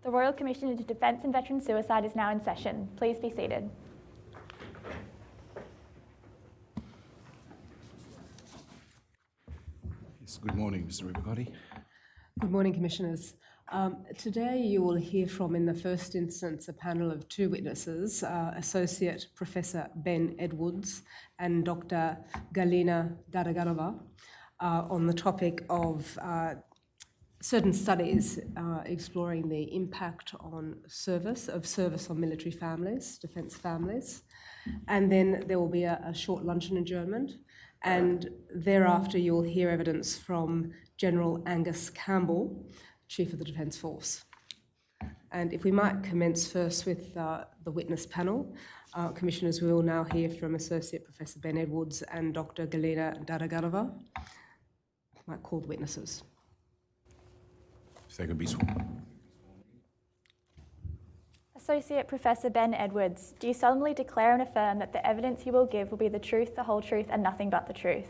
The Royal Commission into Defence and Veteran Suicide is now in session. Please be seated. Yes, good morning, Mr. Rigour. Good morning, Commissioners. Today you will hear from, in the first instance, a panel of two witnesses, Associate Professor Ben Edwards and Dr. Galina Daraganova, on the topic of certain studies exploring the impact on service on military families, defence families. And then there will be a short luncheon adjournment. And thereafter, you'll hear evidence from General Angus Campbell, Chief of the Defence Force. And if we might commence first with the witness panel. Commissioners, we will now hear from Associate Professor Ben Edwards and Dr. Galina Daraganova. I might call the witnesses. If they could be sworn. Associate Professor Ben Edwards, do you solemnly declare and affirm that the evidence you will give will be the truth, the whole truth, and nothing but the truth?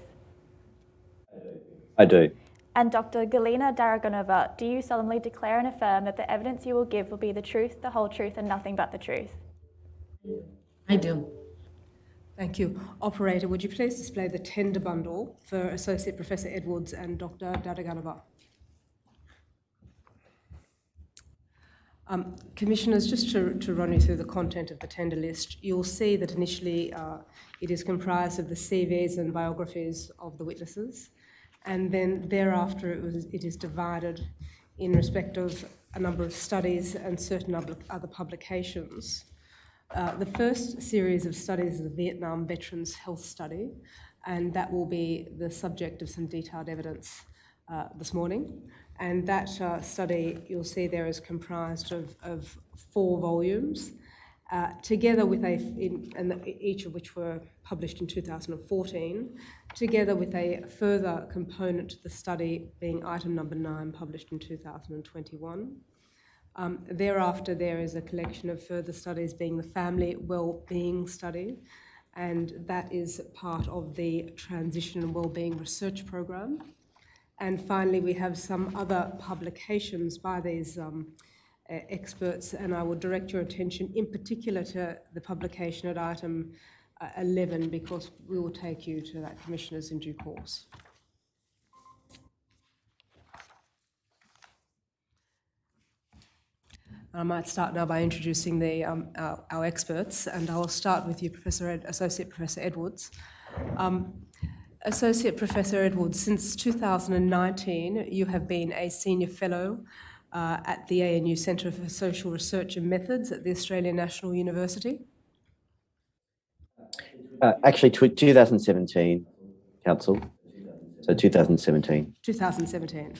I do. And Dr. Galina Daraganova, do you solemnly declare and affirm that the evidence you will give will be the truth, the whole truth, and nothing but the truth? I do. Thank you. Operator, would you please display the tender bundle for Associate Professor Edwards and Dr. Daraganova? Commissioners, just to run you through the content of the tender list, you'll see that initially it is comprised of the CVs and biographies of the witnesses, and then thereafter it is divided in respect of a number of studies and certain other publications. The first series of studies is the Vietnam Veterans Health Study, and that will be the subject of some detailed evidence this morning. And that study, you'll see there, is comprised of 4 volumes, together with each of which were published in 2014, together with a further component to the study being item number 9, published in 2021. Thereafter, there is a collection of further studies being the Family Wellbeing Study, and that is part of the Transition and Wellbeing Research Program. And finally, we have some other publications by these experts, and I will direct your attention in particular to the publication at item 11, because we will take you to that, Commissioners, in due course. I might start now by introducing our experts, and I will start with you, Associate Professor Edwards. Associate Professor Edwards, since 2019, you have been a Senior Fellow at the ANU Centre for Social Research and Methods at the Australian National University. Actually, 2017, Council. So 2017. 2017.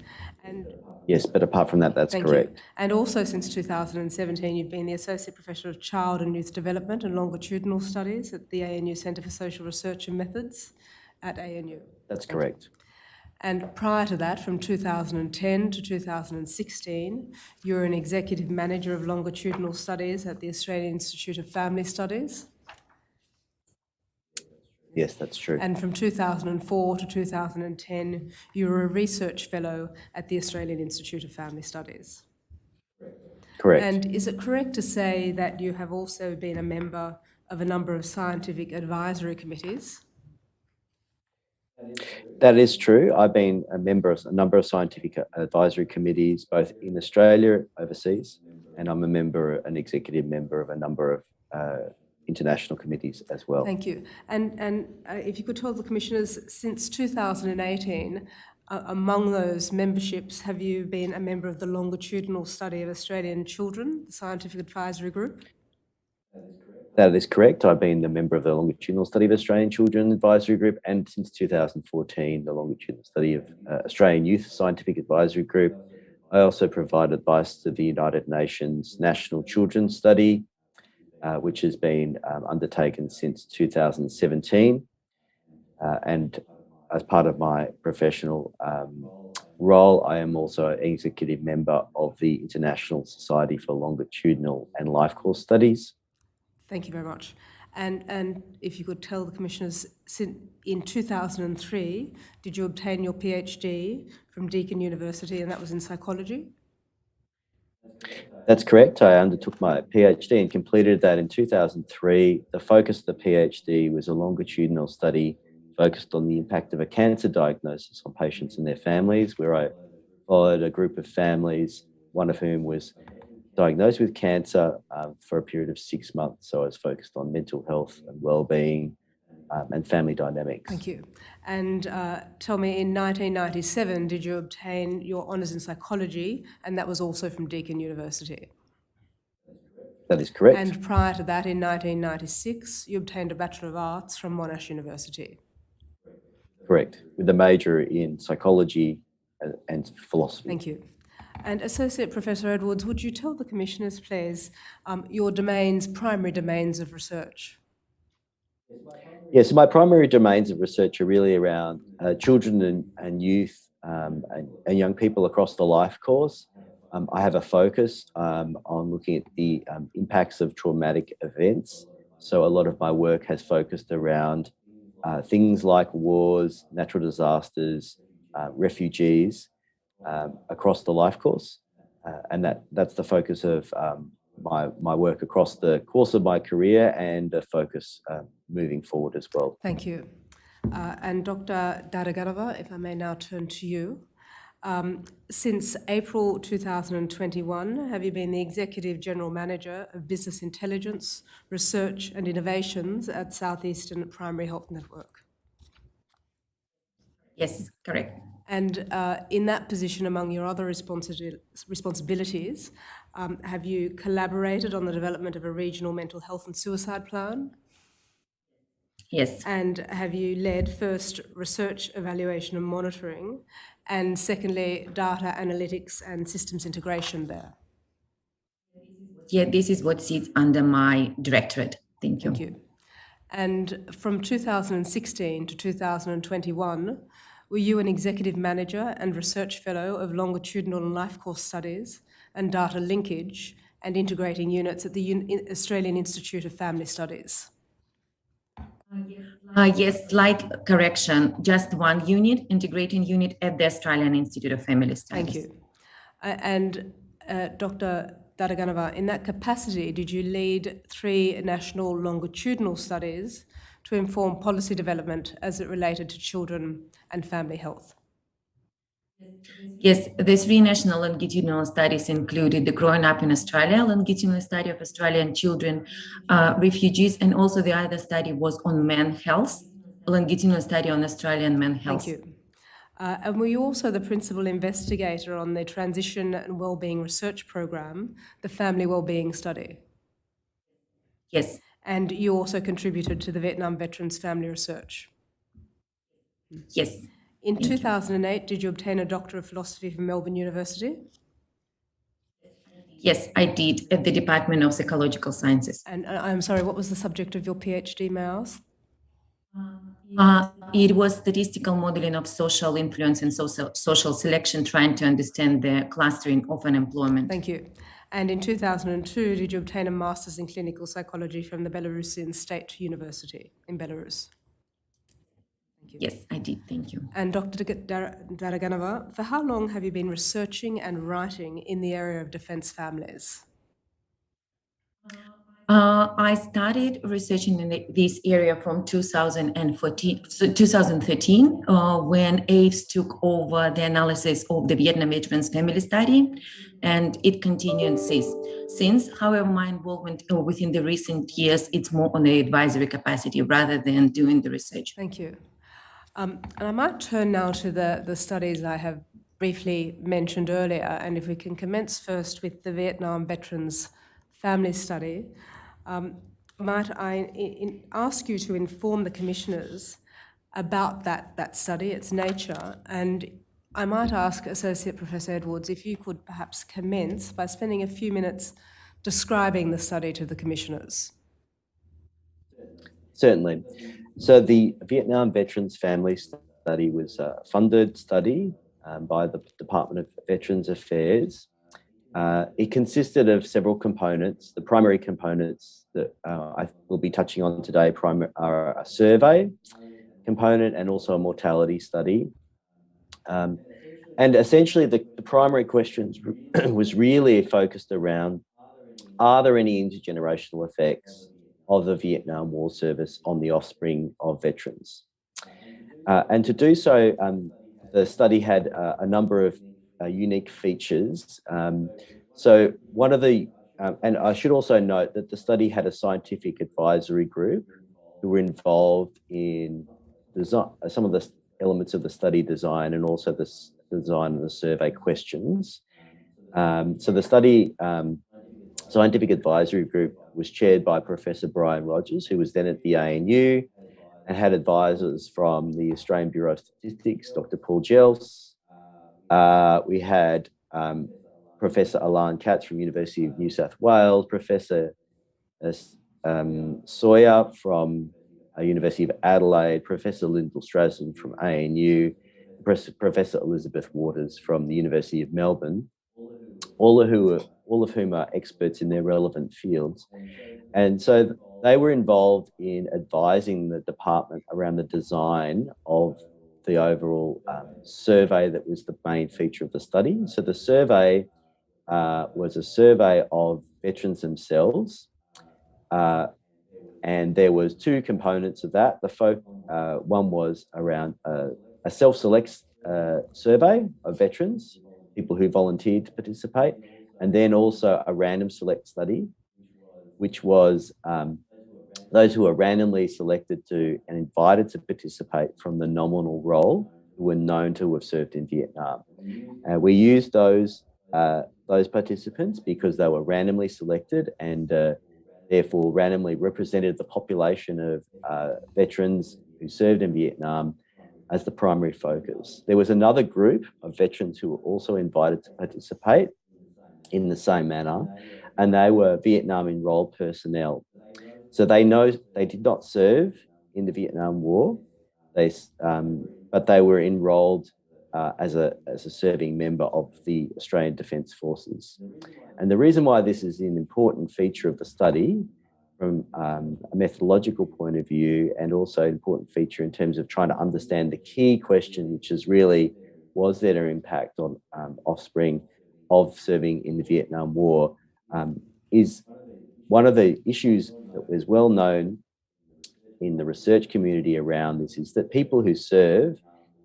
And yes, but apart from that, that's correct. You. And also since 2017, you've been the Associate Professor of Child and Youth Development and Longitudinal Studies at the ANU Centre for Social Research and Methods at ANU. That's correct. And prior to that, from 2010 to 2016, you were an Executive Manager of Longitudinal Studies at the Australian Institute of Family Studies. Yes, that's true. And from 2004 to 2010, you were a Research Fellow at the Australian Institute of Family Studies. Correct. And is it correct to say that you have also been a member of a number of scientific advisory committees? That is true. I've been a member of a number of scientific advisory committees, both in Australia, overseas, and I'm an executive member of a number of international committees as well. Thank you. And if you could tell the Commissioners, since 2018, among those memberships, have you been a member of the Longitudinal Study of Australian Children, the Scientific Advisory Group? That is correct. I've been a member of the Longitudinal Study of Australian Children Advisory Group, and since 2014, the Longitudinal Study of Australian Youth Scientific Advisory Group. I also provide advice to the United Nations National Children's Study, which has been undertaken since 2017. And as part of my professional role, I am also an executive member of the International Society for Longitudinal and Life Course Studies. Thank you very much. And if you could tell the Commissioners, in 2003, did you obtain your PhD from Deakin University, and that was in psychology? That's correct. I undertook my PhD and completed that in 2003. The focus of the PhD was a longitudinal study focused on the impact of a cancer diagnosis on patients and their families, where I followed a group of families, one of whom was diagnosed with cancer for a period of 6 months. So I was focused on mental health and wellbeing and family dynamics. Thank you. And tell me, in 1997, did you obtain your honours in psychology? And that was also from Deakin University. That is correct. And prior to that, in 1996, you obtained a Bachelor of Arts from Monash University. Correct, with a major in psychology and philosophy. Thank you. And Associate Professor Edwards, would you tell the Commissioners, please, your primary domains of research? Yes, so my primary domains of research are really around children and youth and young people across the life course. I have a focus on looking at the impacts of traumatic events. So a lot of my work has focused around things like wars, natural disasters, refugees across the life course. And that's the focus of my work across the course of my career and a focus moving forward as well. Thank you. And Dr. Daraganova, if I may now turn to you. Since April 2021, have you been the Executive General Manager of Business Intelligence, Research and Innovations at Southeastern Primary Health Network? Yes, correct. And in that position, among your other responsibilities, have you collaborated on the development of a regional mental health and suicide plan? Yes. And have you led first research, evaluation and monitoring, and secondly, data analytics and systems integration there? Yeah, this is what sits under my directorate. Thank you. Thank you. And from 2016 to 2021, were you an executive manager and research fellow of longitudinal and life course studies and data linkage and integrating units at the Australian Institute of Family Studies? Yes, slight correction. Just one unit, integrating unit at the Australian Institute of Family Studies. Thank you. And Dr. Daraganova, in that capacity, did you lead 3 national longitudinal studies to inform policy development as it related to children and family health? Yes, the 3 national longitudinal studies included the Growing Up in Australia longitudinal study of Australian children, refugees, and also the other study was on men's health, longitudinal study on Australian men's health. Thank you. And were you also the principal investigator on the Transition and Wellbeing Research Program, the Family Wellbeing Study? Yes. And you also contributed to the Vietnam Veterans Family Research? Yes. In 2008, did you obtain a Doctor of Philosophy from Melbourne University? Yes, I did at the Department of Psychological Sciences. And I'm sorry, what was the subject of your PhD, may I ask? It was statistical modeling of social influence and social selection, trying to understand the clustering of unemployment. Thank you. And in 2002, did you obtain a Master's in Clinical Psychology from the Belarusian State University in Belarus? Thank you. Yes, I did. Thank you. And Dr. Daraganova, for how long have you been researching and writing in the area of defence families? I started researching in this area from 2013, when AIDS took over the analysis of the Vietnam Veterans Family Study, and it continued since. However, my involvement within the recent years, it's more on the advisory capacity rather than doing the research. Thank you. And I might turn now to the studies I have briefly mentioned earlier, and if we can commence first with the Vietnam Veterans Family Study. Might I ask you to inform the commissioners about that study, its nature, and I might ask Associate Professor Edwards if you could perhaps commence by spending a few minutes describing the study to the commissioners. Certainly. So the Vietnam Veterans Family Study was a funded study by the Department of Veterans Affairs. It consisted of several components. The primary components that I will be touching on today are a survey component and also a mortality study. And essentially the primary questions was really focused around, are there any intergenerational effects of the Vietnam War service on the offspring of veterans? And to do so, the study had a number of unique features. So one of the, and I should also note that the study had a scientific advisory group who were involved in design, some of the elements of the study design and also the design of the survey questions. So the study scientific advisory group was chaired by Professor Brian Rogers, who was then at the ANU, and had advisors from the Australian Bureau of Statistics, Dr. Paul Gels. We had Professor Alan Katz from University of New South Wales, Professor Sawyer from University of Adelaide, Professor Lyndall Strassen from ANU, Professor Elizabeth Waters from the University of Melbourne, all of whom are experts in their relevant fields. And so they were involved in advising the department around the design of the overall survey that was the main feature of the study. So the survey was a survey of veterans themselves, and there was two components of that. One was around a self-select survey of veterans, people who volunteered to participate, and then also a random select study, which was those who were randomly selected to and invited to participate from the nominal roll who were known to have served in Vietnam. We used those participants because they were randomly selected and therefore randomly represented the population of veterans who served in Vietnam as the primary focus. There was another group of veterans who were also invited to participate in the same manner, and they were Vietnam enrolled personnel. So they did not serve in the Vietnam War, but they were enrolled as a serving member of the Australian Defence Forces. And the reason why this is an important feature of the study from a methodological point of view, and also an important feature in terms of trying to understand the key question, which is really, was there an impact on offspring of serving in the Vietnam War, is one of the issues that was well known in the research community around this is that people who serve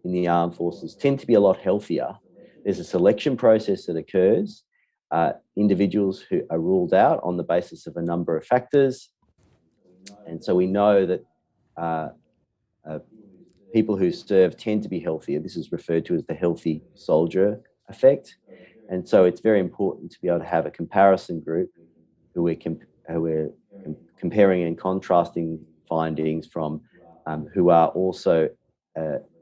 in the armed forces tend to be a lot healthier. There's a selection process that occurs. Individuals who are ruled out on the basis of a number of factors. And so we know that people who serve tend to be healthier. This is referred to as the healthy soldier effect. And so it's very important to be able to have a comparison group who we're comparing and contrasting findings from who are also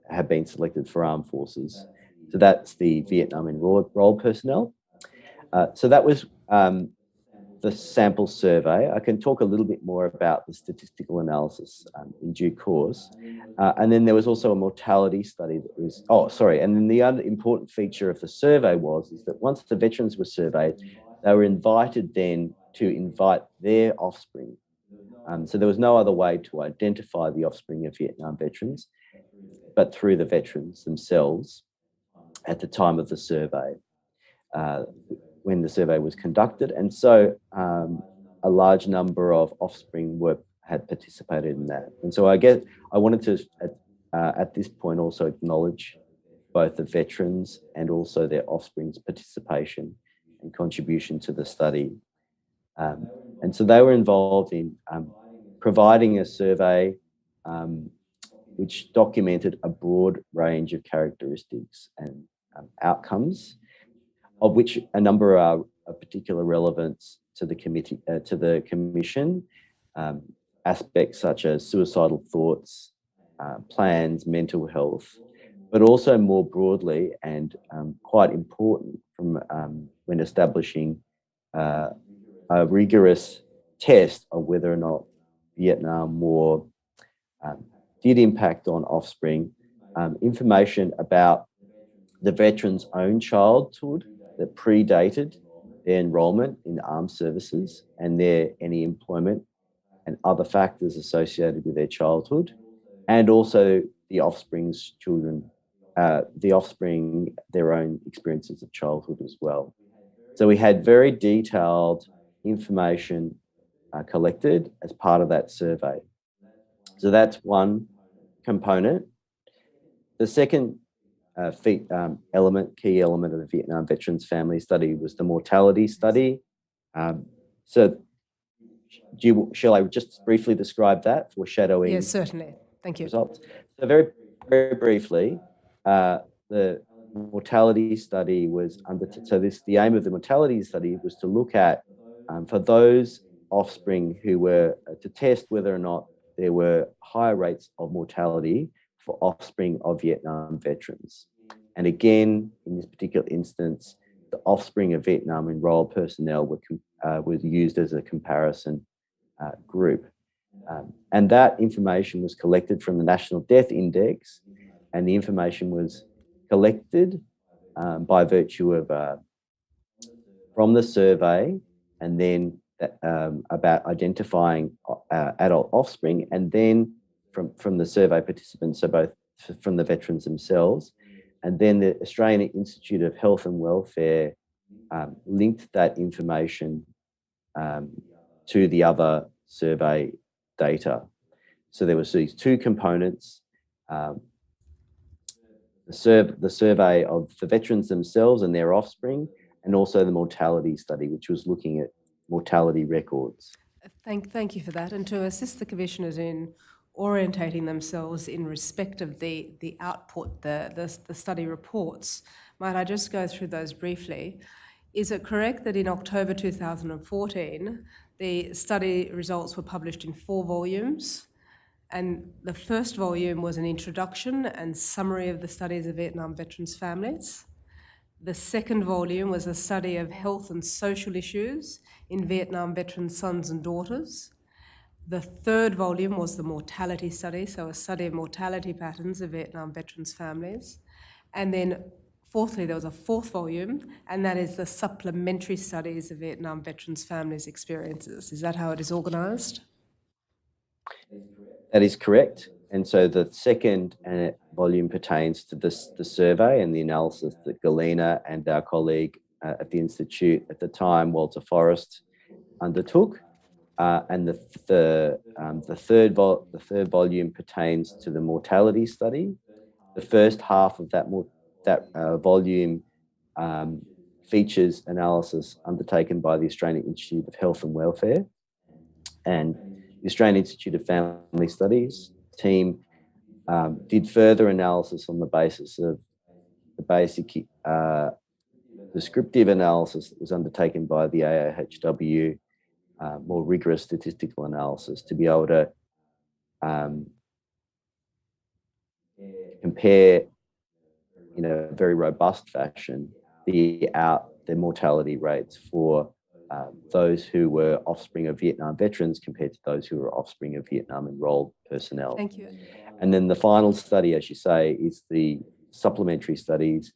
have been selected for armed forces. So that's the Vietnam enrolled personnel. So that was the sample survey. I can talk a little bit more about the statistical analysis in due course. And then there was also a mortality study that was, and then the other important feature of the survey is that once the veterans were surveyed, they were invited then to invite their offspring. So there was no other way to identify the offspring of Vietnam veterans, but through the veterans themselves at the time of the survey, when the survey was conducted. And so a large number of offspring had participated in that. And so I guess I wanted to, at this point, also acknowledge both the veterans and also their offspring's participation and contribution to the study. And so they were involved in providing a survey which documented a broad range of characteristics and outcomes, of which a number are of particular relevance to the committee, to the commission. Aspects such as suicidal thoughts, plans, mental health, but also more broadly and quite important from when establishing a rigorous test of whether or not Vietnam War did impact on offspring, information about the veterans' own childhood that predated their enrolment in armed services and any employment and other factors associated with their childhood, and also the offspring's children the offspring their own experiences of childhood as well. So we had very detailed information collected as part of that survey. So that's one component. The second key element of the Vietnam Veterans Family Study was the mortality study. So shall I just briefly describe that, foreshadowing? Yes, certainly. Thank you. Results. So very, very briefly, the mortality study was the aim of the mortality study was to look at, for those offspring who were, to test whether or not there were higher rates of mortality for offspring of Vietnam veterans. And again, in this particular instance, the offspring of Vietnam enrolled personnel was used as a comparison group. And that information was collected from the National Death Index, and the information was collected by virtue of from the survey, and then about identifying adult offspring, and then from the survey participants, so both from the veterans themselves, and then the Australian Institute of Health and Welfare linked that information to the other survey data. So there was these two components, the survey of the veterans themselves and their offspring, and also the mortality study, which was looking at mortality records. Thank you for that. And to assist the commissioners in orientating themselves in respect of the output, the study reports, might I just go through those briefly? Is it correct that in October 2014, the study results were published in 4 volumes? And the first volume was an introduction and summary of the studies of Vietnam veterans' families. The second volume was a study of health and social issues in Vietnam veterans' sons and daughters. The third volume was the mortality study, so a study of mortality patterns of Vietnam veterans' families. And then fourthly, there was a 4th volume, and that is the supplementary studies of Vietnam veterans' families' experiences. Is that how it is organised? That is correct. And so the second volume pertains to the survey and the analysis that Galena and our colleague at the Institute at the time, Walter Forrest, undertook. And the third volume pertains to the mortality study. The first half of that volume features analysis undertaken by the Australian Institute of Health and Welfare, and the Australian Institute of Family Studies team did further analysis on the basis of the basic descriptive analysis that was undertaken by the AOHW, more rigorous statistical analysis, to be able to compare in a very robust fashion the mortality rates for those who were offspring of Vietnam veterans compared to those who were offspring of Vietnam enrolled personnel. Thank you. And then the final study, as you say, is the supplementary studies,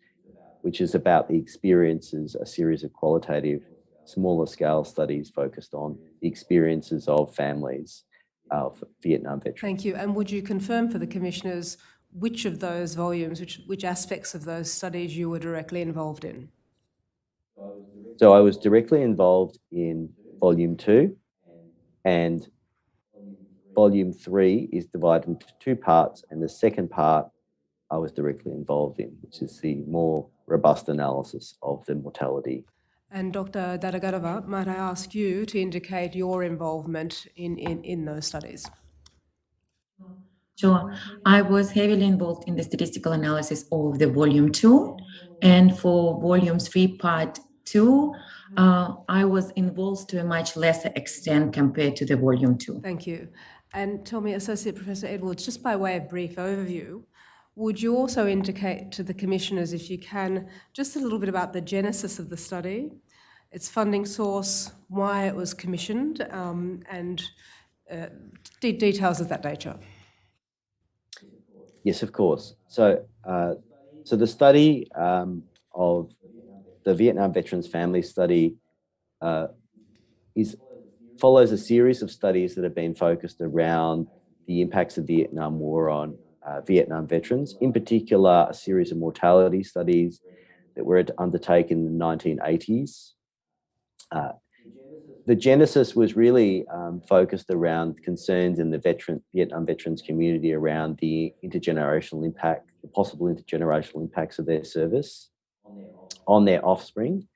which is about the experiences, a series of qualitative, smaller scale studies focused on the experiences of families of Vietnam veterans. Thank you. And would you confirm for the commissioners which of those volumes, which aspects of those studies you were directly involved in? So I was directly involved in volume 2, and volume 3 is divided into 2 parts, and the second part I was directly involved in, which is the more robust analysis of the mortality. And Dr. Dadagarava, might I ask you to indicate your involvement in those studies? Sure. I was heavily involved in the statistical analysis of the volume 2, and for volume 3, part 2, I was involved to a much lesser extent compared to the volume 2. Thank you. And tell me, Associate Professor Edwards, just by way of brief overview, would you also indicate to the commissioners, if you can, just a little bit about the genesis of the study, its funding source, why it was commissioned, and details of that nature? Yes, of course. So, so the study of the Vietnam Veterans Family Study follows a series of studies that have been focused around the impacts of the Vietnam War on Vietnam veterans, in particular a series of mortality studies that were undertaken in the 1980s. The genesis was really focused around concerns in the Vietnam veterans community around the intergenerational impact, the possible intergenerational impacts of their service on their offspring.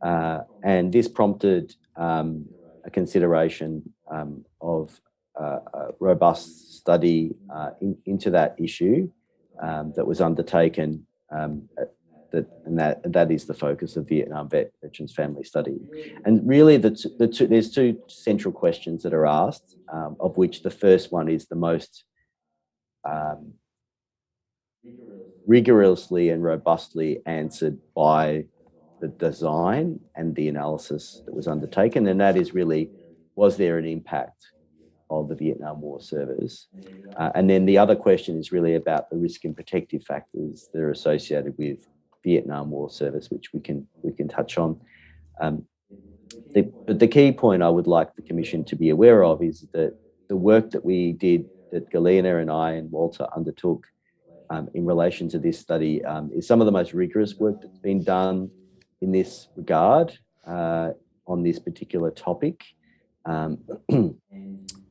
And this prompted a consideration of a robust study into that issue that was undertaken. That is the focus of Vietnam Veterans Family Study. And really, there's two central questions that are asked, of which the first one is the most rigorously and robustly answered by the design and the analysis that was undertaken, and that is really, was there an impact of the Vietnam War service? And then the other question is really about the risk and protective factors that are associated with Vietnam War service, which we can touch on. The key point I would like the Commission to be aware of is that the work that we did, that Galina and I and Walter undertook in relation to this study, is some of the most rigorous work that's been done in this regard on this particular topic.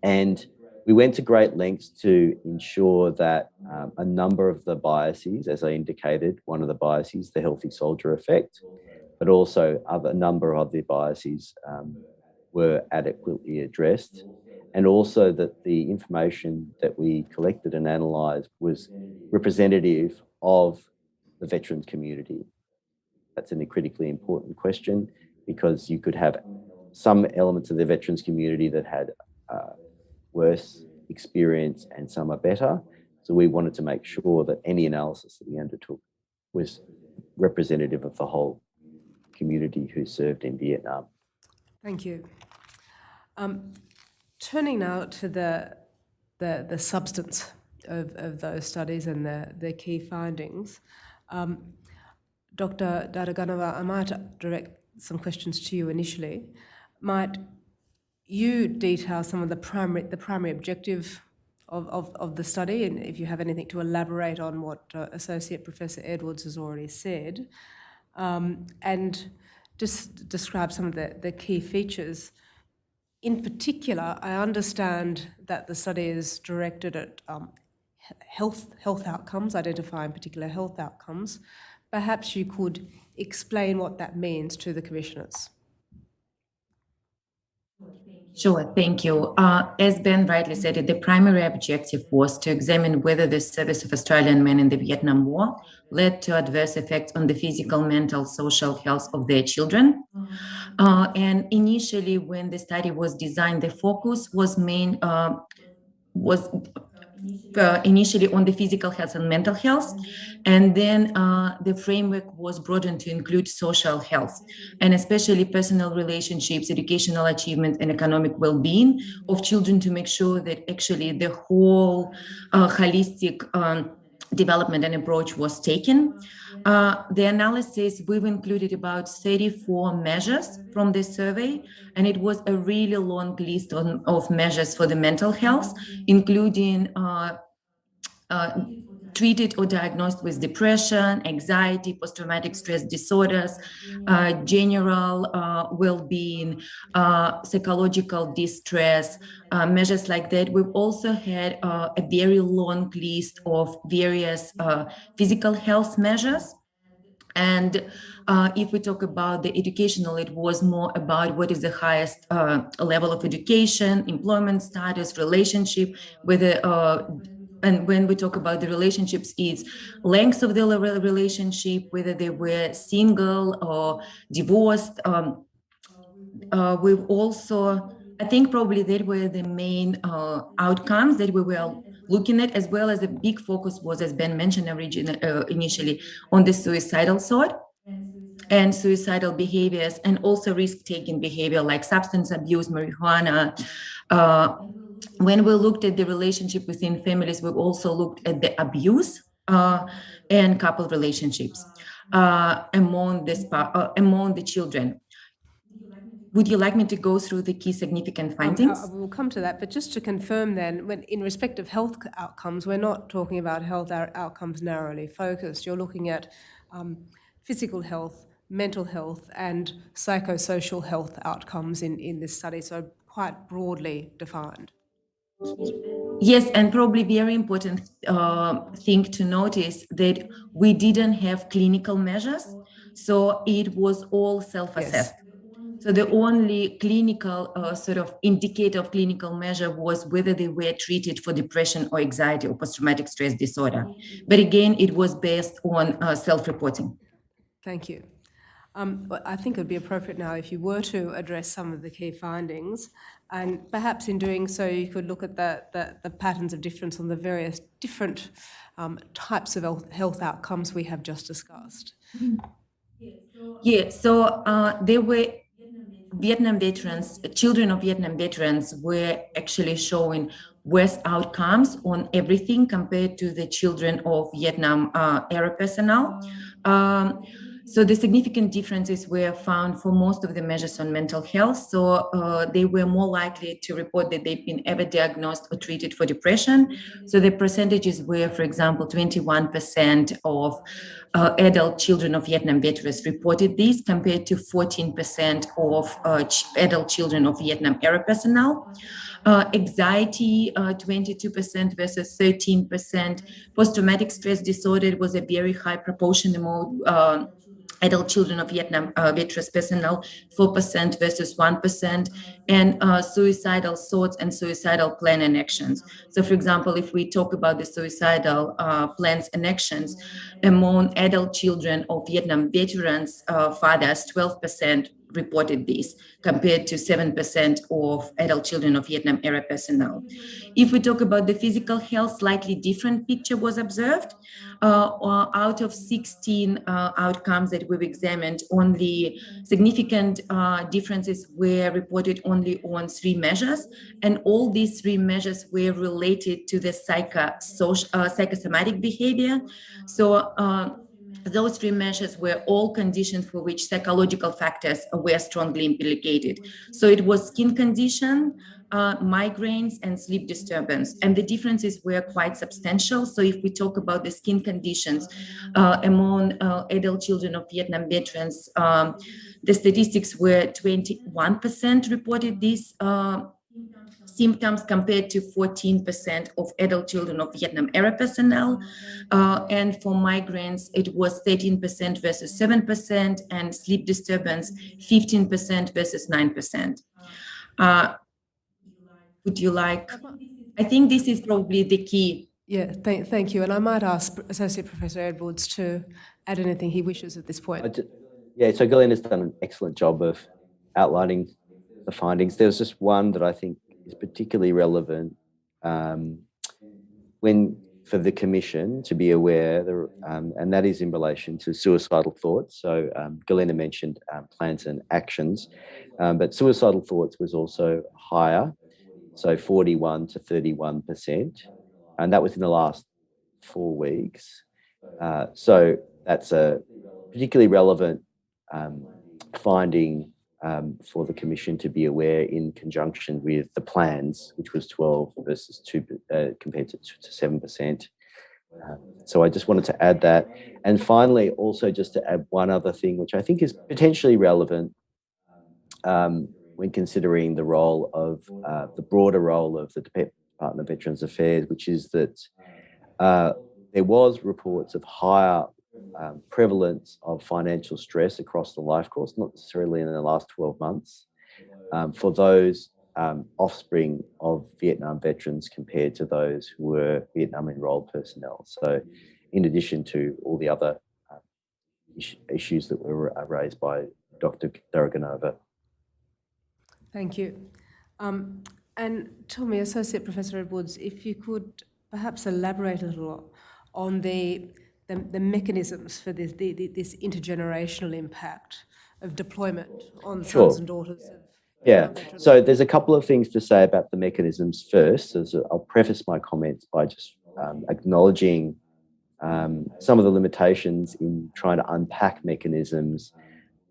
And we went to great lengths to ensure that a number of the biases, as I indicated, one of the biases, the healthy soldier effect, but also a number of the biases were adequately addressed, and also that the information that we collected and analysed was representative of the veterans community. That's a critically important question, because you could have some elements of the veterans community that had worse experience and some are better. So we wanted to make sure that any analysis that we undertook was representative of the whole community who served in Vietnam. Thank you. Turning now to the substance of those studies and the key findings, Dr. Dadaganova, I might direct some questions to you initially. Might you detail some of the primary objective of the study, and if you have anything to elaborate on what Associate Professor Edwards has already said, and just describe some of the key features. In particular, I understand that the study is directed at health outcomes, identifying particular health outcomes. Perhaps you could explain what that means to the Commissioners. Sure, thank you. As Ben rightly said, the primary objective was to examine whether the service of Australian men in the Vietnam War led to adverse effects on the physical, mental, social health of their children. And initially, when the study was designed, the focus was initially on the physical health and mental health, and then the framework was broadened to include social health, and especially personal relationships, educational achievement, and economic well-being of children, to make sure that actually the whole holistic development and approach was taken. The analysis, we've included about 34 measures from this survey, and it was a really long list of measures for the mental health, including treated or diagnosed with depression, anxiety, post-traumatic stress disorders, general well-being, psychological distress, measures like that. We've also had a very long list of various physical health measures. And if we talk about the educational, it was more about what is the highest level of education, employment status, relationship, whether and when we talk about the relationships, it's length of the relationship, whether they were single or divorced. We've also, I think probably that were the main outcomes that we were looking at, as well as the big focus was, as Ben mentioned initially, on the suicidal side and suicidal behaviors, and also risk-taking behavior like substance abuse, marijuana. When we looked at the relationship within families, we also looked at the abuse and couple relationships among the children. would you like me to go through the key significant findings? We'll come to that, but just to confirm then, when in respect of health outcomes, we're not talking about health outcomes narrowly focused. You're looking at physical health, mental health, and psychosocial health outcomes in this study, so quite broadly defined. Yes, and probably very important thing to notice that we didn't have clinical measures, so it was all self-assessed. So the only clinical sort of indicator of clinical measure was whether they were treated for depression or anxiety or post-traumatic stress disorder. But again, it was based on self-reporting. Thank you. I think it would be appropriate now if you were to address some of the key findings, and perhaps in doing so you could look at the patterns of difference on the various different types of health outcomes we have just discussed. Yeah, so there were Vietnam veterans, children of Vietnam veterans were actually showing worse outcomes on everything compared to the children of Vietnam era personnel. So the significant differences were found for most of the measures on mental health. So they were more likely to report that they've been ever diagnosed or treated for depression. So the percentages were, for example, 21% of adult children of Vietnam veterans reported this, compared to 14% of adult children of Vietnam era personnel. Anxiety, 22% versus 13%. Post-traumatic stress disorder was a very high proportion among adult children of Vietnam veterans personnel, 4% versus 1%, and suicidal thoughts and suicidal plan and actions. So, for example, if we talk about the suicidal plans and actions, among adult children of Vietnam veterans fathers, 12% reported this, compared to 7% of adult children of Vietnam era personnel. If we talk about the physical health, slightly different picture was observed. Out of 16 outcomes that we've examined, only significant differences were reported only on 3 measures, and all these 3 measures were related to the psychosomatic behavior. So those 3 measures were all conditions for which psychological factors were strongly implicated. So it was skin condition, migraines, and sleep disturbance. And the differences were quite substantial. So if we talk about the skin conditions among adult children of Vietnam veterans, the statistics were 21% reported these symptoms, compared to 14% of adult children of Vietnam era personnel. And for migraines, it was 13% versus 7%, and sleep disturbance, 15% versus 9%. Would you like? I think this is probably the key. Yeah, thank you. And I might ask Associate Professor Edwards to add anything he wishes at this point. So Glenn has done an excellent job of outlining the findings. There's just one that I think is particularly relevant for the Commission to be aware, and that is in relation to suicidal thoughts. So Galena mentioned plans and actions, but suicidal thoughts was also higher, so 41 to 31%, and that was in the last 4 weeks. So that's a particularly relevant finding for the Commission to be aware, in conjunction with the plans, which was 12 versus 2 compared to 7%. So I just wanted to add that. And finally, also just to add one other thing, which I think is potentially relevant when considering the role of the broader role of the Department of Veterans Affairs, which is that there was reports of higher prevalence of financial stress across the life course, not necessarily in the last 12 months, for those offspring of Vietnam veterans compared to those who were Vietnam enrolled personnel. So in addition to all the other issues that were raised by Dr. Daraganova. Thank you. And tell me, Associate Professor Edwards, if you could perhaps elaborate a little on the mechanisms for this intergenerational impact of deployment on sons and daughters of veterans. So there's a couple of things to say about the mechanisms first. So I'll preface my comments by just acknowledging some of the limitations in trying to unpack mechanisms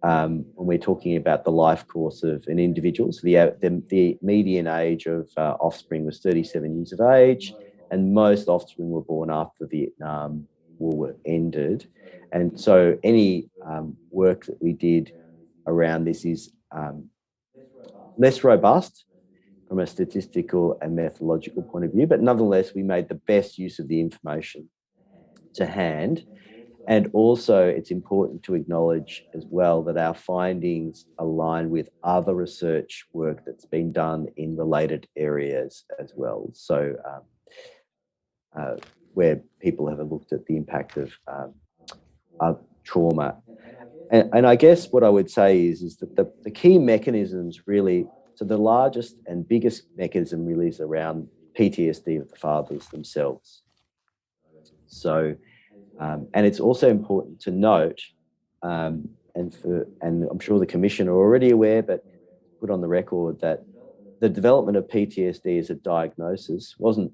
when we're talking about the life course of an individual. So the median age of offspring was 37 years of age, and most offspring were born after the Vietnam War ended. And so any work that we did around this is less robust from a statistical and methodological point of view, but nonetheless, we made the best use of the information to hand. And also, it's important to acknowledge as well that our findings align with other research work that's been done in related areas as well. So, where people have looked at the impact of trauma. And I guess what I would say is that the key mechanisms really, so the largest and biggest mechanism really is around PTSD of the fathers themselves. So, and it's also important to note, and I'm sure the Commission are already aware, but put on the record that the development of PTSD as a diagnosis wasn't,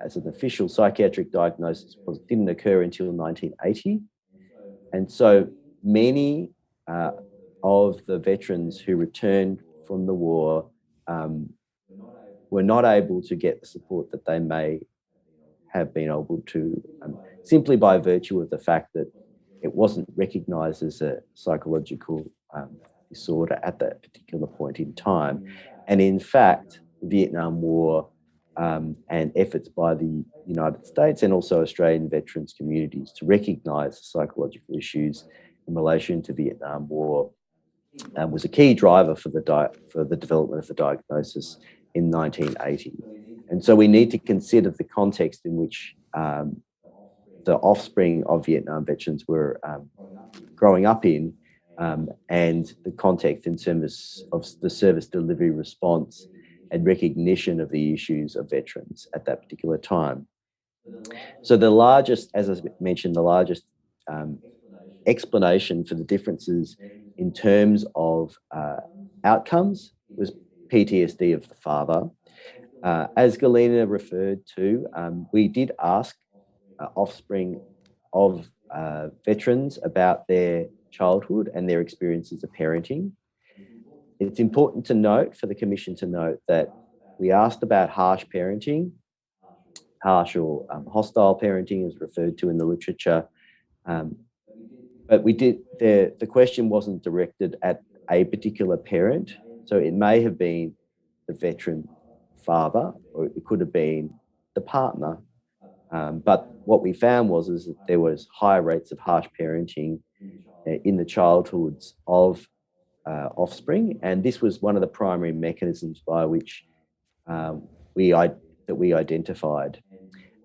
as an official psychiatric diagnosis, didn't occur until 1980. And so many of the veterans who returned from the war were not able to get the support that they may have been able to, simply by virtue of the fact that it wasn't recognised as a psychological disorder at that particular point in time. And in fact, the Vietnam War and efforts by the United States and also Australian veterans communities to recognise the psychological issues in relation to Vietnam War was a key driver for the development of the diagnosis in 1980. And so we need to consider the context in which the offspring of Vietnam veterans were growing up in, and the context in terms of the service delivery response and recognition of the issues of veterans at that particular time. So the largest, as I mentioned, the largest explanation for the differences in terms of outcomes was PTSD of the father. As Galina referred to, we did ask offspring of veterans about their childhood and their experiences of parenting. It's important to note, for the Commission to note, that we asked about harsh parenting, harsh or hostile parenting as referred to in the literature, but we did, the question wasn't directed at a particular parent, so it may have been the veteran father, or it could have been the partner. But what we found was that there was high rates of harsh parenting in the childhoods of offspring, and this was one of the primary mechanisms by which we identified.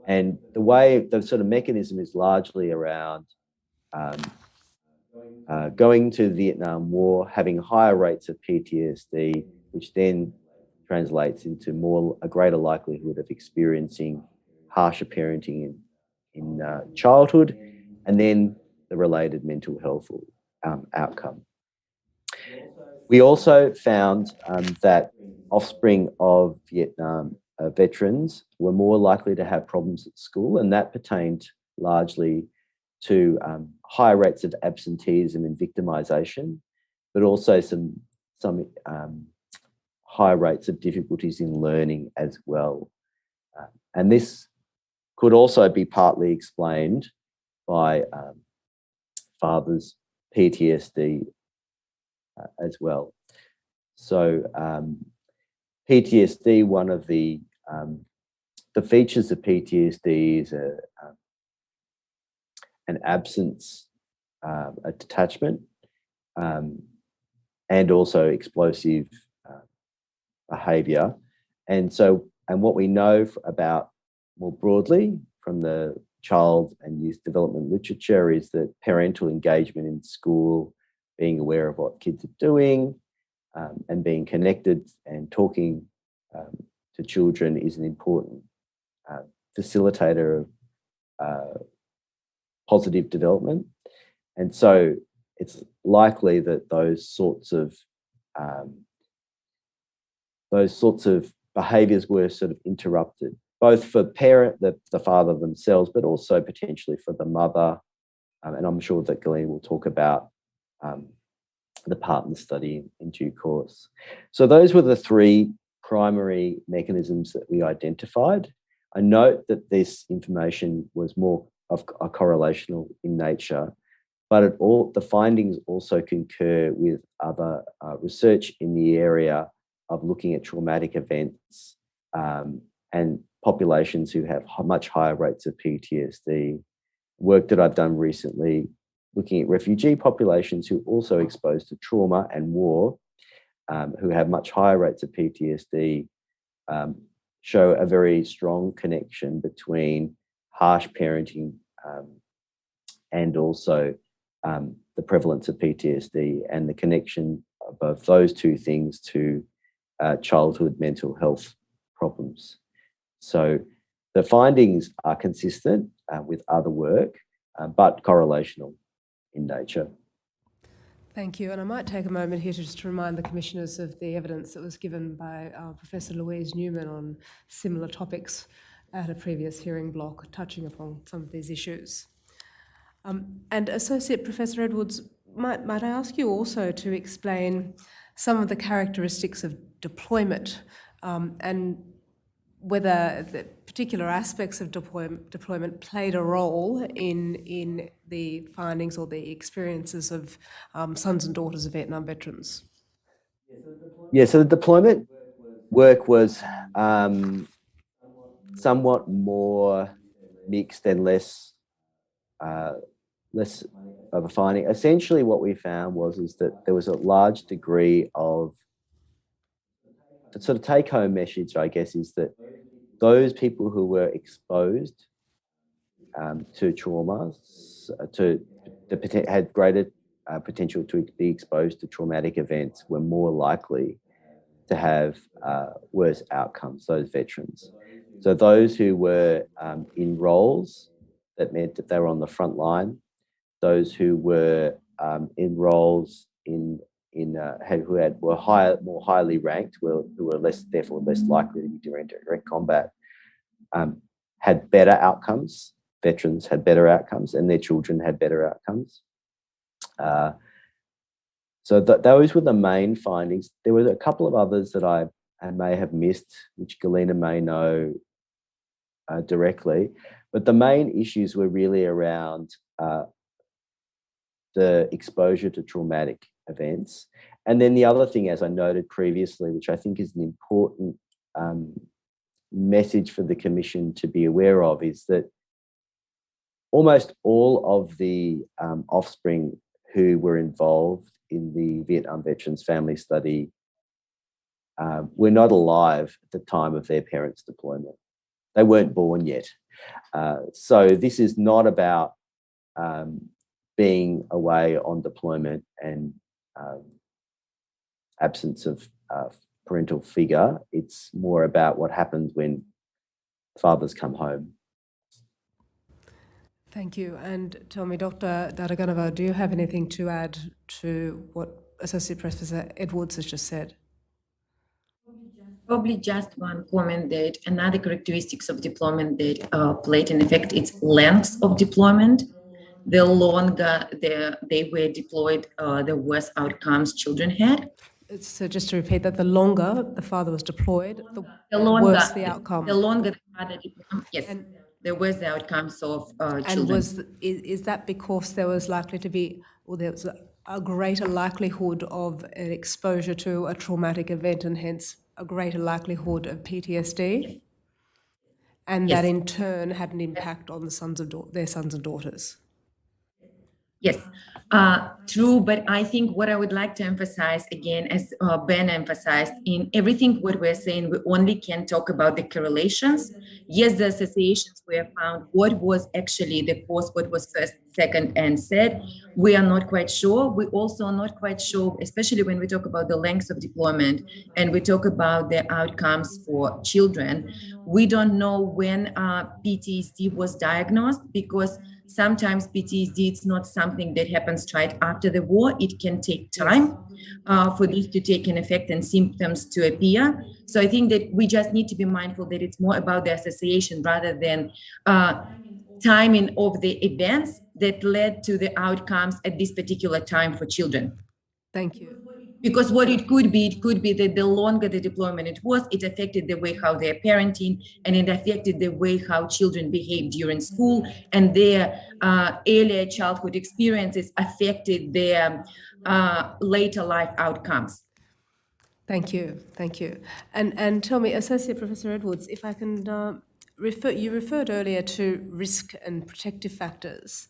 And the sort of mechanism is largely around going to the Vietnam War, having higher rates of PTSD, which then translates into a greater likelihood of experiencing harsher parenting in childhood, and then the related mental health outcome. We also found that offspring of Vietnam veterans were more likely to have problems at school, and that pertained largely to higher rates of absenteeism and victimisation, but also some high rates of difficulties in learning as well. And this could also be partly explained by fathers' PTSD as well. So PTSD, one of the features of PTSD is an absence, a detachment, and also explosive behaviour. And what we know about more broadly from the child and youth development literature is that parental engagement in school, being aware of what kids are doing, and being connected and talking to children is an important facilitator of positive development. And so it's likely that those sorts of behaviours were sort of interrupted, both for the father themselves, but also potentially for the mother. And I'm sure that Galina will talk about the partner study in due course. So those were the three primary mechanisms that we identified. I note that this information was more of a correlational in nature, but the findings also concur with other research in the area of looking at traumatic events and populations who have much higher rates of PTSD. Work that I've done recently looking at refugee populations who are also exposed to trauma and war, who have much higher rates of PTSD, show a very strong connection between harsh parenting and also the prevalence of PTSD, and the connection of those two things to childhood mental health problems. So the findings are consistent with other work, but correlational in nature. Thank you. And I might take a moment here to just remind the Commissioners of the evidence that was given by Professor Louise Newman on similar topics at a previous hearing block, touching upon some of these issues. And Associate Professor Edwards, might I ask you also to explain some of the characteristics of deployment and whether the particular aspects of deployment played a role in the findings or the experiences of sons and daughters of Vietnam veterans? Yeah, so the deployment work was somewhat more mixed and less of a finding. Essentially, what we found is that there was a large degree of the sort of take-home message, I guess, is that those people who were exposed to trauma, had greater potential to be exposed to traumatic events, were more likely to have worse outcomes, those veterans. So those who were in roles that meant that they were on the front line, those who were in roles were more highly ranked, who were therefore less likely to be doing direct combat, had better outcomes. Veterans had better outcomes, and their children had better outcomes. So those were the main findings. There were a couple of others that I may have missed, which Galina may know directly, but the main issues were really around the exposure to traumatic events. And then the other thing, as I noted previously, which I think is an important message for the Commission to be aware of, is that almost all of the offspring who were involved in the Vietnam Veterans Family Study were not alive at the time of their parents' deployment. They weren't born yet. So this is not about being away on deployment and absence of parental figure. It's more about what happens when fathers come home. Thank you. And tell me, Dr. Daraganova, do you have anything to add to what Associate Professor Edwards has just said? Probably just one comment that another characteristics of deployment that played an effect is length of deployment. The longer they were deployed, the worse outcomes children had. So just to repeat that, the longer the father was deployed, the worse the outcome. The longer the father deployed, yes, the worse the outcomes of children. And is that because there was likely to be, or there was a greater likelihood of an exposure to a traumatic event and hence a greater likelihood of PTSD? And Yes. that in turn had an impact on their sons and daughters? Yes, true. But I think what I would like to emphasize again, as Ben emphasized, in everything what we're saying, we only can talk about the correlations. Yes, the associations were found. What was actually the cause, what was first, second, and third, we are not quite sure. We also are not quite sure, especially when we talk about the length of deployment and we talk about the outcomes for children. We don't know when PTSD was diagnosed, because sometimes PTSD is not something that happens right after the war. It can take time for this to take an effect and symptoms to appear. So I think that we just need to be mindful that it's more about the association rather than timing of the events that led to the outcomes at this particular time for children. Thank you. Because what it could be that the longer the deployment it was, it affected the way how they're parenting, and it affected the way how children behave during school, and their earlier childhood experiences affected their later life outcomes. Thank you. Thank you. And tell me, Associate Professor Edwards, if I can you referred earlier to risk and protective factors.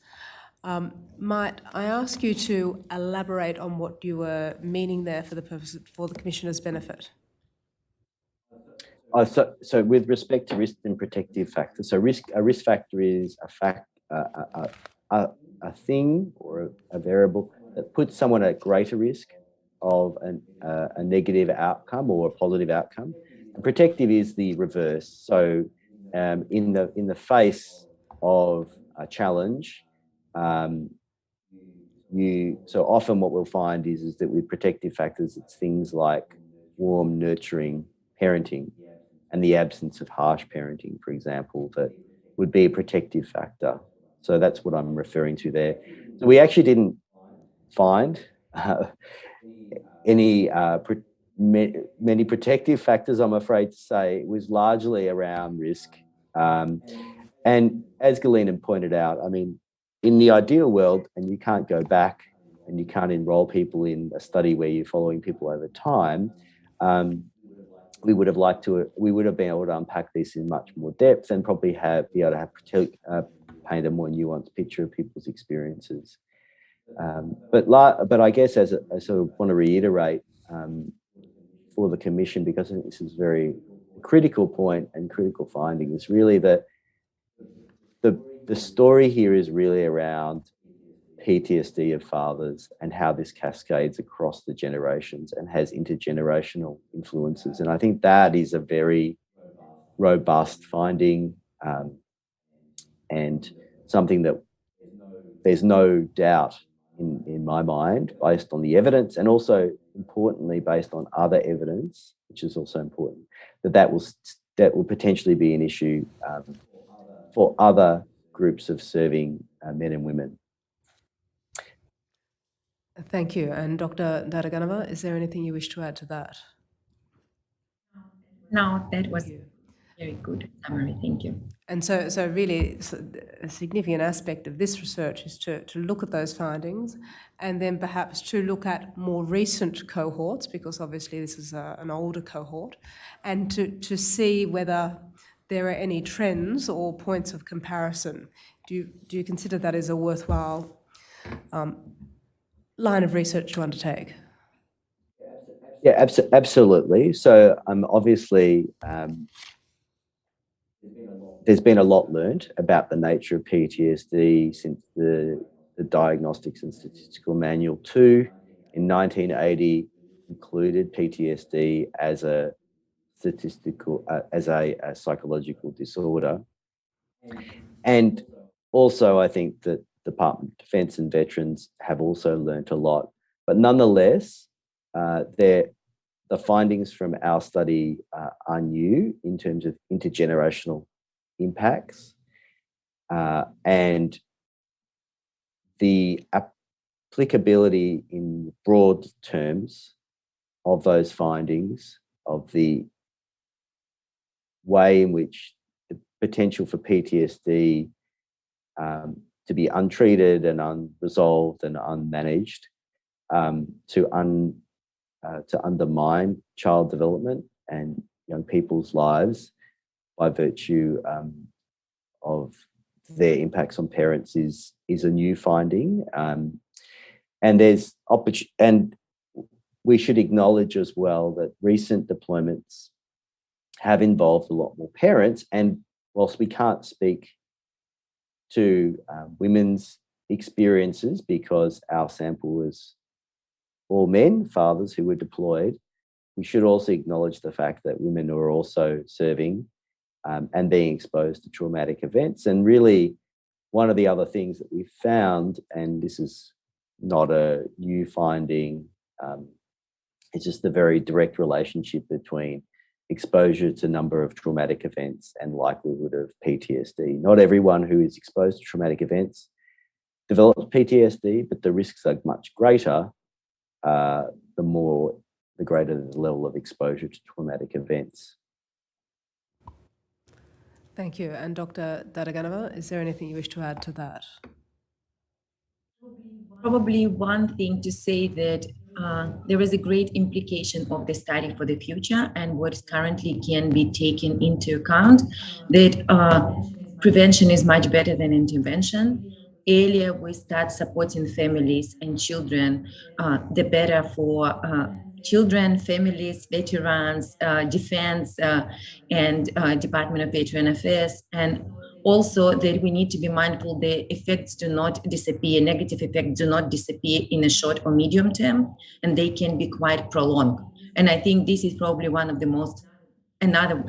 Might I ask you to elaborate on what you were meaning there for the Commissioner's benefit? So with respect to risk and protective factors, so a risk factor is a thing or a variable that puts someone at greater risk of a negative outcome or a positive outcome. And protective is the reverse. So in the face of a challenge, so often what we'll find is that with protective factors, it's things like warm, nurturing parenting and the absence of harsh parenting, for example, that would be a protective factor. So that's what I'm referring to there. So we actually didn't find many protective factors, I'm afraid to say. It was largely around risk. And as Galena pointed out, I mean, in the ideal world, and you can't go back and you can't enroll people in a study where you're following people over time, we would have been able to unpack this in much more depth and probably be able to paint a more nuanced picture of people's experiences. But I guess as I sort of want to reiterate for the Commission, because I think this is a very critical point and critical finding, is really that the story here is really around PTSD of fathers and how this cascades across the generations and has intergenerational influences. And I think that is a very robust finding and something that there's no doubt in my mind, based on the evidence, and also importantly based on other evidence, which is also important, that will potentially be an issue for other groups of serving men and women. Thank you. And Dr. Dadaganova, is there anything you wish to add to that? No, that was very good summary. Thank you. And so really a significant aspect of this research is to look at those findings and then perhaps to look at more recent cohorts, because obviously this is an older cohort, and to see whether there are any trends or points of comparison. Do you consider that as a worthwhile line of research to undertake? Yeah, absolutely. So obviously there's been a lot learned about the nature of PTSD since the Diagnostics and Statistical Manual 2 in 1980 included PTSD as a psychological disorder. And also I think that the Department of Defence and Veterans have also learnt a lot. But nonetheless, the findings from our study are new in terms of intergenerational impacts and the applicability in broad terms of those findings, of the way in which the potential for PTSD to be untreated and unresolved and unmanaged to undermine child development and young people's lives by virtue of their impacts on parents is a new finding, and we should acknowledge as well that recent deployments have involved a lot more parents. And whilst we can't speak to women's experiences because our sample was all men, fathers who were deployed, we should also acknowledge the fact that women are also serving and being exposed to traumatic events. And really, one of the other things that we've found, and this is not a new finding, it's just the very direct relationship between exposure to number of traumatic events and likelihood of PTSD. Not everyone who is exposed to traumatic events develops PTSD, but the risks are much greater the greater the level of exposure to traumatic events. Thank you. And Dr. Dadaganova, is there anything you wish to add to that? Probably one thing to say that there is a great implication of the study for the future and what currently can be taken into account, that prevention is much better than intervention. Earlier we start supporting families and children, the better for children, families, veterans, defense, and Department of Veteran Affairs. And also that we need to be mindful the effects do not disappear, negative effects do not disappear in a short or medium term, and they can be quite prolonged. And I think this is probably one of the another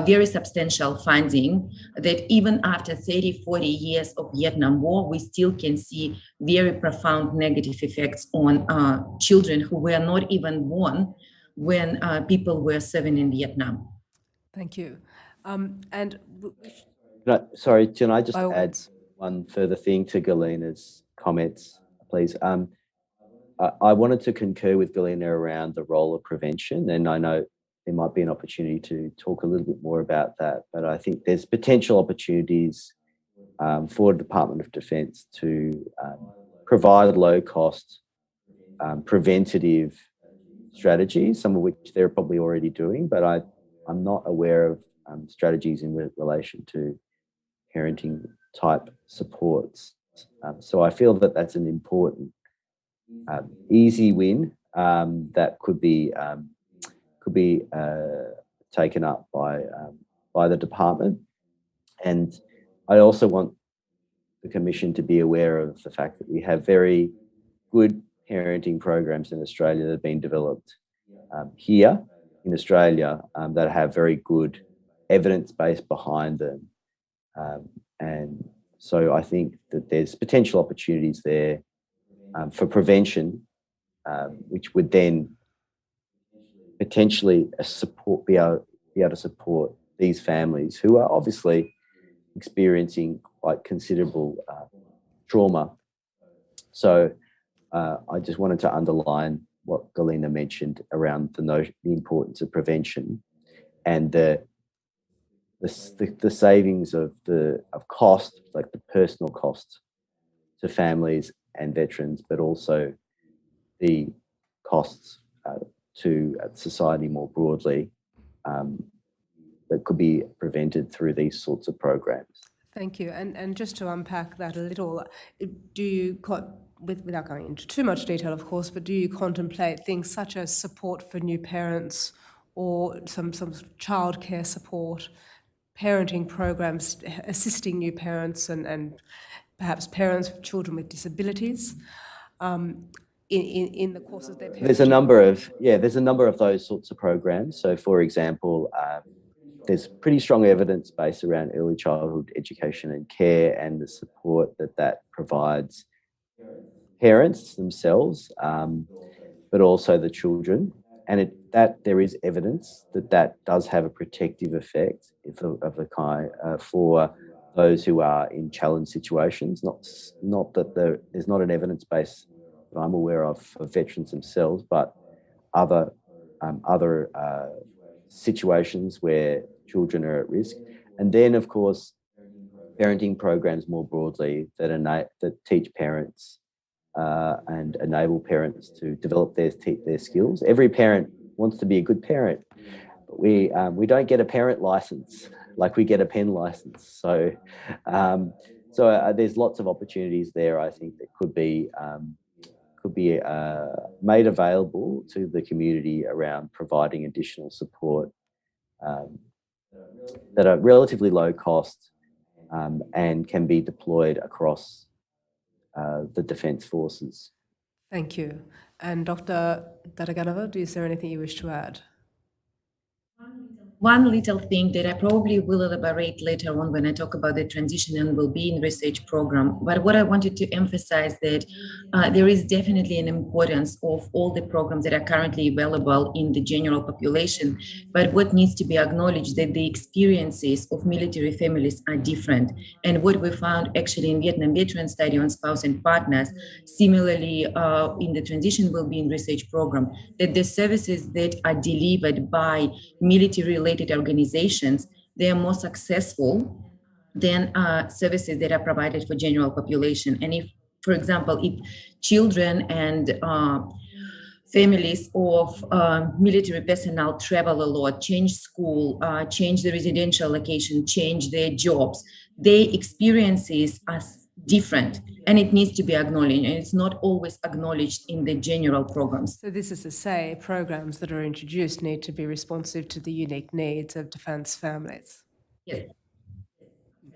very substantial finding, that even after 30, 40 years of Vietnam War, we still can see very profound negative effects on children who were not even born when people were serving in Vietnam. Thank you. Sorry, can I just By all add means. one further thing to Galena's comments, please? I wanted to concur with Galena around the role of prevention, and I know there might be an opportunity to talk a little bit more about that, but I think there's potential opportunities for the Department of Defence to provide low-cost preventative strategies, some of which they're probably already doing, but I'm not aware of strategies in relation to parenting type supports. So I feel that that's an important easy win that could be taken up by the department. And I also want the Commission to be aware of the fact that we have very good parenting programs in Australia that have been developed here in Australia that have very good evidence base behind them. And so I think that there's potential opportunities there for prevention, which would then potentially be able to support these families who are obviously experiencing quite considerable trauma. So I just wanted to underline what Galena mentioned around the importance of prevention and the savings of cost, like the personal cost to families and veterans, but also the costs to society more broadly that could be prevented through these sorts of programs. Thank you. And just to unpack that a little, do you, without going into too much detail, of course, but do you contemplate things such as support for new parents or some childcare support, parenting programs assisting new parents and perhaps parents with children with disabilities in the course of their parenting? There's a number of those sorts of programs. So, for example, there's pretty strong evidence base around early childhood education and care and the support that provides parents themselves, but also the children. And there is evidence that does have a protective effect of the kind for those who are in challenged situations. Not that there's not an evidence base that I'm aware of for veterans themselves, but other situations where children are at risk. And then, of course, parenting programs more broadly that teach parents and enable parents to develop their skills. Every parent wants to be a good parent, but we don't get a parent license like we get a pen license. So there's lots of opportunities there, I think, that could be made available to the community around providing additional support that are relatively low cost and can be deployed across the Defence Forces. Thank you. And Dr. Dadaganova, is there anything you wish to add? One little thing that I probably will elaborate later on when I talk about the transition and well-being research program. But what I wanted to emphasize that there is definitely an importance of all the programs that are currently available in the general population. But what needs to be acknowledged that the experiences of military families are different. And what we found actually in Vietnam veteran study on spouse and partners, similarly in the transition well-being research program, that the services that are delivered by military-related organizations, they are more successful than services that are provided for general population. And if, for example, if children and families of military personnel travel a lot, change school, change the residential location, change their jobs, their experiences are different, and it needs to be acknowledged, and it's not always acknowledged in the general programs. So this is to say programs that are introduced need to be responsive to the unique needs of defence families.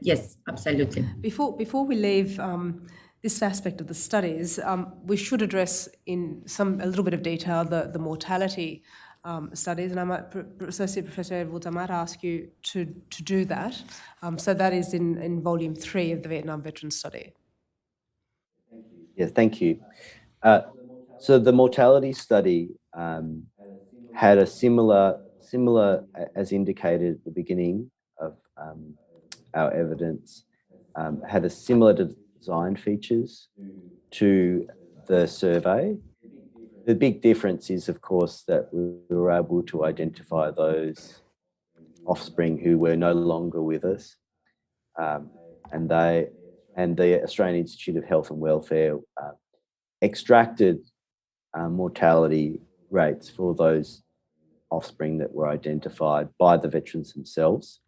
Yes, absolutely. Before we leave this aspect of the studies, we should address in a little bit of detail the mortality studies, and I might, Associate Professor Edwards, I might ask you to do that. So that is in volume 3 of the Vietnam Veteran Study. Yes, thank you. So the mortality study had a similar, as indicated at the beginning of our evidence, had a similar design features to the survey. The big difference is, of course, that we were able to identify those offspring who were no longer with us, and the Australian Institute of Health and Welfare extracted mortality rates for those offspring that were identified by the veterans themselves.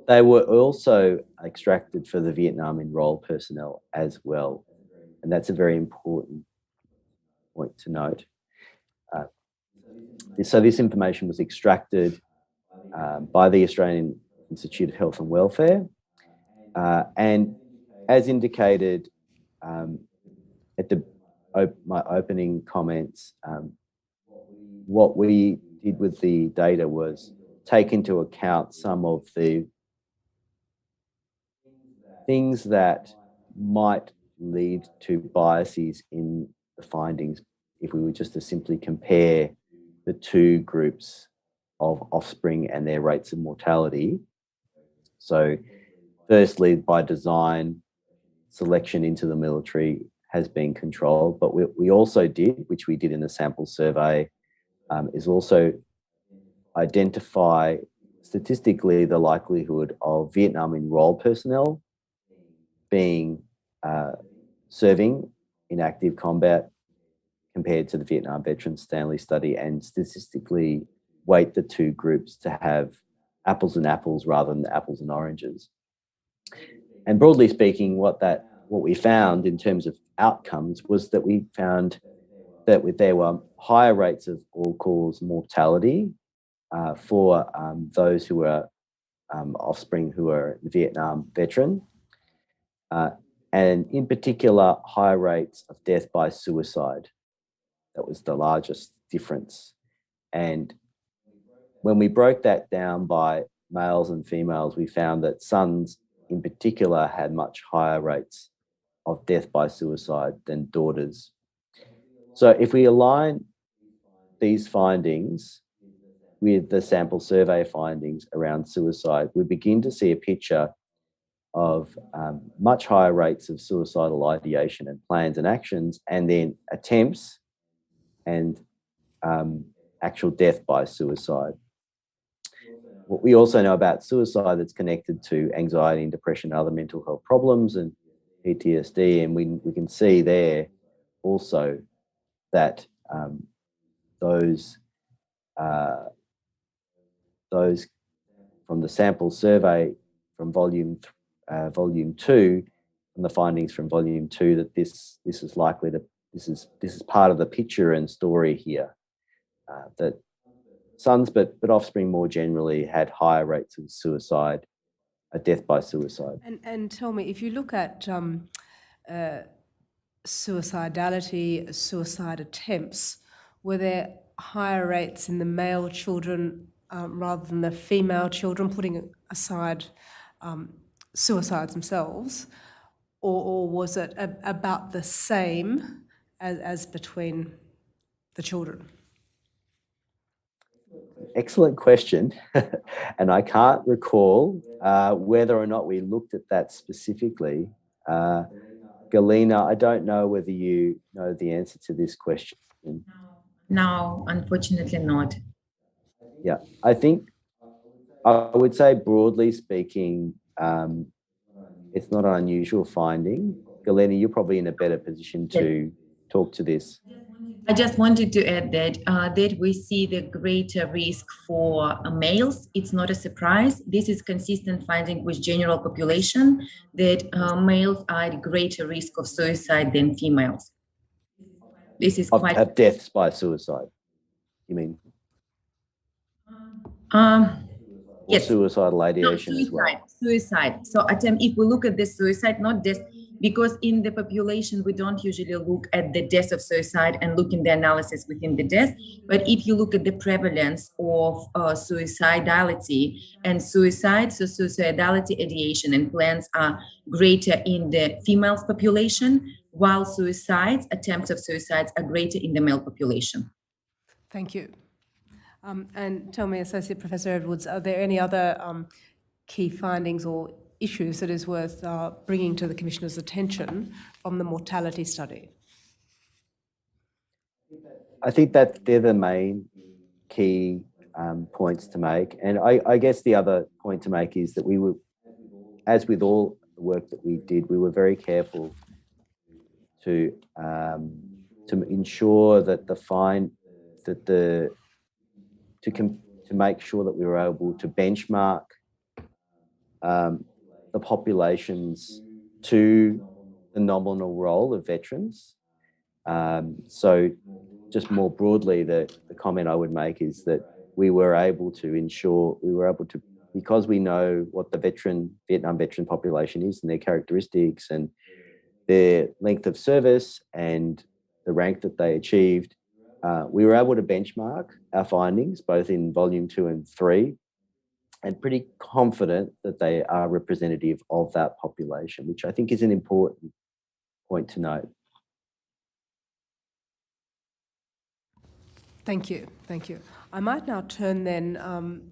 They were also extracted for the Vietnam enrolled personnel as well, and that's a very important point to note. So this information was extracted by the Australian Institute of Health and Welfare, and as indicated at my opening comments, what we did with the data was take into account some of the things that might lead to biases in the findings if we were just to simply compare the two groups of offspring and their rates of mortality. So firstly, by design, selection into the military has been controlled, but we also did, which we did in the sample survey, is also identify statistically the likelihood of Vietnam enrolled personnel being serving in active combat compared to the Vietnam Veterans Stanley study, and statistically weight the two groups to have apples and apples rather than apples and oranges. And broadly speaking, what we found in terms of outcomes was that we found that there were higher rates of all-cause mortality for those who were offspring who are Vietnam veteran, and in particular, high rates of death by suicide. That was the largest difference. And when we broke that down by males and females, we found that sons in particular had much higher rates of death by suicide than daughters. So if we align these findings with the sample survey findings around suicide, we begin to see a picture of much higher rates of suicidal ideation and plans and actions, and then attempts and actual death by suicide. What we also know about suicide that's connected to anxiety and depression and other mental health problems and PTSD, and we can see there also that those from the sample survey from volume 2, and the findings from volume 2, that this is likely to this is part of the picture and story here, that sons but offspring more generally had higher rates of suicide, death by suicide. And tell me, if you look at suicidality, suicide attempts, were there higher rates in the male children rather than the female children, putting aside suicides themselves, or was it about the same as between the children? Excellent question. And I can't recall whether or not we looked at that specifically. Galina, I don't know whether you know the answer to this question. No, unfortunately not. Yeah, I think I would say broadly speaking, it's not an unusual finding. Galina, you're probably in a better position to talk to this. I just wanted to add that we see the greater risk for males. It's not a surprise. This is consistent finding with general population that males are at greater risk of suicide than females. This is quite Of deaths by suicide, you mean? Or yes. suicidal No, ideation as well. Suicide. So if we look at the suicide, not death, because in the population, we don't usually look at the death of suicide and look in the analysis within the death. But if you look at the prevalence of suicidality and suicide, so suicidality, ideation, and plans are greater in the females population, while suicides, attempts of suicides, are greater in the male population. Thank you. And tell me, Associate Professor Edwards, are there any other key findings or issues that is worth bringing to the Commissioner's attention from the mortality study? I think that they're the main key points to make. And I guess the other point to make is that we were, as with all the work that we did, we were very careful to ensure that to make sure that we were able to benchmark the populations to the nominal role of veterans. So just more broadly, the comment I would make is that we were able to, because we know what the Vietnam veteran population is and their characteristics and their length of service and the rank that they achieved, we were able to benchmark our findings both in volume 2 and 3, and pretty confident that they are representative of that population, which I think is an important point to note. Thank you. Thank you. I might now turn then,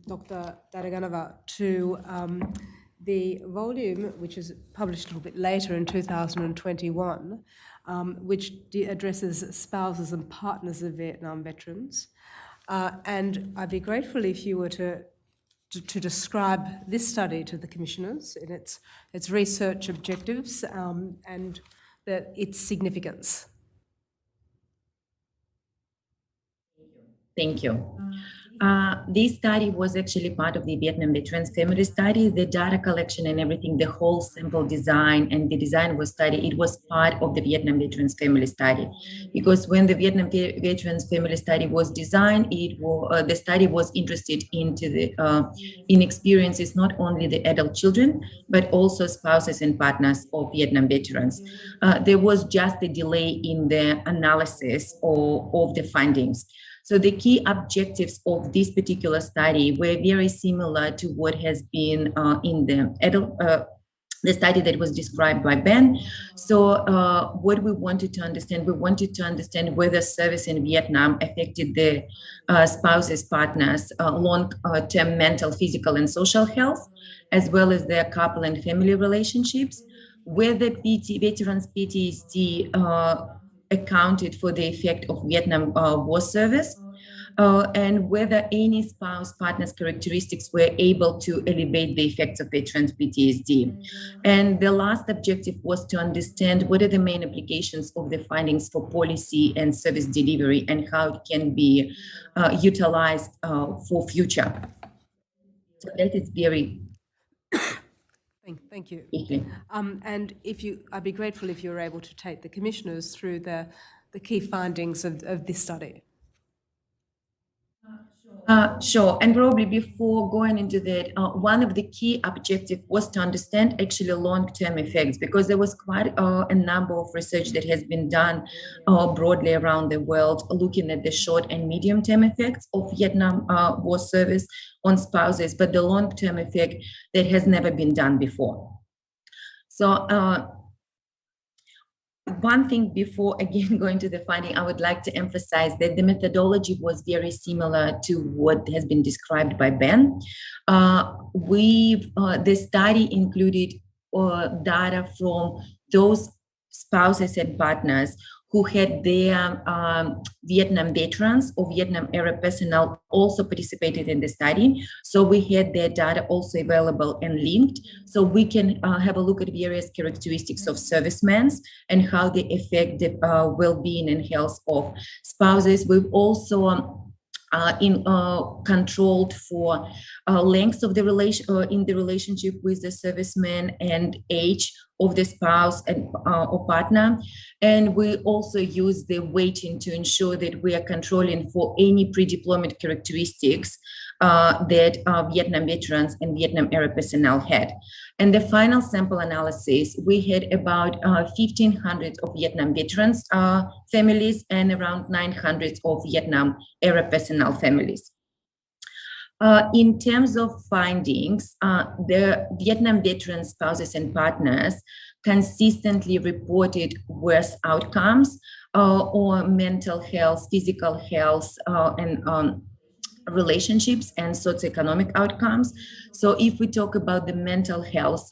Dr. Daraganova, to the volume, which is published a little bit later in 2021, which addresses spouses and partners of Vietnam veterans. And I'd be grateful if you were to describe this study to the Commissioners in its research objectives and its significance. Thank you. This study was actually part of the Vietnam Veterans Family Study. The data collection and everything, the whole sample design and the design was studied. It was part of the Vietnam Veterans Family Study, because when the Vietnam Veterans Family Study was designed, the study was interested into in experiences not only the adult children but also spouses and partners of Vietnam veterans. There was just a delay in the analysis of the findings. So the key objectives of this particular study were very similar to what has been in the study that was described by Ben. So what we wanted to understand whether service in Vietnam affected the spouses, partners, long-term mental, physical, and social health, as well as their couple and family relationships, whether veterans' PTSD accounted for the effect of Vietnam War service, and whether any spouse partner's characteristics were able to elevate the effects of veterans' PTSD. And the last objective was to understand what are the main applications of the findings for policy and service delivery and how it can be utilized for future. So that is very Thank you. quickly. And I'd be grateful if you were able to take the Commissioners through the key findings of this study. Sure. And probably before going into that, one of the key objectives was to understand actually long-term effects, because there was quite a number of research that has been done broadly around the world, looking at the short and medium-term effects of Vietnam War service on spouses, but the long-term effect that has never been done before. So one thing before, again, going to the finding, I would like to emphasize that the methodology was very similar to what has been described by Ben. The study included data from those spouses and partners who had their Vietnam veterans or Vietnam era personnel also participated in the study. So we had their data also available and linked. So we can have a look at various characteristics of servicemen and how they affect the well-being and health of spouses. We've also controlled for length of the in the relationship with the serviceman and age of the spouse and or partner. And we also use the weighting to ensure that we are controlling for any pre-deployment characteristics that Vietnam veterans and Vietnam era personnel had. And the final sample analysis, we had about 1,500 of Vietnam veterans families and around 900 of Vietnam era personnel families. In terms of findings, the Vietnam veteran spouses and partners consistently reported worse outcomes on mental health, physical health, and relationships and socioeconomic outcomes. So if we talk about the mental health,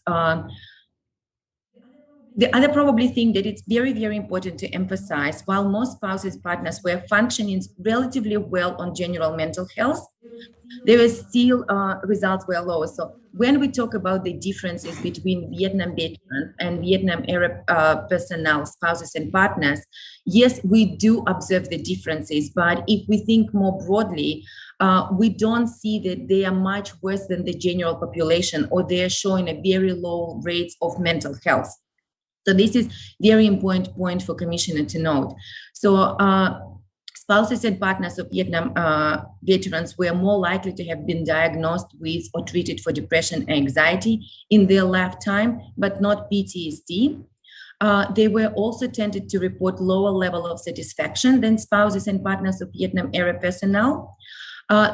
the other probably thing that it's very, very important to emphasize, while most spouses, partners were functioning relatively well on general mental health, there were still results were lower. So when we talk about the differences between Vietnam veterans and Vietnam era personnel, spouses and partners, yes, we do observe the differences, but if we think more broadly, we don't see that they are much worse than the general population, or they are showing a very low rates of mental health. So this is very important point for Commissioner to note. So spouses and partners of Vietnam veterans were more likely to have been diagnosed with or treated for depression and anxiety in their lifetime, but not PTSD. They were also tended to report lower level of satisfaction than spouses and partners of Vietnam era personnel.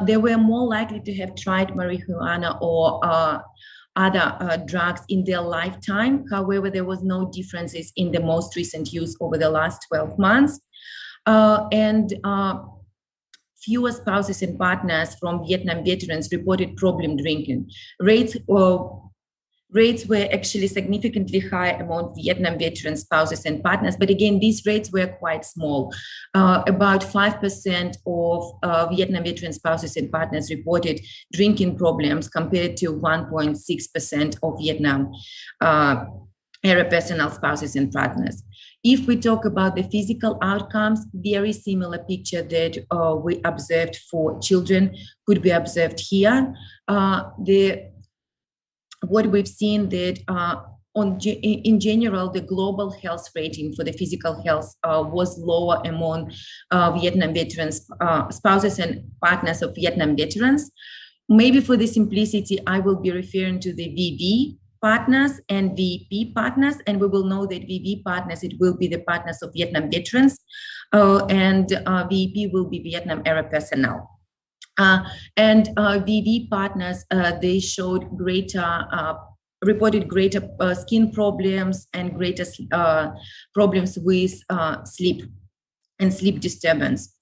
They were more likely to have tried marijuana or other drugs in their lifetime. However, there was no differences in the most recent use over the last 12 months. And fewer spouses and partners from Vietnam veterans reported problem drinking. Rates were actually significantly high among Vietnam veteran spouses and partners, but again, these rates were quite small. About 5% of Vietnam veteran spouses and partners reported drinking problems compared to 1.6% of Vietnam era personnel spouses and partners. If we talk about the physical outcomes, very similar picture that we observed for children could be observed here. What we've seen that in general, the global health rating for the physical health was lower among Vietnam veterans, spouses and partners of Vietnam veterans. Maybe for the simplicity, I will be referring to the VV partners and VP partners, and we will know that VV partners, it will be the partners of Vietnam veterans, and VP will be Vietnam era personnel. And VV partners, they showed reported greater skin problems and greater problems with sleep and sleep disturbance.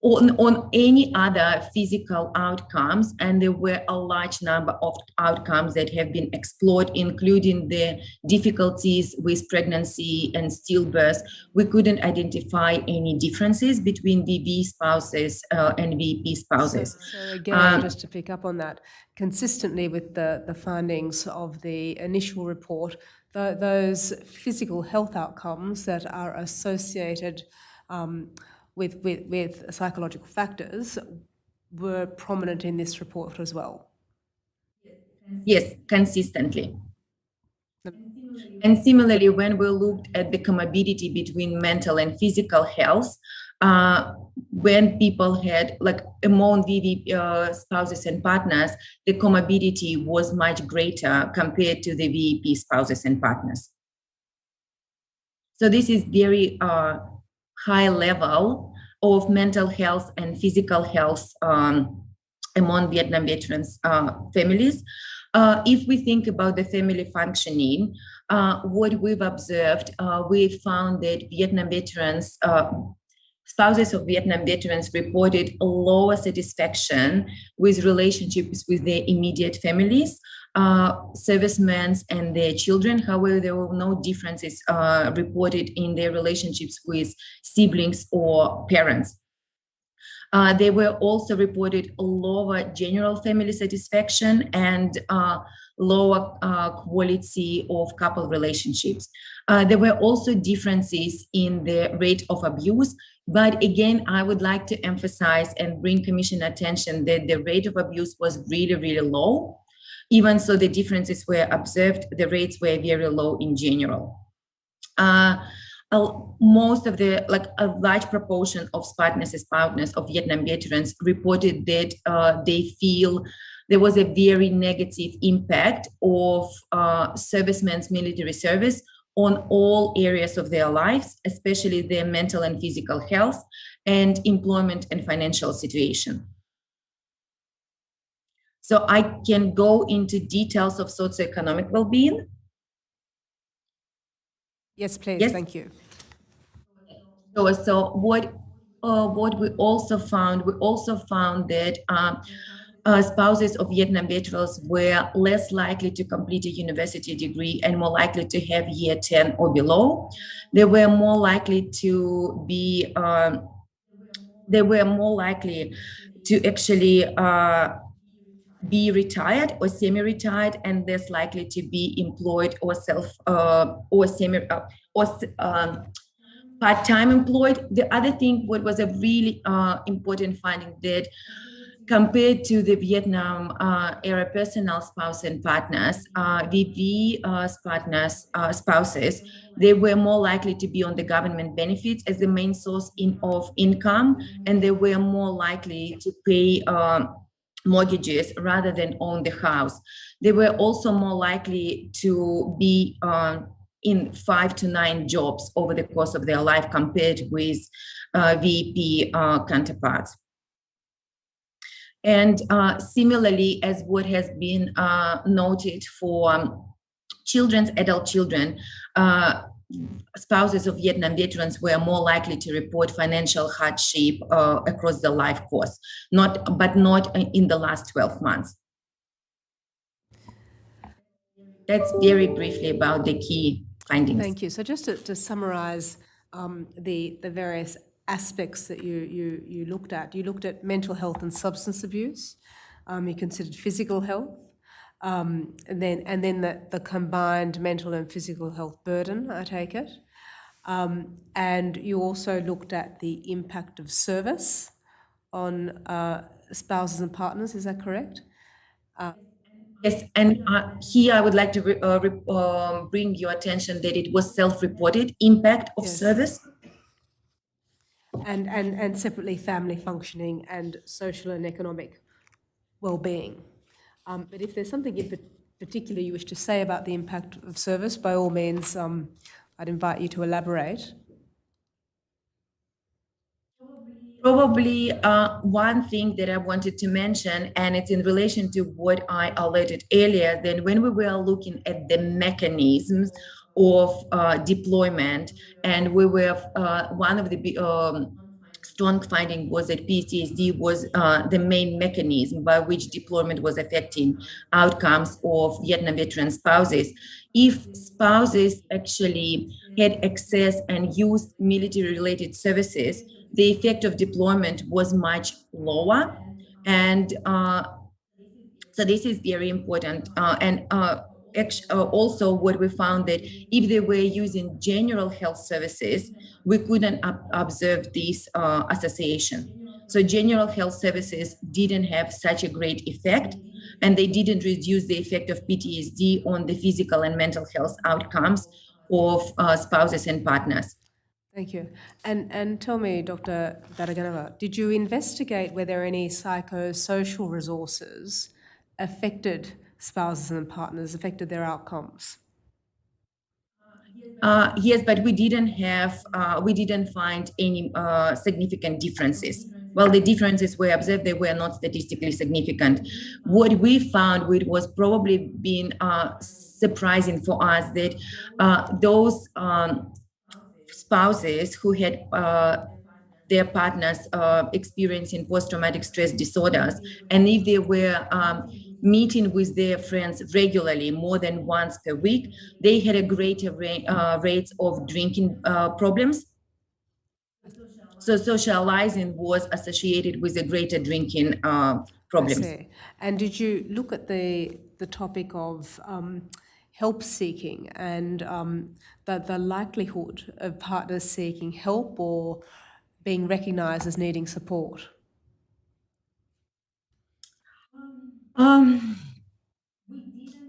On any other physical outcomes, and there were a large number of outcomes that have been explored, including the difficulties with pregnancy and stillbirth, we couldn't identify any differences between VV spouses and VP spouses. So again, just to pick up on that, consistently with the findings of the initial report, those physical health outcomes that are associated with psychological factors were prominent in this report as well. Yes, consistently. And similarly, when we looked at the comorbidity between mental and physical health, when people had, like among VV spouses and partners, the comorbidity was much greater compared to the VEP spouses and partners. So this is very high level of mental health and physical health among Vietnam veterans families. If we think about the family functioning, what we've observed, we found that Vietnam veterans, spouses of Vietnam veterans reported a lower satisfaction with relationships with their immediate families, servicemen and their children. However, there were no differences reported in their relationships with siblings or parents. They were also reported lower general family satisfaction and lower quality of couple relationships. There were also differences in the rate of abuse. But again, I would like to emphasize and bring Commission attention that the rate of abuse was really, really low. Even so, the differences were observed, the rates were very low in general. Most of the, like a large proportion of partners of Vietnam veterans reported that they feel there was a very negative impact of servicemen's military service on all areas of their lives, especially their mental and physical health and employment and financial situation. So I can go into details of socioeconomic well-being. Yes, please. Yes. Thank you. So what we also found that spouses of Vietnam veterans were less likely to complete a university degree and more likely to have year 10 or below. They were more likely to be, actually be retired or semi-retired and less likely to be employed or part-time employed. The other thing, what was a really important finding, that compared to the Vietnam era personal spouse and partners, VV spouses, they were more likely to be on the government benefits as the main source of income, and they were more likely to pay mortgages rather than own the house. They were also more likely to be in 5 to 9 jobs over the course of their life compared with VEP counterparts. And similarly, as what has been noted for adult children, spouses of Vietnam veterans were more likely to report financial hardship across the life course, but not in the last 12 months. That's very briefly about the key findings. Thank you. So just to summarize the various aspects that you looked at mental health and substance abuse. You considered physical health, and then the combined mental and physical health burden, I take it. And you also looked at the impact of service on spouses and partners. Is that correct? Yes, and here I would like to bring your attention that it was self-reported impact of service. And separately family functioning and social and economic well-being. But if there's something in particular you wish to say about the impact of service, by all means, I'd invite you to elaborate. Probably one thing that I wanted to mention, and it's in relation to what I alerted earlier, then when we were looking at the mechanisms of deployment, and we were, one of the strong finding was that PTSD was the main mechanism by which deployment was affecting outcomes of Vietnam veteran spouses. If spouses actually had access and used military-related services, the effect of deployment was much lower. And so this is very important. Also what we found that if they were using general health services, we couldn't observe this association. So general health services didn't have such a great effect, and they didn't reduce the effect of PTSD on the physical and mental health outcomes of spouses and partners. Thank you. And tell me, Dr. Badaganova, did you investigate whether any psychosocial resources affected spouses and partners, affected their outcomes? Yes, but we didn't find any significant differences. Well, the differences were observed, they were not statistically significant. What we found, which was probably been surprising for us, that those spouses who had their partners experiencing post-traumatic stress disorders, and if they were meeting with their friends regularly, more than once per week, they had a greater rates of drinking problems. So socializing was associated with a greater drinking problems. I see. And did you look at the topic of help seeking and the likelihood of partners seeking help or being recognised as needing support?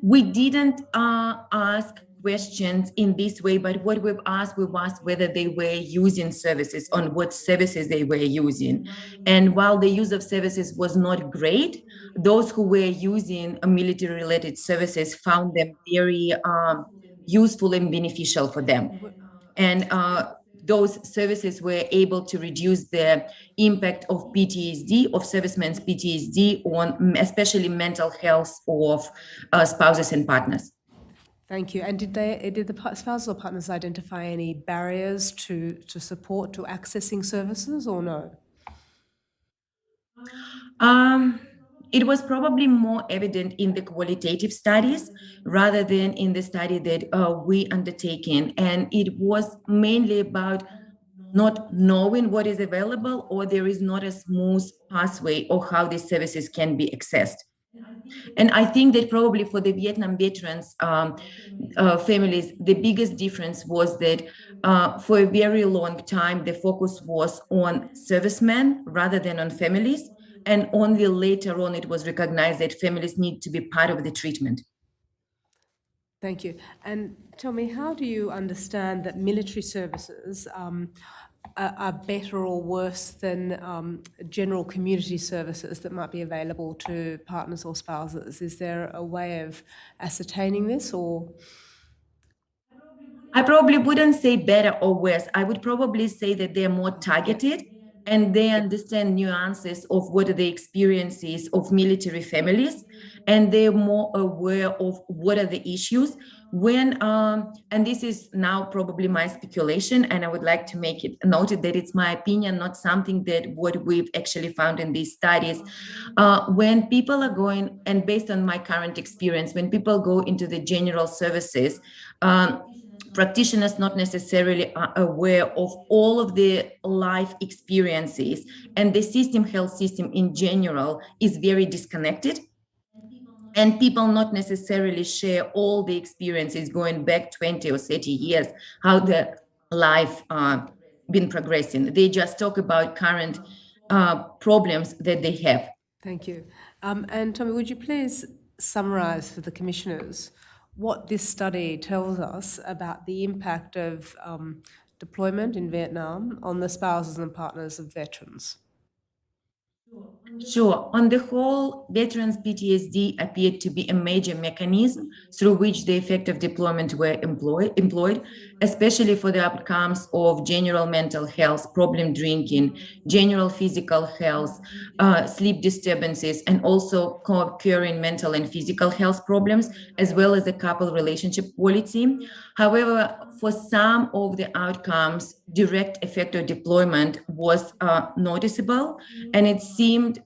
We didn't ask questions in this way, but what we've asked whether they were using services, on what services they were using. And while the use of services was not great, those who were using military-related services found them very useful and beneficial for them. And those services were able to reduce the impact of PTSD, of servicemen's PTSD, on especially mental health of spouses and partners. Thank you. And did the spouses or partners identify any barriers to support, to accessing services, or no? It was probably more evident in the qualitative studies rather than in the study that we undertaken. And it was mainly about not knowing what is available, or there is not a smooth pathway of how these services can be accessed. And I think that probably for the Vietnam veterans families, the biggest difference was that for a very long time, the focus was on servicemen rather than on families. And only later on, it was recognized that families need to be part of the treatment. Thank you. And tell me, how do you understand that military services are better or worse than general community services that might be available to partners or spouses? Is there a way of ascertaining this, or? I probably wouldn't say better or worse. I would probably say that they're more targeted and they understand nuances of what are the experiences of military families, and they're more aware of what are the issues when and this is now probably my speculation, and I would like to make it noted that it's my opinion, not something that what we've actually found in these studies. When people are going, and based on my current experience, when people go into the general services, practitioners not necessarily are aware of all of the life experiences, and the health system in general is very disconnected, and people not necessarily share all the experiences going back 20 or 30 years, how the life been progressing. They just talk about current problems that they have. Thank you. And Tommy, would you please summarise for the commissioners what this study tells us about the impact of deployment in Vietnam on the spouses and partners of veterans? Sure. On the whole, veterans' PTSD appeared to be a major mechanism through which the effective deployment were employed, especially for the outcomes of general mental health, problem drinking, general physical health, sleep disturbances, and also co-occurring mental and physical health problems, as well as the couple relationship quality. However, for some of the outcomes, direct effective deployment was noticeable, and it seemed,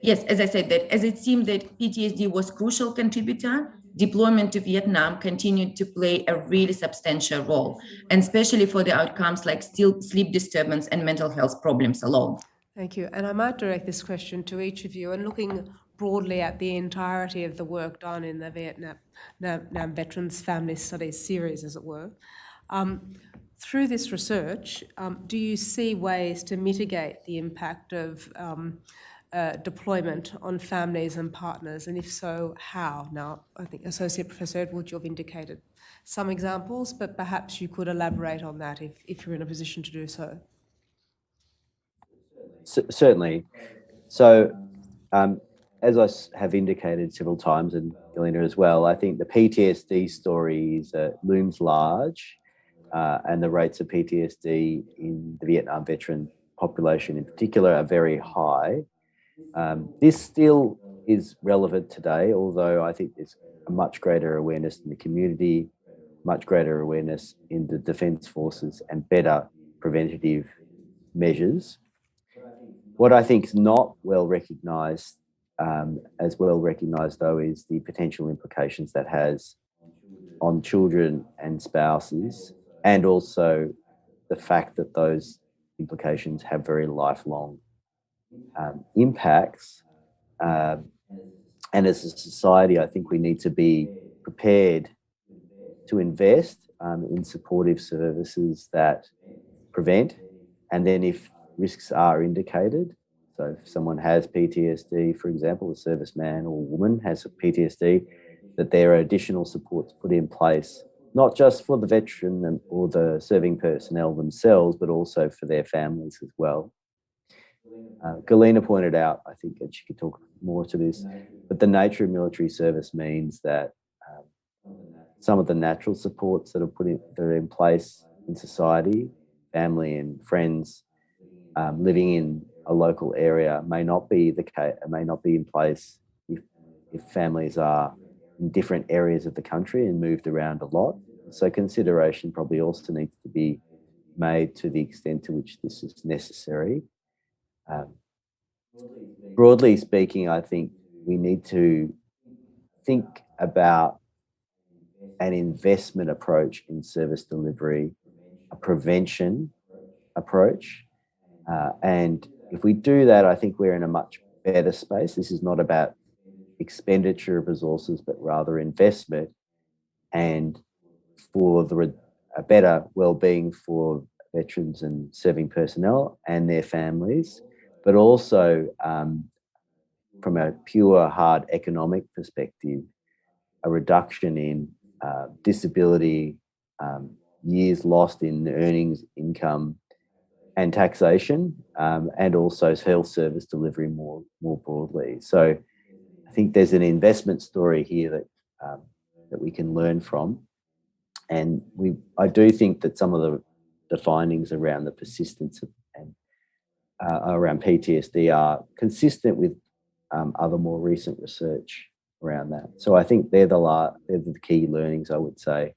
yes, as I said, that as it seemed that PTSD was a crucial contributor, deployment to Vietnam continued to play a really substantial role, and especially for the outcomes like sleep disturbance and mental health problems alone. Thank you. And I might direct this question to each of you, and looking broadly at the entirety of the work done in the Vietnam Veterans Family Studies series, as it were. Through this research, do you see ways to mitigate the impact of deployment on families and partners, and if so, how? Now, I think Associate Professor Edwards, you've indicated some examples, but perhaps you could elaborate on that if you're in a position to do so. Certainly. So, as I have indicated several times, and Galina as well, I think the PTSD story looms large, and the rates of PTSD in the Vietnam veteran population in particular are very high. This still is relevant today, although I think there's a much greater awareness in the community, much greater awareness in the Defence Forces, and better preventative measures. What I think is not well recognised, as well recognised though, is the potential implications that has on children and spouses, and also the fact that those implications have very lifelong impacts. And as a society, I think we need to be prepared to invest in supportive services that prevent, and then if risks are indicated, so if someone has PTSD, for example, a serviceman or woman has PTSD, that there are additional supports put in place, not just for the veteran or the serving personnel themselves, but also for their families as well. Galina pointed out, I think, and she could talk more to this, but the nature of military service means that some of the natural supports that are in place in society, family and friends, living in a local area may not be in place if families are in different areas of the country and moved around a lot. So consideration probably also needs to be made to the extent to which this is necessary. Broadly speaking, I think we need to think about an investment approach in service delivery, a prevention approach. And if we do that, I think we're in a much better space. This is not about expenditure of resources, but rather investment, and for a better wellbeing for veterans and serving personnel and their families, but also from a pure hard economic perspective, a reduction in disability, years lost in earnings, income, and taxation, and also health service delivery more broadly. So I think there's an investment story here that we can learn from. And I do think that some of the findings around the persistence and around PTSD are consistent with other more recent research around that. So I think they're the key learnings, I would say.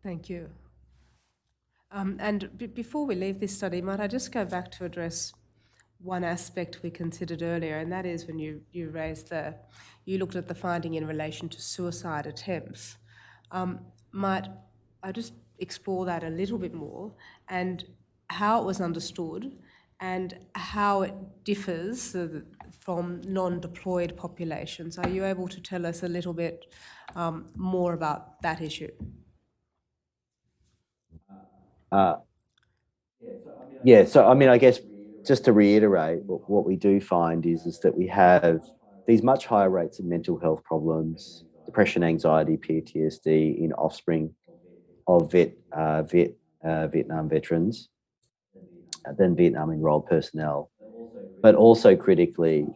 Thank you. And before we leave this study, might I just go back to address one aspect we considered earlier, and that is when you looked at the finding in relation to suicide attempts. Might I just explore that a little bit more, and how it was understood and how it differs from non-deployed populations? Are you able to tell us a little bit more about that issue? Yeah, so I mean, I guess just to reiterate, what we do find is that we have these much higher rates of mental health problems, depression, anxiety, PTSD in offspring of Vietnam veterans than Vietnam enrolled personnel, but also critically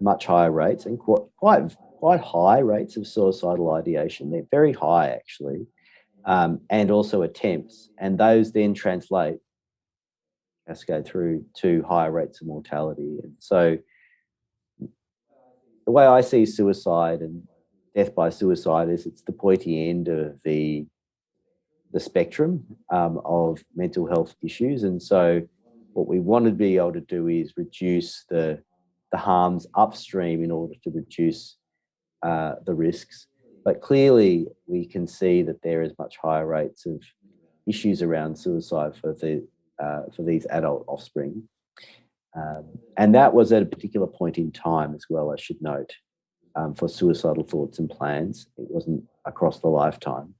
much higher rates and quite high rates of suicidal ideation. They're very high actually, and also attempts, and those then cascade through to higher rates of mortality. And so the way I see suicide and death by suicide is it's the pointy end of the spectrum of mental health issues. And so what we want to be able to do is reduce the harms upstream in order to reduce the risks. But clearly we can see that there is much higher rates of issues around suicide for these adult offspring. And that was at a particular point in time as well, I should note, for suicidal thoughts and plans. It wasn't across the lifetime.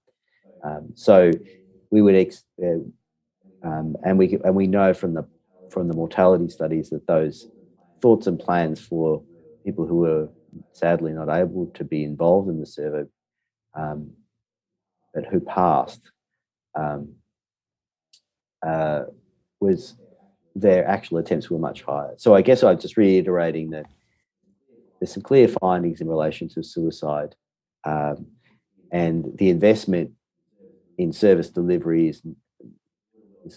So we would, and we know from the mortality studies that those thoughts and plans for people who were sadly not able to be involved in the survey, but who passed, was their actual attempts were much higher. So I guess I'm just reiterating that there's some clear findings in relation to suicide, and the investment in service delivery is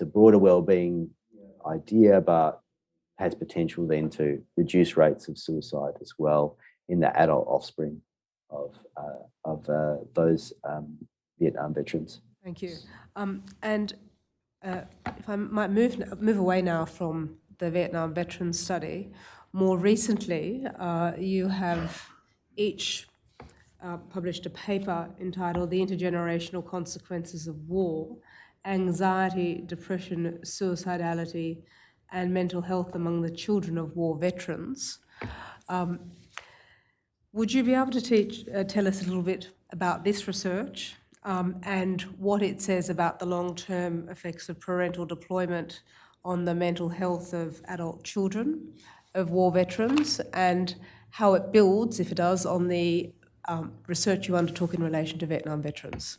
a broader wellbeing idea, but has potential then to reduce rates of suicide as well in the adult offspring of those Vietnam veterans. Thank you. If I might move away now from the Vietnam veterans study, more recently you have each published a paper entitled "The Intergenerational Consequences of War: Anxiety, Depression, Suicidality, and Mental Health Among the Children of War Veterans." Would you be able to tell us a little bit about this research and what it says about the long-term effects of parental deployment on the mental health of adult children of war veterans, and how it builds, if it does, on the research you undertook in relation to Vietnam veterans?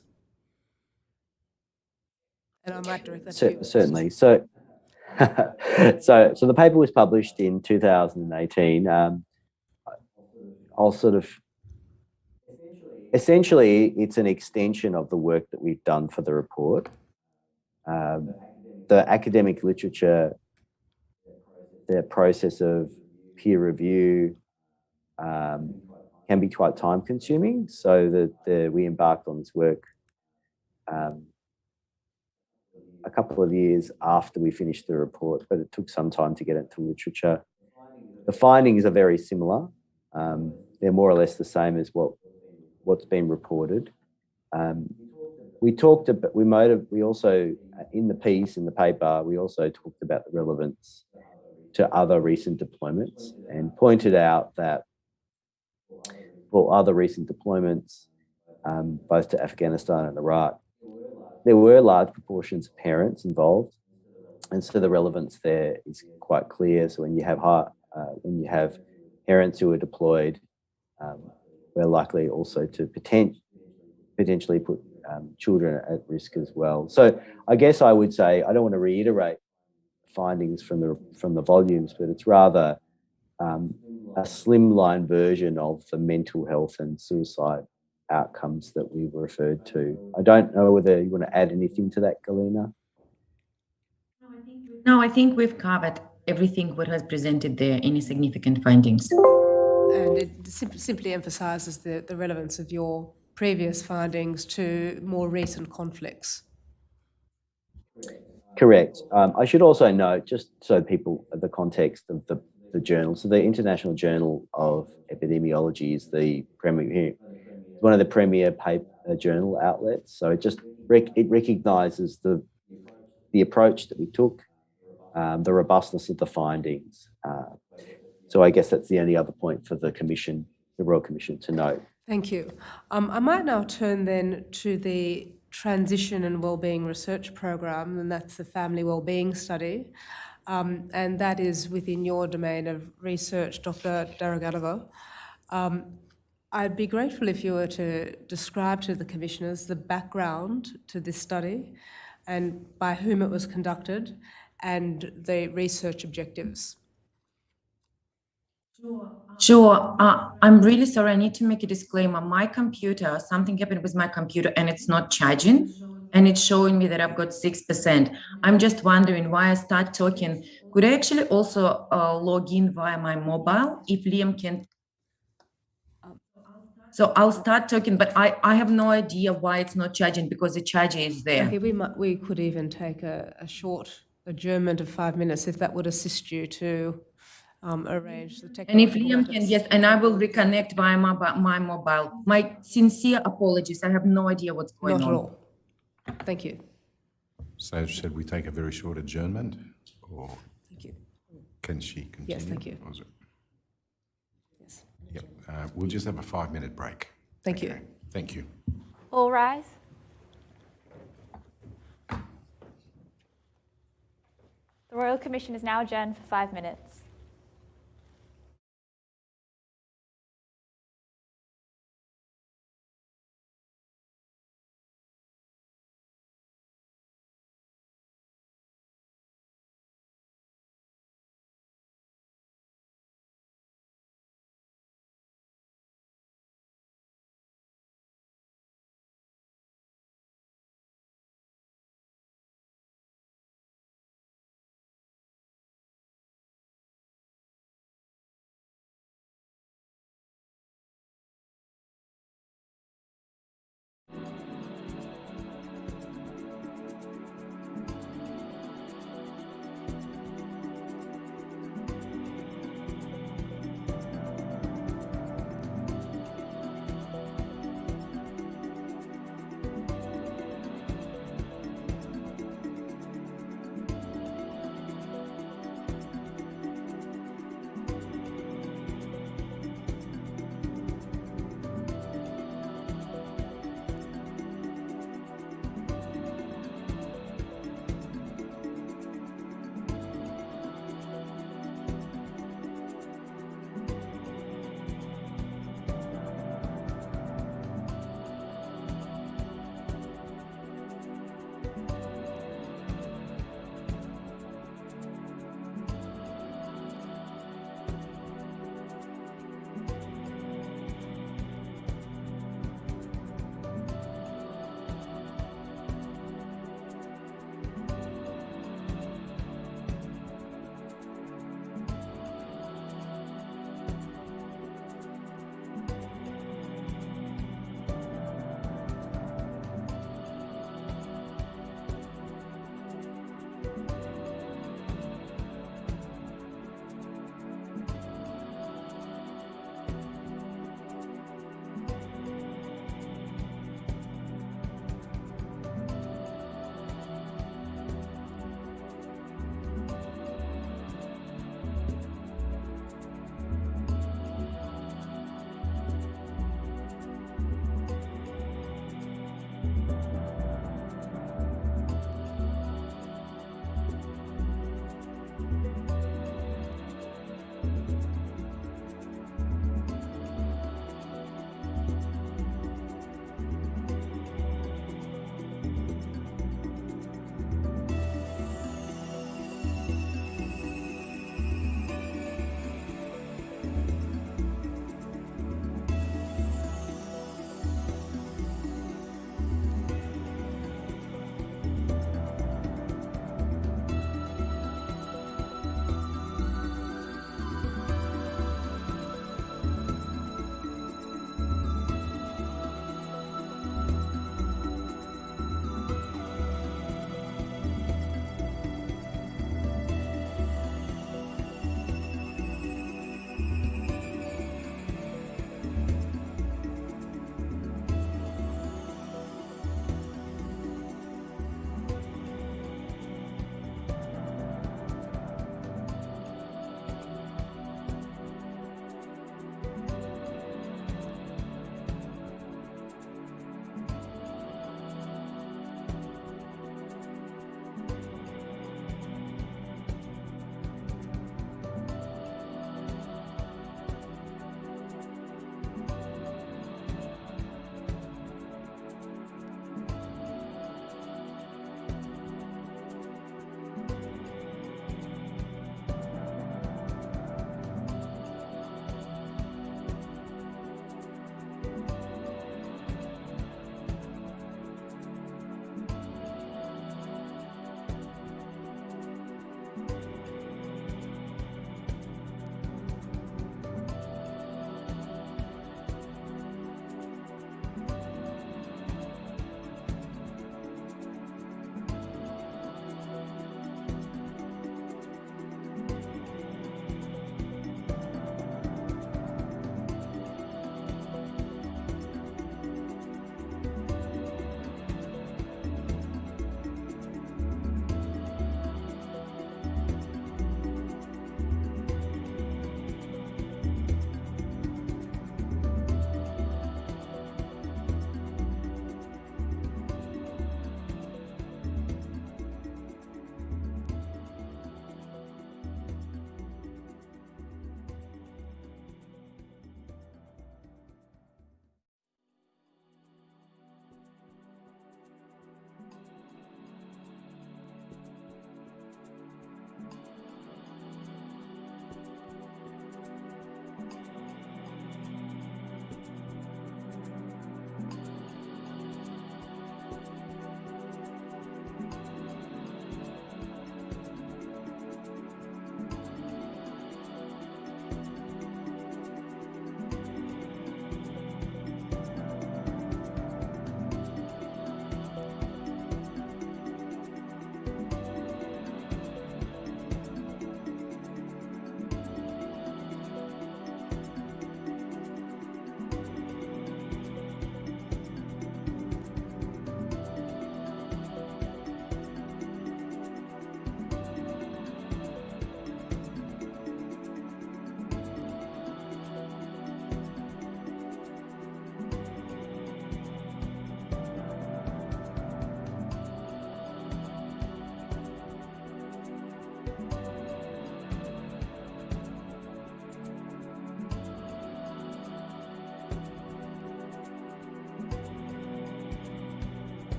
And I might direct that to you. Certainly. So, so the paper was published in 2018. I'll sort of, essentially, it's an extension of the work that we've done for the report. The academic literature, the process of peer review can be quite time consuming. So that we embarked on this work a couple of years after we finished the report, but it took some time to get into literature. The findings are very similar. They're more or less the same as what's been reported. We talked about, we also, in the piece, in the paper, we also talked about the relevance to other recent deployments and pointed out that for other recent deployments, both to Afghanistan and Iraq, there were large proportions of parents involved. And so the relevance there is quite clear. So when you have parents who are deployed, we're likely also to potentially put children at risk as well. So I guess I would say, I don't want to reiterate findings from the volumes, but it's rather a slimline version of the mental health and suicide outcomes that we referred to. I don't know whether you want to add anything to that, Galina. No, I think we've covered everything what was presented there, any significant findings. And it simply emphasises the relevance of your previous findings to more recent conflicts. Correct. I should also note, just so people, the context of the journal. So the International Journal of Epidemiology is one of the premier journal outlets. So it recognises the approach that we took, the robustness of the findings. So I guess that's the only other point for the Commission, the Royal Commission, to note. Thank you. I might now turn then to the Transition and Wellbeing Research Program, and that's the Family Wellbeing Study. And that is within your domain of research, Dr. Daraganova. I'd be grateful if you were to describe to the Commissioners the background to this study and by whom it was conducted and the research objectives. Sure. I'm really sorry. I need to make a disclaimer. My computer, something happened with my computer and it's not charging and it's showing me that I've got 6%. I'm just wondering why I start talking. Could I actually also log in via my mobile if Liam can? So I'll start talking, but I have no idea why it's not charging because the charger is there. Okay, we could even take a short adjournment of 5 minutes if that would assist you to arrange the technical. And if Liam can, yes, and I will reconnect via my mobile. My sincere apologies. I have no idea what's going on. Not at all. Thank you. So should we take a very short adjournment, or Thank you. can she continue? Yes, thank you. Or is it- Yes. Yep. We'll just have a 5-minute break. Thank you. Thank you. All rise. The Royal Commission is now adjourned for 5 minutes.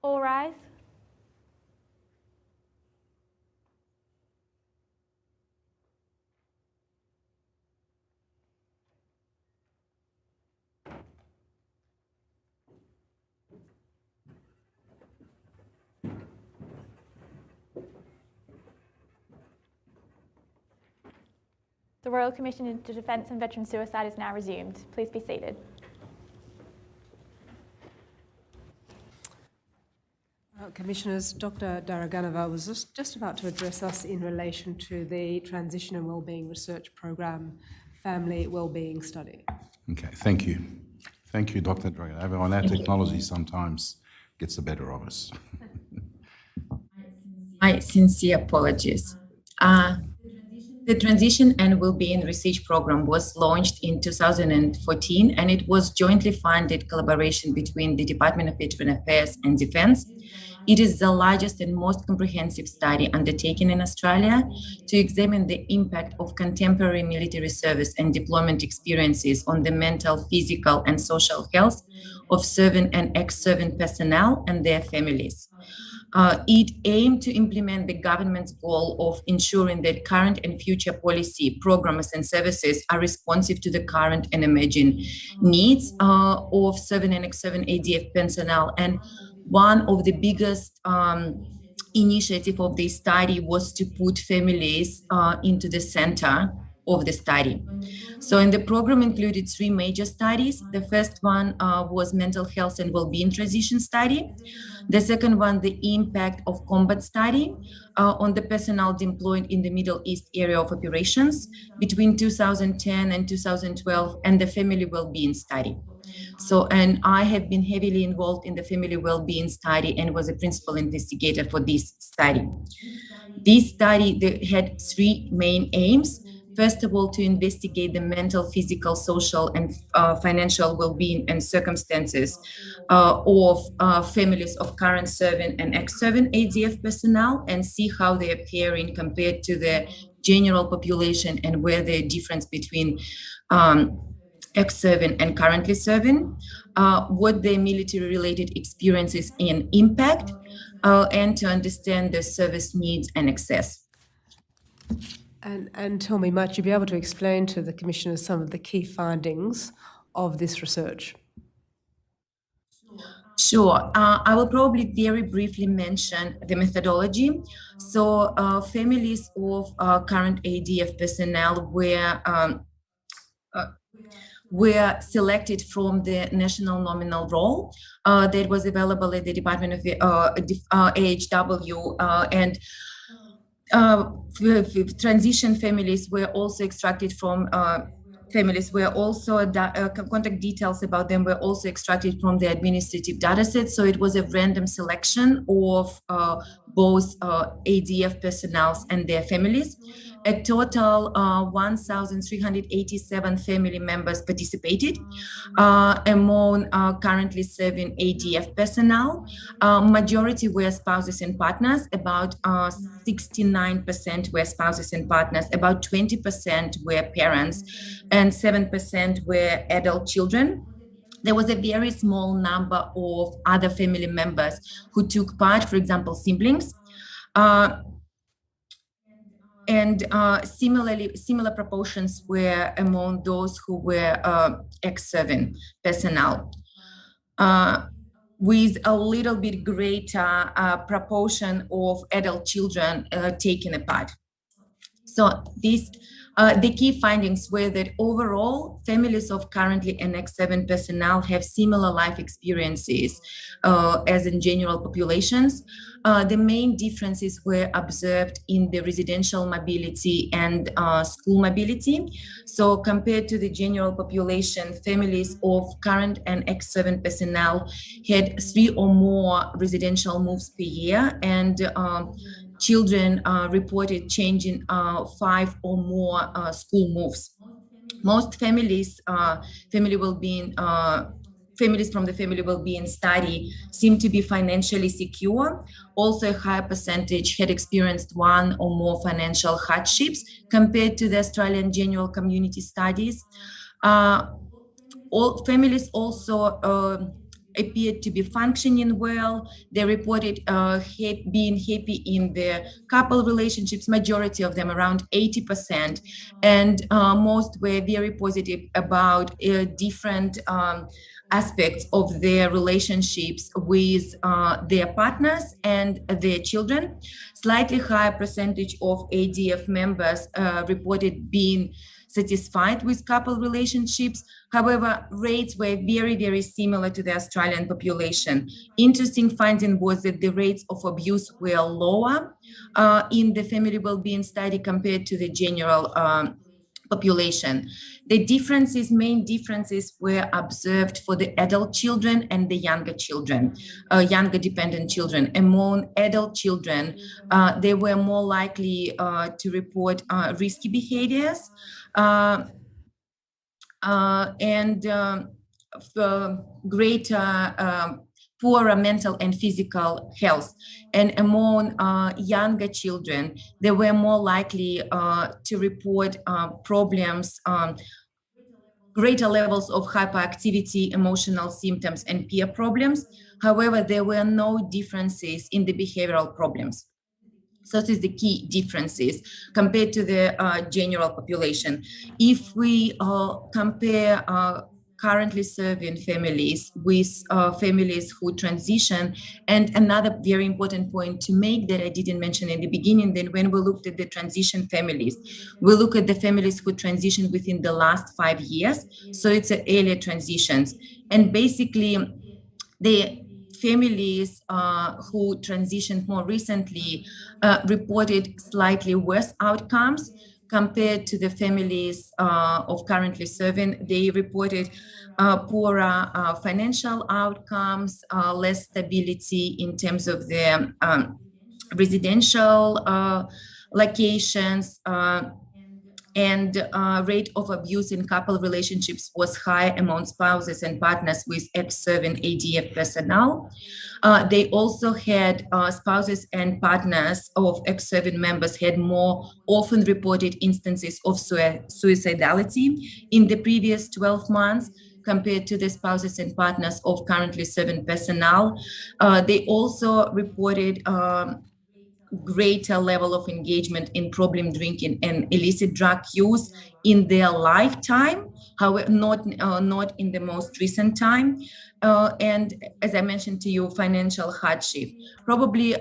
All rise. The Royal Commission into Defence and Veteran Suicide is now resumed. Please be seated. Commissioners, Dr. Daraganova was just about to address us in relation to the Transition and Wellbeing Research Programme Family Wellbeing Study. Okay, thank you. Thank you, Dr. Draganova. On our technology sometimes gets the better of us. My sincere apologies. The Transition and Wellbeing Research Program was launched in 2014, and it was jointly funded collaboration between the Department of Veteran Affairs and Defence. It is the largest and most comprehensive study undertaken in Australia to examine the impact of contemporary military service and deployment experiences on the mental, physical, and social health of serving and ex-serving personnel and their families. It aimed to implement the government's goal of ensuring that current and future policy, programs, and services are responsive to the current and emerging needs of serving and ex-serving ADF personnel. And one of the biggest initiative of this study was to put families into the center of the study. So in the program included 3 major studies. The first one was mental health and well-being transition study. The second one, the impact of combat study on the personnel deployed in the Middle East area of operations between 2010 and 2012, and the family well-being study. So, and I have been heavily involved in the family well-being study and was a principal investigator for this study. This study had 3 main aims. First of all, to investigate the mental, physical, social, and financial well-being and circumstances of families of current serving and ex-serving ADF personnel, and see how they are faring compared to the general population and where the difference between ex-serving and currently serving, what their military-related experiences and impact, and to understand their service needs and access. And tell me, might you be able to explain to the Commissioners some of the key findings of this research? Sure. I will probably very briefly mention the methodology. So families of current ADF personnel were selected from the national nominal roll that was available at the Department of AHW, and transition families were also extracted from families were also contact details about them were also extracted from the administrative data set. So it was a random selection of both ADF personnel and their families. A total 1,387 family members participated among currently serving ADF personnel. Majority were spouses and partners. About 69% were spouses and partners. About 20% were parents, and 7% were adult children. There was a very small number of other family members who took part, for example, siblings. And similar proportions were among those who were ex-serving personnel, with a little bit greater proportion of adult children taking a part. So the key findings were that overall, families of currently and ex-serving personnel have similar life experiences as in general populations. The main differences were observed in the residential mobility and school mobility. So compared to the general population, families of current and ex-serving personnel had 3 or more residential moves per year, and children reported changing 5 or more school moves. Most families, families from the family well-being study seem to be financially secure. Also, a higher percentage had experienced 1 or more financial hardships compared to the Australian general community studies. All families also appeared to be functioning well. They reported being happy in their couple relationships, majority of them, around 80%. And most were very positive about different aspects of their relationships with their partners and their children. Slightly higher percentage of ADF members reported being satisfied with couple relationships. However, rates were very, very similar to the Australian population. Interesting finding was that the rates of abuse were lower in the family well-being study compared to the general population. The main differences were observed for the adult children and the younger children, younger dependent children. Among adult children, they were more likely to report risky behaviors and greater poorer mental and physical health. And among younger children, they were more likely to report problems, greater levels of hyperactivity, emotional symptoms, and peer problems. However, there were no differences in the behavioral problems. So this is the key differences compared to the general population. If we compare currently serving families with families who transition, and another very important point to make that I didn't mention in the beginning, then when we looked at the transition families, we look at the families who transitioned within the last 5 years. So it's earlier transitions. And basically, the families who transitioned more recently reported slightly worse outcomes compared to the families of currently serving. They reported poorer financial outcomes, less stability in terms of their residential locations, and rate of abuse in couple relationships was high among spouses and partners with ex-serving ADF personnel. They also had spouses and partners of ex-serving members had more often reported instances of suicidality in the previous 12 months compared to the spouses and partners of currently serving personnel. They also reported greater level of engagement in problem drinking and illicit drug use in their lifetime, however, not in the most recent time. And as I mentioned to you, financial hardship. Probably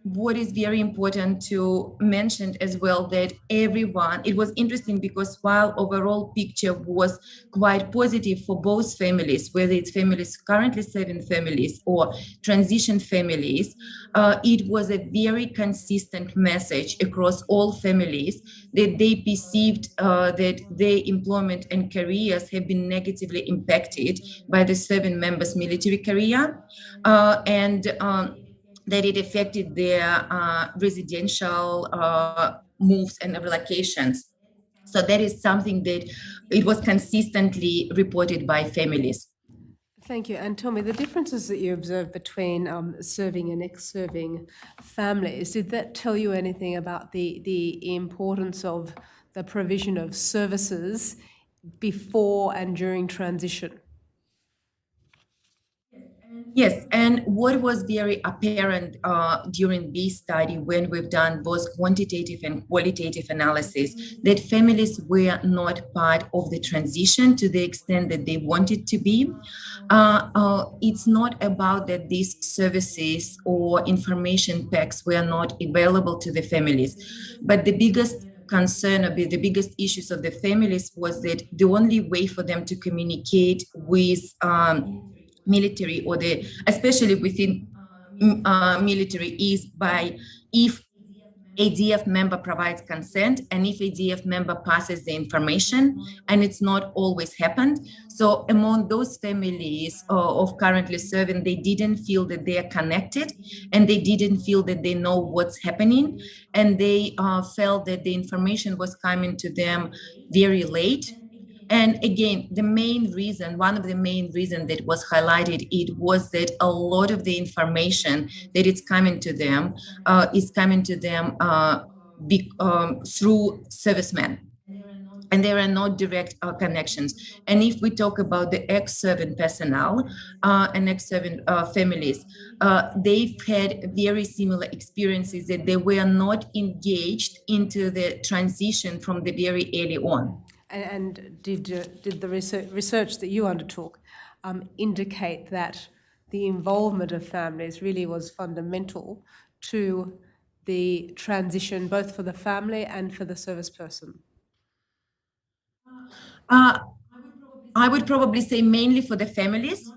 what is very important to mention as well, that it was interesting because while overall picture was quite positive for both families, whether it's families currently serving families or transition families, it was a very consistent message across all families that they perceived that their employment and careers have been negatively impacted by the serving members' military career, and that it affected their residential moves and relocations. So that is something that it was consistently reported by families. Thank you. And tell me, the differences that you observed between serving and ex-serving families, did that tell you anything about the importance of the provision of services before and during transition? Yes, and what was very apparent during this study when we've done both quantitative and qualitative analysis, that families were not part of the transition to the extent that they wanted to be. It's not about that these services or information packs were not available to the families, but the biggest concern or the biggest issues of the families was that the only way for them to communicate with military, or especially within military, is by if ADF member provides consent and if ADF member passes the information, and it's not always happened. So among those families of currently serving, they didn't feel that they are connected, and they didn't feel that they know what's happening, and they felt that the information was coming to them very late. And again, one of the main reasons that was highlighted, it was that a lot of the information that is coming to them through servicemen. and there are no direct connections. And if we talk about the ex-servant personnel and ex-servant families, they've had very similar experiences, that they were not engaged into the transition from the very early on. And did the research that you undertook indicate that the involvement of families really was fundamental to the transition, both for the family and for the service person? I would probably say mainly for the families,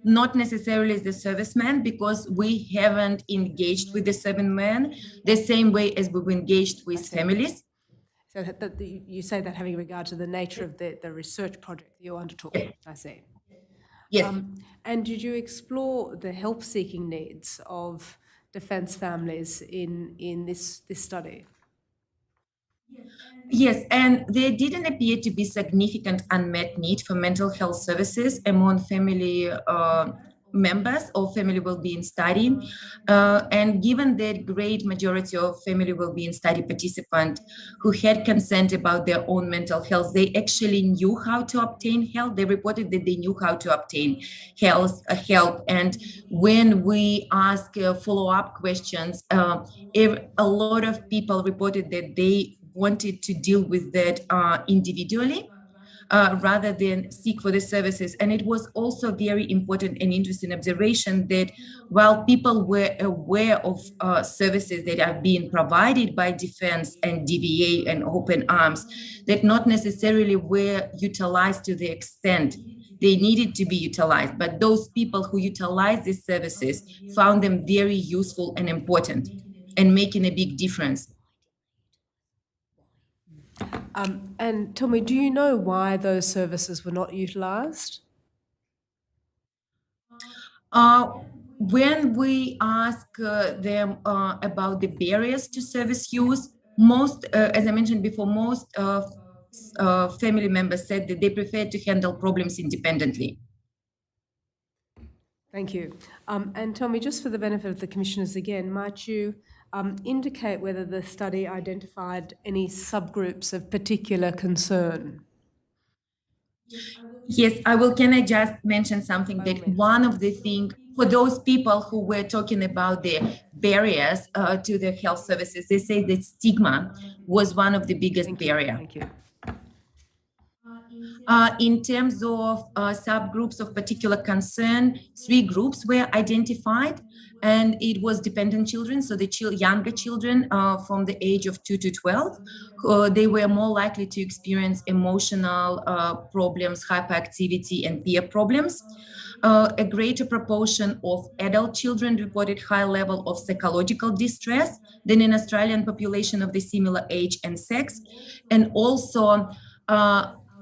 not necessarily as the servicemen, because we haven't engaged with the servicemen the same way as we've engaged with families. So you say that having regard to the nature of the research project that you undertook, I see. Yes. And did you explore the help-seeking needs of defence families in this study? Yes, and there didn't appear to be significant unmet need for mental health services among family members or family well-being study. And given that great majority of family well-being study participants who had consent about their own mental health, they actually knew how to obtain help. They reported that they knew how to obtain help. And when we ask follow-up questions, a lot of people reported that they wanted to deal with that individually rather than seek for the services. And it was also very important and interesting observation that while people were aware of services that are being provided by Defense and DVA and Open Arms, that not necessarily were utilized to the extent they needed to be utilized. But those people who utilized these services found them very useful and important and making a big difference. And tell me, do you know why those services were not utilised? When we ask them about the barriers to service use, most, as I mentioned before, most family members said that they prefer to handle problems independently. Thank you. And tell me, just for the benefit of the commissioners again, might you indicate whether the study identified any subgroups of particular concern? Yes, I will. Can I just mention something that one of the things for those people who were talking about the barriers to the health services, they say that stigma was one of the biggest barriers. Thank you. In terms of subgroups of particular concern, 3 groups were identified, and it was dependent children, so the younger children from the age of 2 to 12, they were more likely to experience emotional problems, hyperactivity, and peer problems. A greater proportion of adult children reported high level of psychological distress than in Australian population of the similar age and sex, and also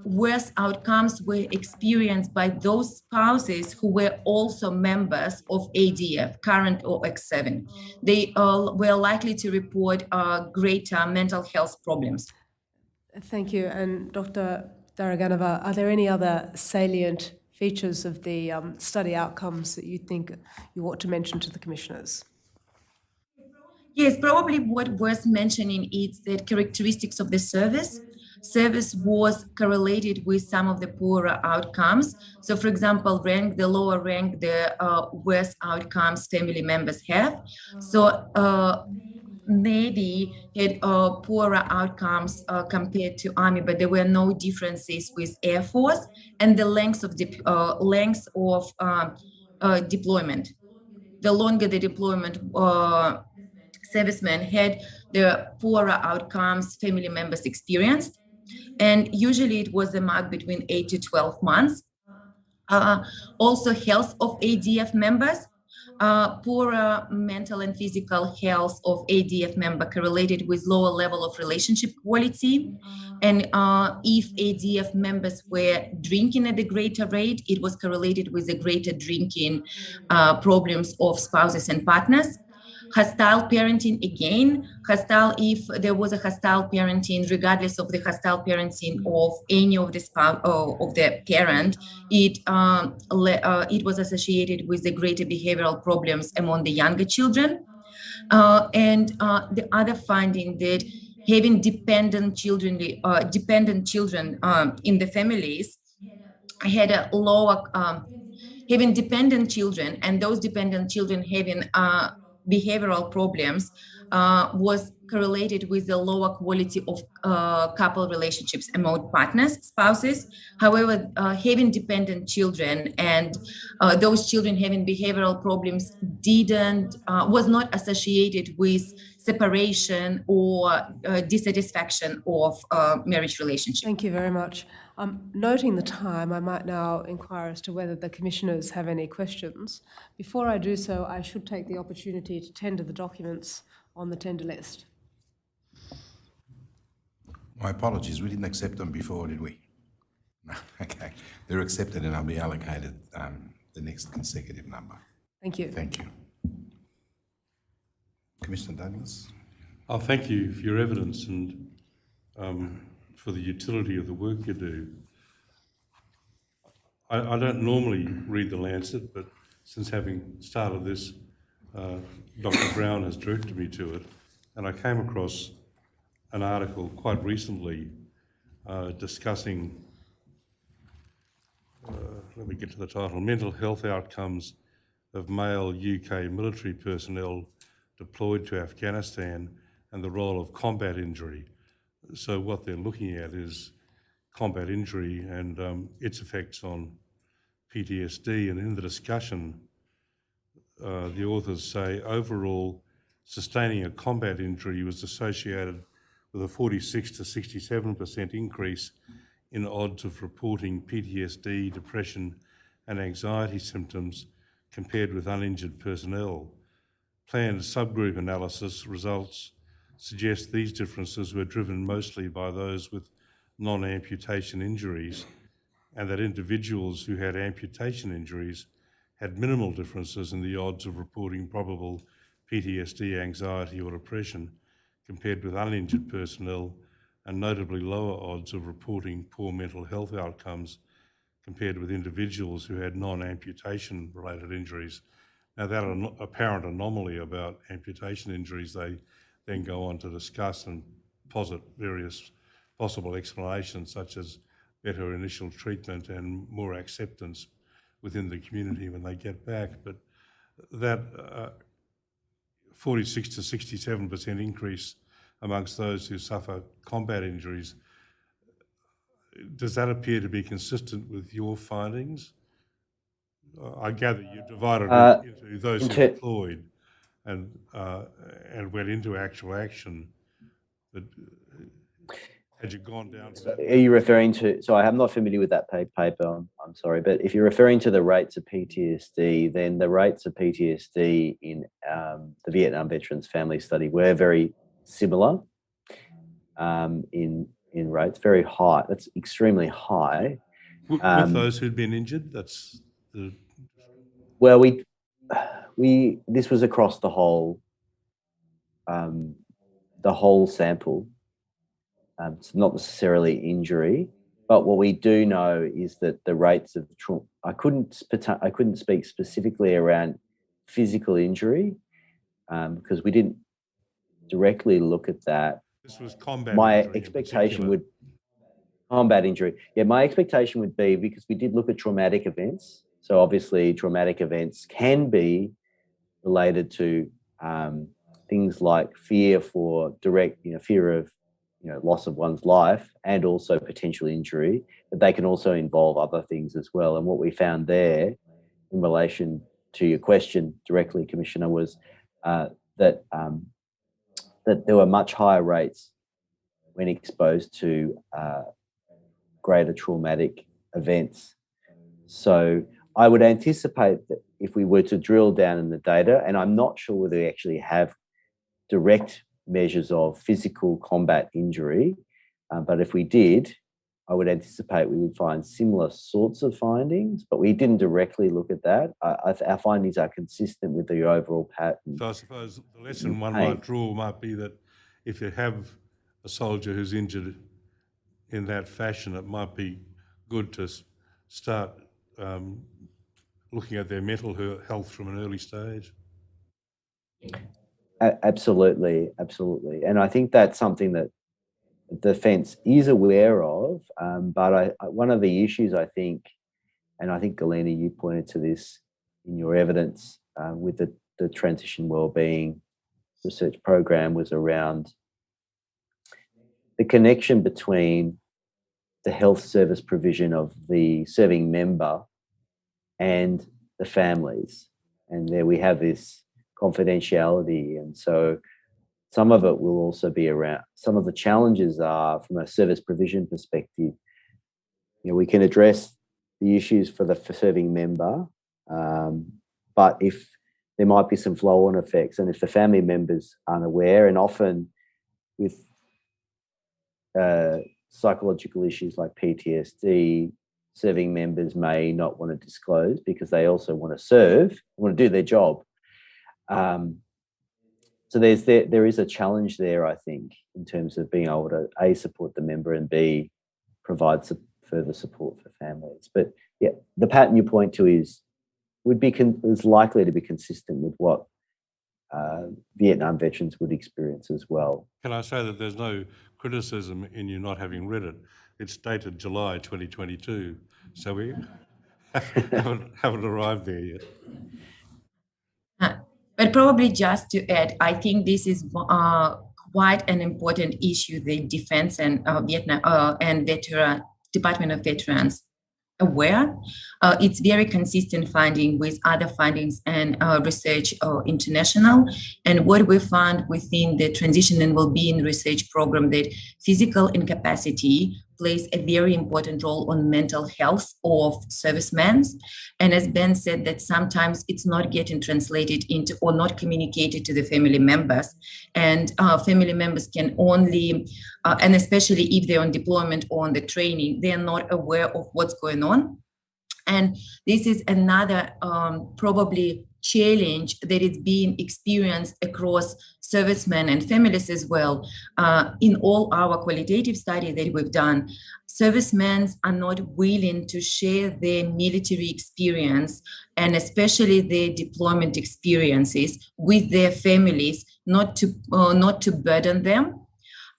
worse outcomes were experienced by those spouses who were also members of ADF, current or ex-7. They were likely to report greater mental health problems. Thank you. And Dr. Daraganova, are there any other salient features of the study outcomes that you think you ought to mention to the commissioners? Yes, probably what worth mentioning is that characteristics of the service was correlated with some of the poorer outcomes. So, for example, the lower rank, the worse outcomes family members have. So, Navy had poorer outcomes compared to Army, but there were no differences with Air Force and the length of deployment. The longer the deployment, servicemen had, the poorer outcomes family members experienced. And usually it was a mark between 8 to 12 months. Also, health of ADF members, poorer mental and physical health of ADF member correlated with lower level of relationship quality. And if ADF members were drinking at a greater rate, it was correlated with the greater drinking problems of spouses and partners. Hostile parenting, again, if there was a hostile parenting, regardless of the hostile parenting of any of the spouse of the parent, it was associated with the greater behavioral problems among the younger children. And the other finding that having dependent children in the families had a lower, having dependent children, and those dependent children having behavioral problems was correlated with the lower quality of couple relationships among partners, spouses. However, having dependent children and those children having behavioral problems was not associated with separation or dissatisfaction of marriage relationship. Thank you very much. Noting the time, I might now inquire as to whether the commissioners have any questions. Before I do so, I should take the opportunity to tender the documents on the tender list. My apologies, we didn't accept them before, did we? No, okay. They're accepted and I'll be allocated the next consecutive number. Thank you. Thank you. Commissioner Douglas? Oh, thank you for your evidence and for the utility of the work you do. I don't normally read the Lancet, but since having started this, Dr. Brown has directed me to it, and I came across an article quite recently discussing, let me get to the title, mental health outcomes of male UK military personnel deployed to Afghanistan and the role of combat injury. So what they're looking at is combat injury and its effects on PTSD. And in the discussion, the authors say overall, sustaining a combat injury was associated with a 46 to 67% increase in odds of reporting PTSD, depression, and anxiety symptoms compared with uninjured personnel. Planned subgroup analysis results suggest these differences were driven mostly by those with non-amputation injuries, and that individuals who had amputation injuries had minimal differences in the odds of reporting probable PTSD, anxiety, or depression compared with uninjured personnel, and notably lower odds of reporting poor mental health outcomes compared with individuals who had non-amputation related injuries. Now, that apparent anomaly about amputation injuries, they then go on to discuss and posit various possible explanations, such as better initial treatment and more acceptance within the community when they get back. But that 46 to 67% increase amongst those who suffer combat injuries, does that appear to be consistent with your findings? I gather you divided it into those who deployed and went into actual action. But had you gone down to that? Are you referring to, so I'm not familiar with that paper, I'm sorry, but if you're referring to the rates of PTSD, then the rates of PTSD in the Vietnam Veterans Family Study were very similar in rates, very high. That's extremely high. With those who'd been injured, that's the... Well, this was across the whole sample. It's not necessarily injury, but what we do know is that the rates of trauma. I couldn't speak specifically around physical injury because we didn't directly look at that. This was combat My injury expectation would combat injury. Yeah, my expectation would be, because we did look at traumatic events. So obviously, traumatic events can be related to things like fear for direct, fear of loss of one's life and also potential injury, but they can also involve other things as well. And what we found there in relation to your question directly, Commissioner, was that there were much higher rates when exposed to greater traumatic events. So I would anticipate that if we were to drill down in the data, and I'm not sure whether we actually have direct measures of physical combat injury, but if we did, I would anticipate we would find similar sorts of findings, but we didn't directly look at that. Our findings are consistent with the overall pattern. So I suppose the lesson one might draw might be that if you have a soldier who's injured in that fashion, it might be good to start looking at their mental health from an early stage. Absolutely, absolutely. And I think that's something that the defence is aware of, but one of the issues I think, and I think Galina, you pointed to this in your evidence with the transition wellbeing research program, was around the connection between the health service provision of the serving member and the families. And there we have this confidentiality. And so some of it will also be around, some of the challenges are from a service provision perspective. We can address the issues for the serving member, but if there might be some flow-on effects, and if the family members aren't aware, and often with psychological issues like PTSD, serving members may not want to disclose because they also want to serve, want to do their job. So there is a challenge there, I think, in terms of being able to A, support the member, and B, provide further support for families. But yeah, the pattern you point to is likely to be consistent with what Vietnam veterans would experience as well. Can I say that there's no criticism in you not having read it? It's dated July 2022, so we haven't arrived there yet. But probably just to add, I think this is quite an important issue, the Defence and Vietnam and Department of Veterans aware. It's very consistent finding with other findings and research international. And what we found within the transition and wellbeing research program, that physical incapacity plays a very important role on mental health of servicemen. And as Ben said, that sometimes it's not getting translated into or not communicated to the family members. And family members can only, and especially if they're on deployment or on the training, they're not aware of what's going on. And this is another probably challenge that is being experienced across servicemen and families as well. In all our qualitative study that we've done, servicemen are not willing to share their military experience and especially their deployment experiences with their families, not to burden them.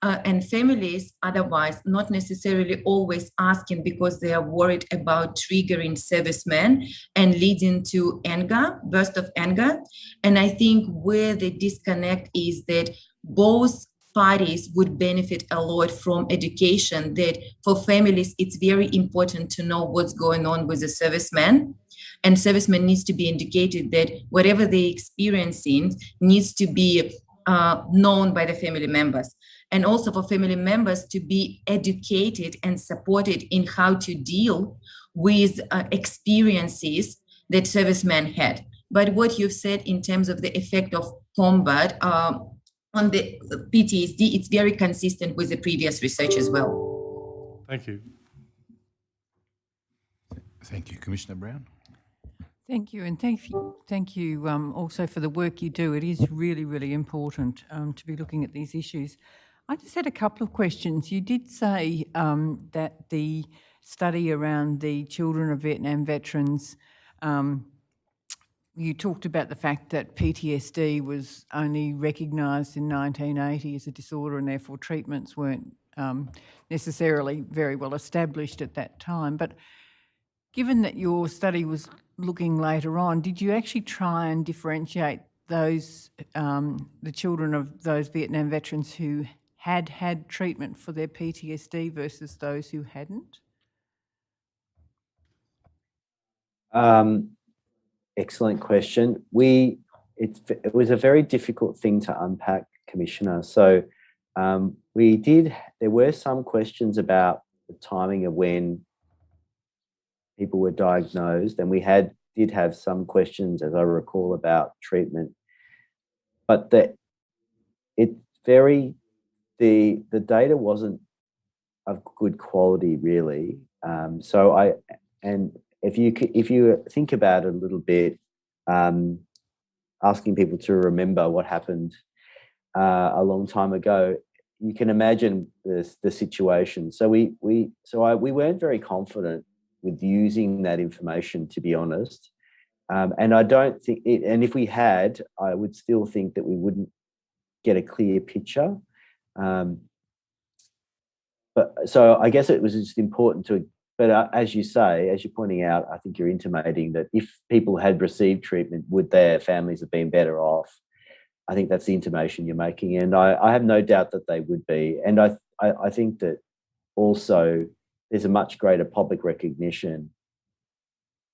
And families otherwise not necessarily always asking because they are worried about triggering servicemen and leading to anger, burst of anger. And I think where the disconnect is that both parties would benefit a lot from education, that for families, it's very important to know what's going on with the serviceman. And servicemen needs to be indicated that whatever they're experiencing needs to be known by the family members. And also for family members to be educated and supported in how to deal with experiences that servicemen had. But what you've said in terms of the effect of combat on the PTSD, it's very consistent with the previous research as well. Thank you. Thank you. Commissioner Brown? Thank you, and thank you also for the work you do. It is really, really important to be looking at these issues. I just had a couple of questions. You did say that the study around the children of Vietnam veterans, you talked about the fact that PTSD was only recognised in 1980 as a disorder and therefore treatments weren't necessarily very well established at that time. But given that your study was looking later on, did you actually try and differentiate those, the children of those Vietnam veterans who had treatment for their PTSD versus those who hadn't? Excellent question. It was a very difficult thing to unpack, Commissioner. So there were some questions about the timing of when people were diagnosed, and we did have some questions, as I recall, about treatment. But the data wasn't of good quality, really. And if you think about it a little bit, asking people to remember what happened a long time ago, you can imagine the situation. So we weren't very confident with using that information, to be honest. And I don't think and if we had, I would still think that we wouldn't get a clear picture. But so I guess it was just important to, but as you say, as you're pointing out, I think you're intimating that if people had received treatment, would their families have been better off? I think that's the intimation you're making, and I have no doubt that they would be. And I think that also there's a much greater public recognition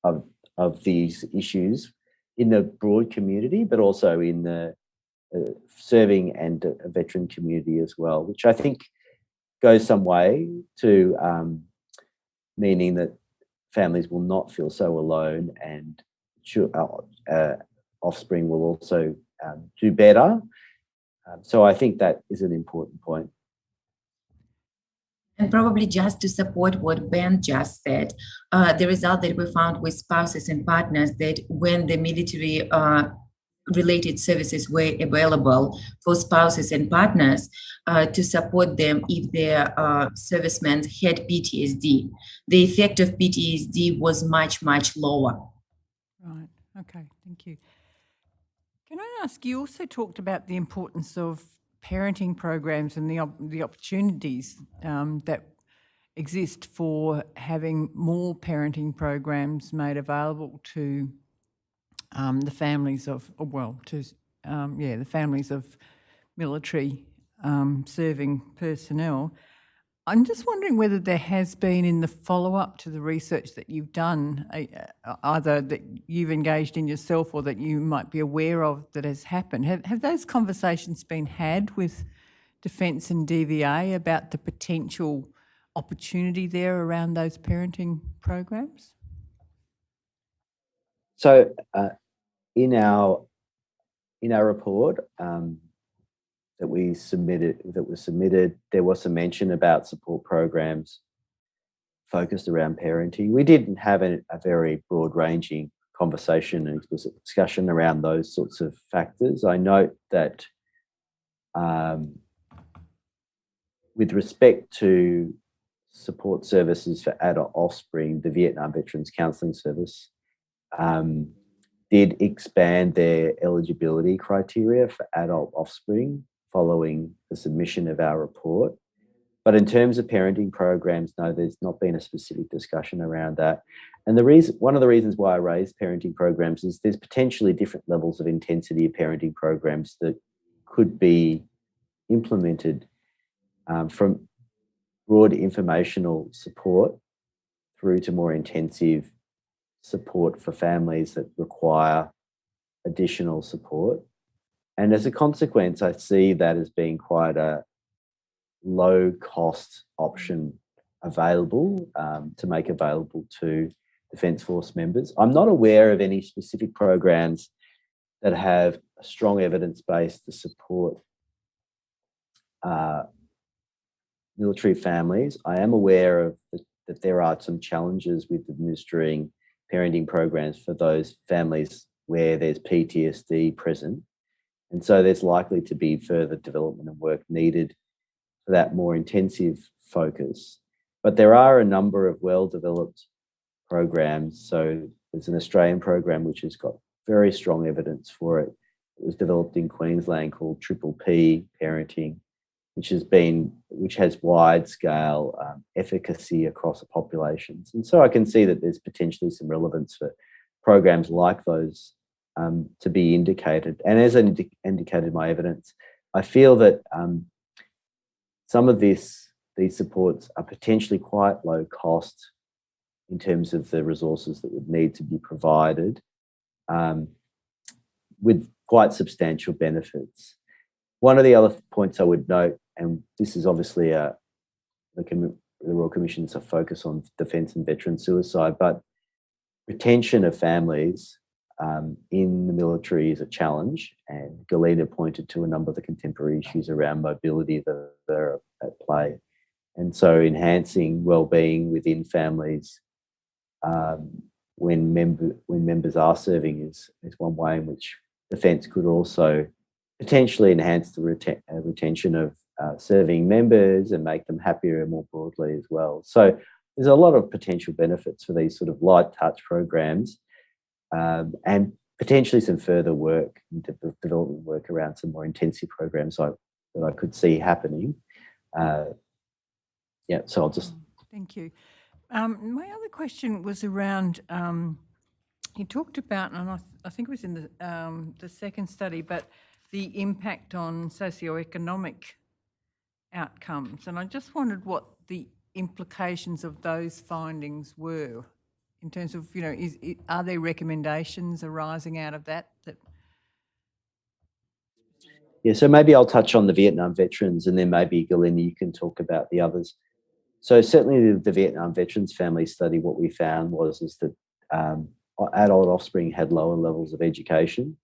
of these issues in the broad community, but also in the serving and a veteran community as well, which I think goes some way to meaning that families will not feel so alone, and offspring will also do better. So I think that is an important point. And probably just to support what Ben just said, the result that we found with spouses and partners, that when the military related services were available for spouses and partners to support them if their servicemen had PTSD, the effect of PTSD was much, much lower. Right, okay, thank you. Can I ask, you also talked about the importance of parenting programs and the opportunities that exist for having more parenting programs made available to the families of, the families of military serving personnel. I'm just wondering whether there has been, in the follow-up to the research that you've done, either that you've engaged in yourself or that you might be aware of that has happened. Have those conversations been had with Defence and DVA about the potential opportunity there around those parenting programs? So in our report that was submitted, there was some mention about support programs focused around parenting. We didn't have a very broad-ranging conversation and explicit discussion around those sorts of factors. I note that with respect to support services for adult offspring, the Vietnam Veterans Counselling Service did expand their eligibility criteria for adult offspring following the submission of our report. But in terms of parenting programs, no, there's not been a specific discussion around that. And one of the reasons why I raised parenting programs is there's potentially different levels of intensity of parenting programs that could be implemented from broad informational support through to more intensive support for families that require additional support. And as a consequence, I see that as being quite a low-cost option available to make available to Defence Force members. I'm not aware of any specific programs that have a strong evidence base to support military families. I am aware of that there are some challenges with administering parenting programs for those families where there's PTSD present. And so there's likely to be further development and work needed for that more intensive focus. But there are a number of well-developed programs. So there's an Australian program which has got very strong evidence for it. It was developed in Queensland called Triple P Parenting, which has wide-scale efficacy across populations. And so I can see that there's potentially some relevance for programs like those to be indicated. And as I indicated my evidence, I feel that some of these supports are potentially quite low cost in terms of the resources that would need to be provided, with quite substantial benefits. One of the other points I would note, and this is obviously the Royal Commission's a focus on defence and veteran suicide, but retention of families in the military is a challenge, and Galina pointed to a number of the contemporary issues around mobility that are at play. And so enhancing wellbeing within families when members are serving is one way in which Defence could also potentially enhance the retention of serving members and make them happier more broadly as well. So there's a lot of potential benefits for these sort of light touch programs. And potentially some further work, development work around some more intensive programs that I could see happening. Yeah, so I'll just... Thank you. My other question was around, you talked about, and I think it was in the second study, but the impact on socioeconomic outcomes. And I just wondered what the implications of those findings were in terms of, you know, are there recommendations arising out of that? Yeah, so maybe I'll touch on the Vietnam veterans, and then maybe, Galina, you can talk about the others. So certainly the Vietnam Veterans Family Study, what we found was that adult offspring had lower levels of education.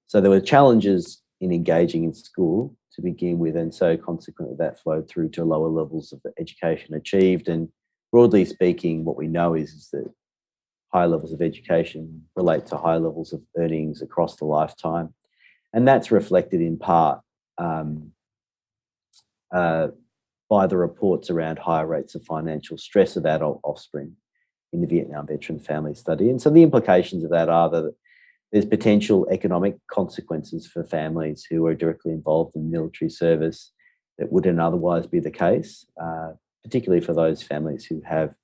So there were challenges in engaging in school to begin with, and so consequently that flowed through to lower levels of education achieved. And broadly speaking, what we know is that high levels of education relate to high levels of earnings across the lifetime. And that's reflected in part by the reports around higher rates of financial stress of adult offspring in the Vietnam Veteran Family Study. And so the implications of that are that there's potential economic consequences for families who are directly involved in military service that wouldn't otherwise be the case, particularly for those families who have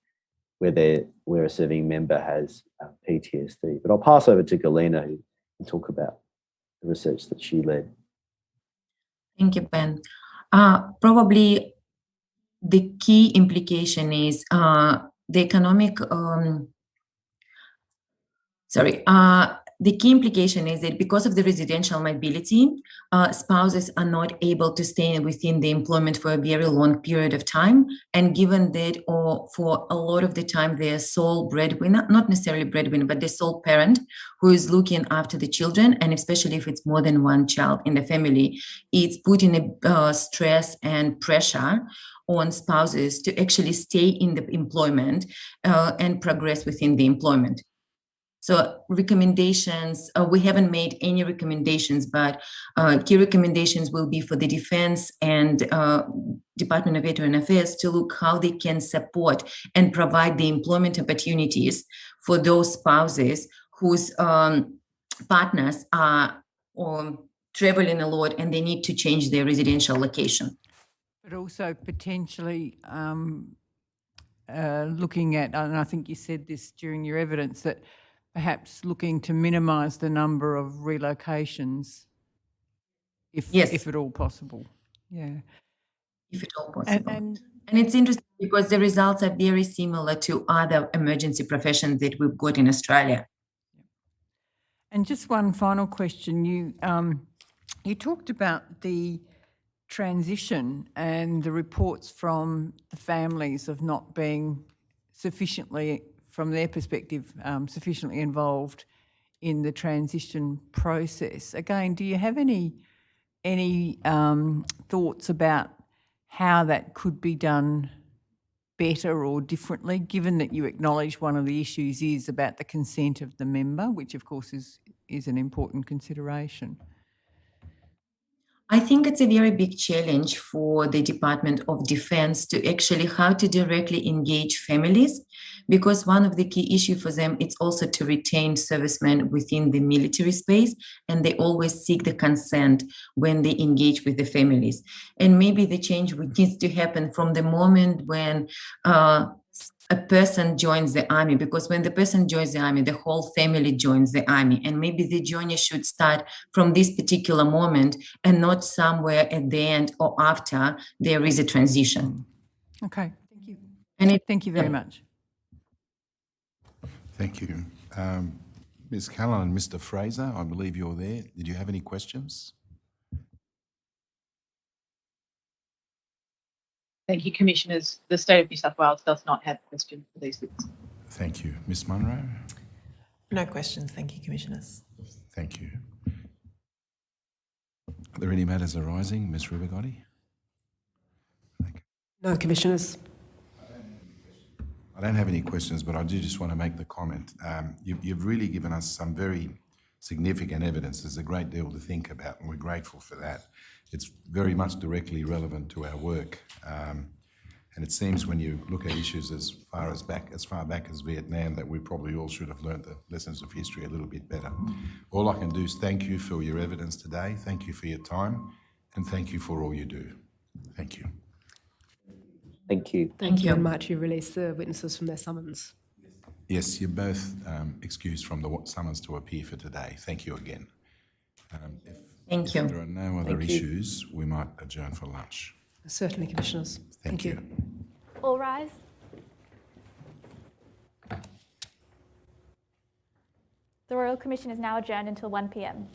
where a serving member has PTSD. But I'll pass over to Galina, who can talk about the research that she led. Thank you, Ben. Probably the key implication is the economic, the key implication is that because of the residential mobility, spouses are not able to stay within the employment for a very long period of time. And given that, or for a lot of the time, their sole breadwinner, not necessarily breadwinner, but the sole parent who is looking after the children, and especially if it's more than one child in the family, it's putting a stress and pressure on spouses to actually stay in the employment and progress within the employment. So recommendations, we haven't made any recommendations, but key recommendations will be for the Defence and Department of Veteran Affairs to look how they can support and provide the employment opportunities for those spouses whose partners are traveling a lot and they need to change their residential location. But also potentially looking at, and I think you said this during your evidence, that perhaps looking to minimise the number of relocations, if at all possible. Yeah. If at all possible. And it's interesting because the results are very similar to other emergency professions that we've got in Australia. And just one final question. You talked about the transition and the reports from the families of not being sufficiently, from their perspective, sufficiently involved in the transition process. Again, do you have any thoughts about how that could be done better or differently, given that you acknowledge one of the issues is about the consent of the member, which of course is an important consideration? I think it's a very big challenge for the Department of Defence to actually how to directly engage families, because one of the key issues for them is also to retain servicemen within the military space, and they always seek the consent when they engage with the families. And maybe the change needs to happen from the moment when a person joins the army, because when the person joins the army, the whole family joins the army. And maybe the journey should start from this particular moment and not somewhere at the end or after there is a transition. Okay, thank you. And thank you very much. Thank you. Ms. Callan and Mr. Fraser, I believe you're there. Did you have any questions? Thank you, Commissioners. The State of New South Wales does not have questions for these witnesses. Thank you. Ms. Munro? No questions. Thank you, Commissioners. Thank you. Are there any matters arising? Ms. Rigour? No, Commissioners. I don't have any questions, but I do just want to make the comment. You've really given us some very significant evidence. There's a great deal to think about, and we're grateful for that. It's very much directly relevant to our work. And it seems when you look at issues as far back as Vietnam, that we probably all should have learnt the lessons of history a little bit better. All I can do is thank you for your evidence today, thank you for your time, and thank you for all you do. Thank you. Thank you. Thank you you. very much. You release the witnesses from their summons. Yes, you're both excused from the summons to appear for today. Thank you again. Thank If you. there are no other Thank you. issues, we might adjourn for lunch. Certainly, Commissioners. Thank you. All rise. The Royal Commission is now adjourned until 1 p.m.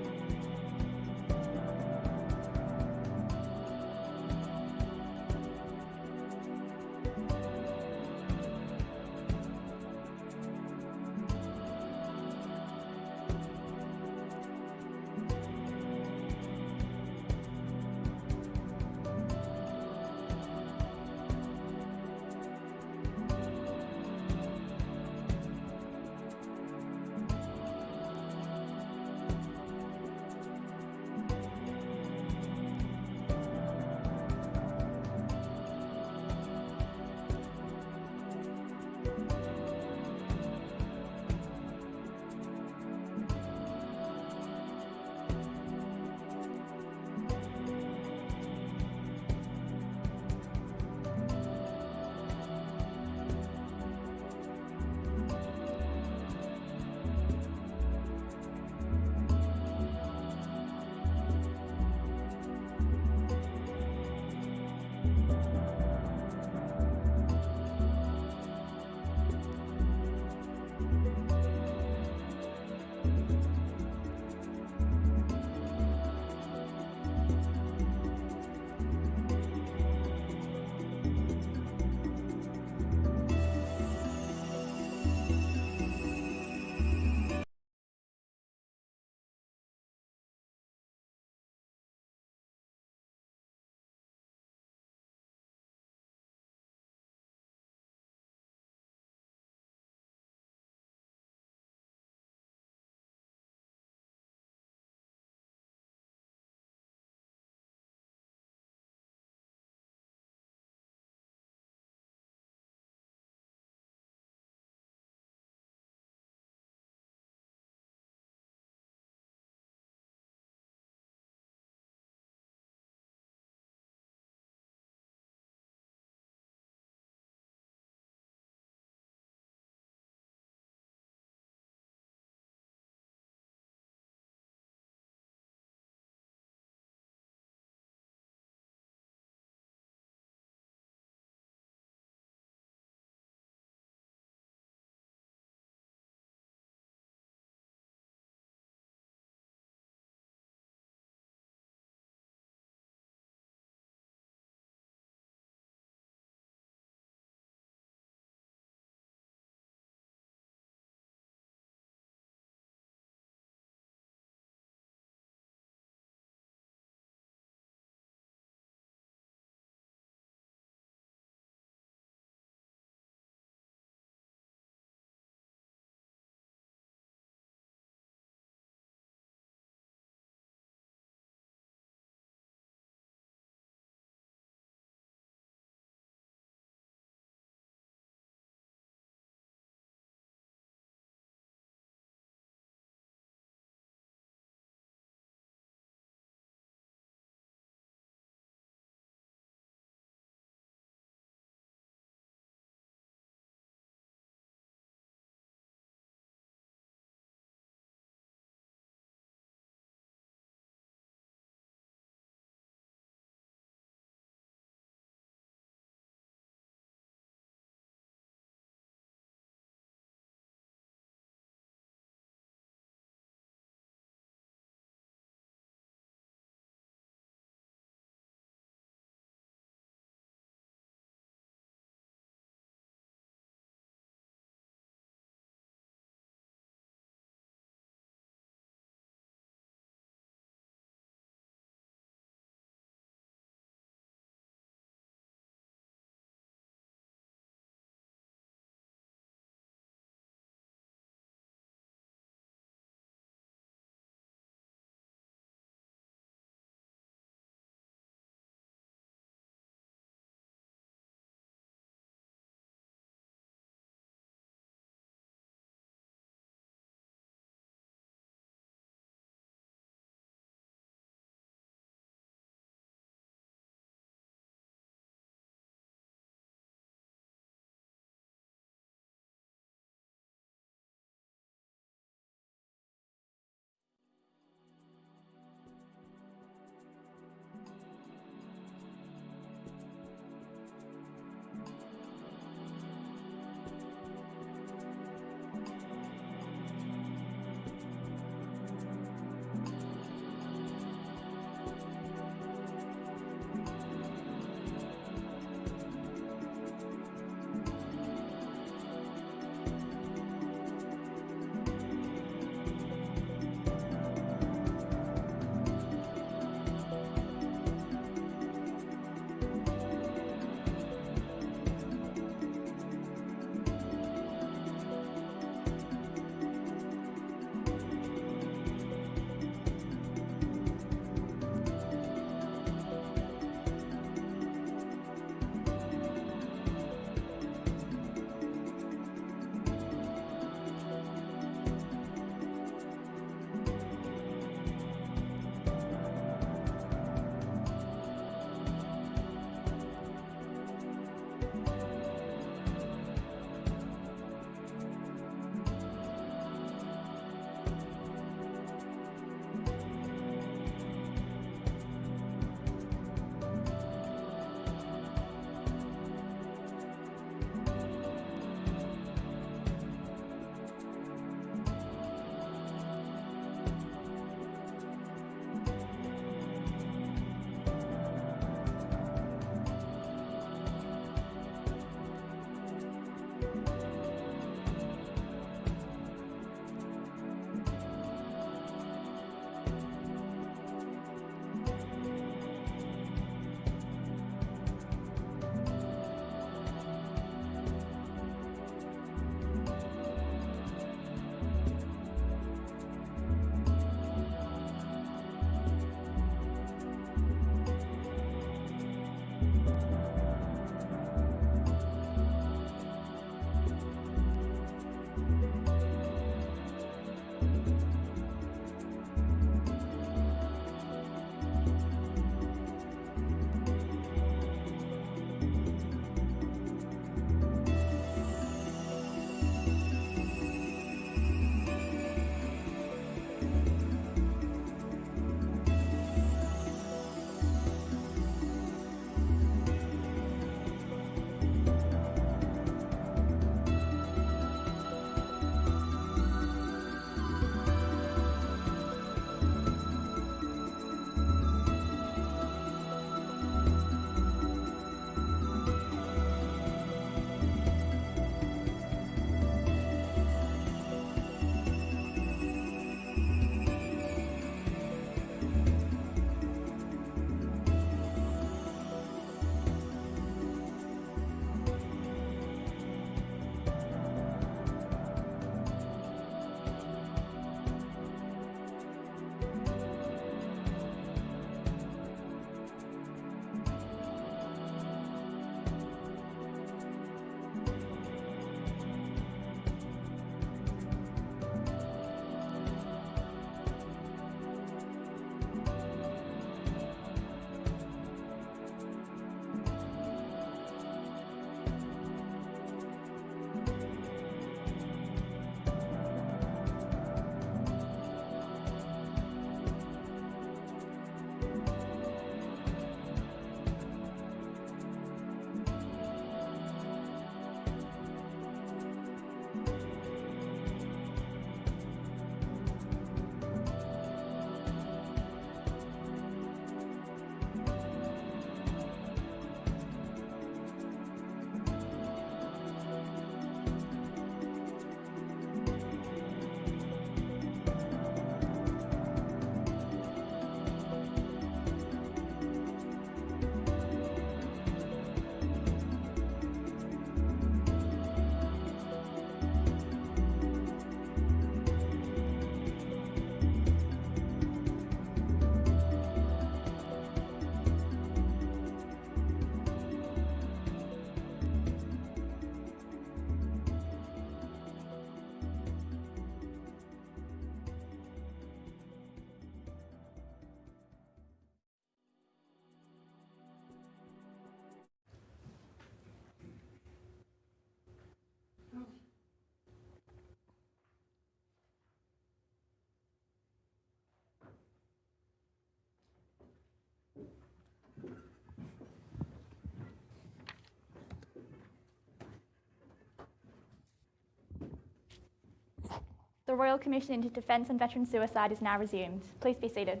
The Royal Commission into Defence and Veteran Suicide is now resumed. Please be seated.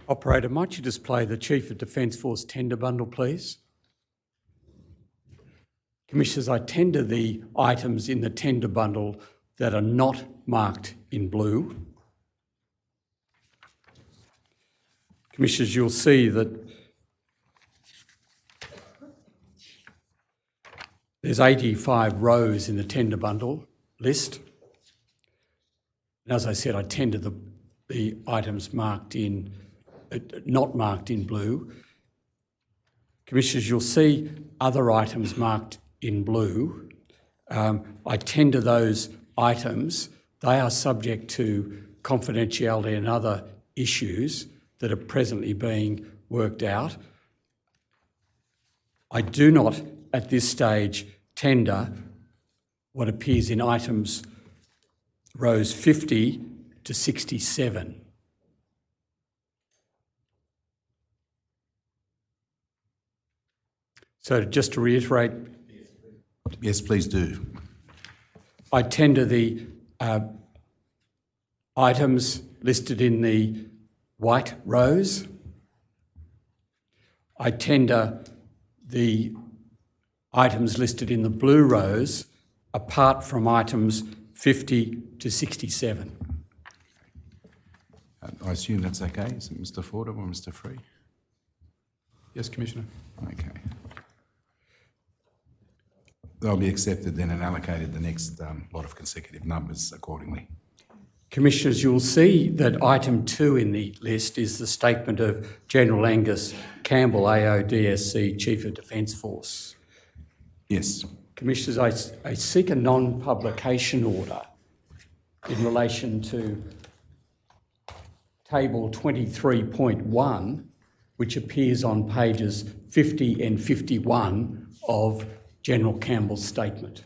Operator, might you display the Chief of Defence Force tender bundle, please? Commissioners, I tender the items in the tender bundle that are not marked in blue. Commissioners, you'll see that there's 85 rows in the tender bundle list. And as I said, I tender the items marked in, not marked in blue. Commissioners, you'll see other items marked in blue. I tender those items. They are subject to confidentiality and other issues that are presently being worked out. I do not, at this stage, tender what appears in items rows 50 to 67. So just to reiterate, Yes, please do. I tender the items listed in the white rows. I tender the items listed in the blue rows, apart from items 50 to 67. I assume that's okay. Is it Mr. Fordham or Mr. Free? Yes, Commissioner. Okay. They'll be accepted then and allocated the next lot of consecutive numbers accordingly. Commissioners, you'll see that item 2 in the list is the statement of General Angus Campbell, AO DSC, Chief of Defence Force. Yes. Commissioners, I seek a non-publication order in relation to table 23.1, which appears on pages 50 and 51 of General Campbell's statement.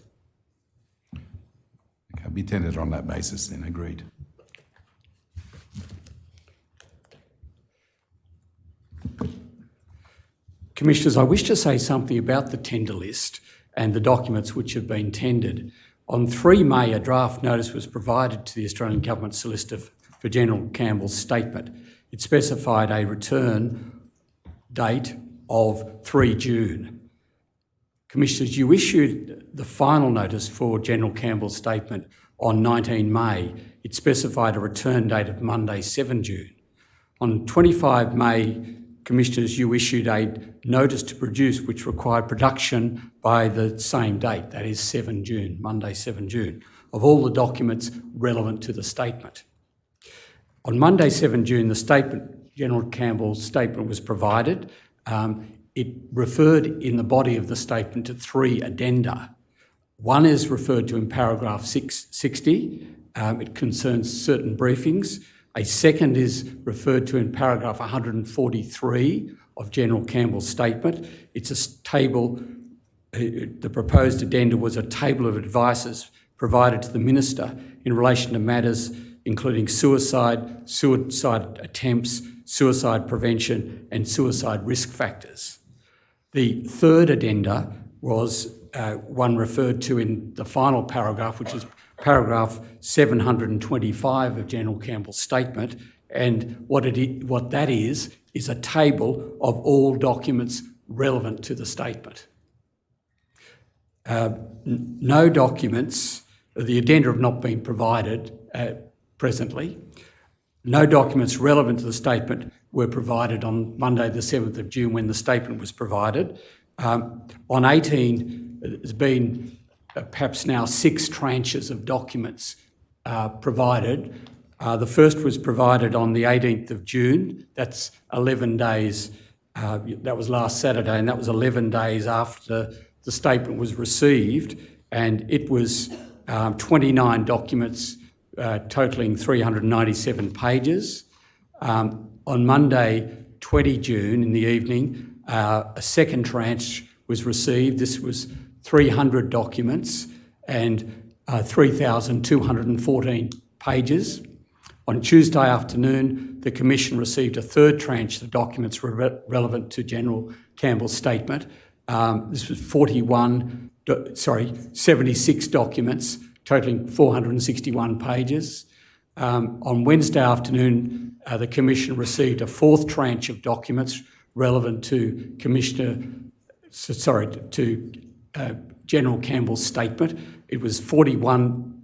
Okay, be tendered on that basis then, agreed. Commissioners, I wish to say something about the tender list and the documents which have been tendered. On 3 May, a draft notice was provided to the Australian Government Solicitor for General Campbell's statement. It specified a return date of 3 June. Commissioners, you issued the final notice for General Campbell's statement on 19 May. It specified a return date of Monday, 7 June. On 25 May, Commissioners, you issued a notice to produce which required production by the same date, that is 7 June, Monday 7 June, of all the documents relevant to the statement. On Monday 7 June, the statement, General Campbell's statement was provided. It referred in the body of the statement to 3 addenda. One is referred to in paragraph 660. It concerns certain briefings. A second is referred to in paragraph 143 of General Campbell's statement. It's a table, the proposed addenda was a table of advices provided to the Minister in relation to matters including suicide, suicide attempts, suicide prevention and suicide risk factors. The third addenda was one referred to in the final paragraph, which is paragraph 725 of General Campbell's statement, and what that is a table of all documents relevant to the statement. No documents, the addenda have not been provided presently. No documents relevant to the statement were provided on Monday the 7th of June when the statement was provided. On 18, there's been perhaps now 6 tranches of documents provided. The first was provided on the 18th of June. That's 11 days, that was last Saturday, and that was 11 days after the statement was received, and it was 29 documents totalling 397 pages. On Monday, 20 June in the evening, a second tranche was received. This was 300 documents and 3,214 pages. On Tuesday afternoon, the Commission received a third tranche of documents relevant to General Campbell's statement. This was 76 documents totalling 461 pages. On Wednesday afternoon, the Commission received a fourth tranche of documents relevant to General Campbell's statement. It was 41,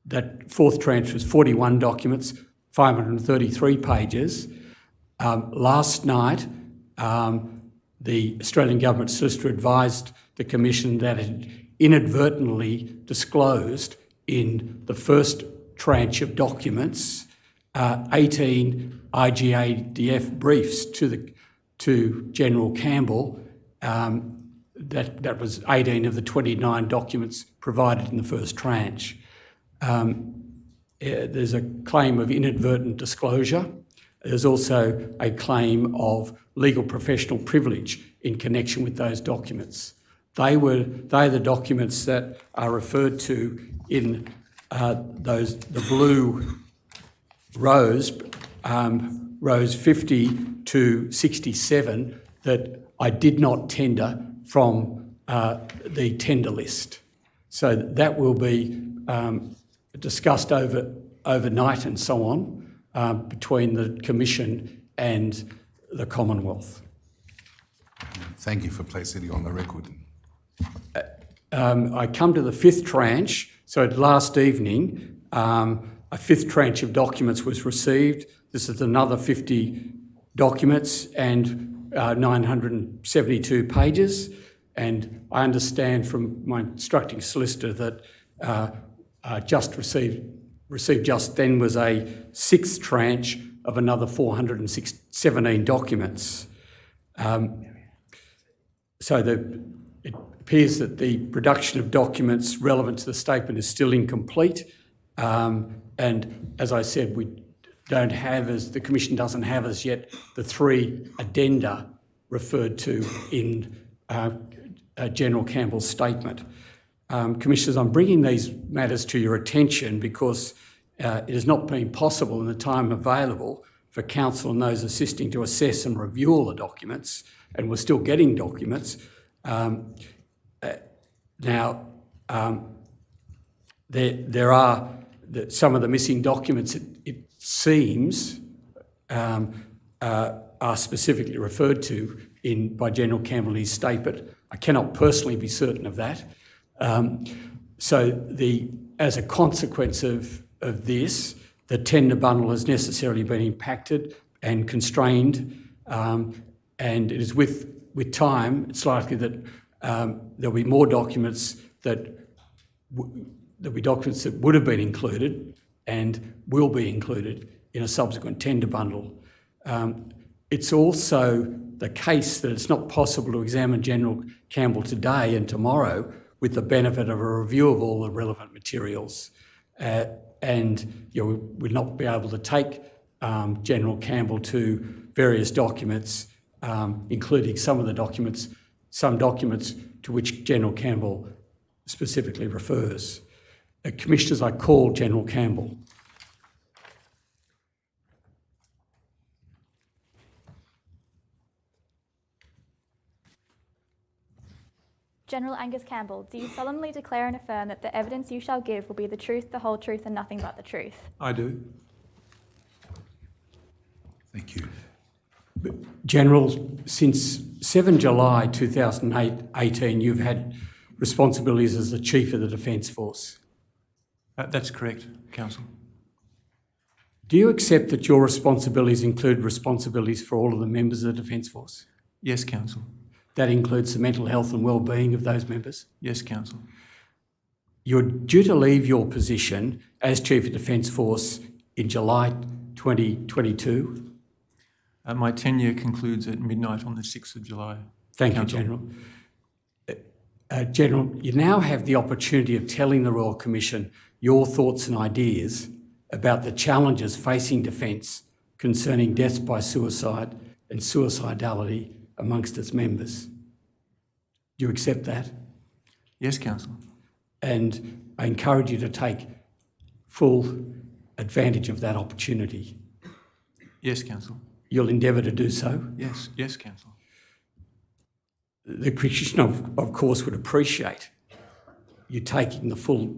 that fourth tranche was 41 documents, 533 pages. Last night, the Australian Government Solicitor advised the Commission that it inadvertently disclosed in the first tranche of documents 18 IGADF briefs to General Campbell. That was 18 of the 29 documents provided in the first tranche. There's a claim of inadvertent disclosure. There's also a claim of legal professional privilege in connection with those documents. They're the documents that are referred to in the blue rows, rows 50 to 67, that I did not tender from the tender list. So that will be discussed overnight and so on between the Commission and the Commonwealth. Thank you for placing it on the record. I come to the fifth tranche. So last evening, a fifth tranche of documents was received. This is another 50 documents and 972 pages. And I understand from my instructing solicitor that received just then was a sixth tranche of another 417 documents. So it appears that the production of documents relevant to the statement is still incomplete. And as I said, we don't have, as the Commission doesn't have as yet, the three addenda referred to in General Campbell's statement. Commissioners, I'm bringing these matters to your attention because it has not been possible in the time available for Council and those assisting to assess and review all the documents, and we're still getting documents. Now, there are some of the missing documents, it seems, are specifically referred to by General Campbell in his statement. I cannot personally be certain of that. As a consequence of this, the tender bundle has necessarily been impacted and constrained, and it is with time, it's likely that there'll be more documents that would have been included and will be included in a subsequent tender bundle. It's also the case that it's not possible to examine General Campbell today and tomorrow with the benefit of a review of all the relevant materials. And we'll not be able to take General Campbell to various documents, including some documents to which General Campbell specifically refers. Commissioners, I call General Campbell. General Angus Campbell, do you solemnly declare and affirm that the evidence you shall give will be the truth, the whole truth, and nothing but the truth? I do. Thank you. General, since 7 July 2018, you've had responsibilities as the Chief of the Defence Force. That's correct, Council. Do you accept that your responsibilities include responsibilities for all of the members of the Defence Force? Yes, Council. That includes the mental health and wellbeing of those members? Yes, Council. You're due to leave your position as Chief of Defence Force in July 2022. My tenure concludes at midnight on the 6th of July. Thank Council. you, General. General, you now have the opportunity of telling the Royal Commission your thoughts and ideas about the challenges facing Defence concerning deaths by suicide and suicidality amongst its members. Do you accept that? Yes, Council. And I encourage you to take full advantage of that opportunity. Yes, Council. You'll endeavour to do so? Yes, Council. The Commission, of course, would appreciate you taking the full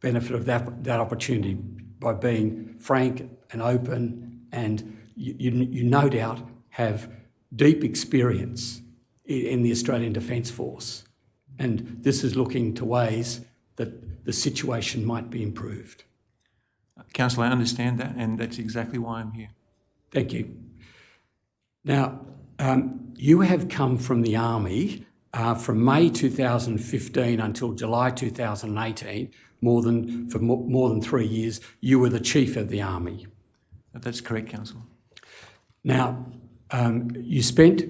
benefit of that opportunity by being frank and open, and you no doubt have deep experience in the Australian Defence Force. And this is looking to ways that the situation might be improved. Councillor, I understand that, and that's exactly why I'm here. Thank you. Now, you have come from the Army from May 2015 until July 2018, for more than 3 years. You were the Chief of the Army. That's correct, Councillor. Now, you spent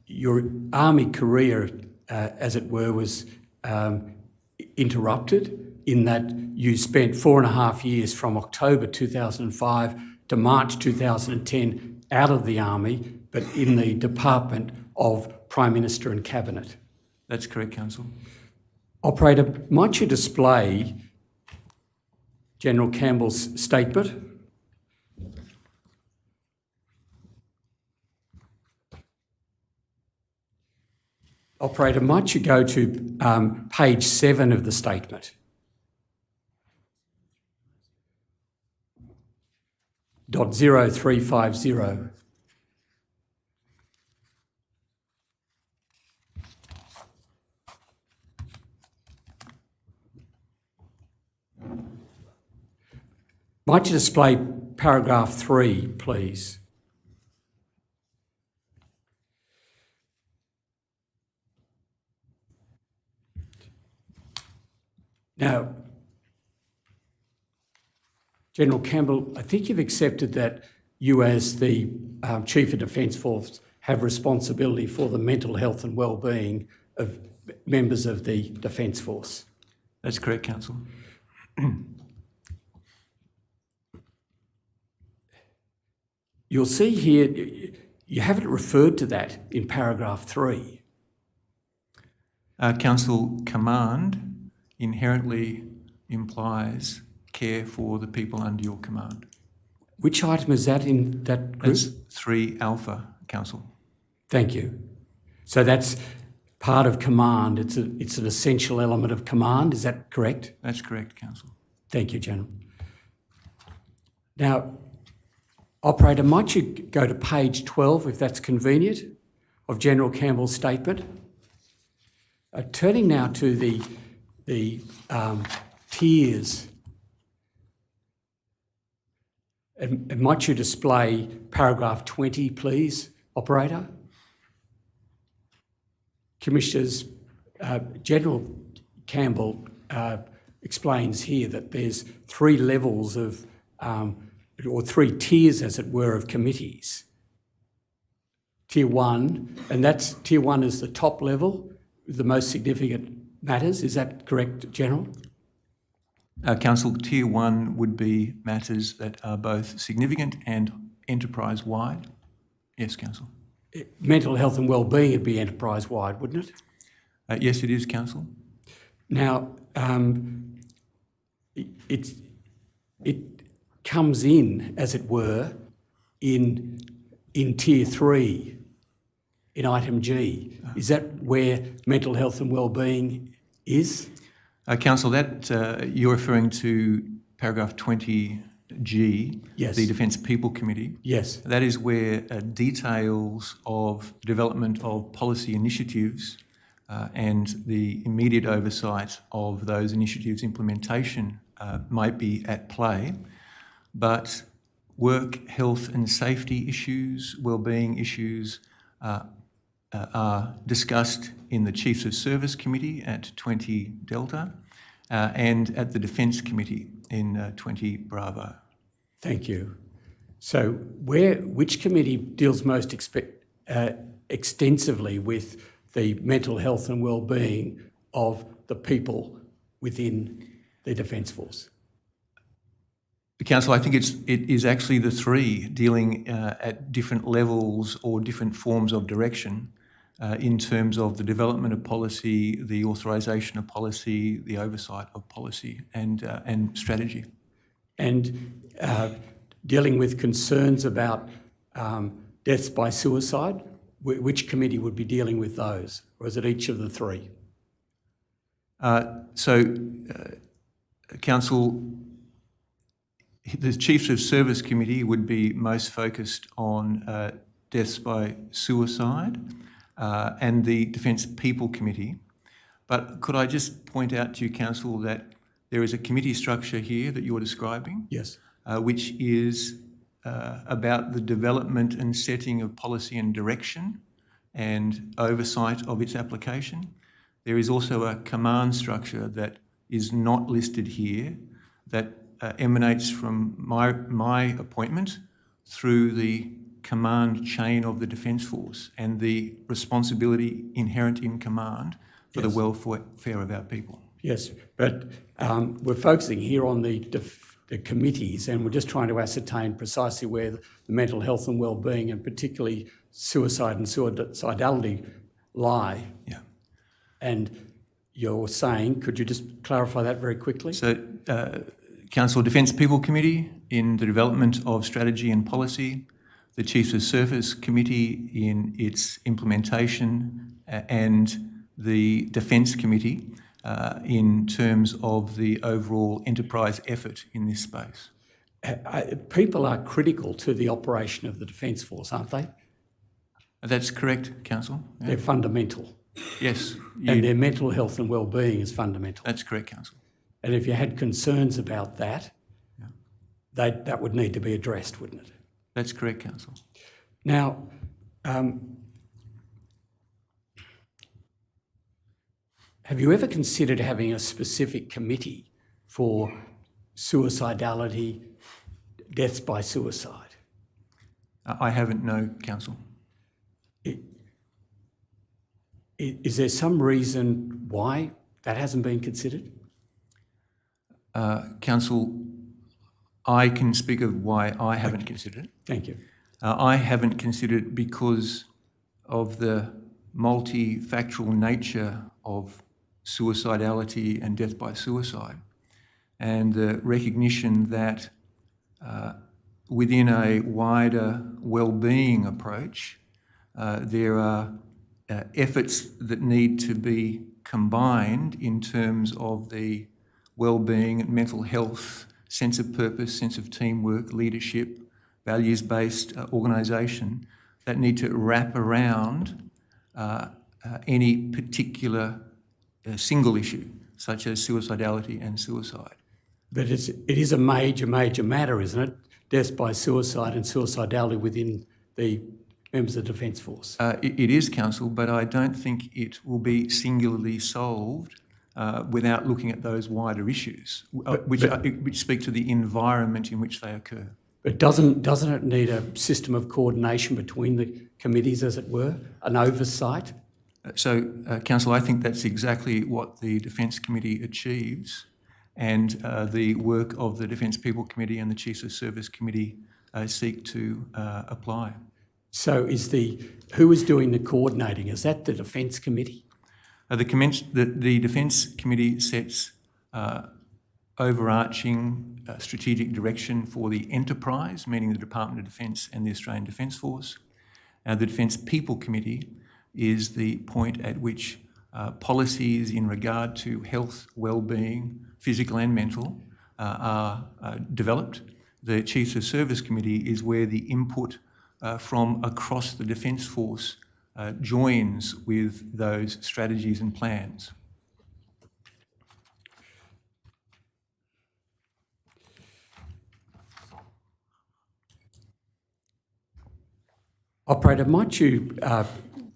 your Army career, as it were, was interrupted in that you spent 4.5 years from October 2005 to March 2010 out of the Army, but in the Department of Prime Minister and Cabinet. That's correct, Councillor. Operator, might you display General Campbell's statement? Operator, might you go to page 7 of the statement? .0350. Might you display paragraph 3, please? Now, General Campbell, I think you've accepted that you, as the Chief of Defence Force, have responsibility for the mental health and wellbeing of members of the Defence Force. That's correct, Councillor. You'll see here, you haven't referred to that in paragraph 3. Council, command inherently implies care for the people under your command. Which item is that in that group? That's 3 alpha, Council. Thank you. So that's part of command. It's an essential element of command. Is that correct? That's correct, Council. Thank you, General. Now, Operator, might you go to page 12, if that's convenient, of General Campbell's statement? Turning now to the tiers. And might you display paragraph 20, please, Operator? Commissioners, General Campbell explains here that there's 3 levels of, or 3 tiers, as it were, of committees. Tier 1, and that's Tier 1 is the top level, the most significant matters. Is that correct, General? Council, Tier 1 would be matters that are both significant and enterprise-wide. Yes, Council. Mental health and wellbeing would be enterprise-wide, wouldn't it? Yes, it is, Council. Now, it comes in, as it were, in Tier 3, in item G. Is that where mental health and wellbeing is? Council, that you're referring to paragraph 20G, yes. The Defence People Committee. Yes. That is where details of development of policy initiatives and the immediate oversight of those initiatives' implementation might be at play. But work, health and safety issues, wellbeing issues are discussed in the Chiefs of Service Committee at 20 Delta and at the Defence Committee in 20 Bravo. Thank you. So which committee deals most extensively with the mental health and wellbeing of the people within the Defence Force? Council, I think it is actually the 3 dealing at different levels or different forms of direction in terms of the development of policy, the authorisation of policy, the oversight of policy and strategy. And dealing with concerns about deaths by suicide, which committee would be dealing with those? Or is it each of the 3? Council, the Chiefs of Service Committee would be most focused on deaths by suicide and the Defence People Committee. But could I just point out to you, Council, that there is a committee structure here that you're describing, Yes. which is about the development and setting of policy and direction and oversight of its application. There is also a command structure that is not listed here that emanates from my appointment through the command chain of the Defence Force and the responsibility inherent in command for the welfare of our people. Yes, but we're focusing here on the committees, and we're just trying to ascertain precisely where the mental health and wellbeing, and particularly suicide and suicidality, lie. Yeah. And you're saying, could you just clarify that very quickly? So, Council Defence People Committee in the development of strategy and policy, the Chiefs of Service Committee in its implementation, and the Defence Committee in terms of the overall enterprise effort in this space. People are critical to the operation of the Defence Force, aren't they? That's correct, Council. Yeah. They're fundamental. Yes. And their mental health and wellbeing is fundamental. That's correct, Council. And if you had concerns about that, that would need to be addressed, wouldn't it? That's correct, Council. Now, have you ever considered having a specific committee for suicidality, deaths by suicide? I haven't, no, Council. Is there some reason why that hasn't been considered? Council, I can speak of why I haven't considered it. Thank you. I haven't considered it because of the multifactorial nature of suicidality and death by suicide, and the recognition that within a wider wellbeing approach, there are efforts that need to be combined in terms of the wellbeing and mental health, sense of purpose, sense of teamwork, leadership, values-based organisation that need to wrap around any particular single issue, such as suicidality and suicide. But it is a major matter, isn't it? Death by suicide and suicidality within the members of the Defence Force. It is, Council, but I don't think it will be singularly solved without looking at those wider issues, which speak to the environment in which they occur. But doesn't it need a system of coordination between the committees, as it were, an oversight? So, Council, I think that's exactly what the Defence Committee achieves, and the work of the Defence People Committee and the Chiefs of Service Committee seek to apply. So who is doing the coordinating? Is that the Defence Committee? The Defence Committee sets overarching strategic direction for the enterprise, meaning the Department of Defence and the Australian Defence Force. The Defence People Committee is the point at which policies in regard to health, wellbeing, physical and mental, are developed. The Chiefs of Service Committee is where the input from across the Defence Force joins with those strategies and plans. Operator, might you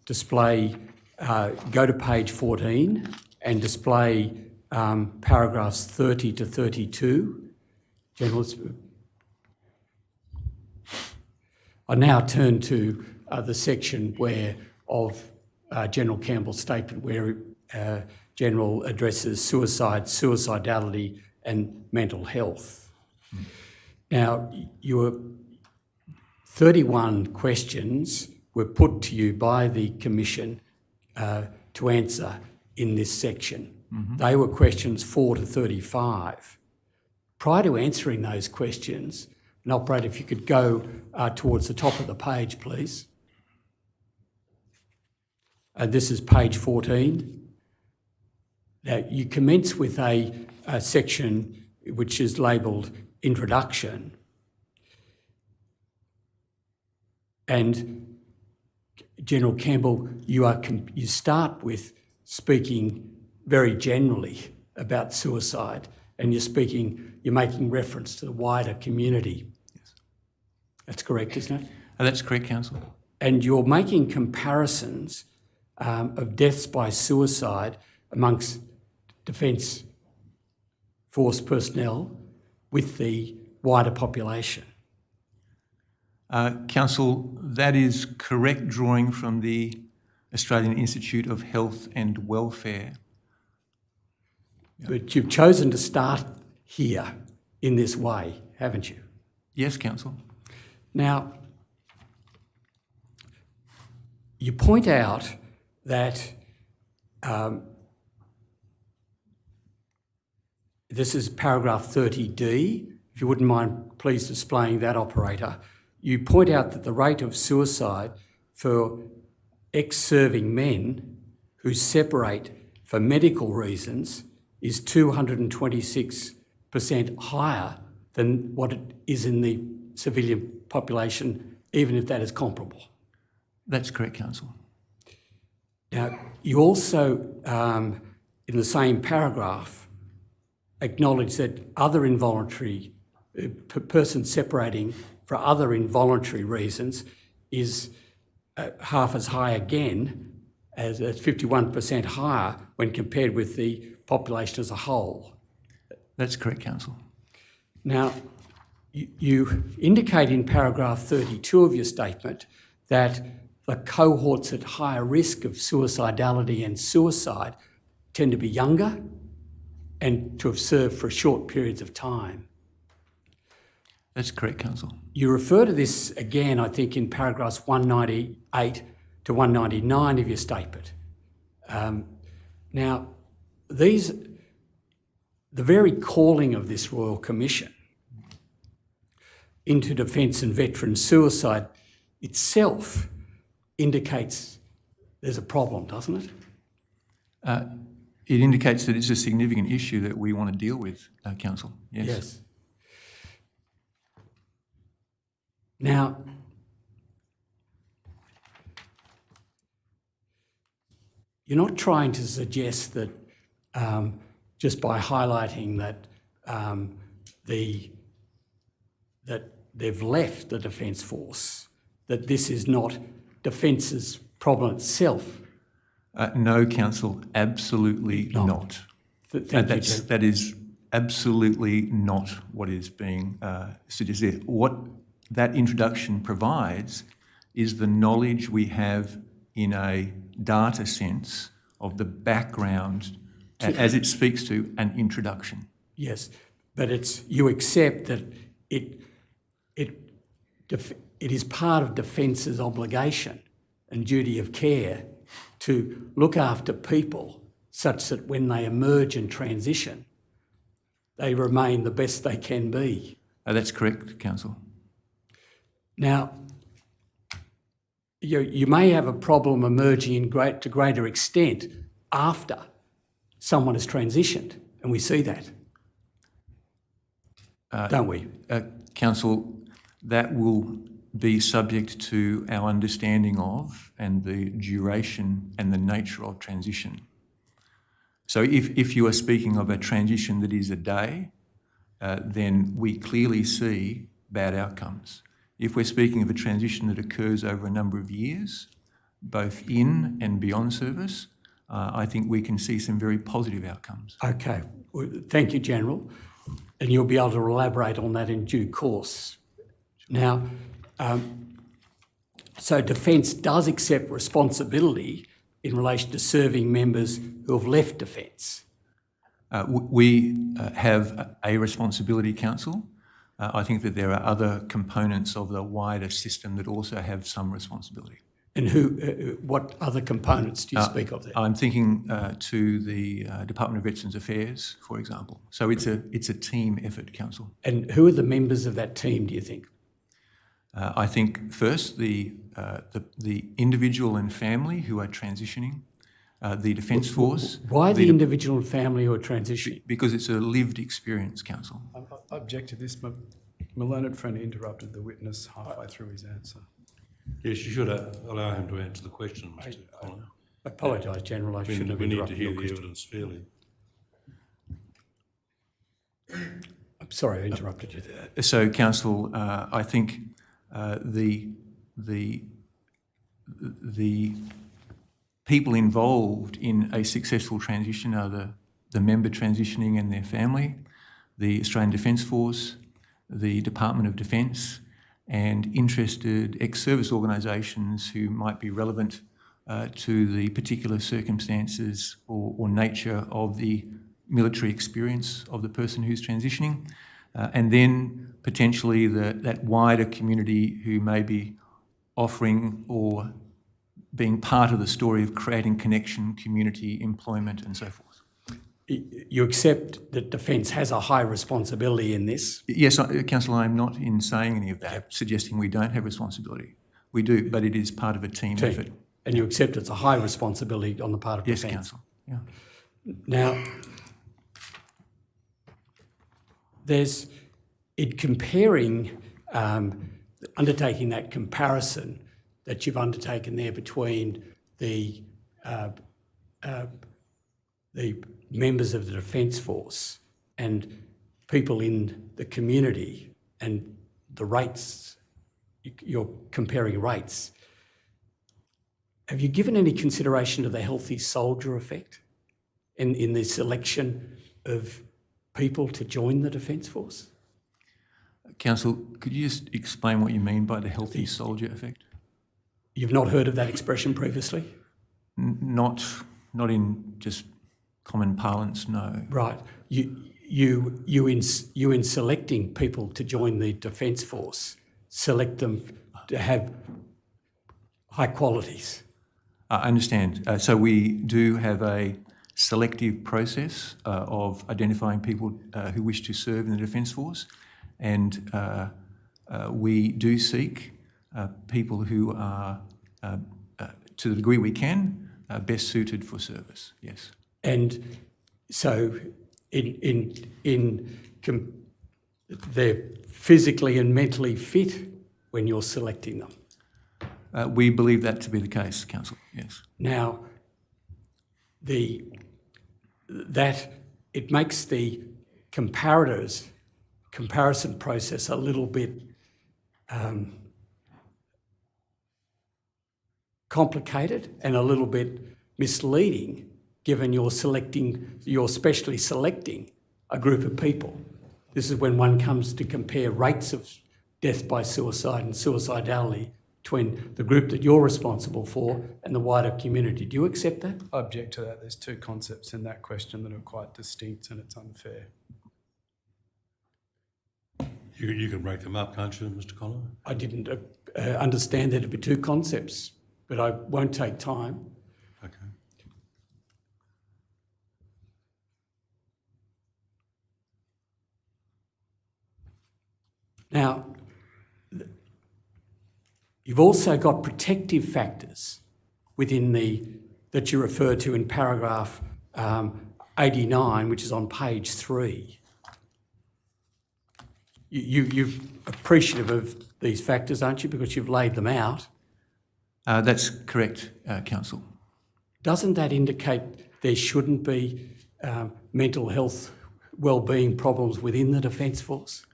display, go to page 14 and display paragraphs 30 to 32. I now turn to the section of General Campbell's statement where General addresses suicide, suicidality and mental health. Now, your 31 questions were put to you by the Commission to answer in this section. Mm-hmm. They were questions 4 to 35. Prior to answering those questions, and Operator, if you could go towards the top of the page, please. This is page 14. Now, you commence with a section which is labelled Introduction. And General Campbell, you start with speaking very generally about suicide, and you're making reference to the wider community. Yes. That's correct, isn't it? That's correct, Council. And you're making comparisons of deaths by suicide amongst Defence Force personnel with the wider population. Council, that is correct, drawing from the Australian Institute of Health and Welfare. But you've chosen to start here in this way, haven't you? Yes, Council. Now, you point out that this is paragraph 30D. If you wouldn't mind, please displaying that, operator. You point out that the rate of suicide for ex-serving men who separate for medical reasons is 226% higher than what it is in the civilian population, even if that is comparable. That's correct, Council. Now, you also, in the same paragraph, acknowledge that other involuntary, persons separating for other involuntary reasons is half as high again, as 51% higher when compared with the population as a whole. That's correct, Council. Now, you indicate in paragraph 32 of your statement that the cohorts at higher risk of suicidality and suicide tend to be younger and to have served for short periods of time. That's correct, Council. You refer to this again, I think, in paragraphs 198 to 199 of your statement. Now, the very calling of this Royal Commission into defence and veteran suicide itself indicates there's a problem, doesn't it? It indicates that it's a significant issue that we want to deal with, Council. Yes. Now, you're not trying to suggest that just by highlighting that that they've left the Defence Force, that this is not Defence's problem itself. No, Council, absolutely not. That is absolutely not what is being suggested. What that introduction provides is the knowledge we have in a data sense of the background as it speaks to an introduction. Yes, but you accept that it is part of Defence's obligation and duty of care to look after people such that when they emerge and transition, they remain the best they can be. That's correct, Council. Now, you may have a problem emerging to greater extent after someone has transitioned, and we see that, don't we? Council, that will be subject to our understanding of and the duration and the nature of transition. So if you are speaking of a transition that is a day, then we clearly see bad outcomes. If we're speaking of a transition that occurs over a number of years, both in and beyond service, I think we can see some very positive outcomes. Okay, well, thank you, General. And you'll be able to elaborate on that in due course. Now, so Defence does accept responsibility in relation to serving members who have left Defence. We have a responsibility, Council. I think that there are other components of the wider system that also have some responsibility. And what other components do you speak of there? I'm thinking to the Department of Veterans Affairs, for example. So it's a team effort, Council. And who are the members of that team, do you think? I think first the individual and family who are transitioning. the Defence Force. Why the individual and family who are transitioning? Because it's a lived experience, counsel. I object to this. My learned friend interrupted the witness halfway through his answer. Yes, you should allow him to answer the question, Mr. Connor. I apologise, General. I shouldn't have interrupted your We need to hear the question. evidence fairly. I'm sorry I interrupted you there. So, counsel, I think the people involved in a successful transition are the member transitioning and their family, the Australian Defence Force, the Department of Defence, and interested ex-service organisations who might be relevant to the particular circumstances or nature of the military experience of the person who's transitioning, and then potentially that wider community who may be offering or being part of the story of creating connection, community, employment, and so forth. You accept that Defence has a high responsibility in this? Yes, Councillor, I'm not in saying any of that, suggesting we don't have responsibility. We do, but it is part of a team effort. And you accept it's a high responsibility on the part of Yes, Defence? Council. Yeah. Now, in comparing, undertaking that comparison that you've undertaken there between the members of the Defence Force and people in the community and the rates, you're comparing rates. Have you given any consideration to the healthy soldier effect in the selection of people to join the Defence Force? Council, could you just explain what you mean by the healthy soldier effect? You've not heard of that expression previously? Not in just common parlance, no. Right. You in selecting people to join the Defence Force, select them to have high qualities. I understand. So we do have a selective process of identifying people who wish to serve in the Defence Force, and we do seek people who are, to the degree we can, best suited for service, yes. And so they're physically and mentally fit when you're selecting them? We believe that to be the case, Council, yes. Now, that it makes the comparison process a little bit complicated and a little bit misleading, given you're specially selecting a group of people. This is when one comes to compare rates of death by suicide and suicidality between the group that you're responsible for and the wider community. Do you accept that? I object to that. There's two concepts in that question that are quite distinct, and it's unfair. You can break them up, can't you, Mr. Connor? I didn't understand there to be two concepts, but I won't take time. Okay. Now, you've also got protective factors within that you refer to in paragraph 89, which is on page 3. You're appreciative of these factors, aren't you, because you've laid them out? That's correct, Council. Doesn't that indicate there shouldn't be mental health wellbeing problems within the Defence Force?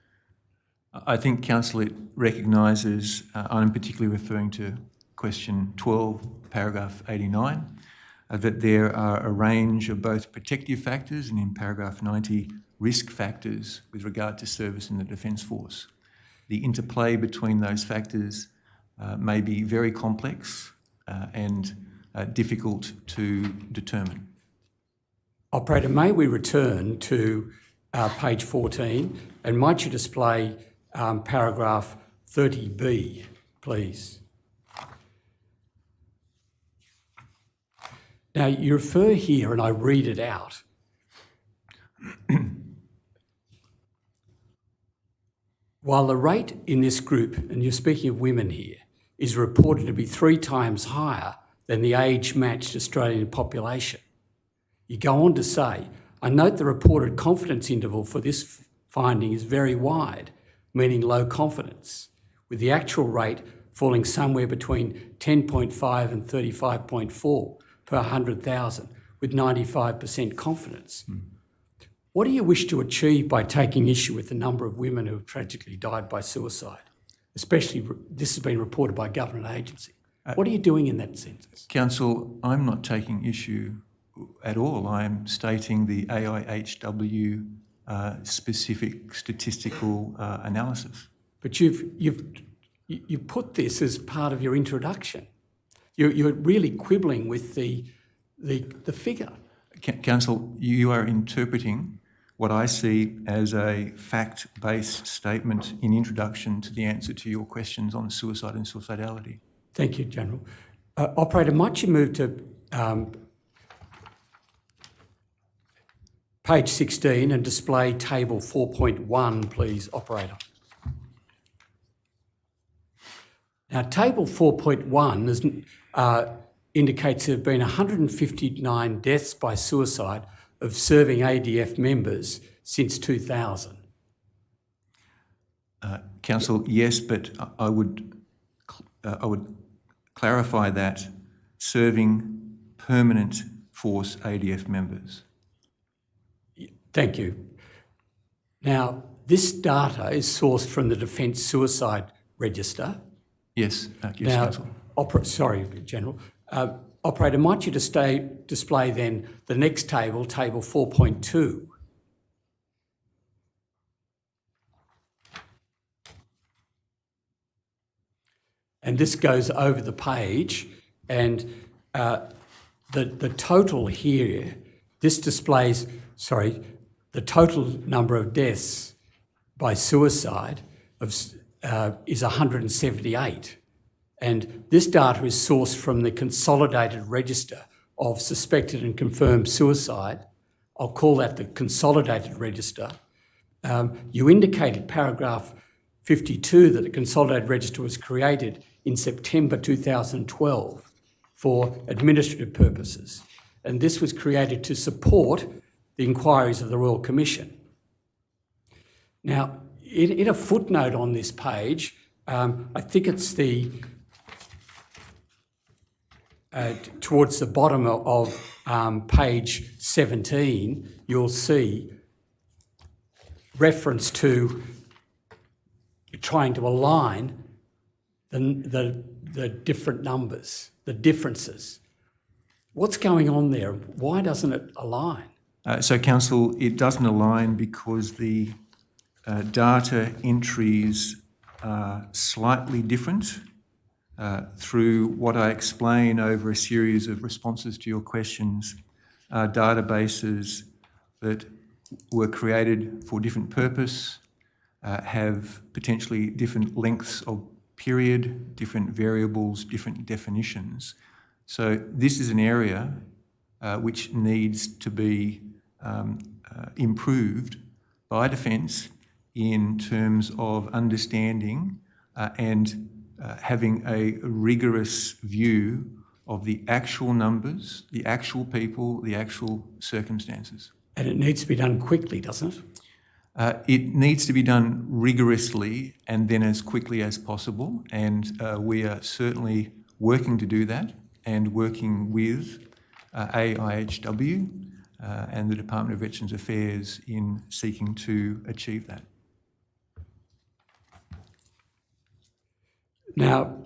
I think, Council, it recognises, I'm particularly referring to question 12, paragraph 89, that there are a range of both protective factors and in paragraph 90, risk factors with regard to service in the Defence Force. The interplay between those factors may be very complex and difficult to determine. Operator, may we return to page 14 and might you display paragraph 30B, please? Now, you refer here, and I read it out, while the rate in this group, and you're speaking of women here, is reported to be 3 times higher than the age-matched Australian population. You go on to say, I note the reported confidence interval for this finding is very wide, meaning low confidence, with the actual rate falling somewhere between 10.5 and 35.4 per 100,000, with 95% confidence. What do you wish to achieve by taking issue with the number of women who have tragically died by suicide? Especially, this has been reported by a government agency. What are you doing in that sense? Council, I'm not taking issue at all. I'm stating the AIHW specific statistical analysis. But you put this as part of your introduction. You're really quibbling with the figure. Council, you are interpreting what I see as a fact-based statement in introduction to the answer to your questions on suicide and suicidality. Thank you, General. Operator, might you move to page 16 and display table 4.1, please, Operator. Now, table 4.1 indicates there have been 159 deaths by suicide of serving ADF members since 2000. Council, yes, but I would clarify that serving permanent force ADF members. Thank you. Now, this data is sourced from the Defence Suicide Register. Yes, yes, now, Council. Sorry, General. Operator, might you display then the next table, table 4.2? And this goes over the page, and the total here, this displays, the total number of deaths by suicide is 178. And this data is sourced from the Consolidated Register of Suspected and Confirmed Suicide. I'll call that the Consolidated Register. You indicated paragraph 52 that the Consolidated Register was created in September 2012 for administrative purposes. And this was created to support the inquiries of the Royal Commission. Now, in a footnote on this page, I think it's towards the bottom of page 17, you'll see reference to trying to align the different numbers, the differences. What's going on there? Why doesn't it align? So, Council, it doesn't align because the data entries are slightly different through what I explain over a series of responses to your questions, databases that were created for different purpose, have potentially different lengths of period, different variables, different definitions. So this is an area which needs to be improved by Defence in terms of understanding and having a rigorous view of the actual numbers, the actual people, the actual circumstances. And it needs to be done quickly, doesn't it? It needs to be done rigorously and then as quickly as possible, and we are certainly working to do that and working with AIHW and the Department of Veterans Affairs in seeking to achieve that. Now,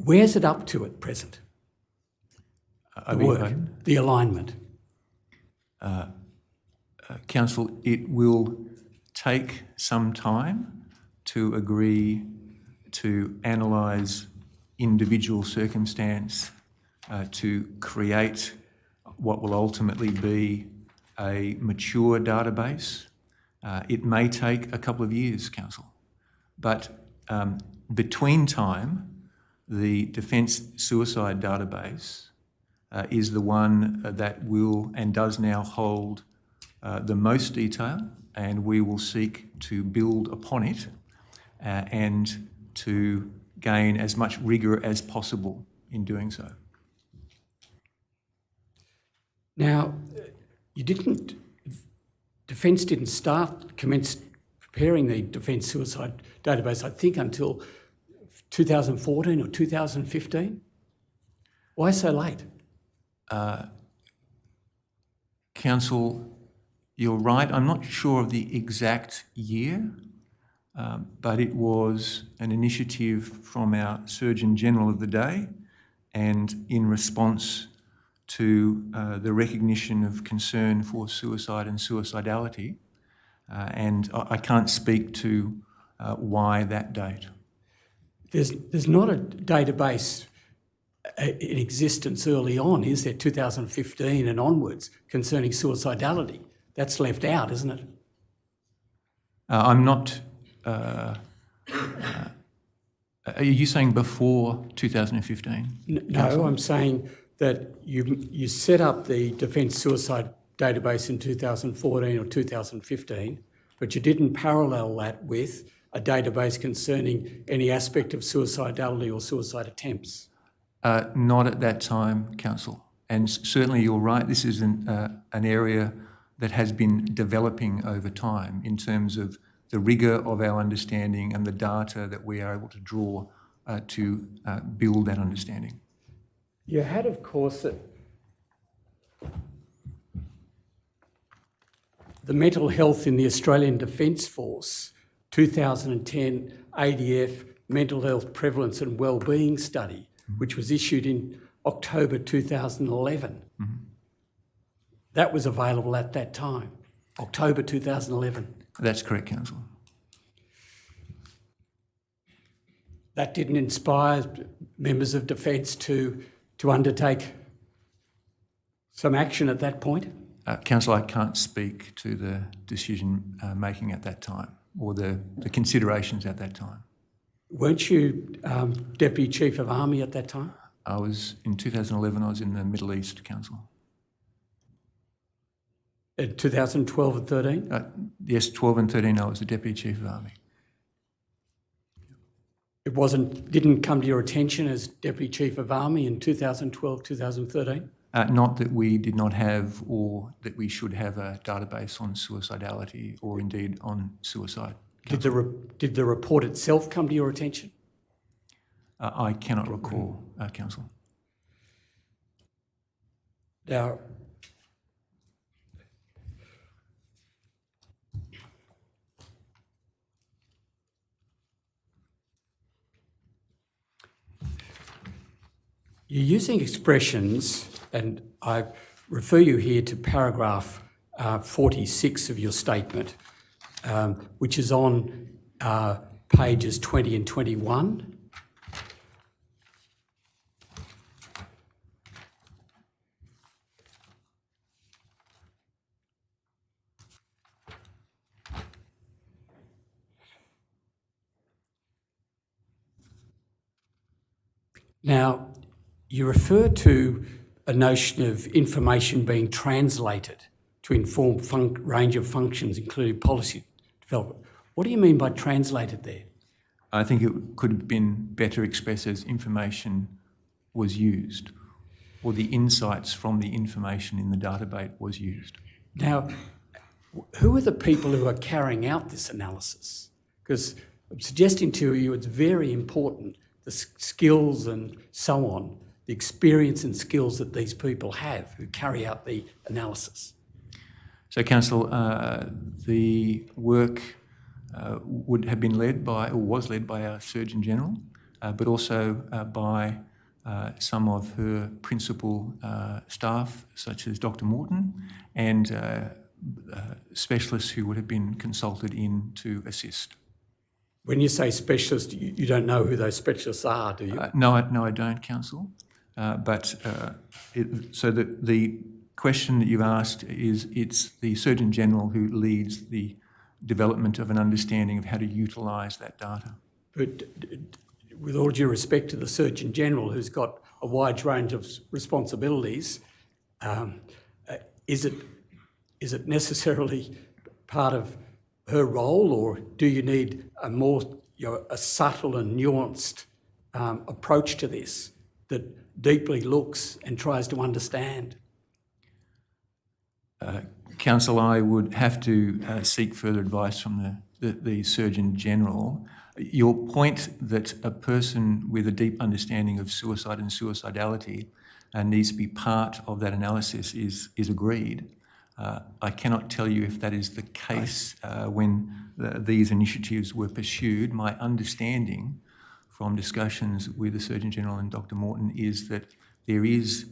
where's it up to at present? The work, the alignment. Council, it will take some time to agree to analyse individual circumstance, to create what will ultimately be a mature database It may take a couple of years, Council, but between time, the Defence Suicide Database is the one that will and does now hold the most detail, and we will seek to build upon it and to gain as much rigour as possible in doing so. Now, Defence didn't commence preparing the Defence Suicide Database, I think, until 2014 or 2015. Why so late? Council, you're right. I'm not sure of the exact year, but it was an initiative from our Surgeon General of the day, and in response to the recognition of concern for suicide and suicidality, and I can't speak to why that date. There's not a database in existence early on, is there, 2015 and onwards, concerning suicidality? That's left out, isn't it? I'm not... are you saying before 2015? No, I'm saying that you set up the Defence Suicide Database in 2014 or 2015, but you didn't parallel that with a database concerning any aspect of suicidality or suicide attempts. Not at that time, Council. And certainly you're right, this is an area that has been developing over time in terms of the rigour of our understanding and the data that we are able to draw to build that understanding. You had, of course, the mental health in the Australian Defence Force 2010 ADF Mental Health Prevalence and Wellbeing Study, which was issued in October 2011. Mm-hmm. That was available at that time, October 2011. That's correct, Council. That didn't inspire members of Defence to undertake some action at that point? Council, I can't speak to the decision making at that time or the considerations at that time. Weren't you Deputy Chief of Army at that time? I was, in 2011, I was in the Middle East, Council. In 2012 and 13? Yes, 12 and 13, I was the Deputy Chief of Army. It didn't come to your attention as Deputy Chief of Army in 2012, 2013? Not that we did not have or that we should have a database on suicidality or indeed on suicide. Did the report itself come to your attention? I cannot recall, Council. Now, you're using expressions, and I refer you here to paragraph 46 of your statement, which is on pages 20 and 21. Now, you refer to a notion of information being translated to inform range of functions, including policy development. What do you mean by translated there? I think it could have been better expressed as information was used, or the insights from the information in the database was used. Now, who are the people who are carrying out this analysis? Because I'm suggesting to you it's very important, the skills and so on, the experience and skills that these people have who carry out the analysis. So, Council, the work would have been led by, or was led by our Surgeon General, but also by some of her principal staff, such as Dr. Morton, and specialists who would have been consulted in to assist. When you say specialist, you don't know who those specialists are, do you? No, I don't, Council. So the question that you've asked is, it's the Surgeon General who leads the development of an understanding of how to utilise that data. But with all due respect to the Surgeon General, who's got a wide range of responsibilities, is it necessarily part of her role, or do you need a more a subtle and nuanced approach to this that deeply looks and tries to understand? Council, I would have to seek further advice from the Surgeon General. Your point that a person with a deep understanding of suicide and suicidality needs to be part of that analysis is agreed. I cannot tell you if that is the case when these initiatives were pursued. My understanding from discussions with the Surgeon General and Dr. Morton is that there is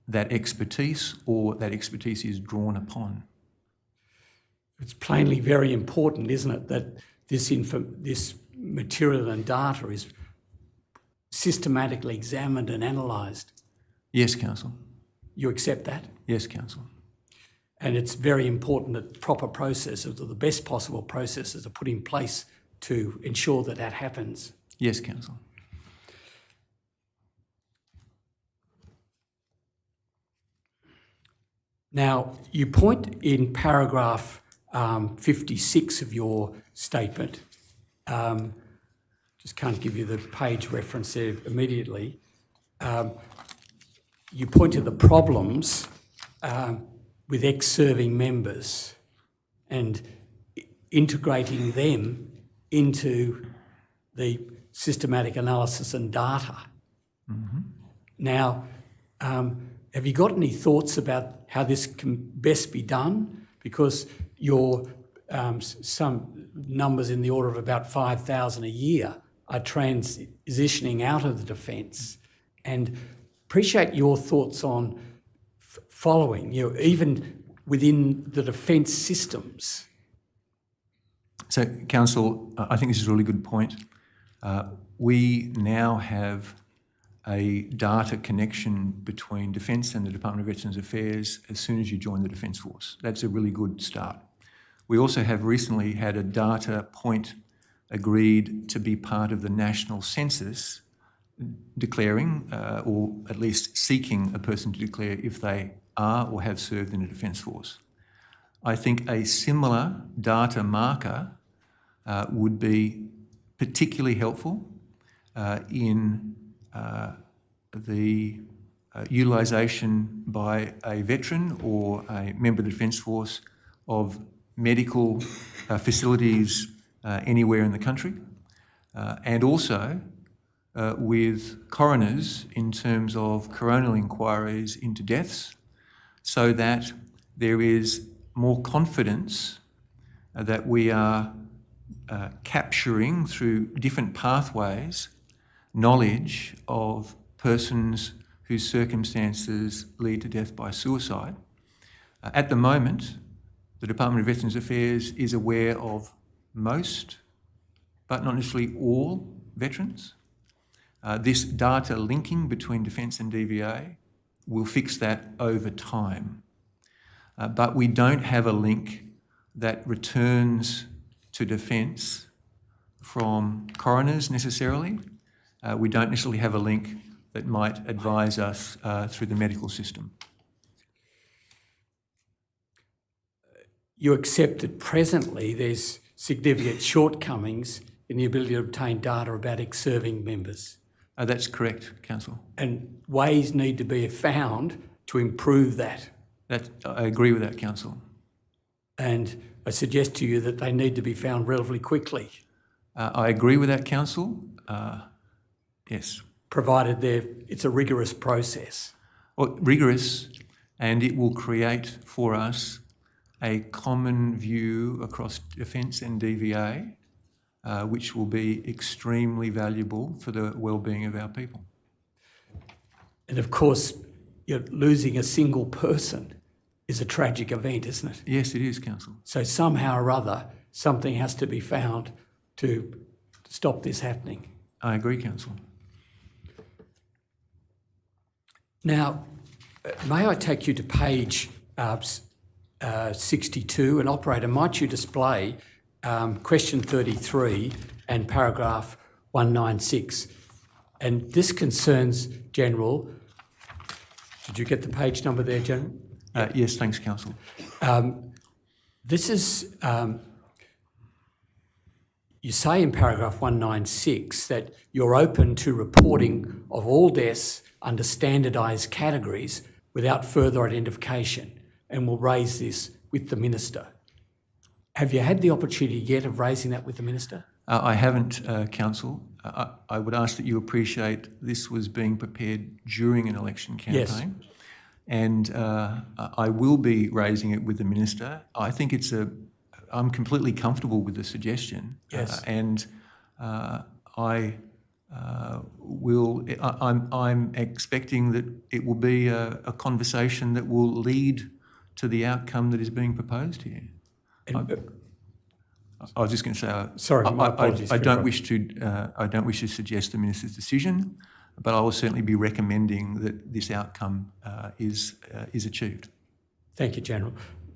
that expertise, or that expertise is drawn upon. It's plainly very important, isn't it, that this material and data is systematically examined and analysed? Yes, Council. You accept that? Yes, Council. And it's very important that proper processes, or the best possible processes, are put in place to ensure that that happens? Yes, Council. Now, you point in paragraph 56 of your statement, just can't give you the page reference there immediately, you point to the problems with ex-serving members and integrating them into the systematic analysis and data. Mm-hmm. Now, have you got any thoughts about how this can best be done? Because your some numbers in the order of about 5,000 a year are transitioning out of the defence, and appreciate your thoughts on following, even within the defence systems. So, Council, I think this is a really good point. We now have a data connection between Defence and the Department of Veterans Affairs as soon as you join the Defence Force. That's a really good start. We also have recently had a data point agreed to be part of the national census, declaring, or at least seeking a person to declare if they are or have served in the Defence Force. I think a similar data marker would be particularly helpful in the utilisation by a veteran or a member of the Defence Force of medical facilities anywhere in the country, and also with coroners in terms of coronal inquiries into deaths, so that there is more confidence that we are capturing through different pathways knowledge of persons whose circumstances lead to death by suicide. At the moment, the Department of Veterans Affairs is aware of most, but not necessarily all, veterans. This data linking between Defence and DVA will fix that over time. But we don't have a link that returns to Defence from coroners necessarily. We don't necessarily have a link that might advise us through the medical system. You accept that presently there's significant shortcomings in the ability to obtain data about ex-serving members? That's correct, Council. And ways need to be found to improve that? I agree with that, Council. And I suggest to you that they need to be found relatively quickly. I agree with that, Council. Yes. Provided it's a rigorous process. Well, rigorous, and it will create for us a common view across Defence and DVA, which will be extremely valuable for the wellbeing of our people. And of course, losing a single person is a tragic event, isn't it? Yes, it is, Council. So somehow or other, something has to be found to stop this happening. I agree, Council. Now, may I take you to page 62, and operator, might you display question 33 and paragraph 196. And this concerns, General, did you get the page number there, General? Yes, thanks, Council. This is, you say in paragraph 196 that you're open to reporting of all deaths under standardised categories without further identification, and will raise this with the Minister. Have you had the opportunity yet of raising that with the Minister? I haven't, Council. I would ask that you appreciate this was being prepared during an election campaign. Yes. And I will be raising it with the Minister. I think I'm completely comfortable with the suggestion. Yes. I'm expecting that it will be a conversation that will lead to the outcome that is being proposed here. I was just going to say, sorry, my apologies. I don't wish to suggest the Minister's decision, but I will certainly be recommending that this outcome is achieved. Thank you, General.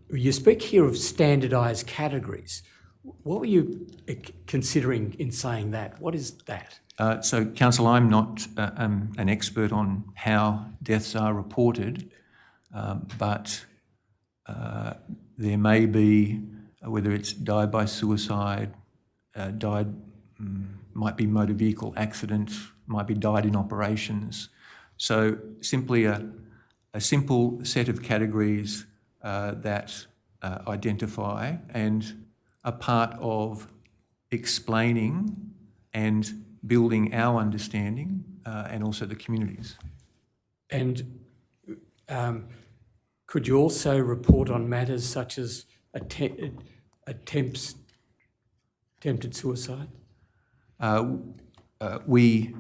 You speak here of standardised categories. What were you considering in saying that? What is that? So, Council, I'm not an expert on how deaths are reported, but there may be, whether it's died by suicide, might be motor vehicle accident, might be died in operations. So simply a simple set of categories that identify and are part of explaining and building our understanding and also the communities. And could you also report on matters such as attempted suicide? We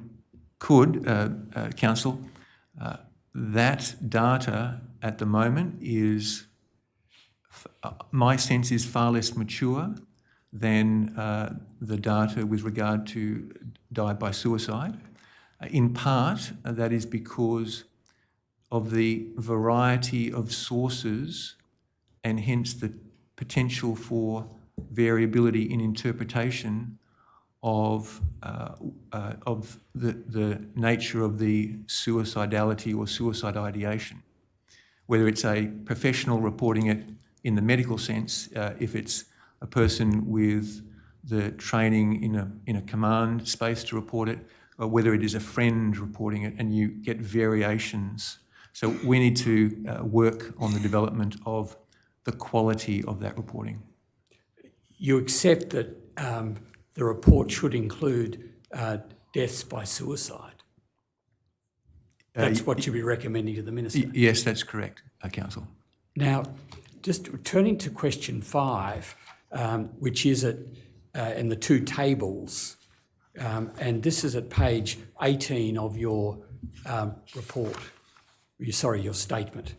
could, Council. That data at the moment is, my sense is far less mature than the data with regard to died by suicide. In part, that is because of the variety of sources and hence the potential for variability in interpretation of the nature of the suicidality or suicide ideation. Whether it's a professional reporting it in the medical sense, if it's a person with the training in a command space to report it, or whether it is a friend reporting it, and you get variations. So we need to work on the development of the quality of that reporting. You accept that the report should include deaths by suicide? That's what you'll be recommending to the Minister? Yes, that's correct, Council. Now, just returning to question 5, which is in the 2 tables, and this is at page 18 of your report, your statement.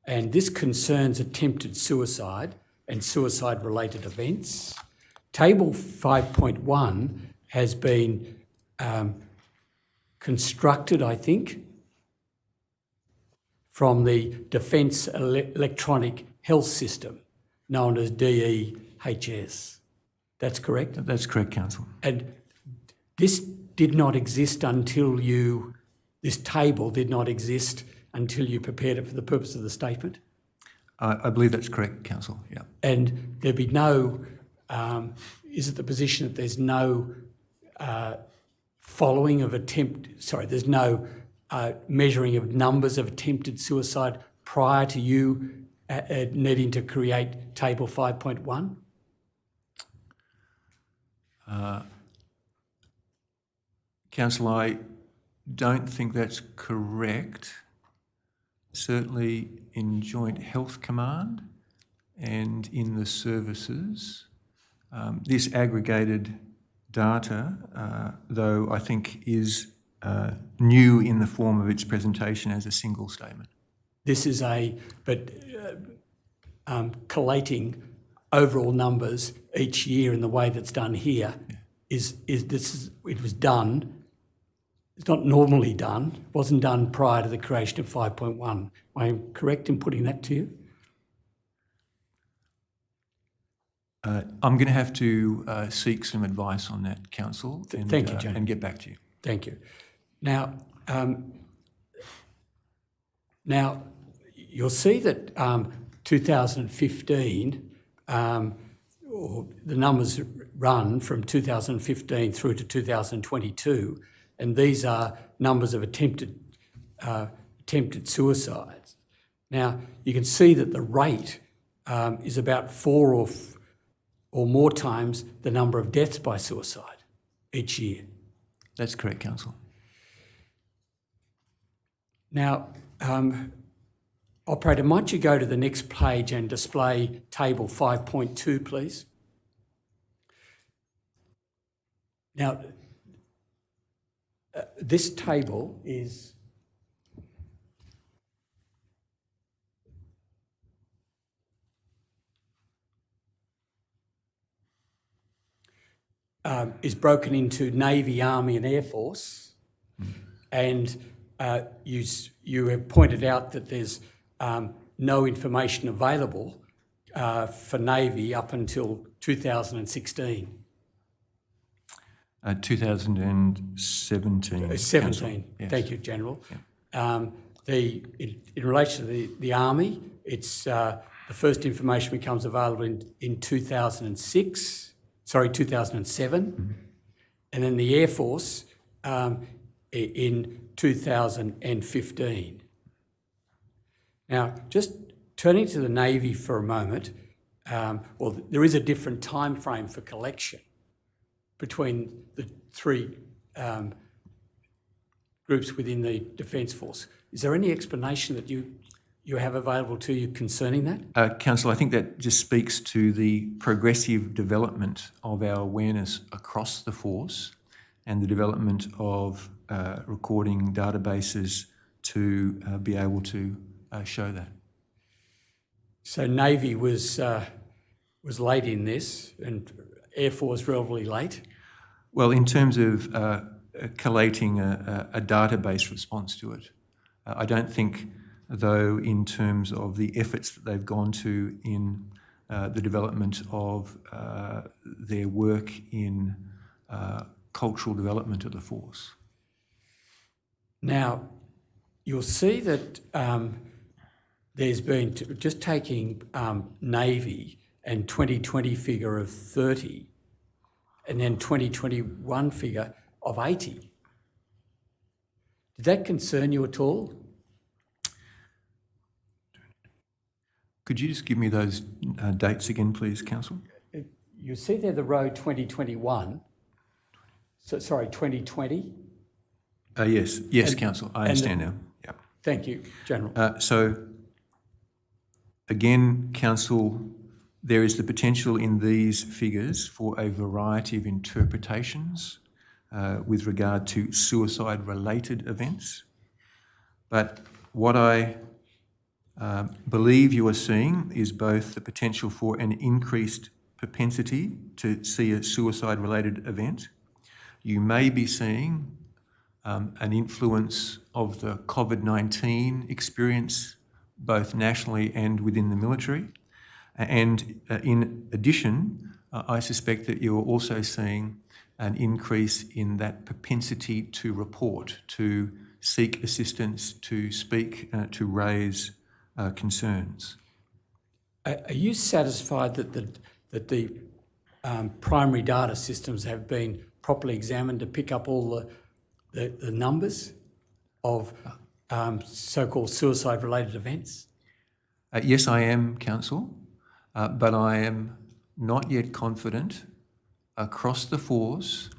And this concerns attempted suicide and suicide-related events. Table 5.1 has been constructed, I think, from the Defence Electronic Health System, known as DEHS. That's correct? That's correct, Council. And this did not exist this table did not exist until you prepared it for the purpose of the statement? I believe that's correct, Council, yeah. And there'd be no, is it the position that there's no there's no measuring of numbers of attempted suicide prior to you needing to create table 5.1? Council, I don't think that's correct. Certainly in Joint Health Command and in the services, this aggregated data, though I think is new in the form of its presentation as a single statement. This is collating overall numbers each year in the way that's done here, it was done. It's not normally done. It wasn't done prior to the creation of 5.1. Am I correct in putting that to you? I'm going to have to seek some advice on that, Council, and, Thank you, General. and get back to you. Thank you. Now, you'll see that 2015, or the numbers run from 2015 through to 2022, and these are numbers of attempted suicides. Now, you can see that the rate is about 4 or more times the number of deaths by suicide each year. That's correct, Council. Now, Operator, might you go to the next page and display table 5.2, please? Now, this table is broken into Navy, Army and Air Force, and you have pointed out that there's no information available for Navy up until 2016. 2017. 17. Yes. Thank you, General. Yeah. In relation to the Army, it's the first information becomes available in 2007, and then the Air Force in 2015. Now, just turning to the Navy for a moment, there is a different time frame for collection between the three groups within the Defence Force. Is there any explanation that you have available to you concerning that? Council, I think that just speaks to the progressive development of our awareness across the force and the development of recording databases to be able to show that. So Navy was late in this, and Air Force relatively late? Well, in terms of collating a database response to it, I don't think, though, in terms of the efforts that they've gone to in the development of their work in cultural development of the force. Now, you'll see that there's been, just taking Navy and 2020 figure of 30, and then 2021 figure of 80. Did that concern you at all? Could you just give me those dates again, please, Council? You see there the row 2021, so sorry, 2020? Yes, Council, I understand now. Yeah. Thank you, General. So, again, Council, there is the potential in these figures for a variety of interpretations with regard to suicide-related events. But what I believe you are seeing is both the potential for an increased propensity to see a suicide-related event. You may be seeing an influence of the COVID-19 experience, both nationally and within the military. And in addition, I suspect that you're also seeing an increase in that propensity to report, to seek assistance, to speak, to raise concerns. Are you satisfied that the primary data systems have been properly examined to pick up all the numbers of so-called suicide-related events? Yes, I am, Council, but I am not yet confident across the force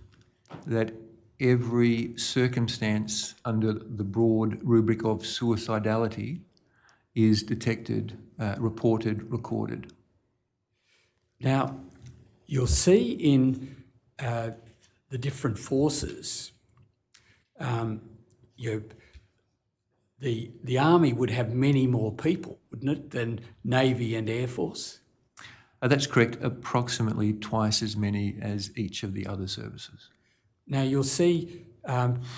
that every circumstance under the broad rubric of suicidality is detected, reported, recorded. Now, you'll see in the different forces, the Army would have many more people, wouldn't it, than Navy and Air Force? That's correct, approximately twice as many as each of the other services. Now, you'll see,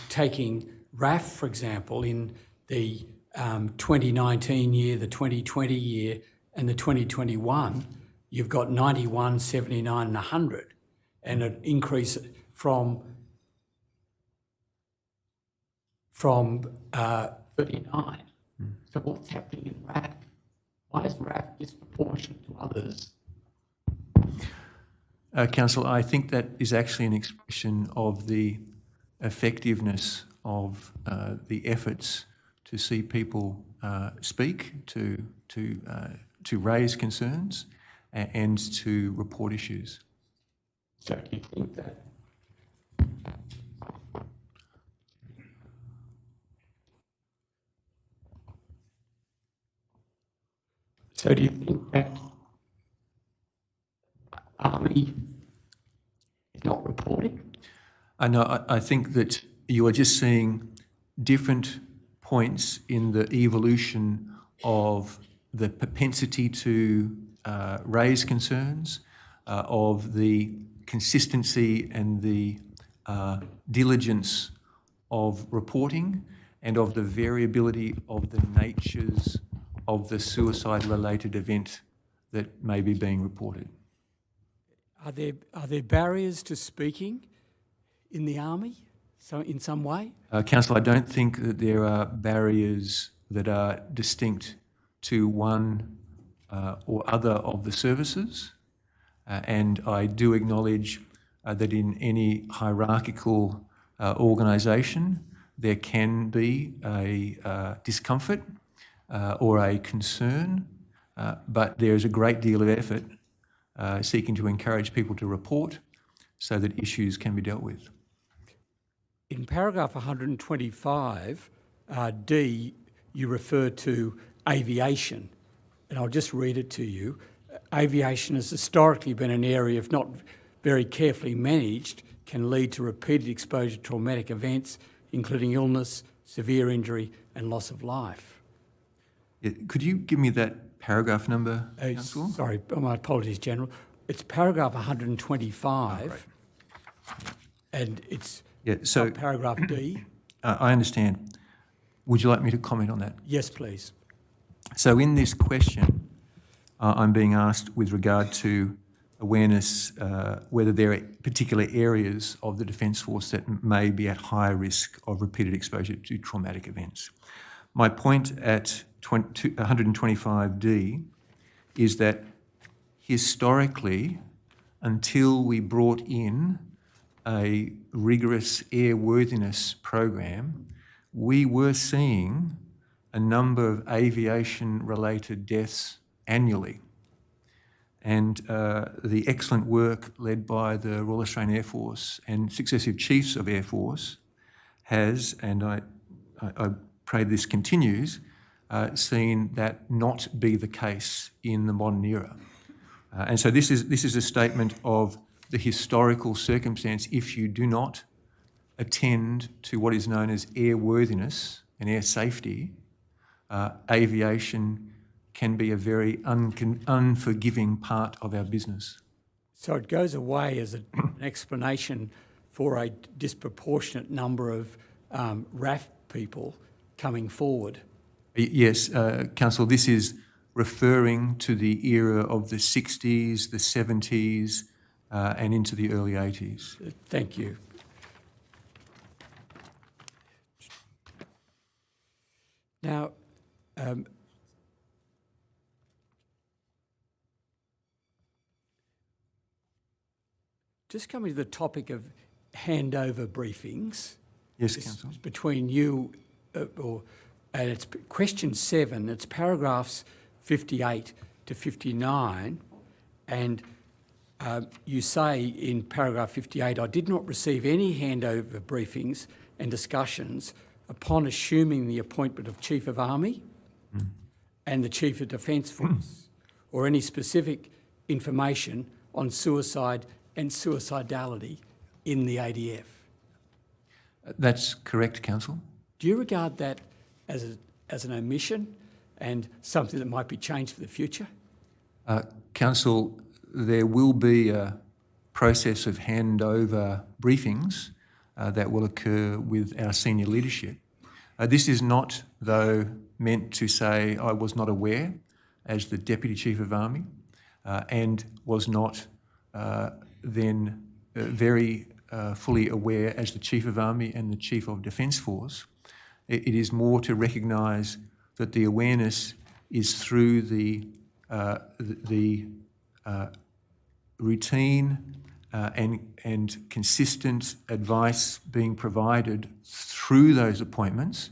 taking RAF, for example, in the 2019 year, the 2020 year and the 2021, you've got 91, 79 and 100, and an increase from 39. So what's happening in RAF? Why is RAF disproportionate to others? Council, I think that is actually an expression of the effectiveness of the efforts to see people speak, to raise concerns, and to report issues. So do you think that? So do you think that Army is not reporting? No, I think that you are just seeing different points in the evolution of the propensity to raise concerns, of the consistency and the diligence of reporting, and of the variability of the natures of the suicide-related event that may be being reported. Are there barriers to speaking in the Army, so in some way? Council, I don't think that there are barriers that are distinct to one or other of the services, and I do acknowledge that in any hierarchical organisation there can be a discomfort or a concern, but there is a great deal of effort seeking to encourage people to report so that issues can be dealt with. In paragraph 125, D, you refer to aviation, and I'll just read it to you. Aviation has historically been an area, if not very carefully managed, can lead to repeated exposure to traumatic events, including illness, severe injury and loss of life. Yeah, could you give me that paragraph number, Council? Sorry, my apologies, General. It's paragraph 125, and it's paragraph D. I understand. Would you like me to comment on that? Yes, please. So in this question, I'm being asked with regard to awareness whether there are particular areas of the Defence Force that may be at higher risk of repeated exposure to traumatic events. My point at 125D is that historically, until we brought in a rigorous airworthiness program, we were seeing a number of aviation-related deaths annually. And the excellent work led by the Royal Australian Air Force and successive chiefs of Air Force has, and I pray this continues, seen that not be the case in the modern era. And so this is a statement of the historical circumstance. If you do not attend to what is known as airworthiness and air safety, aviation can be a very unforgiving part of our business. So it goes away as an explanation for a disproportionate number of RAF people coming forward. Yes, Council, this is referring to the era of the 60s, the 70s, and into the early 80s. Thank you. Now, just coming to the topic of handover briefings. Yes, Council. Between you, and it's question 7, it's paragraphs 58 to 59, and you say in paragraph 58, I did not receive any handover briefings and discussions upon assuming the appointment of Chief of Army and the Chief of Defence Force, or any specific information on suicide and suicidality in the ADF. That's correct, Council. Do you regard that as an omission and something that might be changed for the future? Council, there will be a process of handover briefings that will occur with our senior leadership. This is not, though, meant to say I was not aware as the Deputy Chief of Army. and was not then very fully aware as the Chief of Army and the Chief of Defence Force. It is more to recognise that the awareness is through the routine and consistent advice being provided through those appointments,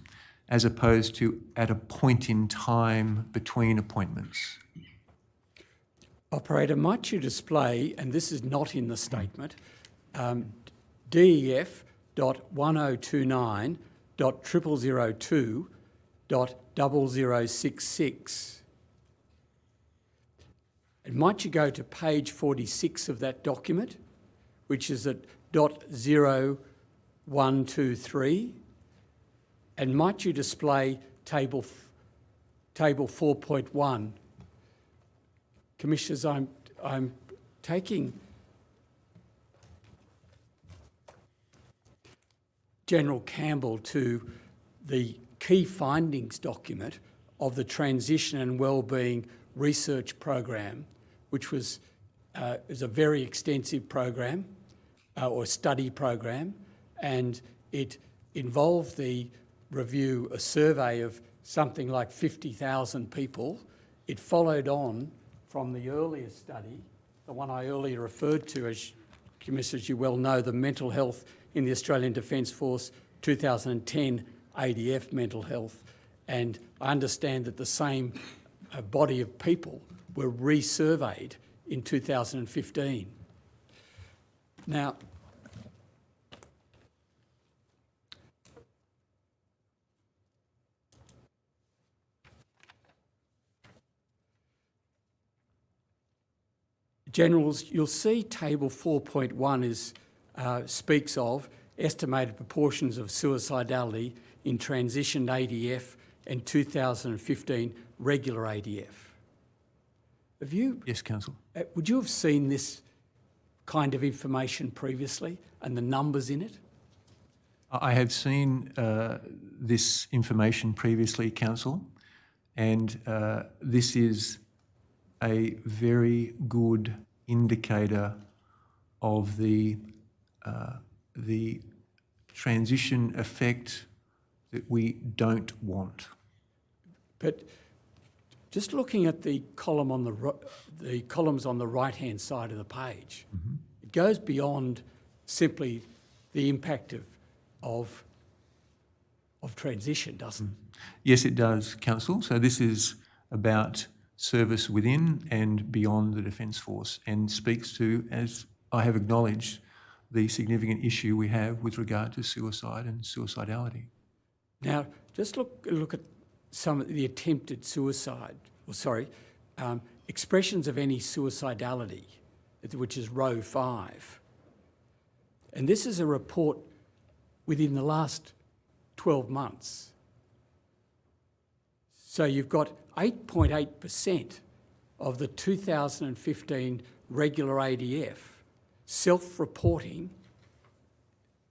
as opposed to at a point in time between appointments. Operator, might you display, and this is not in the statement, DEF.1029.0002.0066. And might you go to page 46 of that document, which is at .0123, and might you display table 4.1? Commissioners, I'm taking General Campbell to the key findings document of the Transition and Wellbeing Research Program, which was is a very extensive program or study program, and it involved the review, a survey of something like 50,000 people. It followed on from the earlier study, the one I earlier referred to, as Commissioners, you well know, the Mental Health in the Australian Defence Force 2010 ADF Mental Health. And I understand that the same body of people were resurveyed in 2015. Now, Generals, you'll see table 4.1 is, speaks of estimated proportions of suicidality in transition ADF and 2015 regular ADF. Have you? Yes, Council. Would you have seen this kind of information previously and the numbers in it? I have seen this information previously, Council, and this is a very good indicator of the transition effect that we don't want. But just looking at the column on the columns on the right-hand side of the page, it goes beyond simply the impact of transition, doesn't it? Yes, it does, Council. So this is about service within and beyond the Defence Force, and speaks to, as I have acknowledged, the significant issue we have with regard to suicide and suicidality. Now, just look at some of the attempted suicide, expressions of any suicidality, which is row 5. And this is a report within the last 12 months. So you've got 8.8% of the 2015 regular ADF self-reporting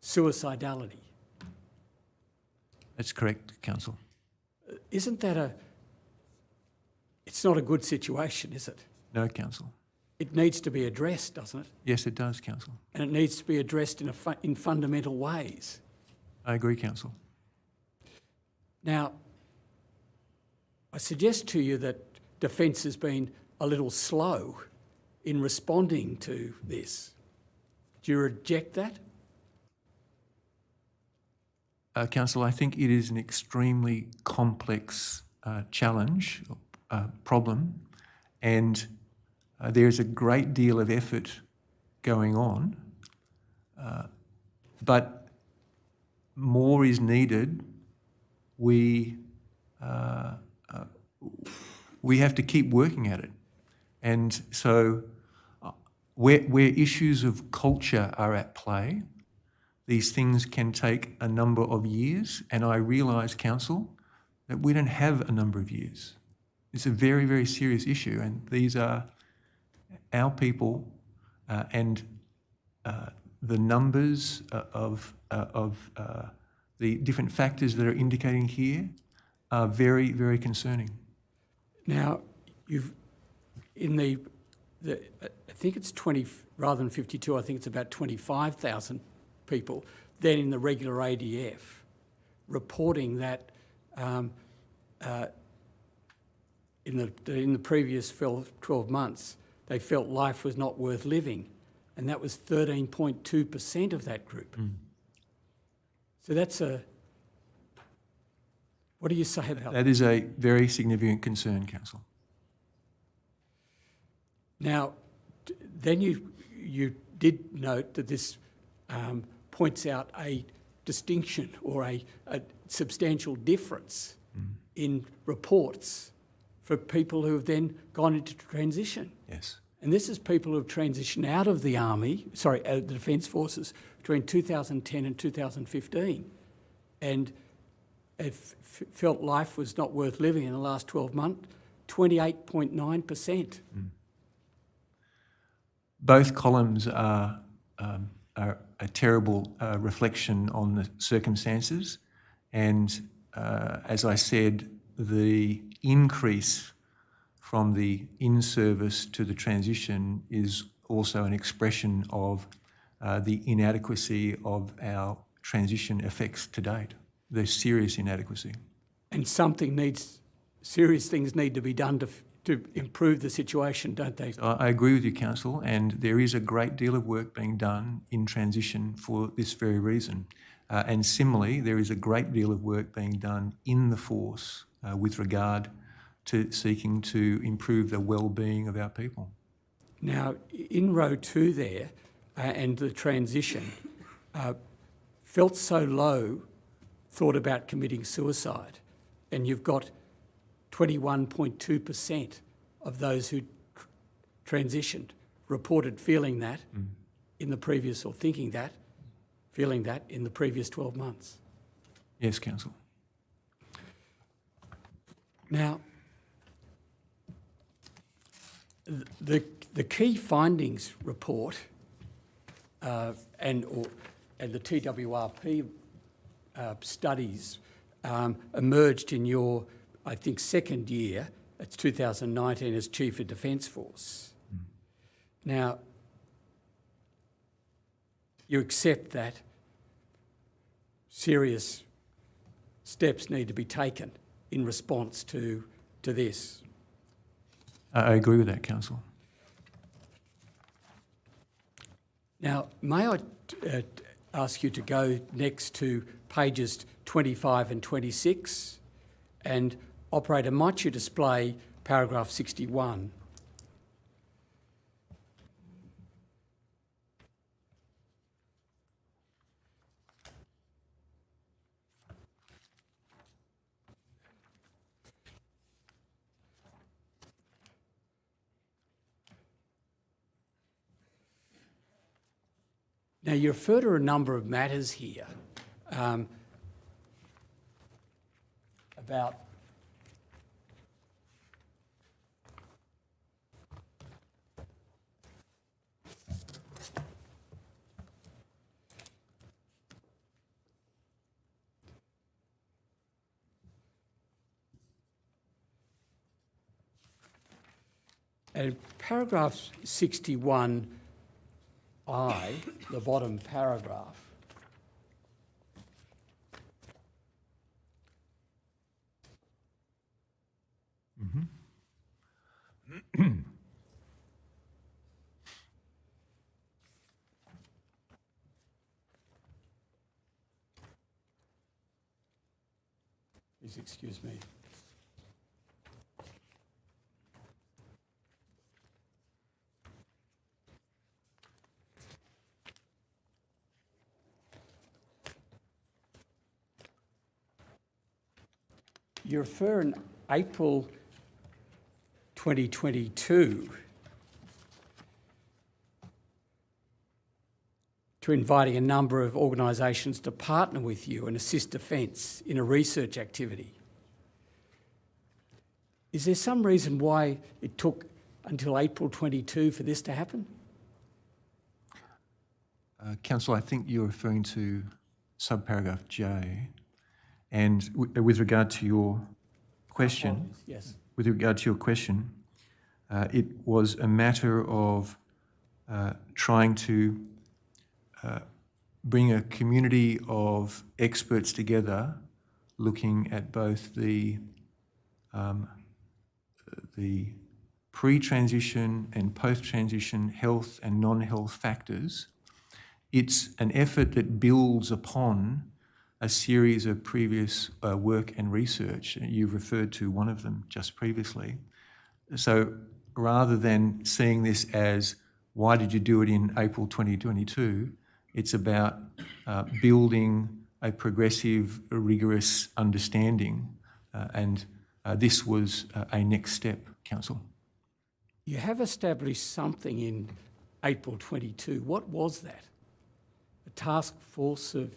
suicidality. That's correct, Council. Isn't that it's not a good situation, is it? No, Council. It needs to be addressed, doesn't it? Yes, it does, Council. And it needs to be addressed in fundamental ways. I agree, Council. Now, I suggest to you that Defence has been a little slow in responding to this. Do you reject that? Council, I think it is an extremely complex challenge, problem, and there's a great deal of effort going on, but more is needed. We have to keep working at it. And so where issues of culture are at play, these things can take a number of years, and I realise, Council, that we don't have a number of years. It's a very, very serious issue, and these are our people, and the numbers of the different factors that are indicating here are very, very concerning. Now, in the I think it's 20, rather than 52, I think it's about 25,000 people then in the regular ADF reporting that in the previous 12 months, they felt life was not worth living, and that was 13.2% of that group. So that's what do you say about that? That is a very significant concern, Council. Now, then you did note that this points out a distinction or a substantial difference in reports for people who have then gone into transition. Yes. And this is people who have transitioned out of the Army, out of the Defence Forces between 2010 and 2015 and felt life was not worth living in the last 12 months, 28.9%. Both columns are a terrible reflection on the circumstances, and as I said, the increase from the in-service to the transition is also an expression of the inadequacy of our transition effects to date. There's serious inadequacy. And serious things need to be done to improve the situation, don't they? I agree with you, Council, and there is a great deal of work being done in transition for this very reason. And similarly, there is a great deal of work being done in the force with regard to seeking to improve the well-being of our people. Now, in row 2 there, and the transition, felt so low, thought about committing suicide, and you've got 21.2% of those who transitioned reported feeling that in the previous, or feeling that in the previous 12 months. Yes, Council. Now, the key findings report and the TWRP studies emerged in your, I think, second year. It's 2019 as Chief of Defence Force. Now, you accept that serious steps need to be taken in response to this. I agree with that, Council. Now, may I ask you to go next to pages 25 and 26, and operator, might you display paragraph 61? Now, you refer to a number of matters here about and paragraph 61I, the bottom paragraph, please excuse me. You refer in April 2022 to inviting a number of organisations to partner with you and assist defence in a research activity. Is there some reason why it took until April 22 for this to happen? Council, I think you're referring to subparagraph J. And with regard to your question, Yes. with regard to your question, It was a matter of trying to bring a community of experts together, looking at both the pre-transition and post-transition health and non-health factors. It's an effort that builds upon a series of previous work and research. You referred to one of them just previously. So rather than seeing this as, why did you do it in April 2022, it's about building a progressive, rigorous understanding, and this was a next step, Council. You have established something in April 22. What was that? A task force of...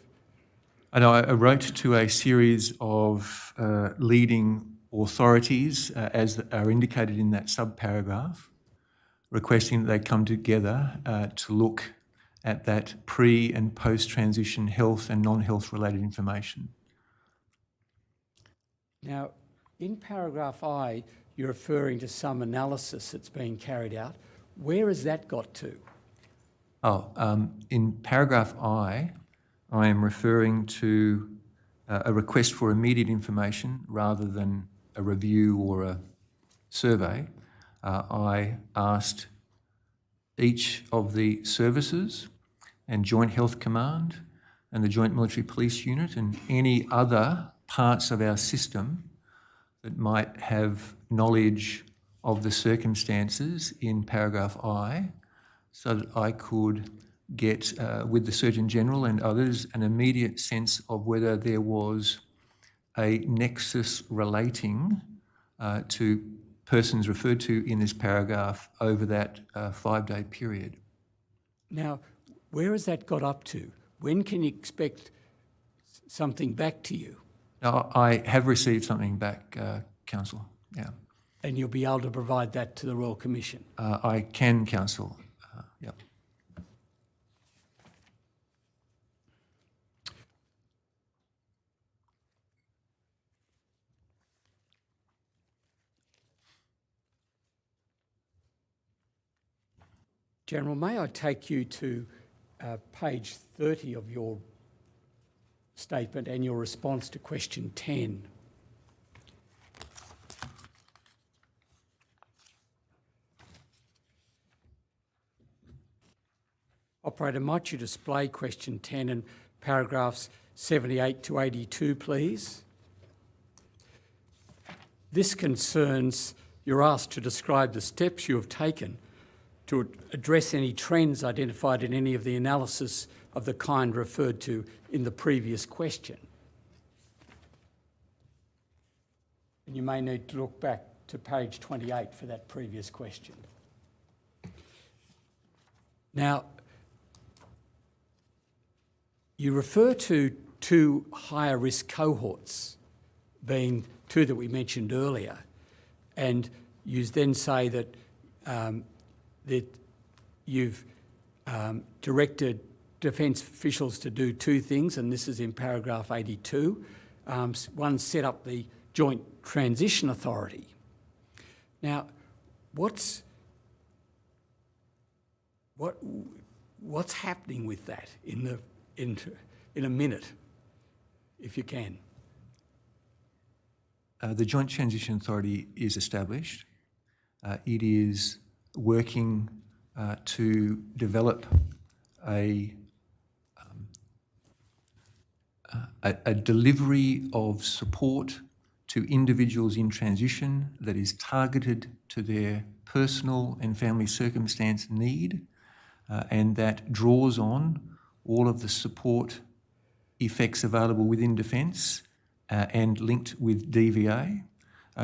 I know I wrote to a series of leading authorities, as are indicated in that subparagraph, requesting that they come together to look at that pre- and post-transition health and non-health related information. Now, in paragraph I, you're referring to some analysis that's being carried out. Where has that got to? In paragraph I am referring to a request for immediate information rather than a review or a survey. I asked each of the services and Joint Health Command and the Joint Military Police Unit and any other parts of our system that might have knowledge of the circumstances in paragraph I, so that I could get, with the Surgeon General and others, an immediate sense of whether there was a nexus relating to persons referred to in this paragraph over that 5-day period. Now, where has that got up to? When can you expect something back to you? Now, I have received something back, Council, yeah. And you'll be able to provide that to the Royal Commission? I can, Council, yeah. General, may I take you to page 30 of your statement and your response to question 10. Operator, might you display question 10 and paragraphs 78 to 82, please? This concerns, you're asked to describe the steps you have taken to address any trends identified in any of the analysis of the kind referred to in the previous question. And you may need to look back to page 28 for that previous question. Now, you refer to 2 higher risk cohorts, being 2 that we mentioned earlier, and you then say that that you've directed Defence officials to do 2 things, and this is in paragraph 82. One, set up the Joint Transition Authority. Now, what's happening with that in a minute, if you can? The Joint Transition Authority is established. It is working to develop a delivery of support to individuals in transition that is targeted to their personal and family circumstance need, and that draws on all of the support effects available within Defence and linked with DVA,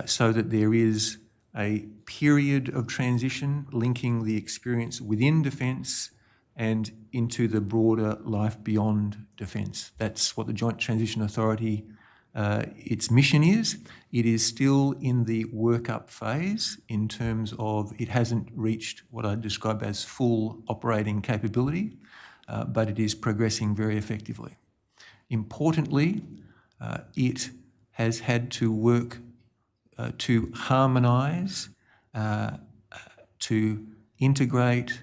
so that there is a period of transition linking the experience within Defence and into the broader life beyond Defence. That's what the Joint Transition Authority, its mission is. It is still in the work-up phase in terms of it hasn't reached what I describe as full operating capability, but it is progressing very effectively. Importantly, it has had to work to harmonise to integrate,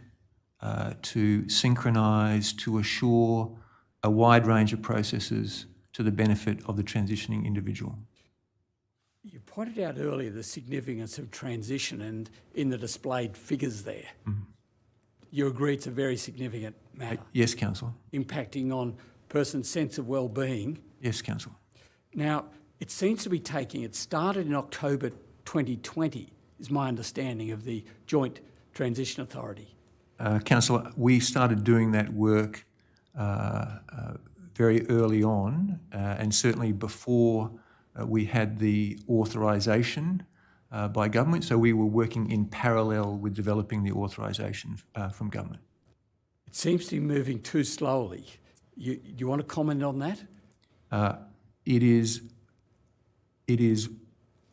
to synchronise, to assure a wide range of processes to the benefit of the transitioning individual. You pointed out earlier the significance of transition and in the displayed figures there. You agree it's a very significant matter? Yes, Council. Impacting on person's sense of well-being. Yes, Council. Now, it seems to be it started in October 2020, is my understanding of the Joint Transition Authority. Councillor, we started doing that work very early on, and certainly before we had the authorisation by government, so we were working in parallel with developing the authorisation from government. It seems to be moving too slowly. Do you want to comment on that? It is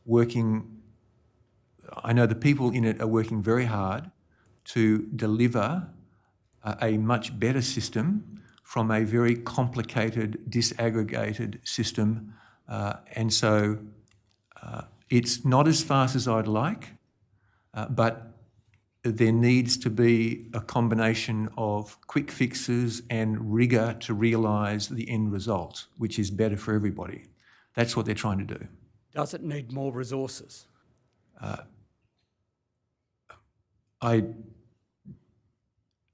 working. I know the people in it are working very hard to deliver a much better system from a very complicated, disaggregated system. And so it's not as fast as I'd like, but there needs to be a combination of quick fixes and rigour to realise the end result, which is better for everybody. That's what they're trying to do. Does it need more resources?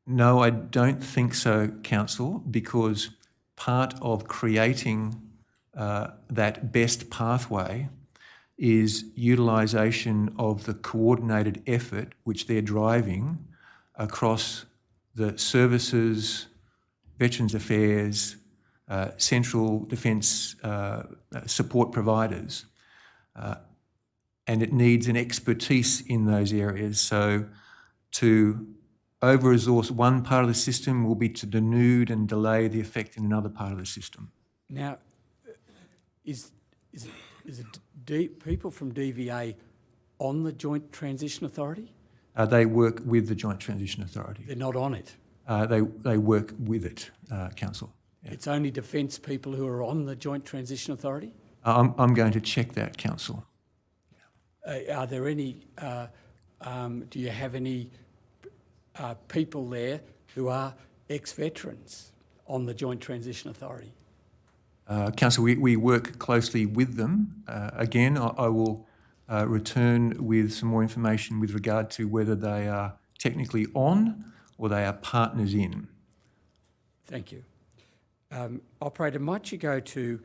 No, I don't think so, Council, because part of creating that best pathway is utilisation of the coordinated effort which they're driving across the services, Veterans Affairs, Central Defence support providers. And it needs an expertise in those areas. So to over-resource one part of the system will be to denude and delay the effect in another part of the system. Now, is it people from DVA on the Joint Transition Authority? They work with the Joint Transition Authority. They're not on it? They work with it, Council. Yeah. It's only defence people who are on the Joint Transition Authority? I'm going to check that, Council. Are there any, do you have any people there who are ex-veterans on the Joint Transition Authority? Council, we work closely with them. Again, I will return with some more information with regard to whether they are technically on or they are partners in. Thank you. Operator, might you go to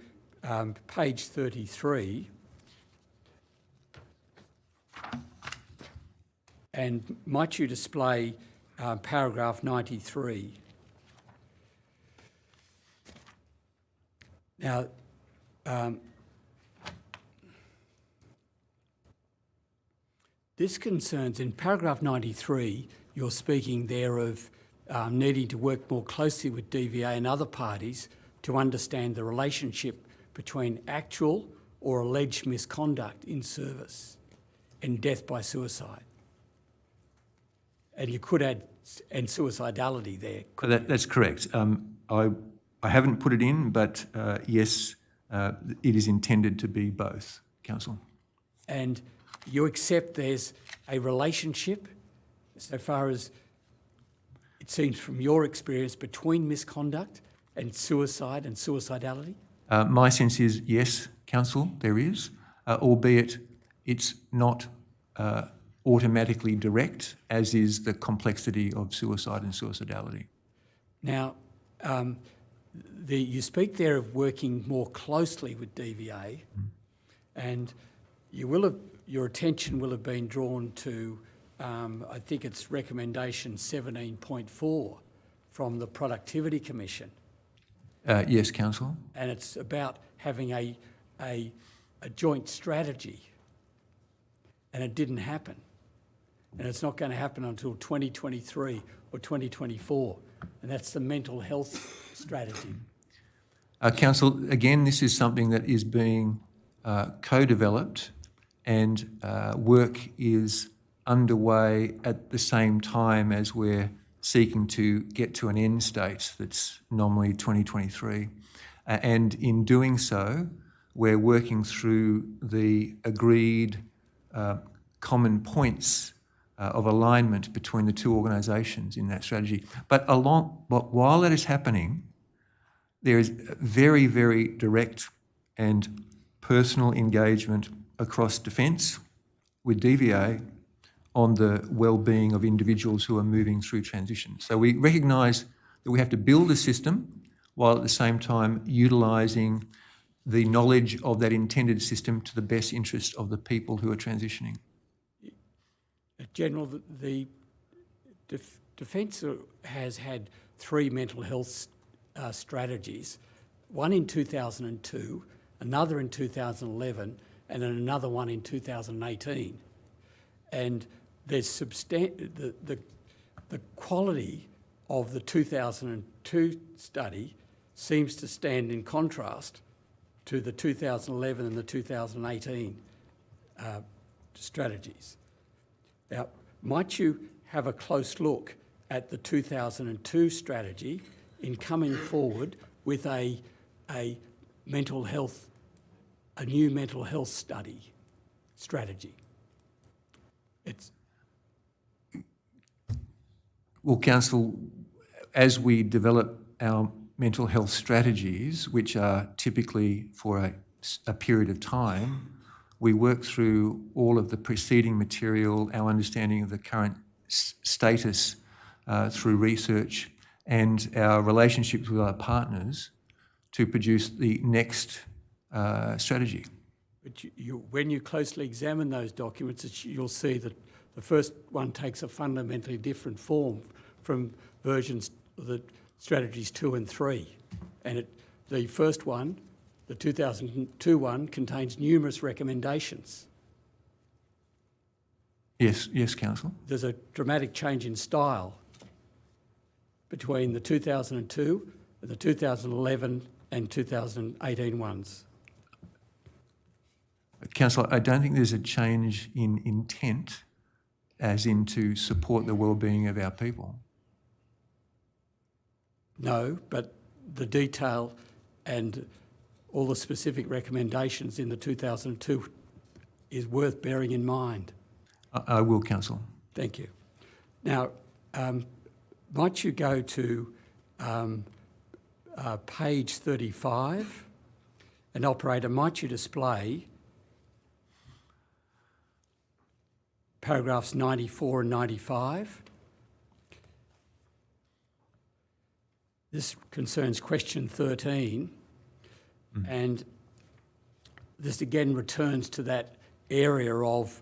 page 33 and might you display paragraph 93. Now, this concerns, in paragraph 93, you're speaking there of needing to work more closely with DVA and other parties to understand the relationship between actual or alleged misconduct in service and death by suicide. And you could add, and suicidality there. That's correct. I haven't put it in, but yes, it is intended to be both, Council. And you accept there's a relationship, so far as it seems from your experience, between misconduct and suicide and suicidality? My sense is yes, Council, there is, albeit it's not automatically direct, as is the complexity of suicide and suicidality. Now, you speak there of working more closely with DVA, and your attention will have been drawn to, I think it's recommendation 17.4 from the Productivity Commission. Yes, Council. And it's about having a joint strategy, and it didn't happen. And it's not going to happen until 2023 or 2024, and that's the mental health strategy. Council, again, this is something that is being co-developed, and work is underway at the same time as we're seeking to get to an end state that's nominally 2023. And in doing so, we're working through the agreed common points of alignment between the two organisations in that strategy. But while that is happening, there is very, very direct and personal engagement across Defence with DVA on the well-being of individuals who are moving through transition. So we recognise that we have to build a system while at the same time utilising the knowledge of that intended system to the best interest of the people who are transitioning. General, the Defence has had 3 mental health strategies, one in 2002, another in 2011, and then another one in 2018. And there's the quality of the 2002 study seems to stand in contrast to the 2011 and the 2018 strategies. Now, might you have a close look at the 2002 strategy in coming forward with a new mental health strategy? Well, Council, as we develop our mental health strategies, which are typically for a period of time, we work through all of the preceding material, our understanding of the current status through research and our relationships with our partners to produce the next strategy. But when you closely examine those documents, you'll see that the first one takes a fundamentally different form from versions of the strategies 2 and 3. And the first one, the 2002 one, contains numerous recommendations. Yes, Council. There's a dramatic change in style between the 2002, the 2011 and 2018 ones. Councillor, I don't think there's a change in intent as in to support the well-being of our people. No, but the detail and all the specific recommendations in the 2002 is worth bearing in mind. I will, Council. Thank you. Now, might you go to page 35, and operator, might you display paragraphs 94 and 95? This concerns question 13, and this again returns to that area of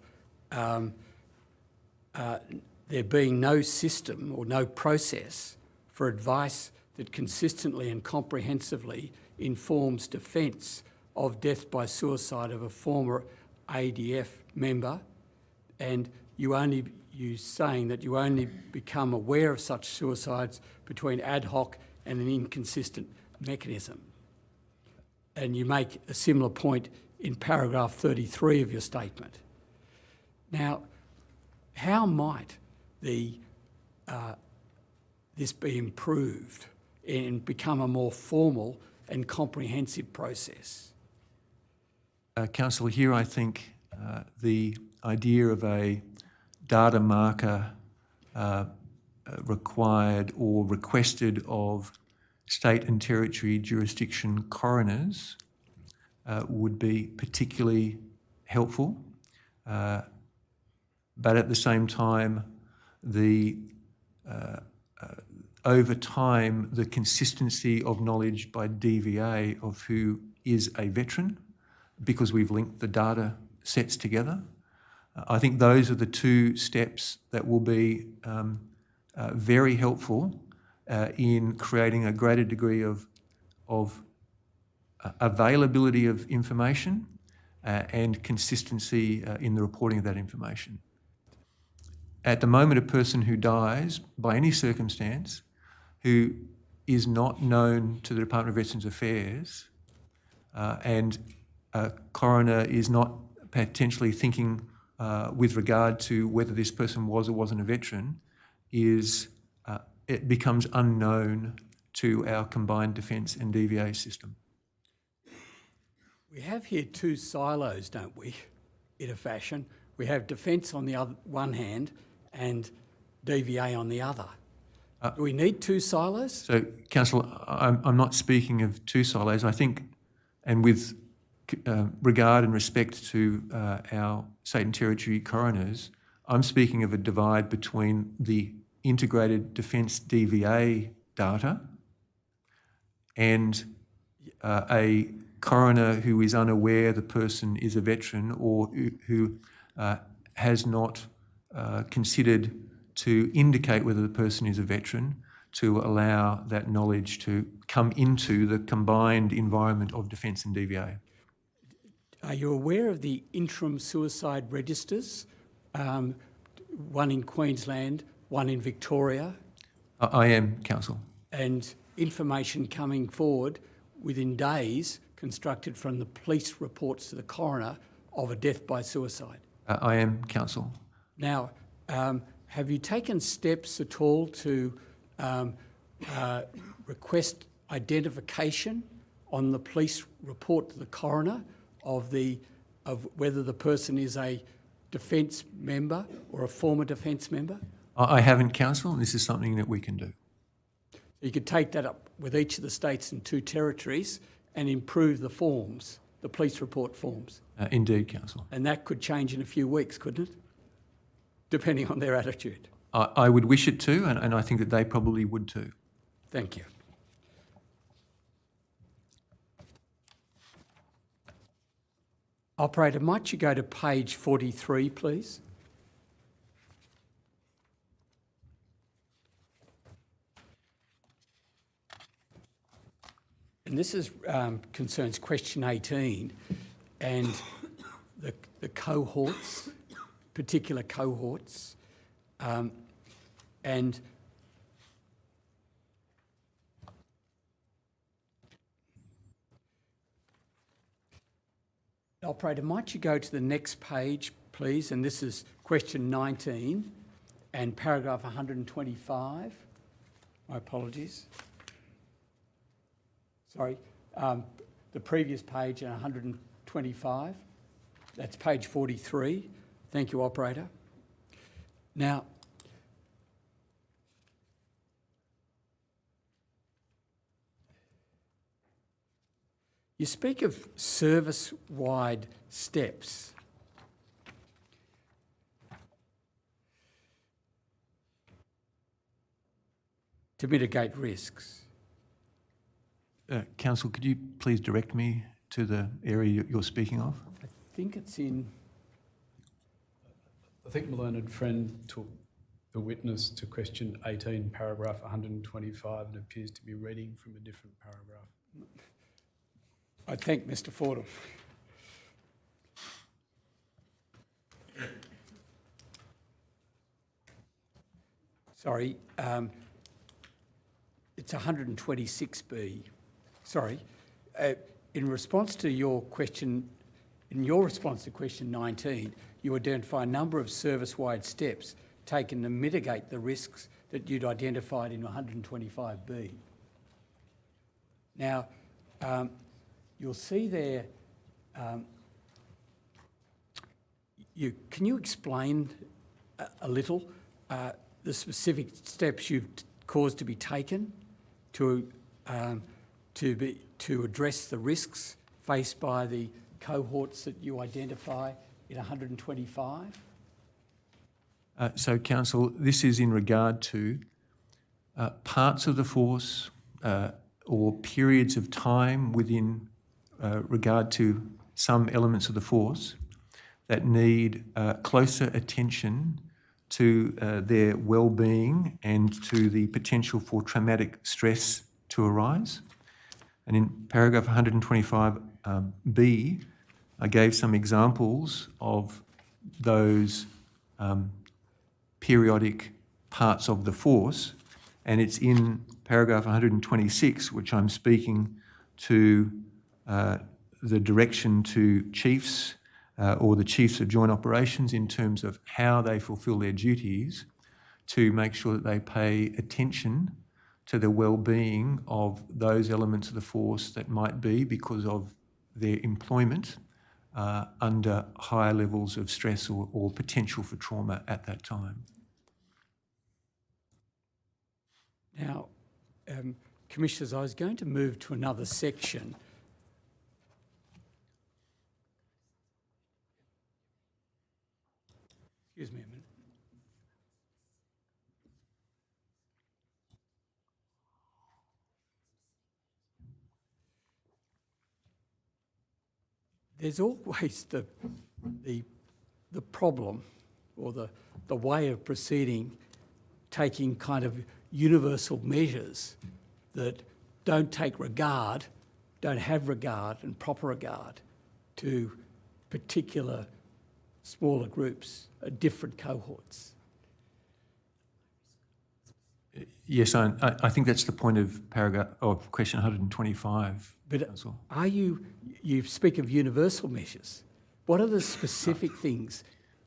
there being no system or no process for advice that consistently and comprehensively informs defence of death by suicide of a former ADF member, and you saying that you only become aware of such suicides between ad hoc and an inconsistent mechanism. And you make a similar point in paragraph 33 of your statement. Now, how might this be improved and become a more formal and comprehensive process? Councillor, here I think the idea of a data marker required or requested of state and territory jurisdiction coroners would be particularly helpful. But at the same time, over time, the consistency of knowledge by DVA of who is a veteran, because we've linked the data sets together, I think those are the 2 steps that will be very helpful in creating a greater degree of availability of information and consistency in the reporting of that information. At the moment, a person who dies by any circumstance who is not known to the Department of Veterans Affairs and a coroner is not potentially thinking with regard to whether this person was or wasn't a veteran, it becomes unknown to our combined defence and DVA system. We have here 2 silos, don't we, in a fashion? We have defence on the one hand and DVA on the other. Do we need two silos? So, Councillor, I'm not speaking of two silos. I think, and with regard and respect to our state and territory coroners, I'm speaking of a divide between the integrated defence DVA data and a coroner who is unaware the person is a veteran or who has not considered to indicate whether the person is a veteran, to allow that knowledge to come into the combined environment of defence and DVA. Are you aware of the interim suicide registers? One in Queensland, one in Victoria. I am, Council. And information coming forward within days constructed from the police reports to the coroner of a death by suicide. I am, Council. Now, have you taken steps at all to request identification on the police report to the coroner of whether the person is a defence member or a former defence member? I haven't, Council, and this is something that we can do. You could take that up with each of the states and two territories and improve the forms, the police report forms. Indeed, Council. And that could change in a few weeks, couldn't it? Depending on their attitude. I would wish it to, and I think that they probably would too. Thank you. Operator, might you go to page 43, please? And this is concerns question 18 and the cohorts, particular cohorts, and Operator, might you go to the next page, please? And this is question 19 and paragraph 125. My apologies. Sorry, the previous page and 125. That's page 43. Thank you, Operator. Now, you speak of service-wide steps. To mitigate risks. Council, could you please direct me to the area you're speaking of? I think it's in... I think my learned friend took the witness to question 18, paragraph 125, and appears to be reading from a different paragraph. I thank Mr. Fordham. Sorry, it's 126B. Sorry, in response to your question, in your response to question 19, you identify a number of service-wide steps taken to mitigate the risks that you'd identified in 125B. Now, you'll see there, can you explain a little the specific steps you've caused to be taken to address the risks faced by the cohorts that you identify in 125? So, Council, this is in regard to parts of the force or periods of time within regard to some elements of the force that need closer attention to their well-being and to the potential for traumatic stress to arise. And in paragraph 125B, I gave some examples of those periodic parts of the force, and it's in paragraph 126, which I'm speaking to the direction to chiefs or the chiefs of joint operations in terms of how they fulfil their duties to make sure that they pay attention to the well-being of those elements of the force that might be, because of their employment, under higher levels of stress or potential for trauma at that time. Now, Commissioners, I was going to move to another section. Excuse me a minute. There's always the problem or the way of proceeding, taking kind of universal measures that don't take regard, don't have regard and proper regard to particular smaller groups, different cohorts. Yes, I think that's the point of paragraph of question 125. But Council. are you speak of universal measures. What are the specific things?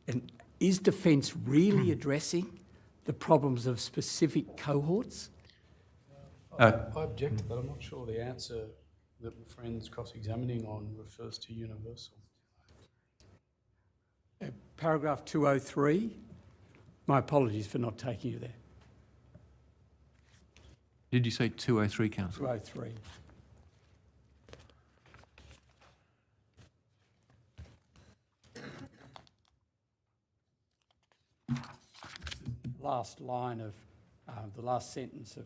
And is Defence really addressing the problems of specific cohorts? I object, but I'm not sure the answer that my friend's cross-examining on refers to universal. Paragraph 203. My apologies for not taking you there. Did you say 203, Council? 203. Last line of the last sentence of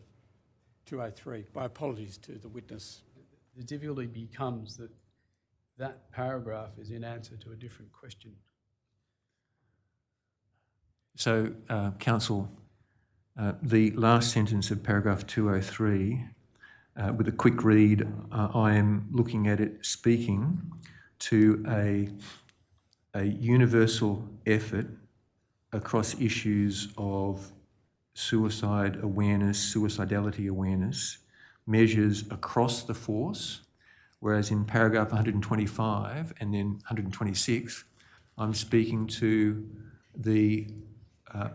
203. My apologies to the witness. The difficulty becomes that that paragraph is in answer to a different question. So, Council, the last sentence of paragraph 203, with a quick read, I am looking at it speaking to a universal effort across issues of suicide awareness, suicidality awareness, measures across the force, whereas in paragraph 125 and then 126, I'm speaking to the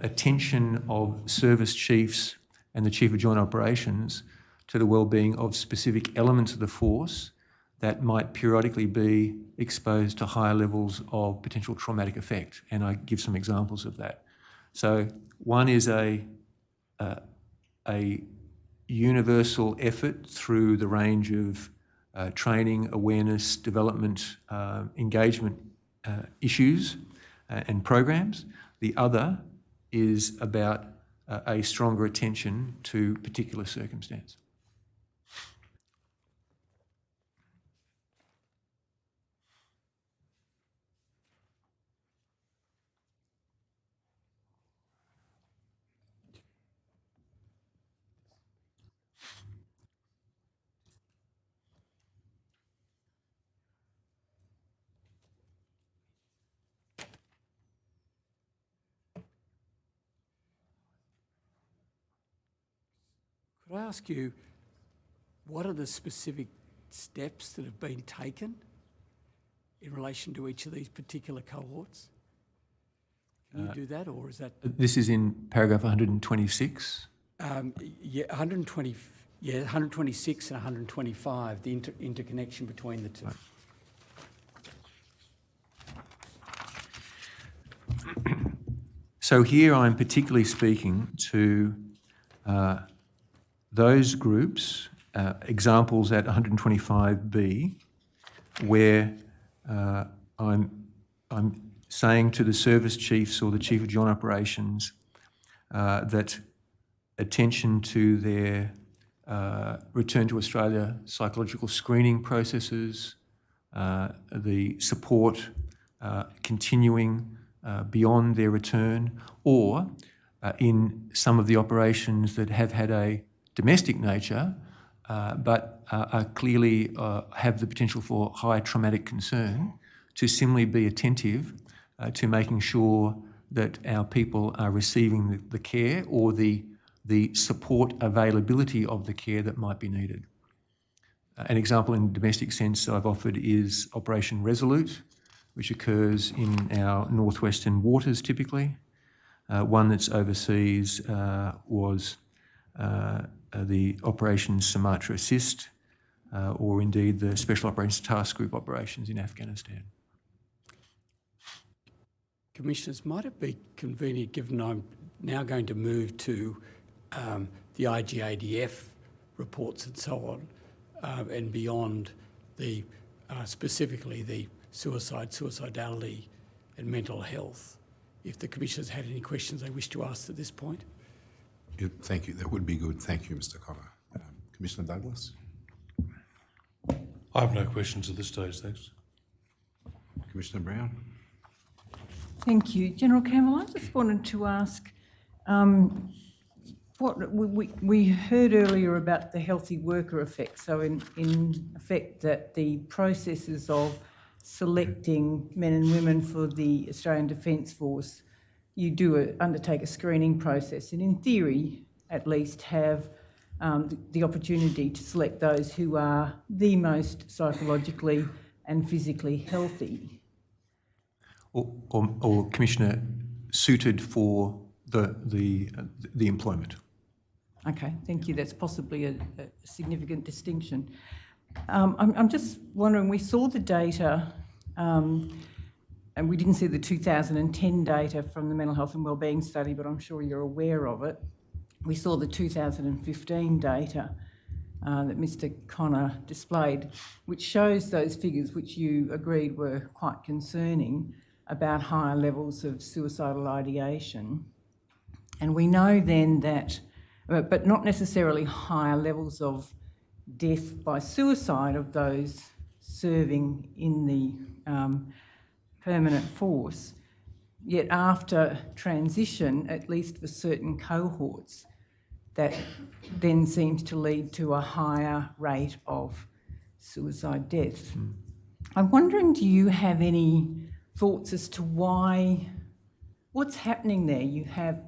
attention of service chiefs and the Chief of Joint Operations to the wellbeing of specific elements of the force that might periodically be exposed to higher levels of potential traumatic effect. And I give some examples of that. So one is a universal effort through the range of training, awareness, development, engagement issues and programs. The other is about a stronger attention to particular circumstance. Could I ask you, what are the specific steps that have been taken in relation to each of these particular cohorts? Can you do that, or is that? This is in paragraph 126. Yeah, 120. Yeah, 126 and 125. The interconnection between the two. Right. So here I'm particularly speaking to those groups, examples at 125B, where I'm saying to the service chiefs or the Chief of Joint Operations that attention to their return to Australia psychological screening processes, the support continuing beyond their return, or in some of the operations that have had a domestic nature, but are clearly have the potential for high traumatic concern, to similarly be attentive to making sure that our people are receiving the care or the support availability of the care that might be needed. An example in domestic sense I've offered is Operation Resolute, which occurs in our northwestern waters typically. One that's overseas was the Operation Sumatra Assist, or indeed the Special Operations Task Group operations in Afghanistan. Commissioners, might it be convenient, given I'm now going to move to the the IGADF reports and so on, and beyond the specifically the suicide, suicidality and mental health. If the Commissioners had any questions they wish to ask at this point. Yeah, thank you. That would be good. Thank you, Mr. Connor. Commissioner Douglas? I have no questions at this stage, thanks. Commissioner Brown? Thank you. General Campbell, I just wanted to ask, what we heard earlier about the healthy worker effect. So in effect that the processes of selecting men and women for the Australian Defence Force, you do undertake a screening process and in theory at least have the opportunity to select those who are the most psychologically and physically healthy. Or Commissioner, suited for the employment. Okay, thank you. That's possibly a significant distinction. I'm just wondering, we saw the data, and we didn't see the 2010 data from the mental health and wellbeing study, but I'm sure you're aware of it. We saw the 2015 data that Mr. Connor displayed, which shows those figures which you agreed were quite concerning about higher levels of suicidal ideation. And we know then that, but not necessarily higher levels of death by suicide of those serving in the permanent force. Yet after transition, at least for certain cohorts, that then seems to lead to a higher rate of suicide deaths. I'm wondering, do you have any thoughts as to what's happening there? You have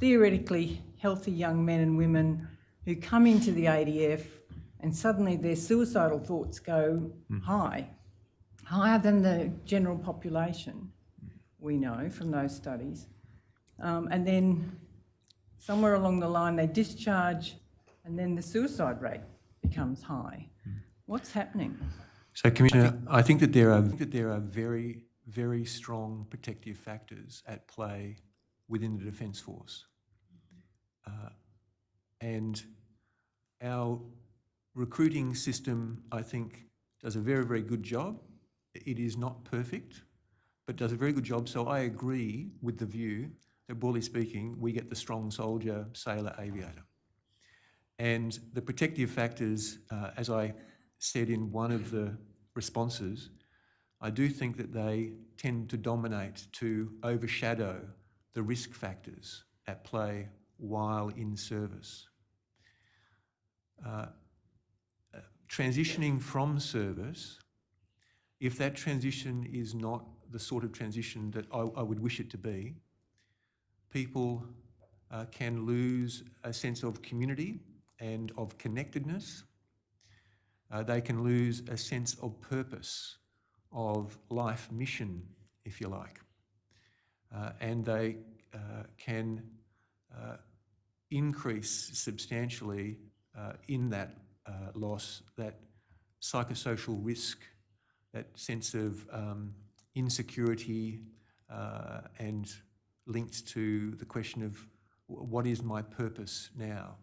theoretically healthy young men and women who come into the ADF and suddenly their suicidal thoughts go higher than the general population, we know from those studies. And then somewhere along the line they discharge and then the suicide rate becomes high. What's happening? So, Commissioner, I think that there are very, very strong protective factors at play within the Defence Force. And our recruiting system, I think, does a very, very good job. It is not perfect, but does a very good job. So I agree with the view that, broadly speaking, we get the strong soldier, sailor, aviator. And the protective factors, as I said in one of the responses, I do think that they tend to dominate, to overshadow the risk factors at play while in service. Transitioning from service, if that transition is not the sort of transition that I would wish it to be, people can lose a sense of community and of connectedness. They can lose a sense of purpose, of life mission, if you like. And they can increase substantially in that loss, that psychosocial risk, that sense of insecurity and linked to the question of what is my purpose now?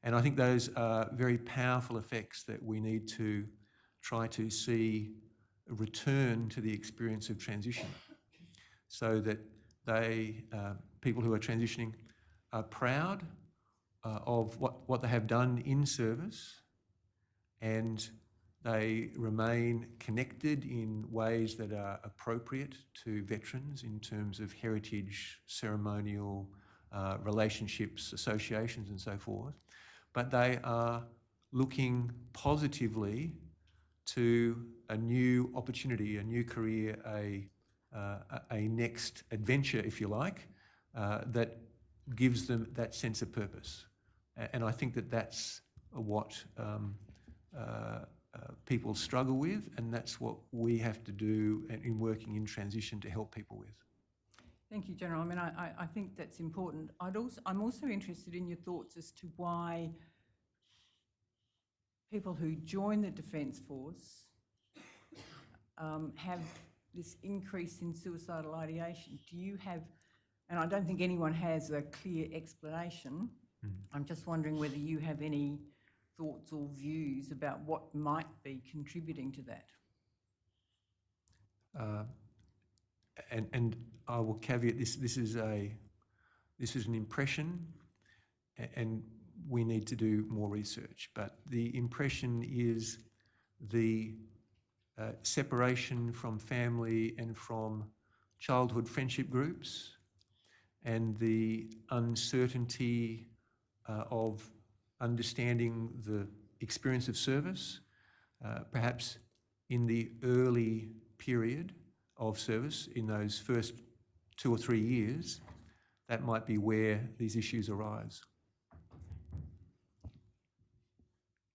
And I think those are very powerful effects that we need to try to see return to the experience of transition, so that they, people who are transitioning, are proud of what they have done in service, and they remain connected in ways that are appropriate to veterans in terms of heritage, ceremonial, relationships, associations and so forth. But they are looking positively to a new opportunity, a new career, a next adventure, if you like, that gives them that sense of purpose. And I think that that's what people struggle with, and that's what we have to do in working in transition to help people with. Thank you, General. I mean, I think that's important. I'm also interested in your thoughts as to why people who join the Defence Force have this increase in suicidal ideation. Do you have, and I don't think anyone has a clear explanation, I'm just wondering whether you have any thoughts or views about what might be contributing to that. And I will caveat this. This is an impression, and we need to do more research. But the impression is the separation from family and from childhood friendship groups, and the uncertainty of understanding the experience of service, perhaps in the early period of service, in those first 2 or 3 years, that might be where these issues arise.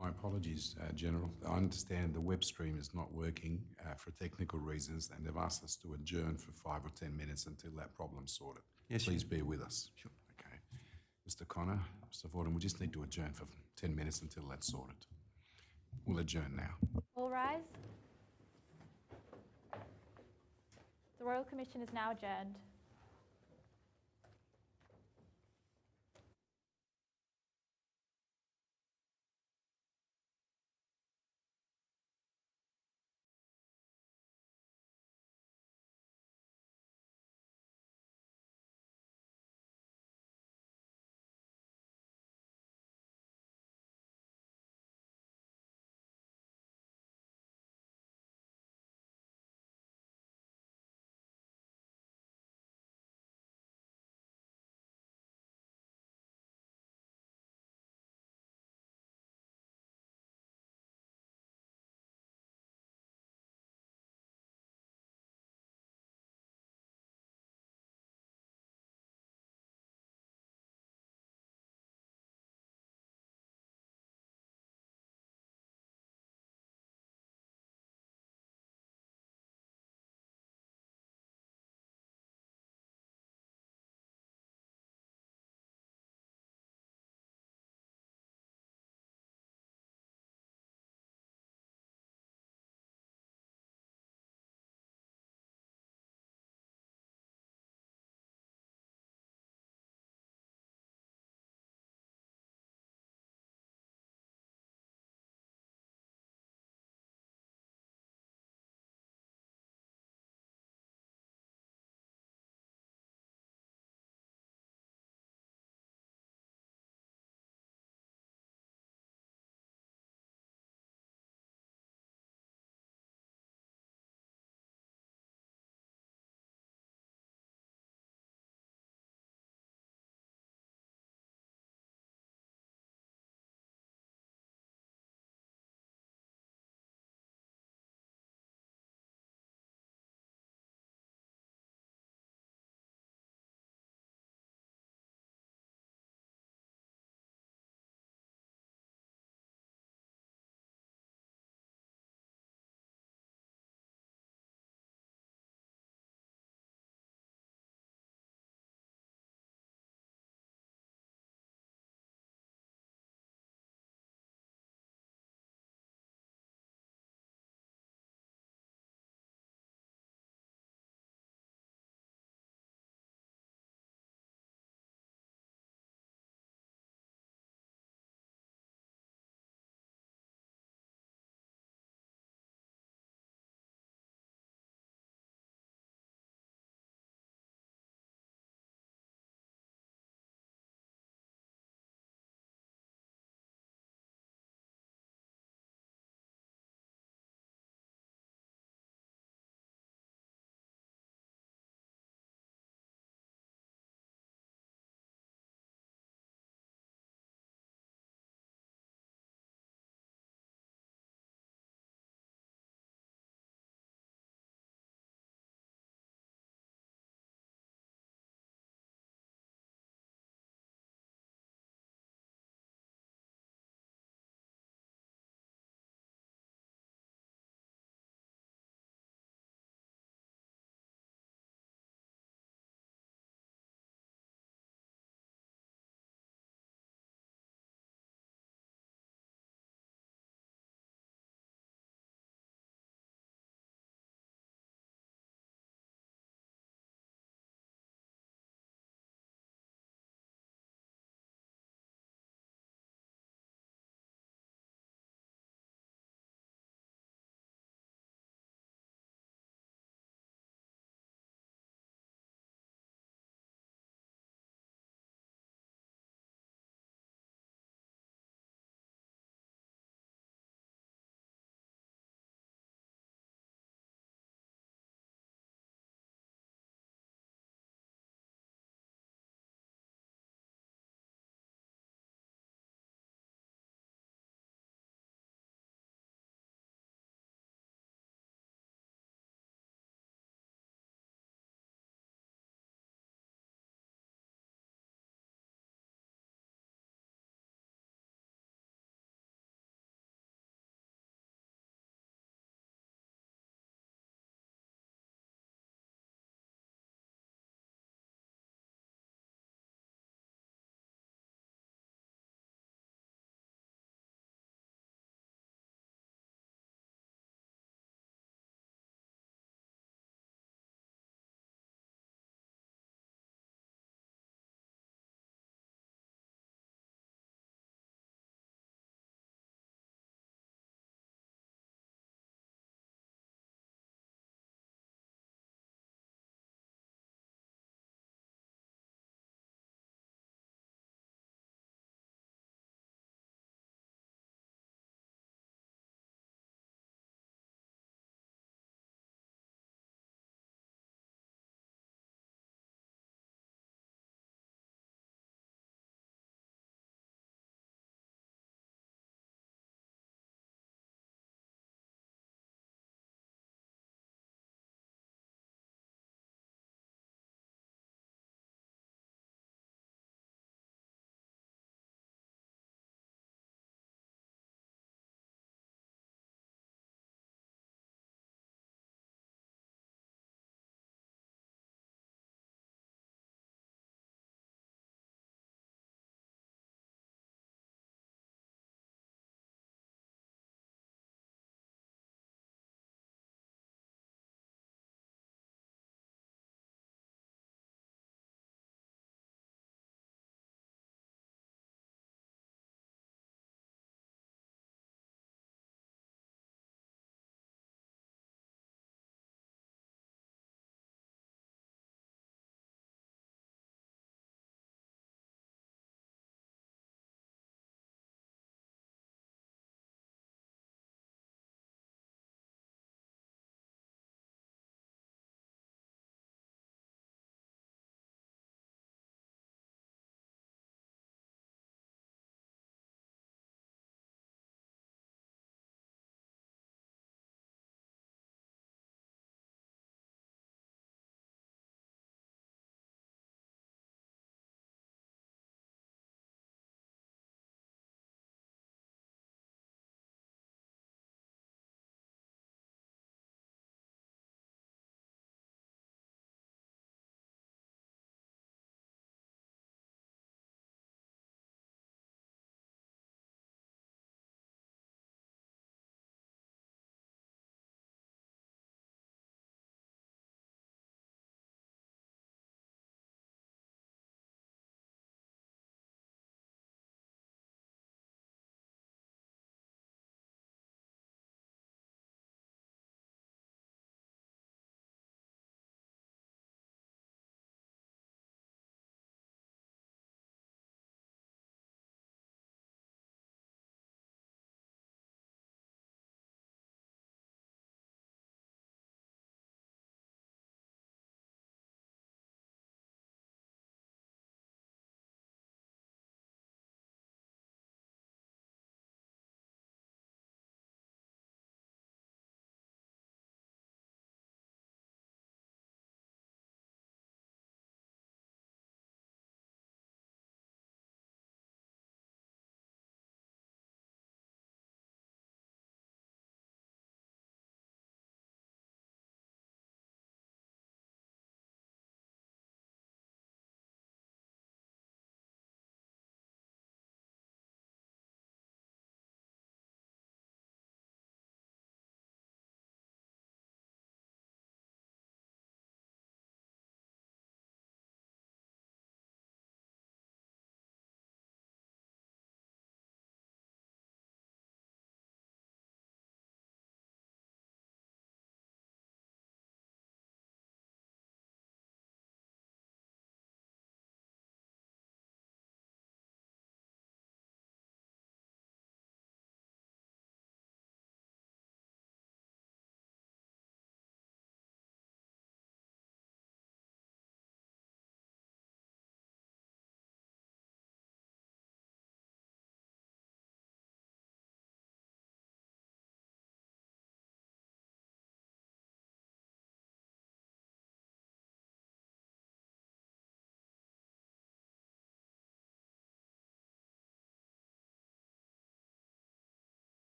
My apologies, General. I understand the web stream is not working for technical reasons, and they've asked us to adjourn for 5 or 10 minutes until that problem's sorted. Yes, Please sure. bear with us. Sure. Okay. Mr. Connor, Mr. Vorden, we just need to adjourn for 10 minutes until that's sorted. We'll adjourn now. All rise. The Royal Commission is now adjourned.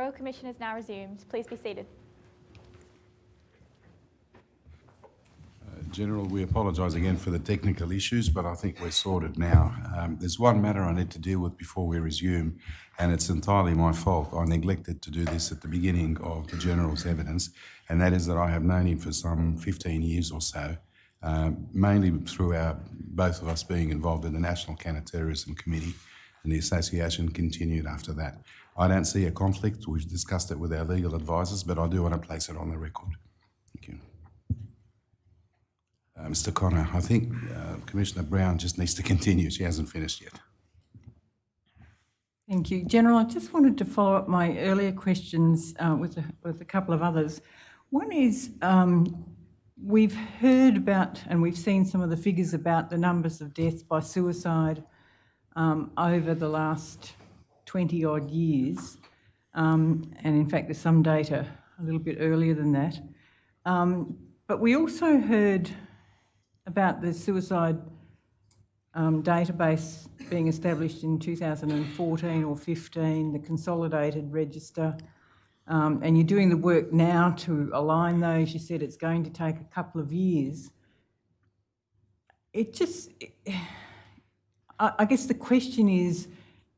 Royal Commission is now resumed. Please be seated. General, we apologise again for the technical issues, but I think we're sorted now. There's one matter I need to deal with before we resume, and it's entirely my fault. I neglected to do this at the beginning of the General's evidence, and that is that I have known him for some 15 years or so, mainly through both of us being involved in the National Counter-Terrorism Committee, and the association continued after that. I don't see a conflict. We've discussed it with our legal advisors, but I do want to place it on the record. Thank you. Mr. Connor, I think Commissioner Brown just needs to continue. She hasn't finished yet. Thank you. General, I just wanted to follow up my earlier questions with a couple of others. One is, we've heard about and we've seen some of the figures about the numbers of deaths by suicide over the last 20-odd years. And in fact, there's some data a little bit earlier than that. But we also heard about the suicide database being established in 2014 or 15, the consolidated register, and you're doing the work now to align those. You said it's going to take a couple of years. I guess the question is,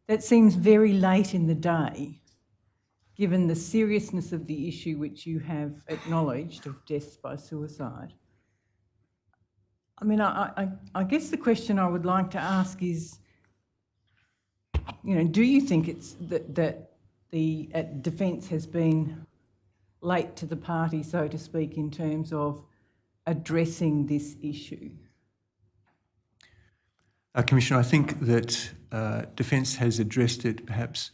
that seems very late in the day, given the seriousness of the issue which you have acknowledged of deaths by suicide. I mean, I guess the question I would like to ask is, do you think it's that the defence has been late to the party, so to speak, in terms of addressing this issue? Commissioner, I think that defence has addressed it perhaps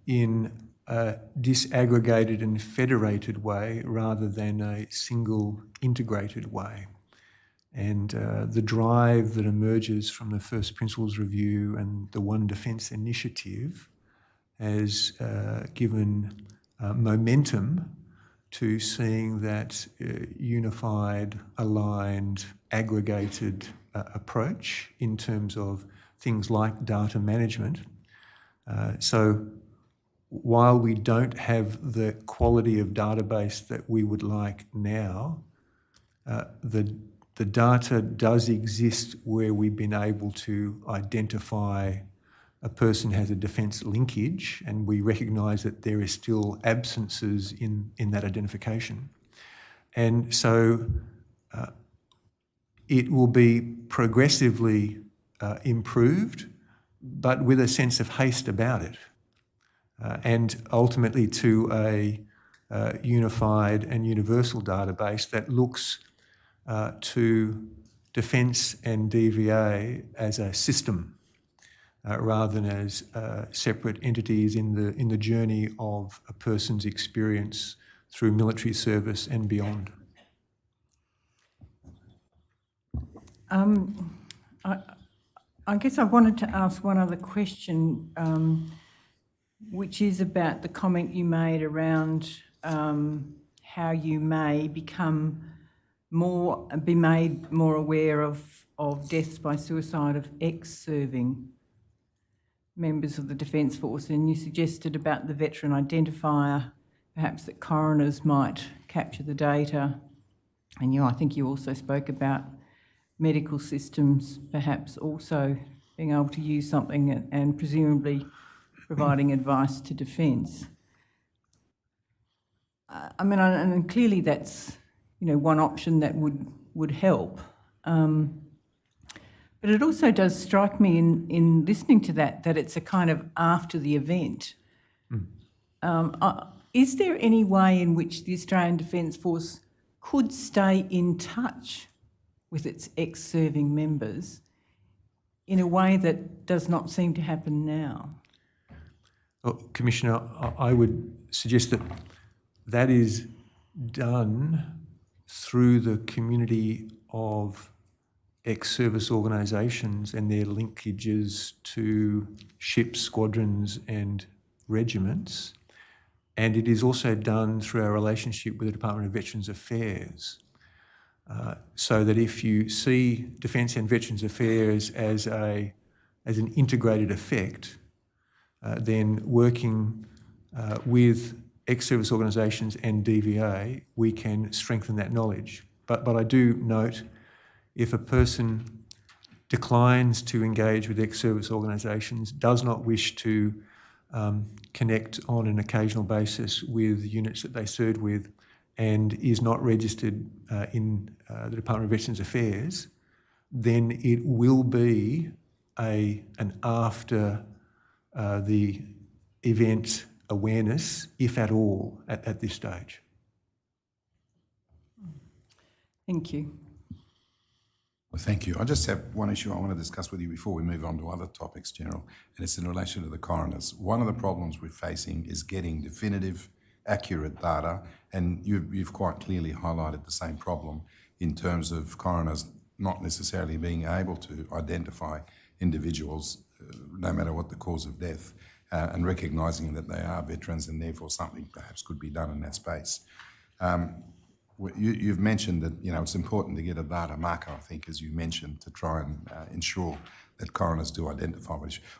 in a disaggregated and federated way rather than a single integrated way. And the drive that emerges from the First Principles Review and the One Defence Initiative has given momentum to seeing that unified, aligned, aggregated approach in terms of things like data management. So while we don't have the quality of database that we would like now, the data does exist where we've been able to identify a person has a defence linkage, and we recognise that there is still absences in that identification. And so it will be progressively improved, but with a sense of haste about it, and ultimately to a unified and universal database that looks to defence and DVA as a system rather than as separate entities in the journey of a person's experience through military service and beyond. I guess I wanted to ask one other question, which is about the comment you made around how you may be made more aware of deaths by suicide of ex-serving members of the Defence Force, and you suggested about the veteran identifier, perhaps that coroners might capture the data, and I think you also spoke about medical systems perhaps also being able to use something and presumably providing advice to Defence. I mean, and clearly that's one option that would help. But it also does strike me in listening to that it's a kind of after the event. Is there any way in which the Australian Defence Force could stay in touch with its ex-serving members in a way that does not seem to happen now? Well, Commissioner, I would suggest that is done through the community of ex-service organisations and their linkages to ships, squadrons and regiments. And it is also done through our relationship with the Department of Veterans Affairs. So that if you see Defence and Veterans Affairs as an integrated effect, then working with ex-service organisations and DVA, we can strengthen that knowledge. But I do note, if a person declines to engage with ex-service organisations, does not wish to connect on an occasional basis with units that they served with, and is not registered in the Department of Veterans Affairs, then it will be an after the event awareness, if at all, at this stage. Thank you. Well, thank you. I just have one issue I want to discuss with you before we move on to other topics, General, and it's in relation to the coroners. One of the problems we're facing is getting definitive, accurate data, and you've quite clearly highlighted the same problem in terms of coroners not necessarily being able to identify individuals, no matter what the cause of death, and recognising that they are veterans and therefore something perhaps could be done in that space. You've mentioned that it's important to get a data marker, I think, as you mentioned, to try and ensure that coroners do identify.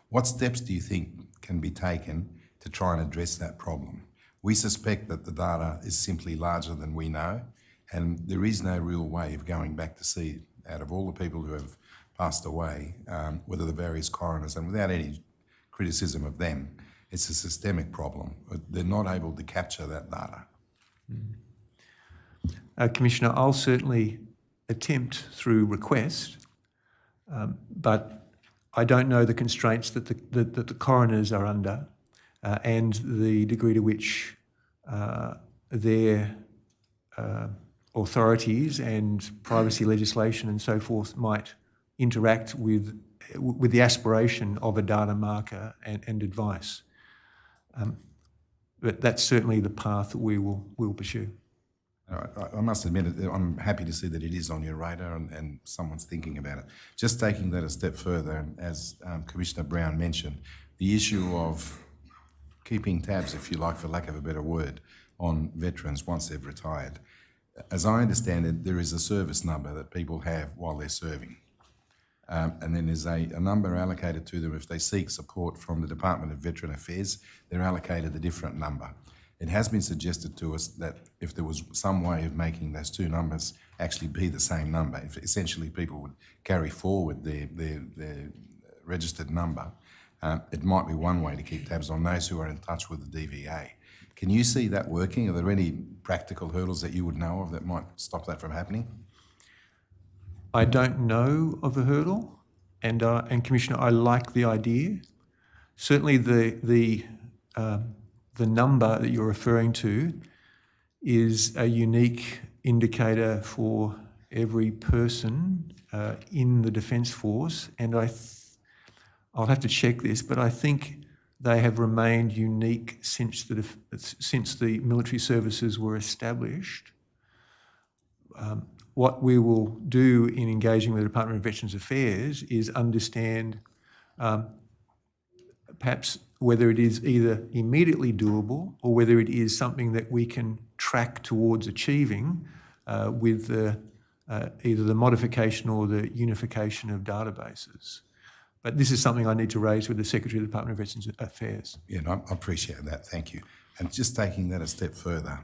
What steps do you think can be taken to try and address that problem? We suspect that the data is simply larger than we know, and there is no real way of going back to see, out of all the people who have passed away, whether the various coroners, and without any criticism of them, it's a systemic problem. They're not able to capture that data. Commissioner, I'll certainly attempt through request, but I don't know the constraints that the coroners are under and the degree to which their authorities and privacy legislation and so forth might interact with the aspiration of a data marker and advice. But that's certainly the path that we will pursue. I must admit, I'm happy to see that it is on your radar and someone's thinking about it. Just taking that a step further, and as Commissioner Brown mentioned, the issue of keeping tabs, if you like, for lack of a better word, on veterans once they've retired. As I understand it, there is a service number that people have while they're serving. And then there's a number allocated to them. If they seek support from the Department of Veteran Affairs, they're allocated a different number. It has been suggested to us that if there was some way of making those two numbers actually be the same number, if essentially people would carry forward their registered number, it might be one way to keep tabs on those who are in touch with the DVA. Can you see that working? Are there any practical hurdles that you would know of that might stop that from happening? I don't know of a hurdle, and Commissioner, I like the idea. Certainly the number that you're referring to is a unique indicator for every person in the Defence Force, and I'll have to check this, but I think they have remained unique since the military services were established. What we will do in engaging with the Department of Veterans Affairs is understand perhaps whether it is either immediately doable or whether it is something that we can track towards achieving with either the modification or the unification of databases. But this is something I need to raise with the Secretary of the Department of Veterans Affairs. Yeah, no, I appreciate that, thank you. And just taking that a step further,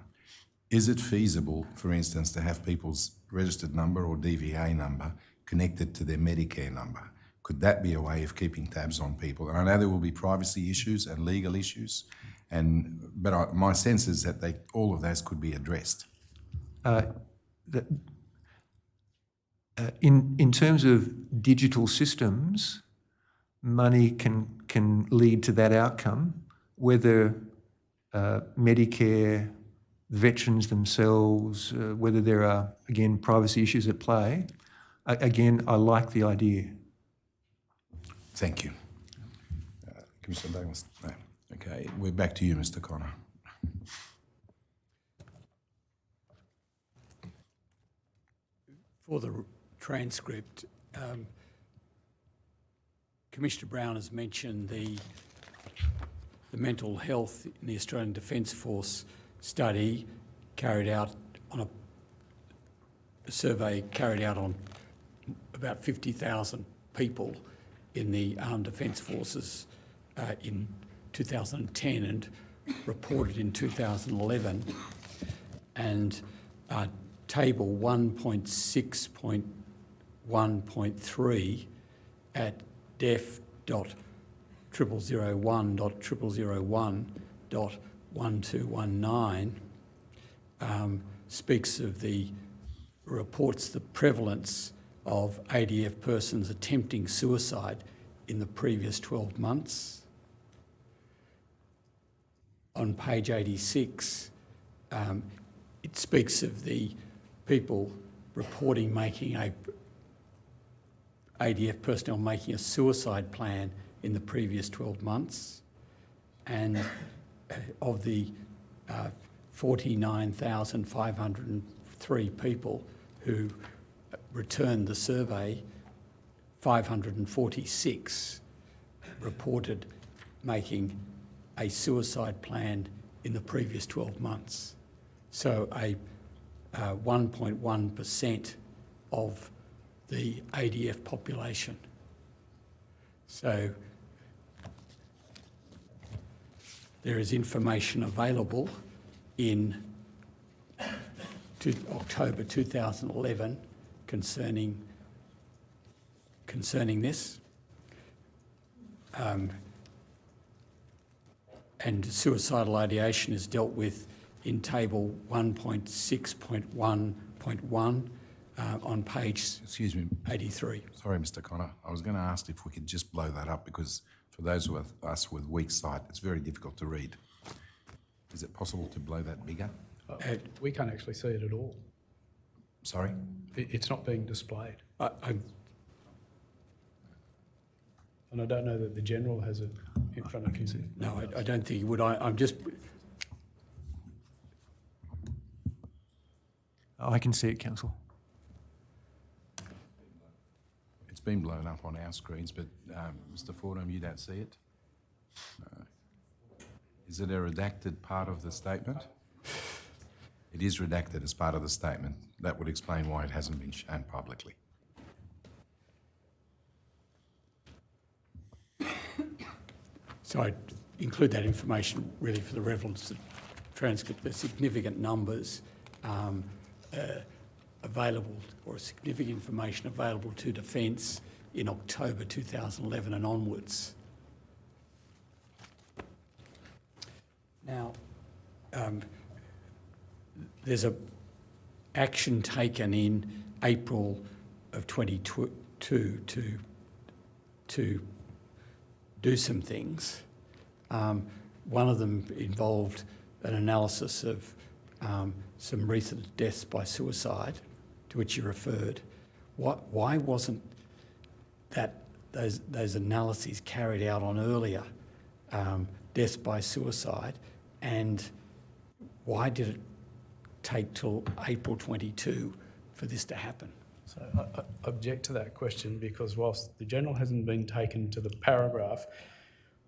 is it feasible, for instance, to have people's registered number or DVA number connected to their Medicare number? Could that be a way of keeping tabs on people? And I know there will be privacy issues and legal issues, but my sense is that all of those could be addressed. In terms of digital systems, money can lead to that outcome, whether Medicare, veterans themselves, whether there are, again, privacy issues at play. Again, I like the idea. Thank you. Commissioner Douglas? No. Okay, we're back to you, Mr. Connor. For the transcript, Commissioner Brown has mentioned the mental health in the Australian Defence Force study carried out on a survey carried out on about 50,000 people in the Armed Defence Forces in 2010, and reported in 2011, and table 1.6.1.3 at def.0001.001.1219 speaks of reports the prevalence of ADF persons attempting suicide in the previous 12 months. On page 86, it speaks of the people reporting ADF personnel making a suicide plan in the previous 12 months, and of the 49,503 people who returned the survey, 546 reported making a suicide plan in the previous 12 months. So 1.1% of the ADF population. So there is information available in October 2011 concerning this. And suicidal ideation is dealt with in table 1.6.1.1 on page 83. Sorry, Mr. Connor. I was going to ask if we could just blow that up, because for those of us with weak sight, it's very difficult to read. Is it possible to blow that bigger? We can't actually see it at all. Sorry? It's not being displayed. And I don't know that the General has it in front of him. No, I don't think he would. I'm just... I can see it, Council. It's been blown up on our screens, but Mr. Fordham, you don't see it? Is it a redacted part of the statement? It is redacted as part of the statement. That would explain why it hasn't been shown publicly. So I include that information really for the relevance of the transcript. There's significant numbers available, or significant information available to defence in October 2011 and onwards. Now, there's a action taken in April of 22 to do some things. One of them involved an analysis of some recent deaths by suicide, to which you referred. Why wasn't those analyses carried out on earlier deaths by suicide, and why did it take till April 22 for this to happen? So I object to that question, because whilst the General hasn't been taken to the paragraph,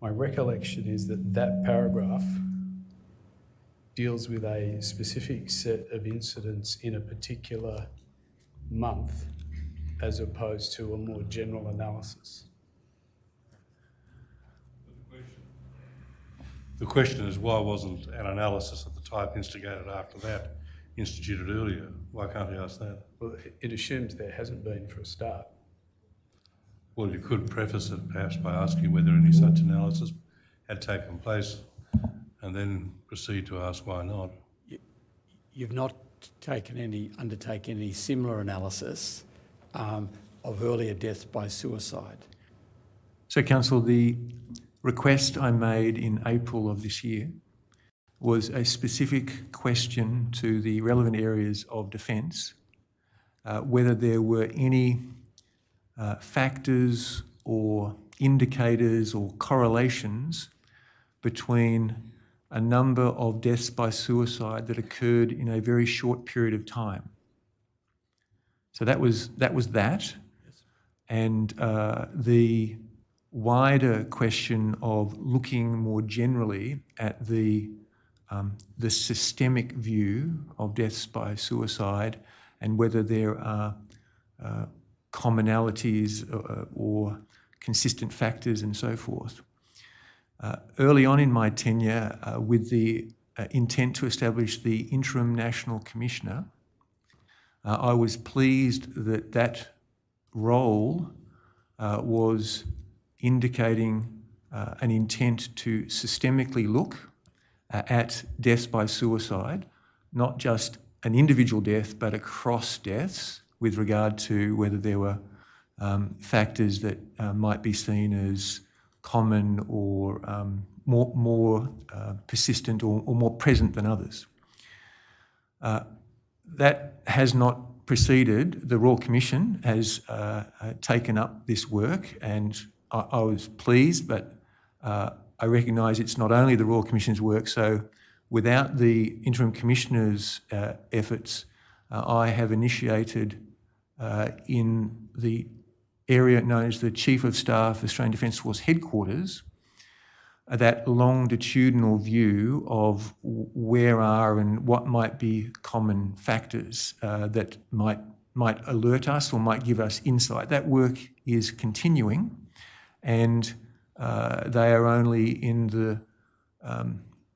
my recollection is that that paragraph deals with a specific set of incidents in a particular month, as opposed to a more general analysis. The question is, why wasn't an analysis of the type instigated after that instituted earlier? Why can't he ask that? Well, it assumes there hasn't been for a start. Well, you could preface it perhaps by asking whether any such analysis had taken place, and then proceed to ask why not. You've not undertaken any similar analysis of earlier deaths by suicide. So, Council, the request I made in April of this year was a specific question to the relevant areas of defence, whether there were any factors or indicators or correlations between a number of deaths by suicide that occurred in a very short period of time. So that was that. And the wider question of looking more generally at the systemic view of deaths by suicide, and whether there are commonalities or consistent factors and so forth. Early on in my tenure, with the intent to establish the Interim National Commissioner, I was pleased that that role was indicating an intent to systemically look at deaths by suicide, not just an individual death, but across deaths with regard to whether there were factors that might be seen as common or more persistent or more present than others. That has not proceeded. The Royal Commission has taken up this work, and I was pleased, but I recognise it's not only the Royal Commission's work, so without the Interim Commissioner's efforts, I have initiated in the area known as the Chief of Staff, Australian Defence Force Headquarters, that longitudinal view of where are and what might be common factors that might alert us or might give us insight. That work is continuing, and they are only in the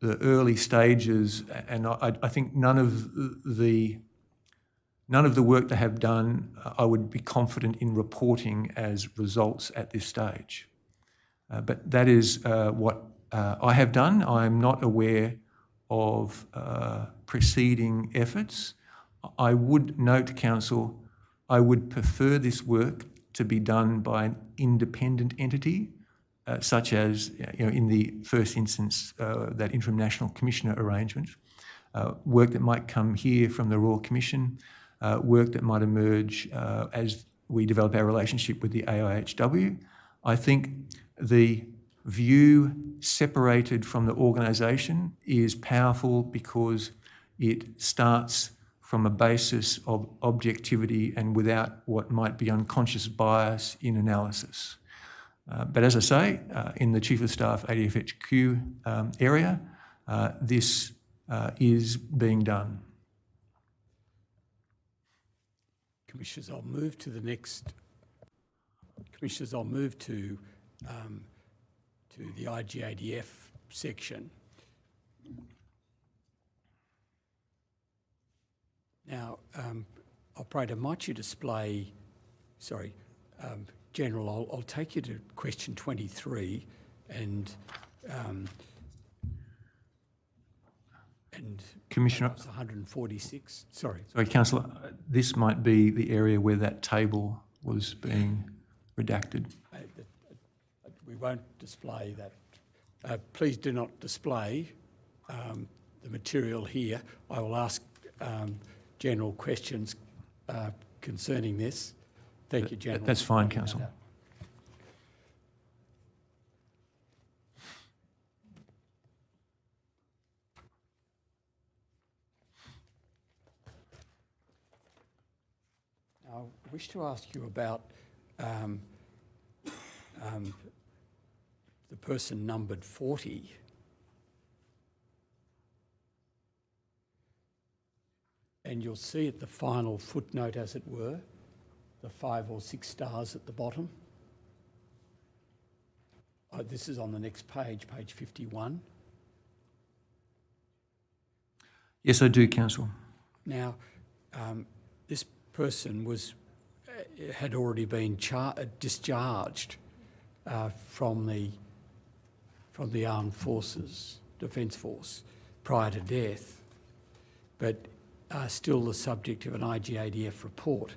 early stages, and I think none of the work they have done I would be confident in reporting as results at this stage. But that is what I have done. I am not aware of preceding efforts. I would note, Council, I would prefer this work to be done by an independent entity, such as, in the first instance, that Interim National Commissioner arrangement, work that might come here from the Royal Commission, work that might emerge as we develop our relationship with the AIHW. I think the view separated from the organisation is powerful because it starts from a basis of objectivity and without what might be unconscious bias in analysis. But as I say, in the Chief of Staff ADFHQ area, this is being done. Commissioners, I'll move to the next. Commissioners, I'll move to the IGADF section. Now, Operator, might you display, General, I'll take you to question 23 and Commissioner, 146. Sorry, Councillor, this might be the area where that table was being redacted. we won't display that. Please do not display the material here. I will ask general questions concerning this. Thank you, General. That's fine, Council. I wish to ask you about the person numbered 40. And you'll see at the final footnote, as it were, the 5 or 6 stars at the bottom. This is on the next page, page 51. Yes, I do, Council. Now, this person had already been discharged from the Armed Forces, Defence Force, prior to death, but still the subject of an IGADF report.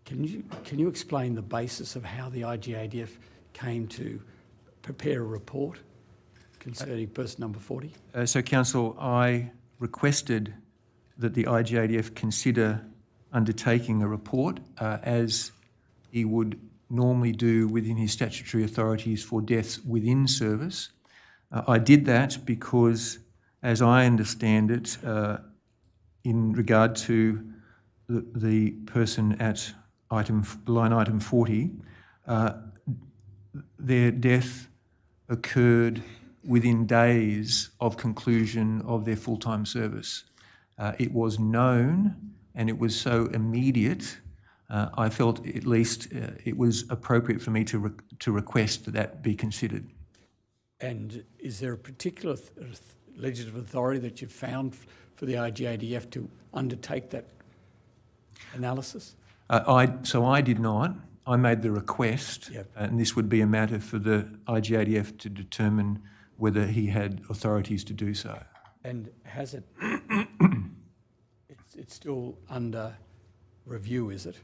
Can you explain the basis of how the IGADF came to prepare a report concerning person number 40? So, Council, I requested that the IGADF consider undertaking a report as he would normally do within his statutory authorities for deaths within service. I did that because, as I understand it, in regard to the person at line item 40, their death occurred within days of conclusion of their full-time service. It was known and it was so immediate, I felt at least it was appropriate for me to request that be considered. And is there a particular legislative authority that you've found for the IGADF to undertake that analysis? So I did not. I made the request, Yep. and this would be a matter for the IGADF to determine whether he had authorities to do so. And has it, it's still under review, is it?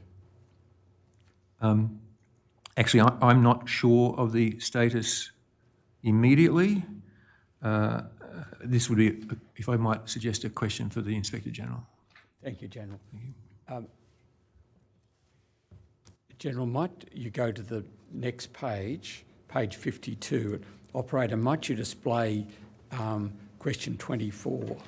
Actually, I'm not sure of the status immediately. This would be, if I might suggest, a question for the Inspector General. Thank you, General. General, might you go to the next page, page 52. Operator, might you display question 24?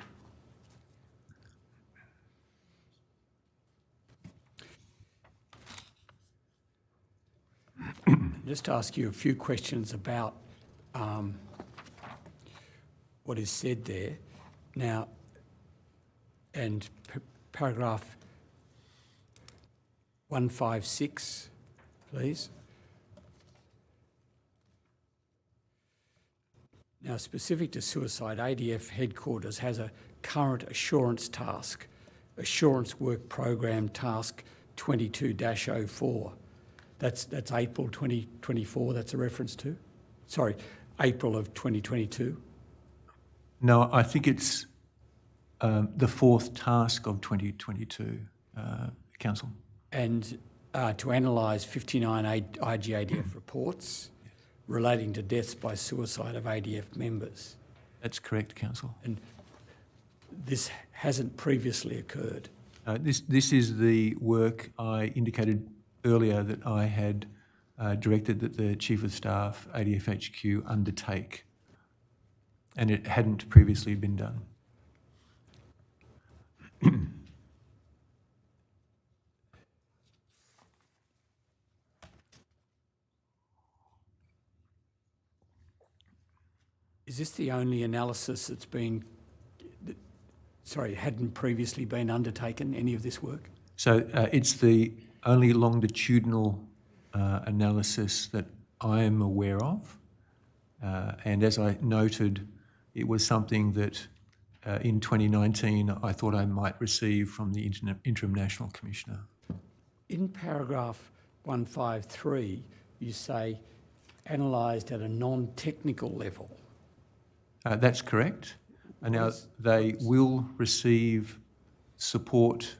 Just ask you a few questions about what is said there. Now, and paragraph 156, please. Now, specific to suicide, ADF headquarters has a current assurance task, assurance work program task 22-04. That's April 2024, that's a reference to? Sorry, April of 2022. No, I think it's the fourth task of 2022, Council. And to analyse 59 IGADF reports relating to deaths by suicide of ADF members. That's correct, Council. And this hasn't previously occurred. This is the work I indicated earlier that I had directed that the Chief of Staff, ADF HQ, undertake, and it hadn't previously been done. Is this the only analysis that's been, hadn't previously been undertaken, any of this work? So it's the only longitudinal analysis that I am aware of. And as I noted, it was something that in 2019 I thought I might receive from the Interim National Commissioner. In paragraph 153, you say analysed at a non-technical level. That's correct. And now they will receive support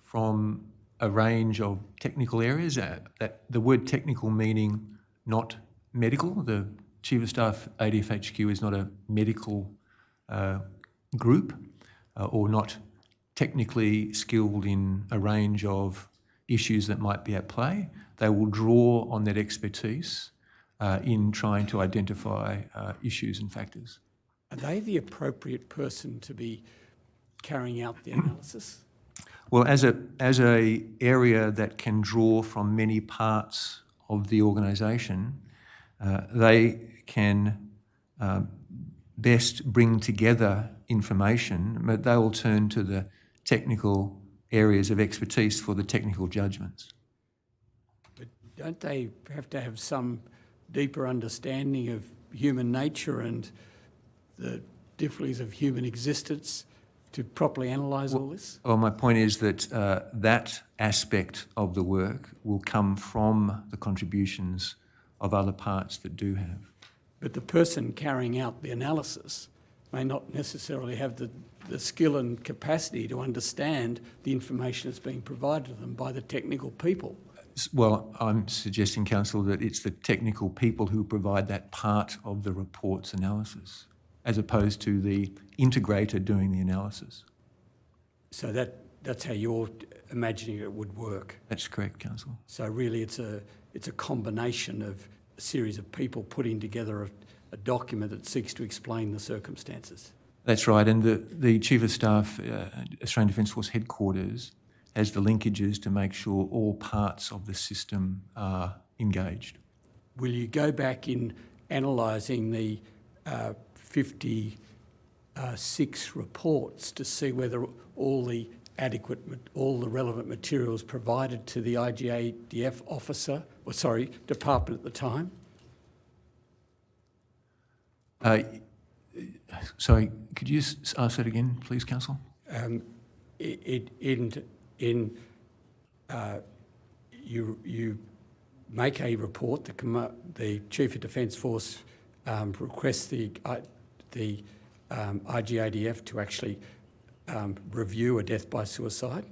from a range of technical areas. That the word technical meaning not medical. The Chief of Staff ADF HQ is not a medical group or not technically skilled in a range of issues that might be at play. They will draw on that expertise in trying to identify issues and factors. Are they the appropriate person to be carrying out the analysis? Well, as a area that can draw from many parts of the organisation, they can best bring together information, but they will turn to the technical areas of expertise for the technical judgments. But don't they have to have some deeper understanding of human nature and the difficulties of human existence to properly analyse all this? Well, my point is that that aspect of the work will come from the contributions of other parts that do have. But the person carrying out the analysis may not necessarily have the skill and capacity to understand the information that's being provided to them by the technical people. Well, I'm suggesting, Council, that it's the technical people who provide that part of the report's analysis, as opposed to the integrator doing the analysis. So that's how you're imagining it would work? That's correct, Council. So really it's a combination of a series of people putting together a document that seeks to explain the circumstances? That's right, and the Chief of Staff, Australian Defence Force Headquarters, has the linkages to make sure all parts of the system are engaged. Will you go back in analysing the 56 reports to see whether all the relevant materials provided to the IGADF department at the time? Sorry, could you just ask that again, please, Counsel? You make a report. The Chief of Defence Force requests the IGADF to actually review a death by suicide,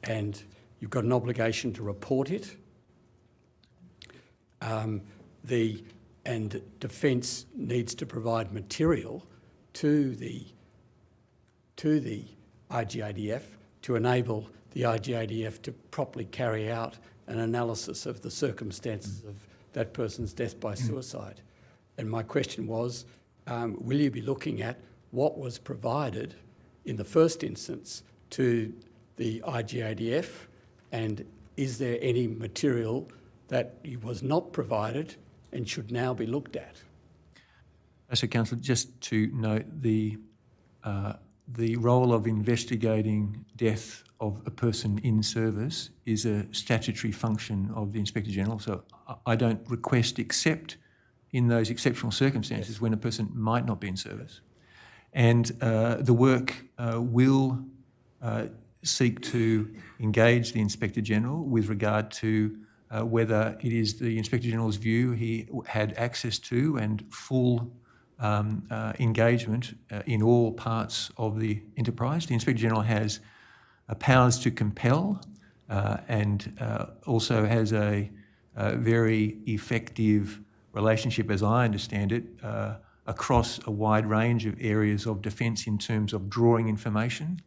and you've got an obligation to report it. And Defence needs to provide material to the IGADF to enable the IGADF to properly carry out an analysis of the circumstances of that person's death by suicide. And my question was, will you be looking at what was provided in the first instance to the IGADF, and is there any material that was not provided and should now be looked at? So, Counsel, just to note, the role of investigating death of a person in service is a statutory function of the Inspector General. So I don't request except in those exceptional circumstances when a person might not be in service. And the work will seek to engage the Inspector General with regard to whether it is the Inspector General's view he had access to and full engagement in all parts of the enterprise. The Inspector General has powers to compel and also has a very effective relationship, as I understand it, across a wide range of areas of defence in terms of drawing information.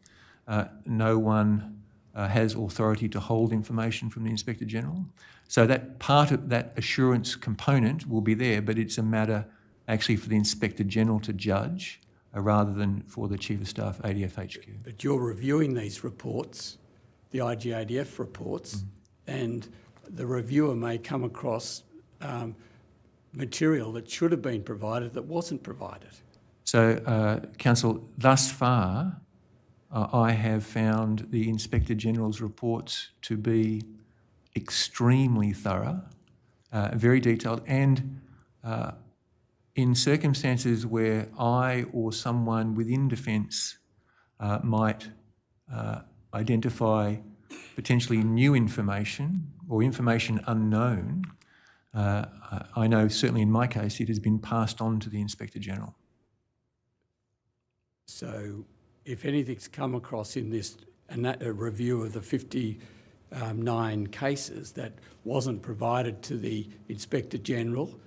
No one has authority to hold information from the Inspector General. So that part of that assurance component will be there, but it's a matter actually for the Inspector General to judge rather than for the Chief of Staff, ADF HQ. But you're reviewing these reports, the IGADF reports, and the reviewer may come across material that should have been provided that wasn't provided. So, Counsel, thus far, I have found the Inspector General's reports to be extremely thorough, very detailed, and in circumstances where I or someone within Defence might identify potentially new information or information unknown, I know certainly in my case it has been passed on to the Inspector General. So if anything's come across in this a review of the 59 cases that wasn't provided to the Inspector General,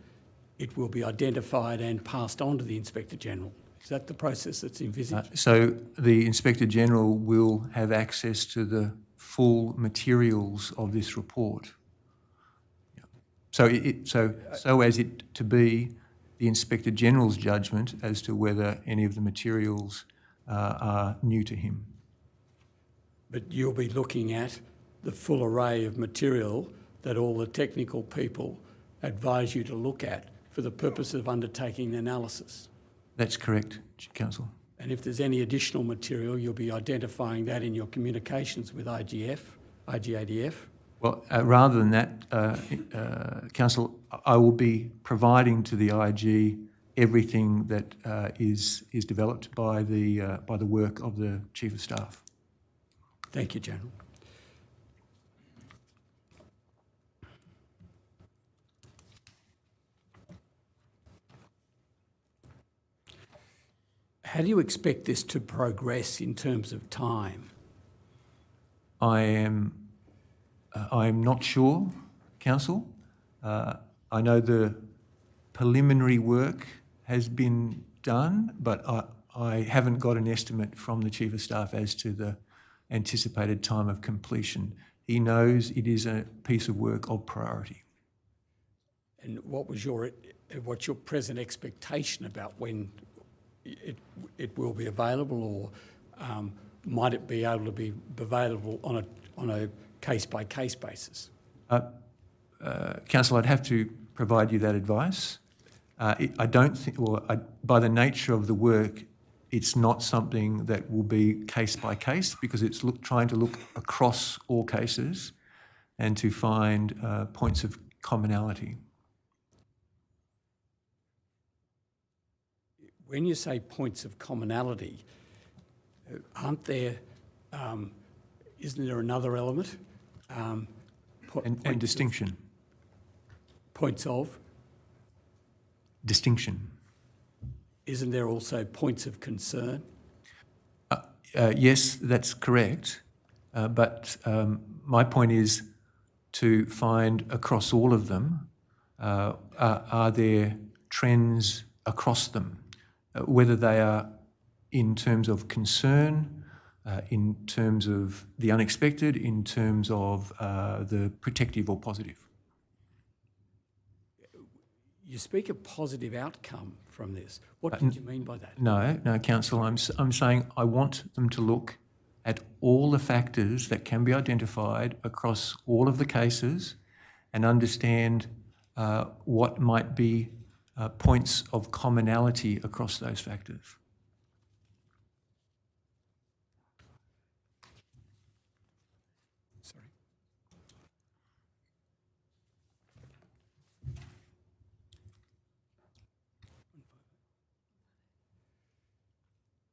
it will be identified and passed on to the Inspector General. Is that the process that's envisaged? So the Inspector General will have access to the full materials of this report. So so as it to be the Inspector General's judgment as to whether any of the materials are new to him. But you'll be looking at the full array of material that all the technical people advise you to look at for the purpose of undertaking the analysis. That's correct, Counsel. And if there's any additional material, you'll be identifying that in your communications with IGADF? Well, rather than that, Counsel, I will be providing to the IG everything that is developed by the work of the Chief of Staff. Thank you, General. How do you expect this to progress in terms of time? I am not sure, Counsel. I know the preliminary work has been done, but I haven't got an estimate from the Chief of Staff as to the anticipated time of completion. He knows it is a piece of work of priority. And what's your present expectation about when it will be available, or might it be able to be available on a case-by-case basis? Counsel, I'd have to provide you that advice. I don't think, by the nature of the work, it's not something that will be case-by-case because it's trying to look across all cases and to find points of commonality. when you say points of commonality, aren't there, isn't there another element? And distinction. Points of? Distinction. Isn't there also points of concern? Yes, that's correct. But my point is to find across all of them, are there trends across them, whether they are in terms of concern, in terms of the unexpected, in terms of the protective or positive. You speak of positive outcome from this. What did you mean by that? No, Council, I'm saying I want them to look at all the factors that can be identified across all of the cases and understand what might be points of commonality across those factors. Sorry.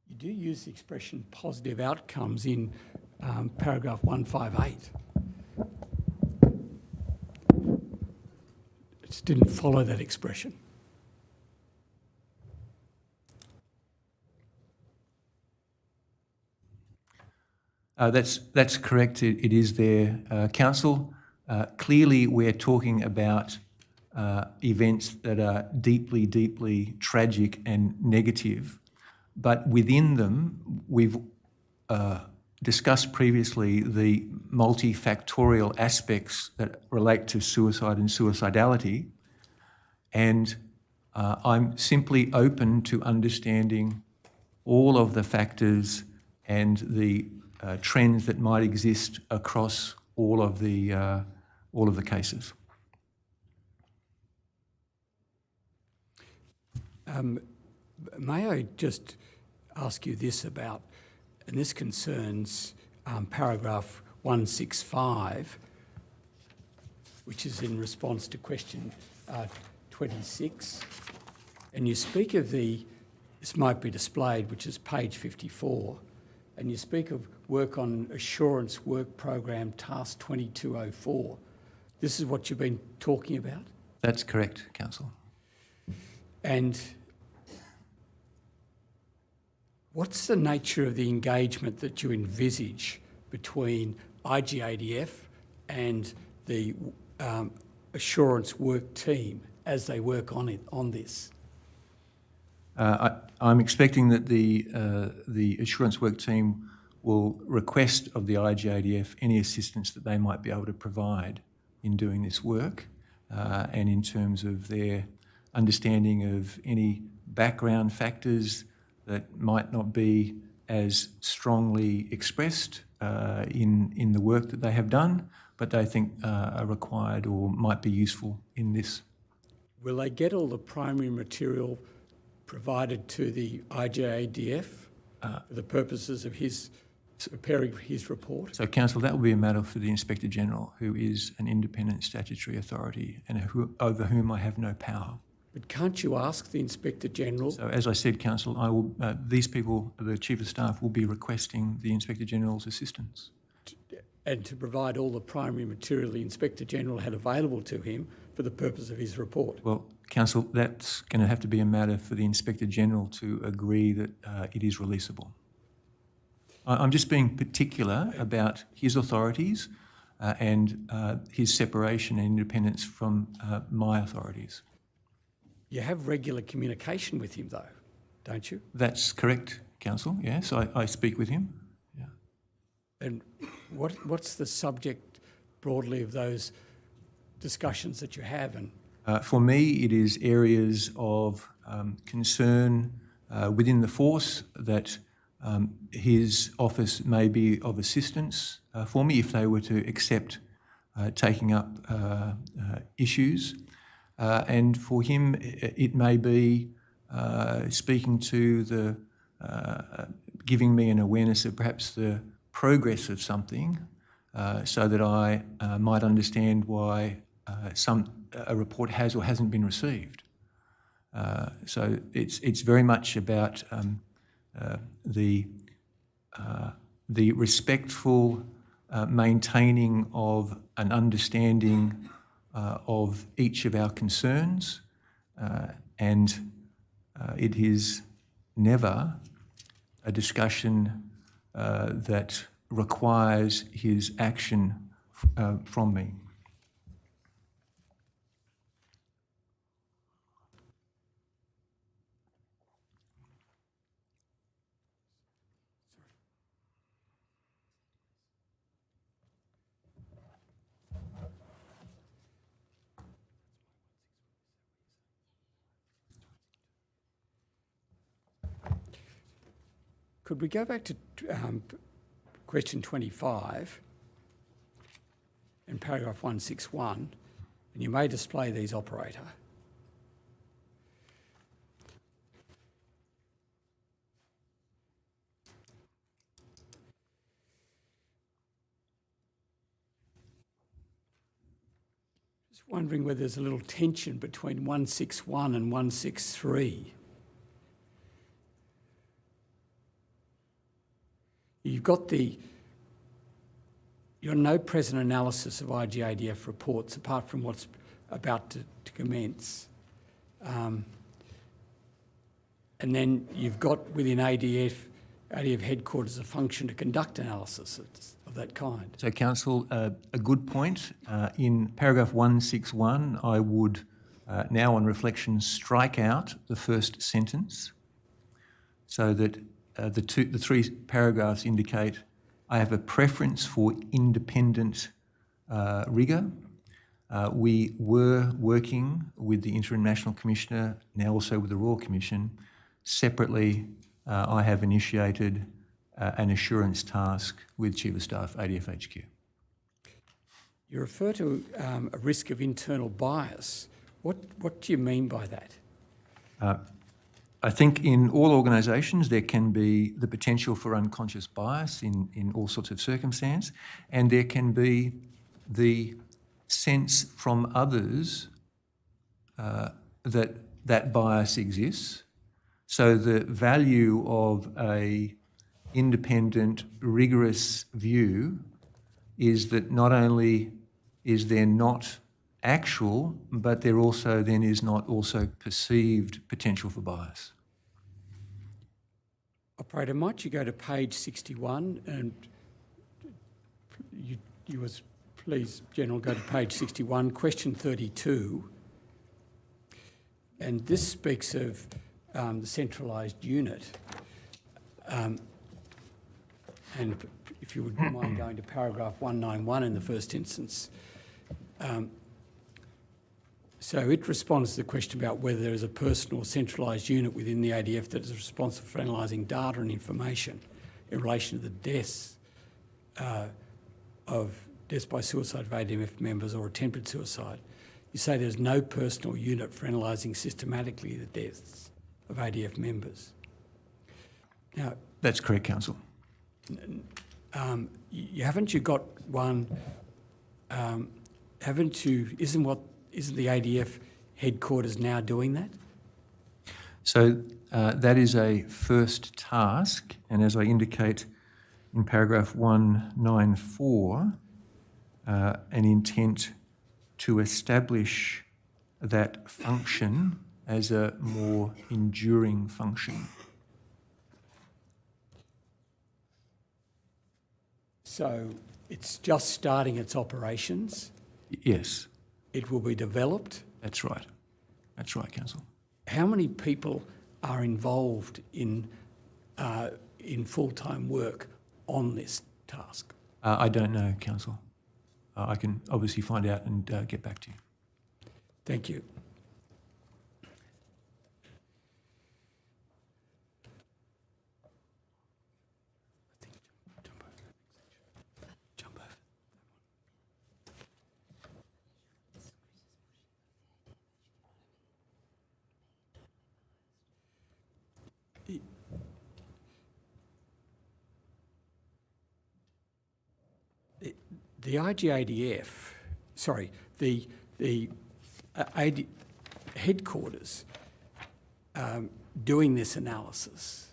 You do use the expression positive outcomes in paragraph 158. It just didn't follow that expression. That's correct. It is there, Council. Clearly, we're talking about events that are deeply, deeply tragic and negative. But within them, we've discussed previously the multifactorial aspects that relate to suicide and suicidality. And I'm simply open to understanding all of the factors and the trends that might exist across all of the cases. May I just ask you this about, and this concerns paragraph 165, which is in response to question 26. And you speak of this might be displayed, which is page 54, and you speak of work on assurance work program task 2204. This is what you've been talking about? That's correct, Council. And what's the nature of the engagement that you envisage between IGADF and the assurance work team as they work on this? I'm expecting that the assurance work team will request of the IGADF any assistance that they might be able to provide in doing this work, and in terms of their understanding of any background factors that might not be as strongly expressed in the work that they have done, but they think are required or might be useful in this. Will they get all the primary material provided to the IGADF for the purposes of his preparing his report? So, Council, that will be a matter for the Inspector General, who is an independent statutory authority and over whom I have no power. But can't you ask the Inspector General? So, as I said, Council, I will. These people, the Chief of Staff, will be requesting the Inspector General's assistance. And to provide all the primary material the Inspector General had available to him for the purpose of his report? Well, Council, that's going to have to be a matter for the Inspector General to agree that it is releasable. I'm just being particular about his authorities and his separation and independence from my authorities. You have regular communication with him, though, don't you? That's correct, Council. Yes, I speak with him. Yeah. And what's the subject broadly of those discussions that you have? And for me, it is areas of concern within the force that his office may be of assistance for me if they were to accept taking up issues. And for him, it may be speaking to giving me an awareness of perhaps the progress of something so that I might understand why a report has or hasn't been received. So it's very much about the respectful maintaining of an understanding of each of our concerns, and it is never a discussion that requires his action from me. Could we go back to question 25 in paragraph 161, and you may display these, operator. Just wondering whether there's a little tension between 161 and 163. You've got your no present analysis of IGADF reports apart from what's about to commence. And then you've got within ADF headquarters a function to conduct analysis of that kind. So, Council, a good point. In paragraph 161, I would now on reflection strike out the first sentence so that the three paragraphs indicate I have a preference for independent rigour. We were working with the Intergenerational Commissioner, now also with the Royal Commission. Separately, I have initiated an assurance task with Chief of Staff, ADF HQ. You refer to a risk of internal bias. What do you mean by that? I think in all organisations there can be the potential for unconscious bias in all sorts of circumstance, and there can be the sense from others that bias exists. So the value of a independent, rigorous view is that not only is there not actual, but there also then is not also perceived potential for bias. Operator, might you go to page 61 and you was please, General, go to page 61, question 32. And this speaks of the centralised unit. And if you would mind going to paragraph 191 in the first instance. So it responds to the question about whether there is a personal or centralised unit within the ADF that is responsible for analysing data and information in relation to the deaths by suicide of ADF members or attempted suicide. You say there's no personal unit for analysing systematically the deaths of ADF members. Now, that's correct, Council. Haven't you got one? Haven't you? Isn't the ADF headquarters now doing that? So that is a first task, and as I indicate in paragraph 194, an intent to establish that function as a more enduring function. So it's just starting its operations? Yes. It will be developed? That's right. That's right, Council. How many people are involved in full-time work on this task? I don't know, Council. I can obviously find out and get back to you. Thank you. The IGADF, sorry, the headquarters doing this analysis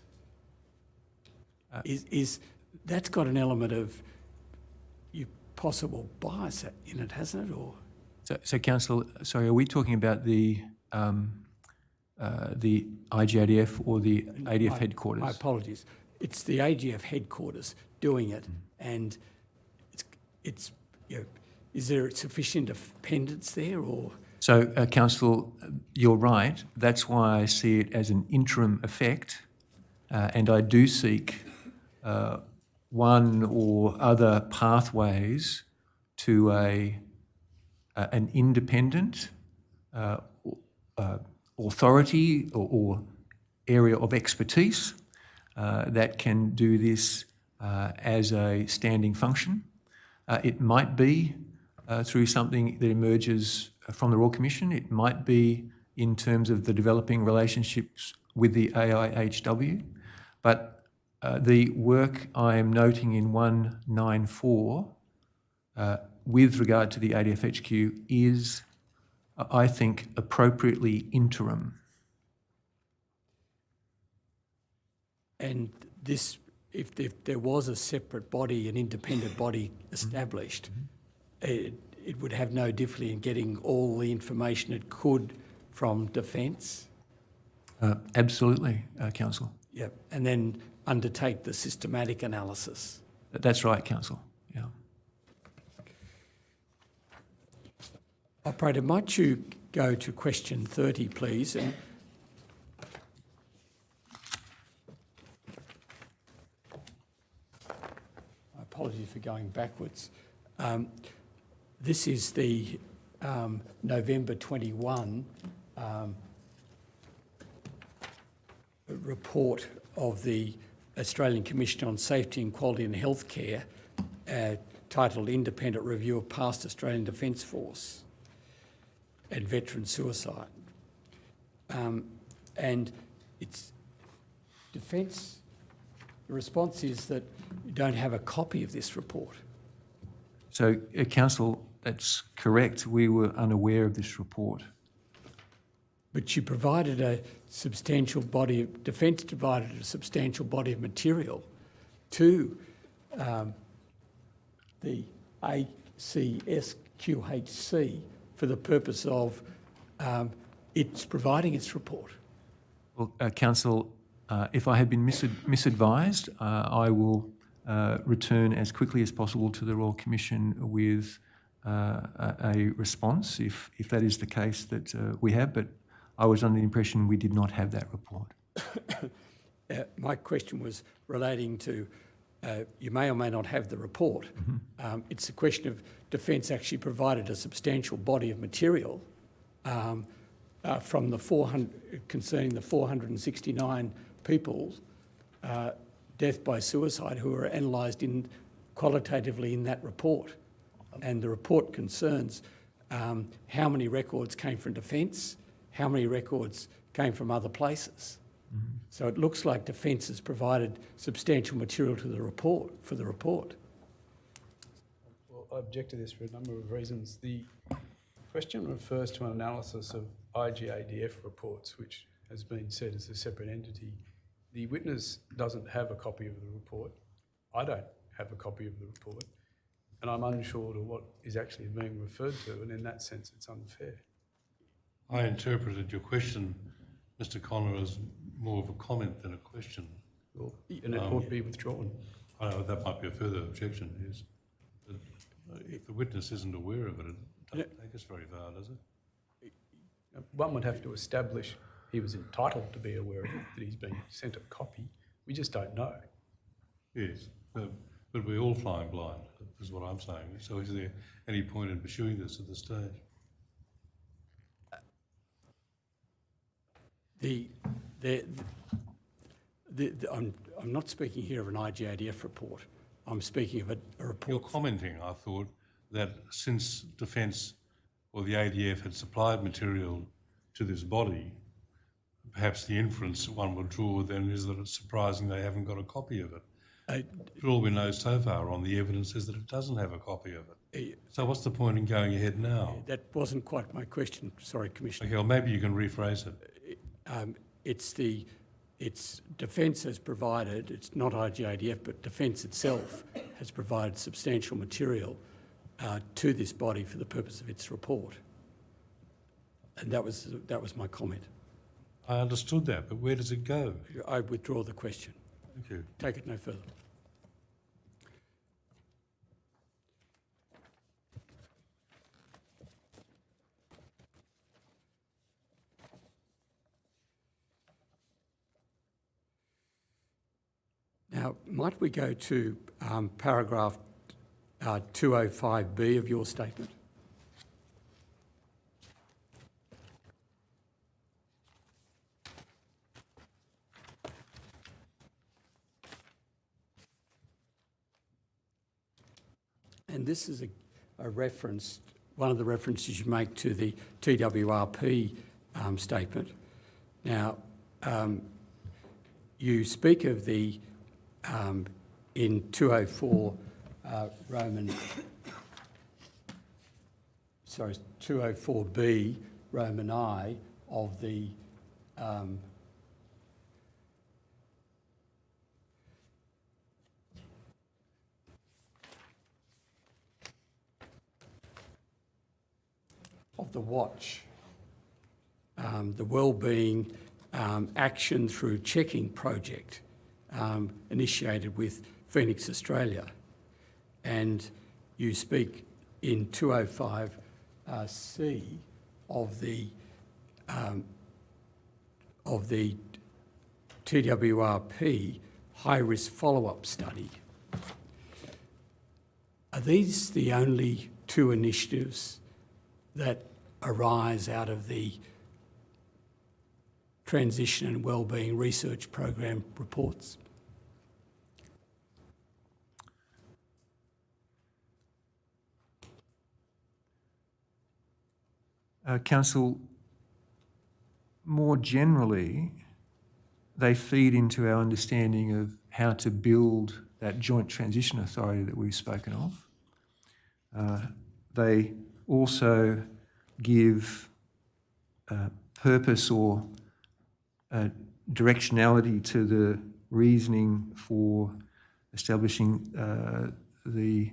is that's got an element of possible bias in it, hasn't it? Or So Council, sorry, are we talking about the IGADF or the ADF headquarters? My apologies. It's the AGF headquarters doing it, and it's is there sufficient dependence there, or? So, Council, you're right. That's why I see it as an interim effect, and I do seek one or other pathways to an independent authority or area of expertise that can do this as a standing function. It might be through something that emerges from the Royal Commission. It might be in terms of the developing relationships with the AIHW. But the work I am noting in 194 with regard to the ADF-HQ is, I think, appropriately interim. And this, if there was a separate body, an independent body established, it would have no difficulty in getting all the information it could from Defence? Absolutely, Council. Yep, and then undertake the systematic analysis. That's right, Council. Yeah. Operator, might you go to question 30, please? And apologies for going backwards. This is the November 21 report of the Australian Commission on Safety and Quality in Healthcare, titled Independent Review of Past Australian Defence Force and Veteran Suicide. And it's Defence, the response is that you don't have a copy of this report. So, Council, that's correct. We were unaware of this report. But you provided a substantial body of, Defence provided a substantial body of material to the ACSQHC for the purpose of it's providing its report. Well, Council, if I have been misadvised, I will return as quickly as possible to the Royal Commission with a response, if that is the case that we have, but I was under the impression we did not have that report. My question was relating to, you may or may not have the report. It's a question of Defence actually provided a substantial body of material from the 400, concerning the 469 people, death by suicide, who are analysed qualitatively in that report. And the report concerns how many records came from Defence, how many records came from other places. So it looks like Defence has provided substantial material to the report, for the report. Well, I object to this for a number of reasons. The question refers to an analysis of IGADF reports, which has been said is a separate entity. The witness doesn't have a copy of the report. I don't have a copy of the report, and I'm unsure to what is actually being referred to, and in that sense it's unfair. I interpreted your question, Mr. Connor, as more of a comment than a question. Well, and it ought to be withdrawn. I know that might be a further objection, yes. But if the witness isn't aware of it, it doesn't take us very far, does it? One would have to establish he was entitled to be aware of it, that he's been sent a copy. We just don't know. Yes, but we're all flying blind, is what I'm saying. So is there any point in pursuing this at this stage? I'm not speaking here of an IGADF report. I'm speaking of a report. You're commenting, I thought, that since Defence or the ADF had supplied material to this body, perhaps the inference one would draw then is that it's surprising they haven't got a copy of it. But all we know so far on the evidence is that it doesn't have a copy of it. So what's the point in going ahead now? That wasn't quite my question. Sorry, Commissioner. Okay, well, maybe you can rephrase it. Its defence has provided, it's not IGADF, but defence itself has provided substantial material to this body for the purpose of its report. And that was my comment. I understood that, but where does it go? I withdraw the question. Thank you. Take it no further. Now, might we go to paragraph 205B of your statement? And this is a reference, one of the references you make to the TWRP statement. Now, you speak of the, in 204 204B Roman I of the watch, the wellbeing action through checking project initiated with Phoenix Australia, and you speak in 205C of the TWRP high-risk follow-up study. Are these the only two initiatives that arise out of the Transition and Wellbeing Research Program reports? Council, more generally, they feed into our understanding of how to build that joint transition authority that we've spoken of. They also give purpose or directionality to the reasoning for establishing the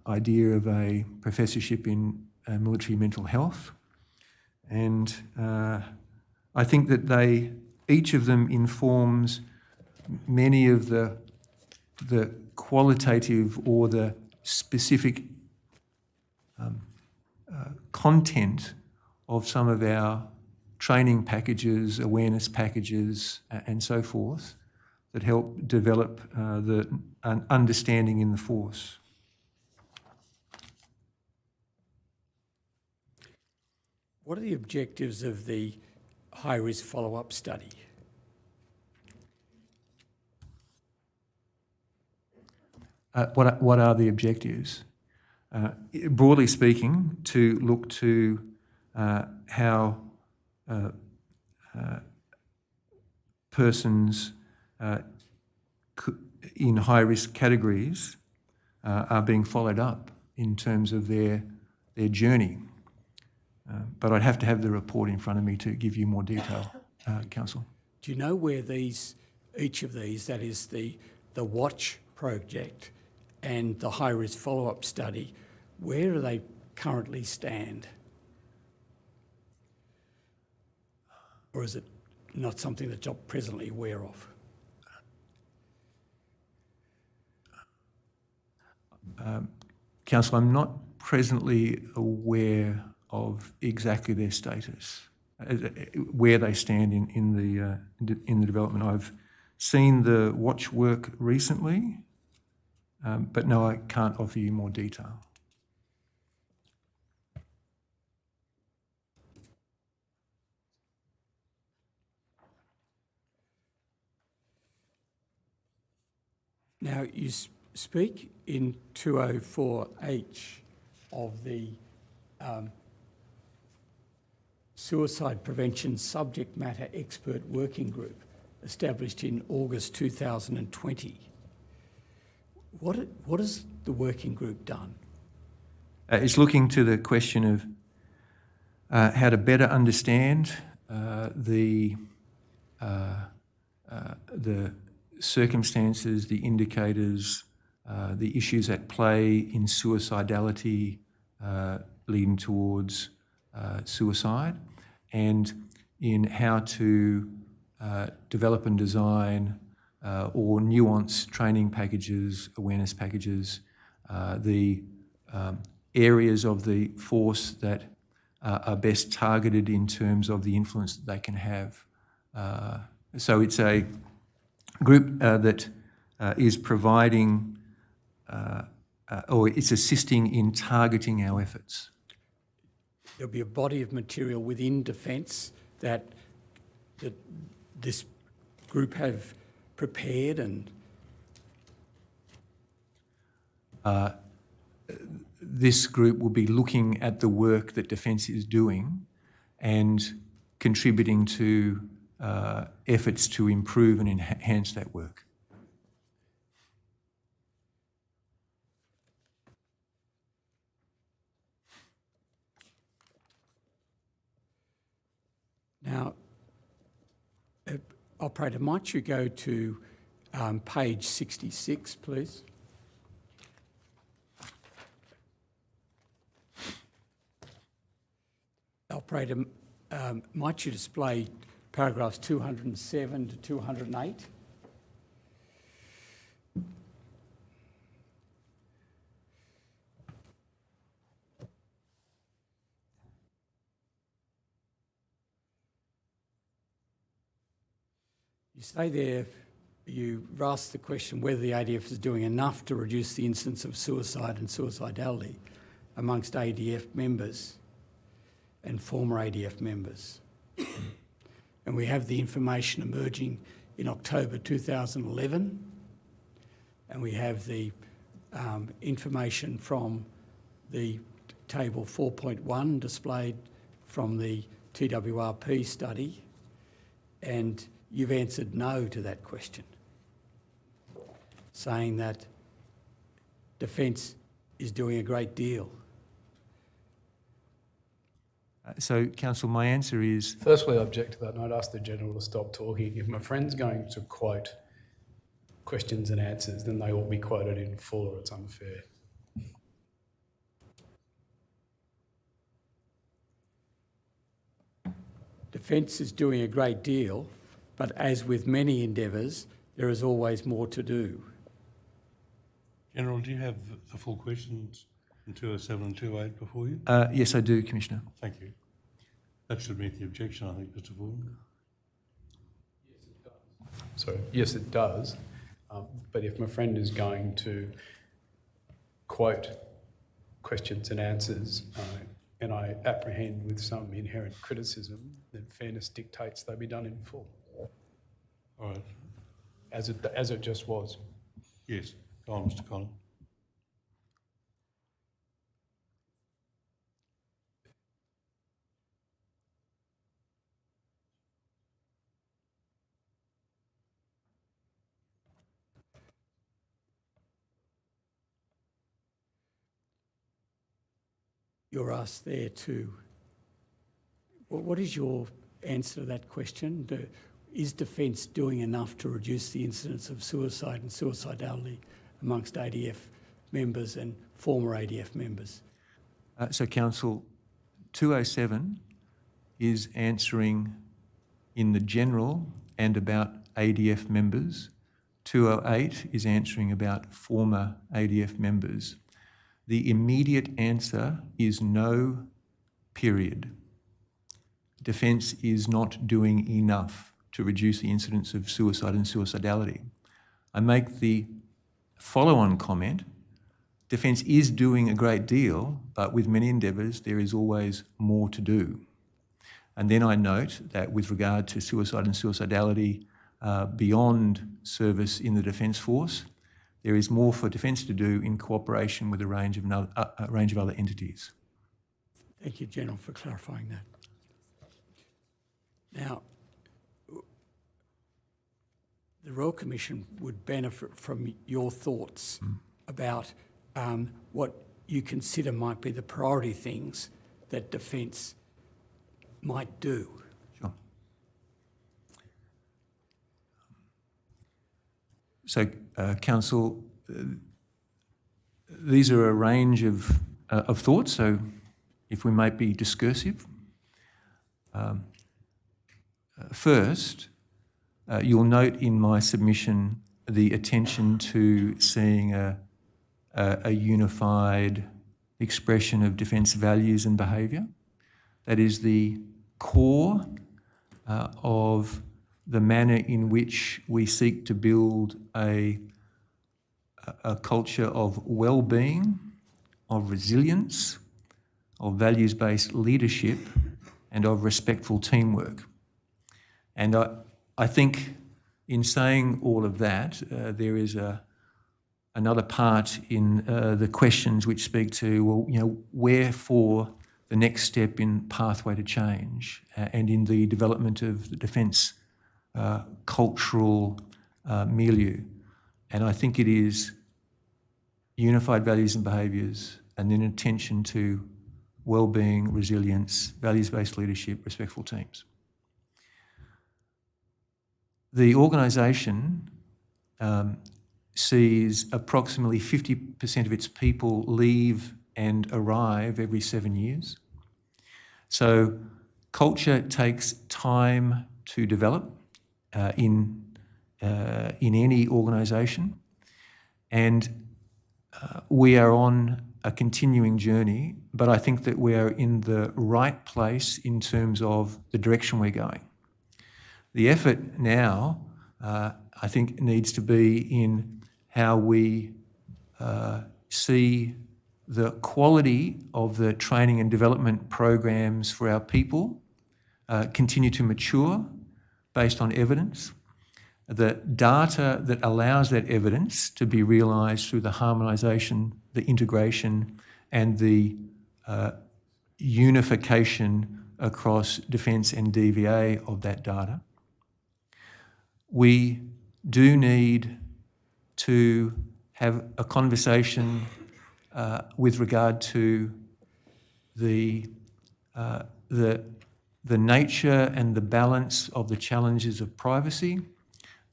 idea of a professorship in military mental health. And I think that each of them informs many of the qualitative or the specific content of some of our training packages, awareness packages, and so forth that help develop an understanding in the force. What are the objectives of the high-risk follow-up study? What are the objectives? Broadly speaking, to look to how persons in high-risk categories are being followed up in terms of their journey. But I'd have to have the report in front of me to give you more detail, Council. Do you know where each of these, that is the WATCH project and the high-risk follow-up study, where do they currently stand? Or is it not something that you're presently aware of? Council, I'm not presently aware of exactly their status, where they stand in the development. I've seen the watch work recently, but no, I can't offer you more detail. Now, you speak in 204H of the Suicide Prevention Subject Matter Expert Working Group established in August 2020. What has the working group done? It's looking to the question of how to better understand the the circumstances, the indicators, the issues at play in suicidality leading towards suicide, and in how to develop and design or nuance training packages, awareness packages, the areas of the force that are best targeted in terms of the influence that they can have. So it's a group that is providing or it's assisting in targeting our efforts. There'll be a body of material within Defence that this group have prepared and... This group will be looking at the work that Defence is doing and contributing to efforts to improve and enhance that work. Now, Operator, might you go to page 66, please? Operator, might you display paragraphs 207 to 208? You say there, you asked the question whether the ADF is doing enough to reduce the incidence of suicide and suicidality amongst ADF members and former ADF members. And we have the information emerging in October 2011, and we have the information from the table 4.1 displayed from the TWRP study, and you've answered no to that question, saying that Defence is doing a great deal. So, Council, my answer is... Firstly, I object to that, and I'd ask the General to stop talking. If my friend's going to quote questions and answers, then they ought to be quoted in full, or it's unfair. Defence is doing a great deal, but as with many endeavours, there is always more to do. General, do you have the full questions in 207 and 208 before you? Yes, I do, Commissioner. Thank you. That should meet the objection, I think, Mr. Vaughan. Yes, it does. Sorry, yes, it does. But if my friend is going to quote questions and answers, and I apprehend with some inherent criticism, then fairness dictates they be done in full. All right. As it just was. Yes. Go on, Mr. Collins. You're asked there too. What is your answer to that question? Is Defence doing enough to reduce the incidence of suicide and suicidality amongst ADF members and former ADF members? So, Council, 207 is answering in the general and about ADF members. 208 is answering about former ADF members. The immediate answer is no, period. Defence is not doing enough to reduce the incidence of suicide and suicidality. I make the follow-on comment, Defence is doing a great deal, but with many endeavours, there is always more to do. And then I note that with regard to suicide and suicidality beyond service in the Defence Force, there is more for Defence to do in cooperation with a range of other entities. Thank you, General, for clarifying that. Now, the Royal Commission would benefit from your thoughts about what you consider might be the priority things that Defence might do. Sure. Council, these are a range of thoughts, so if we might be discursive. First, you'll note in my submission the attention to seeing a unified expression of defence values and behaviour. That is the core of the manner in which we seek to build a culture of well-being, of resilience, of values-based leadership, and of respectful teamwork. And I think in saying all of that, there is another part in the questions which speak to, well, you know, wherefore the next step in pathway to change and in the development of the defence cultural milieu. And I think it is unified values and behaviours, and then attention to well-being, resilience, values-based leadership, respectful teams. The organisation sees approximately 50% of its people leave and arrive every 7 years. So culture takes time to develop in any organisation, and we are on a continuing journey, but I think that we are in the right place in terms of the direction we're going. The effort now, I think, needs to be in how we see the quality of the training and development programs for our people continue to mature based on evidence. The data that allows that evidence to be realised through the harmonisation, the integration, and the unification across defence and DVA of that data. We do need to have a conversation with regard to the nature and the balance of the challenges of privacy,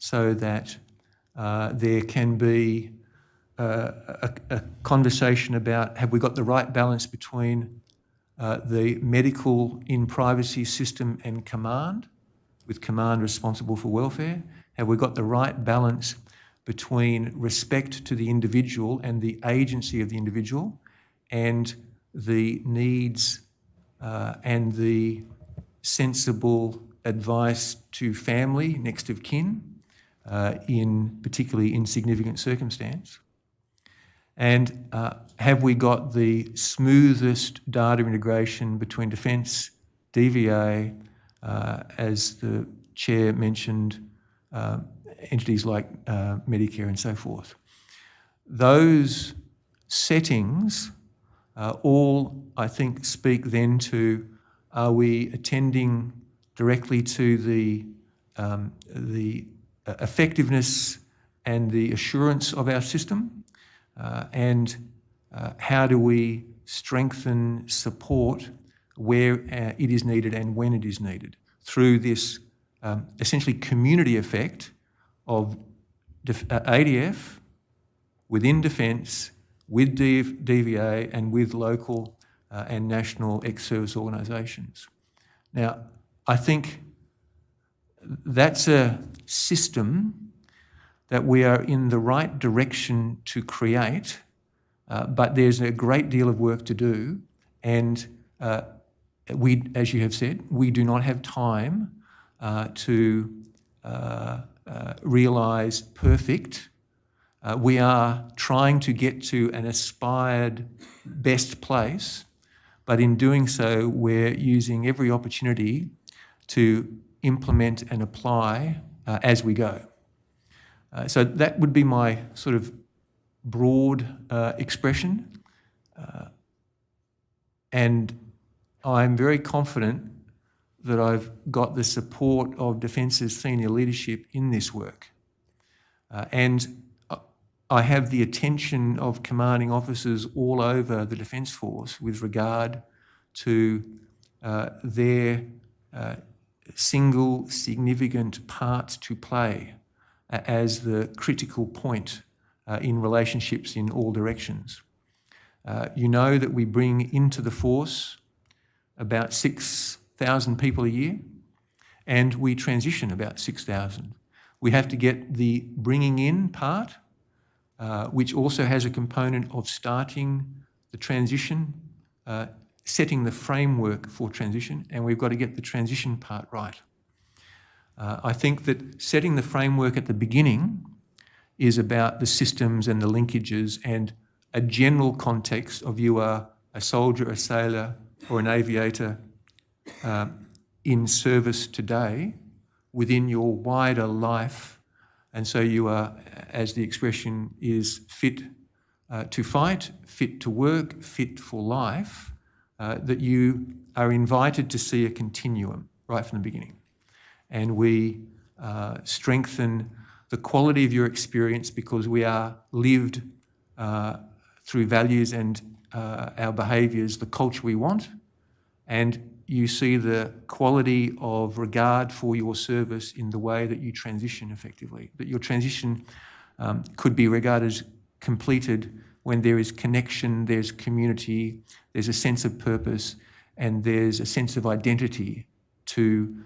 so that there can be a conversation about, have we got the right balance between the medical in privacy system and command, with command responsible for welfare? Have we got the right balance between respect to the individual and the agency of the individual, and the needs and the sensible advice to family, next of kin, in particularly in significant circumstance? And have we got the smoothest data integration between defence, DVA, as the Chair mentioned, entities like Medicare and so forth? Those settings all, I think, speak then to, are we attending directly to the effectiveness and the assurance of our system, and how do we strengthen support where it is needed and when it is needed through this essentially community effect of ADF within defence, with DVA, and with local and national ex-service organisations. Now, I think that's a system that we are in the right direction to create, but there's a great deal of work to do, and we, as you have said, we do not have time to realise perfect. We are trying to get to an aspired best place, but in doing so, we're using every opportunity to implement and apply as we go. So that would be my sort of broad expression. And I'm very confident that I've got the support of Defence's senior leadership in this work. And I have the attention of commanding officers all over the Defence Force with regard to their single significant part to play as the critical point in relationships in all directions. You know that we bring into the force about 6,000 people a year, and we transition about 6,000. We have to get the bringing in part, which also has a component of starting the transition, setting the framework for transition, and we've got to get the transition part right. I think that setting the framework at the beginning is about the systems and the linkages and a general context of you are a soldier, a sailor, or an aviator in service today within your wider life. And so you are, as the expression is, fit to fight, fit to work, fit for life, that you are invited to see a continuum right from the beginning. And we strengthen the quality of your experience because we are lived through values and our behaviours, the culture we want, and you see the quality of regard for your service in the way that you transition effectively. That your transition could be regarded as completed when there is connection, there's community, there's a sense of purpose, and there's a sense of identity to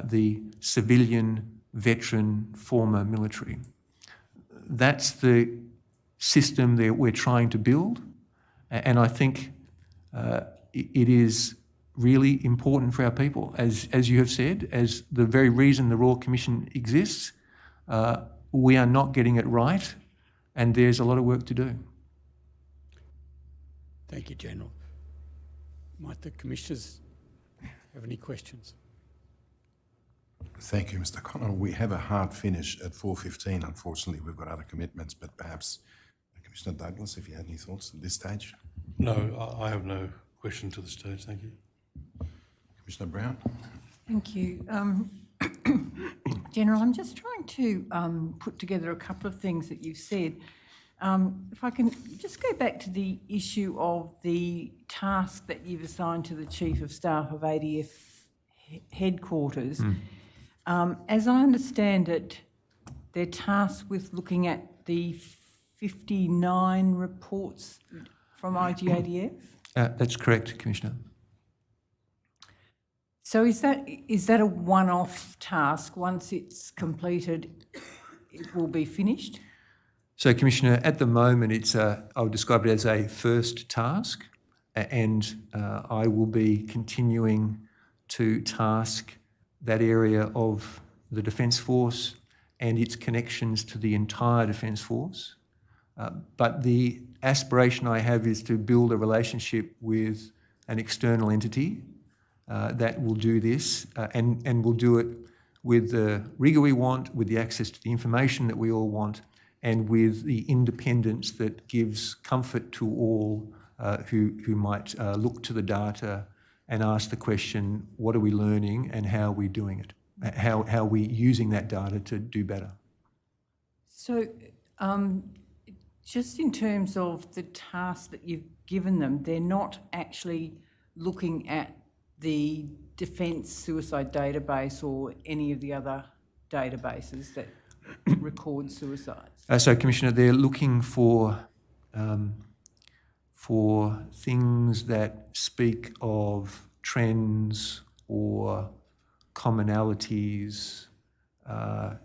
the civilian, veteran, former military. That's the system that we're trying to build, and I think it is really important for our people. As you have said, as the very reason the Royal Commission exists, we are not getting it right, and there's a lot of work to do. Thank you, General. Might the Commissioners have any questions? Thank you, Mr. Connell. We have a hard finish at 4:15. Unfortunately, we've got other commitments, but perhaps Commissioner Douglas, if you had any thoughts at this stage? No, I have no question to the stage, thank you. Commissioner Brown? Thank you. General, I'm just trying to put together a couple of things that you've said. If I can just go back to the issue of the task that you've assigned to the Chief of Staff of ADF headquarters. As I understand it, they're tasked with looking at the 59 reports from IGADF? That's correct, Commissioner. So is that a one-off task? Once it's completed, it will be finished? So, Commissioner, at the moment, I would describe it as a first task, and I will be continuing to task that area of the Defence Force and its connections to the entire Defence Force. But the aspiration I have is to build a relationship with an external entity that will do this and will do it with the rigour we want, with the access to the information that we all want, and with the independence that gives comfort to all who might look to the data and ask the question, what are we learning and how are we doing it? How are we using that data to do better? So just in terms of the tasks that you've given them, they're not actually looking at the Defence Suicide Database or any of the other databases that record suicides? So, Commissioner, they're looking for things that speak of trends or commonalities,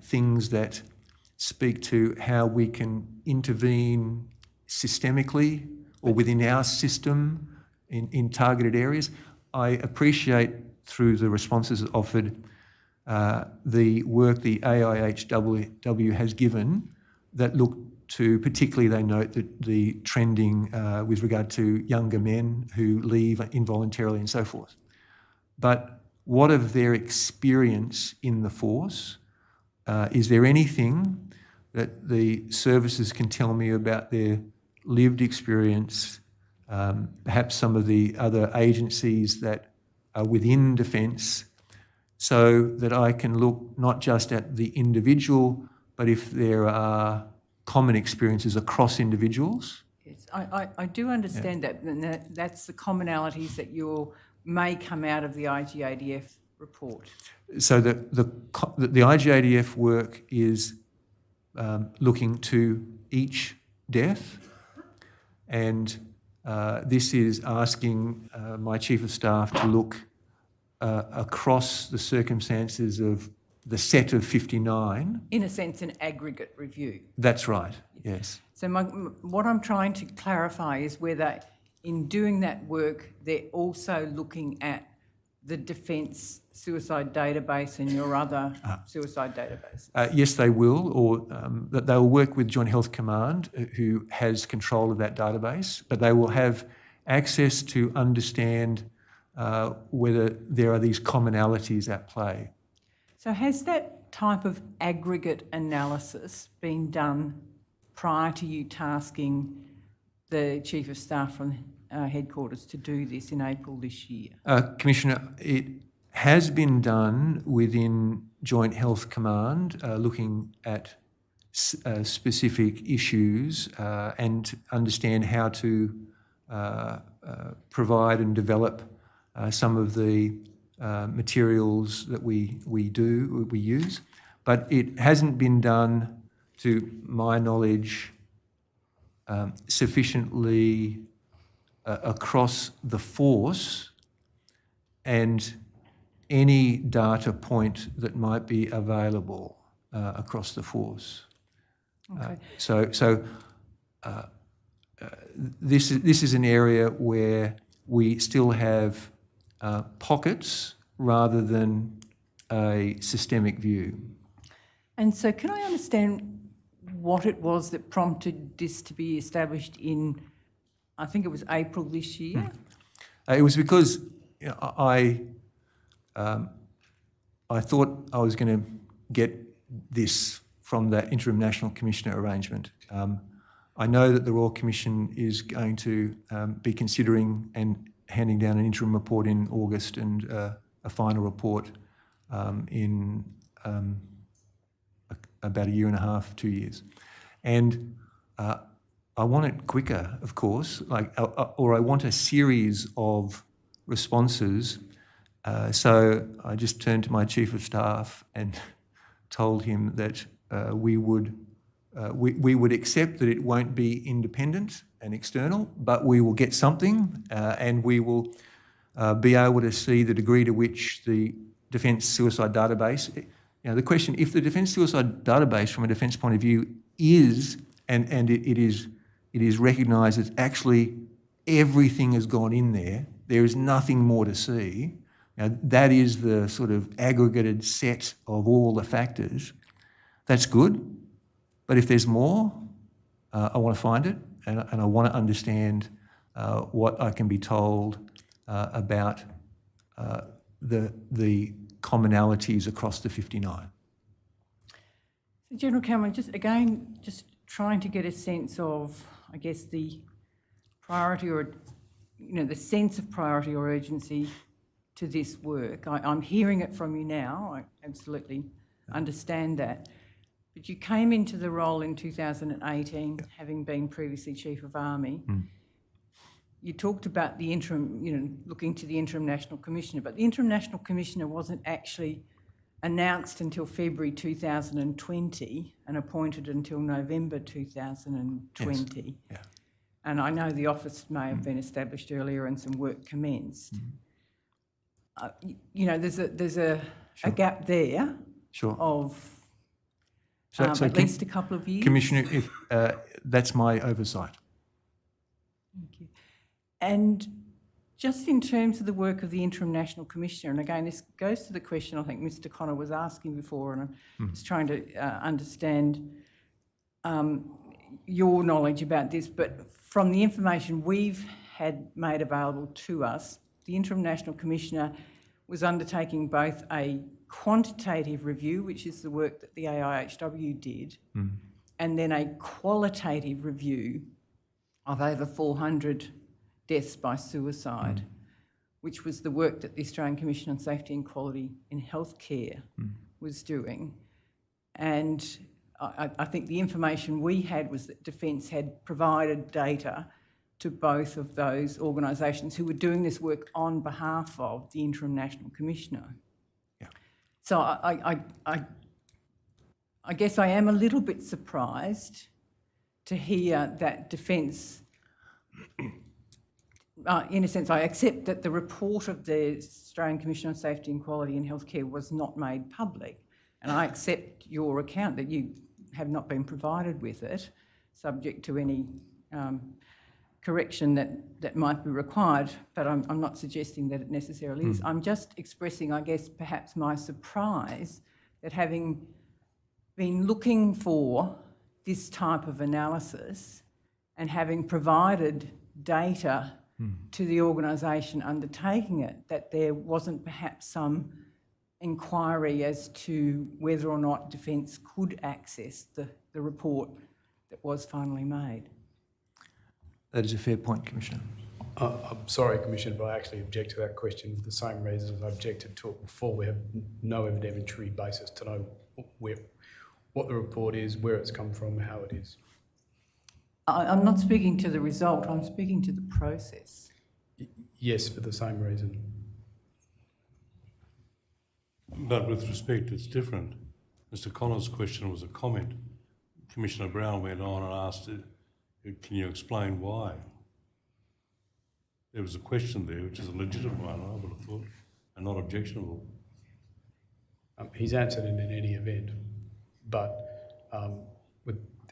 things that speak to how we can intervene systemically or within our system in targeted areas. I appreciate through the responses offered the work the AIHW has given that look to, particularly they note that the trending with regard to younger men who leave involuntarily and so forth. But what of their experience in the force? Is there anything that the services can tell me about their lived experience, perhaps some of the other agencies that are within Defence, so that I can look not just at the individual, but if there are common experiences across individuals? Yes, I do understand that, and that's the commonalities that may come out of the IGADF report. So the IGADF work is looking to each death, and this is asking my Chief of Staff to look across the circumstances of the set of 59. In a sense, an aggregate review. That's right, yes. So what I'm trying to clarify is whether in doing that work, they're also looking at the Defence Suicide Database and your other suicide databases. Yes, they will, or that they'll work with Joint Health Command, who has control of that database, but they will have access to understand whether there are these commonalities at play. So has that type of aggregate analysis been done prior to you tasking the Chief of Staff from headquarters to do this in April this year? Commissioner, it has been done within Joint Health Command, looking at specific issues and to understand how to provide and develop some of the materials that we use, but it hasn't been done, to my knowledge, sufficiently across the force and any data point that might be available across the force. Okay. This is an area where we still have pockets rather than a systemic view. And so can I understand what it was that prompted this to be established in, I think it was April this year? It was because I thought I was going to get this from that Interim National Commissioner arrangement. I know that the Royal Commission is going to be considering and handing down an interim report in August and a final report in about a year and a half, 2 years. And I want it quicker, of course, or I want a series of responses. So I just turned to my Chief of Staff and told him that we would accept that it won't be independent and external, but we will get something and we will be able to see the degree to which the Defence Suicide Database, the question, if the Defence Suicide Database from a defence point of view is, and it is recognised as actually everything has gone in there, there is nothing more to see. Now, that is the sort of aggregated set of all the factors. That's good, but if there's more, I want to find it, and I want to understand what I can be told about the commonalities across the 59. General Cameron, just trying to get a sense of, I guess, the priority or, the sense of priority or urgency to this work. I'm hearing it from you now. I absolutely understand that. But you came into the role in 2018, having been previously Chief of Army. You talked about the interim, looking to the Interim National Commissioner, but the Interim National Commissioner wasn't actually announced until February 2020 and appointed until November 2020. Yes. Yeah. And I know the office may have been established earlier and some work commenced. There's a gap there of at least a couple of years. Commissioner, if that's my oversight. Thank you. And just in terms of the work of the Interim National Commissioner, and again, this goes to the question I think Mr. Connor was asking before, and I'm just trying to understand your knowledge about this, but from the information we've had made available to us, the Interim National Commissioner was undertaking both a quantitative review, which is the work that the AIHW did, and then a qualitative review of over 400 deaths by suicide, which was the work that the Australian Commission on Safety and Quality in Healthcare was doing. And I think the information we had was that Defence had provided data to both of those organisations who were doing this work on behalf of the Interim National Commissioner. Yeah. So I guess I am a little bit surprised to hear that defence, in a sense, I accept that the report of the Australian Commission on Safety and Quality in Healthcare was not made public, and I accept your account that you have not been provided with it, subject to any correction that might be required, but I'm not suggesting that it necessarily is. I'm just expressing, I guess, perhaps my surprise that having been looking for this type of analysis and having provided data to the organisation undertaking it, that there wasn't perhaps some inquiry as to whether or not Defence could access the report that was finally made. That is a fair point, Commissioner. I'm sorry, Commissioner, but I actually object to that question for the same reasons I objected to it before. We have no evidentiary basis to know what the report is, where it's come from, how it is. I'm not speaking to the result, I'm speaking to the process. Yes, for the same reason. But with respect, it's different. Mr. Connor's question was a comment. Commissioner Brown went on and asked, can you explain why? There was a question there, which is a legitimate one, I would have thought, and not objectionable. He's answered it in any event, but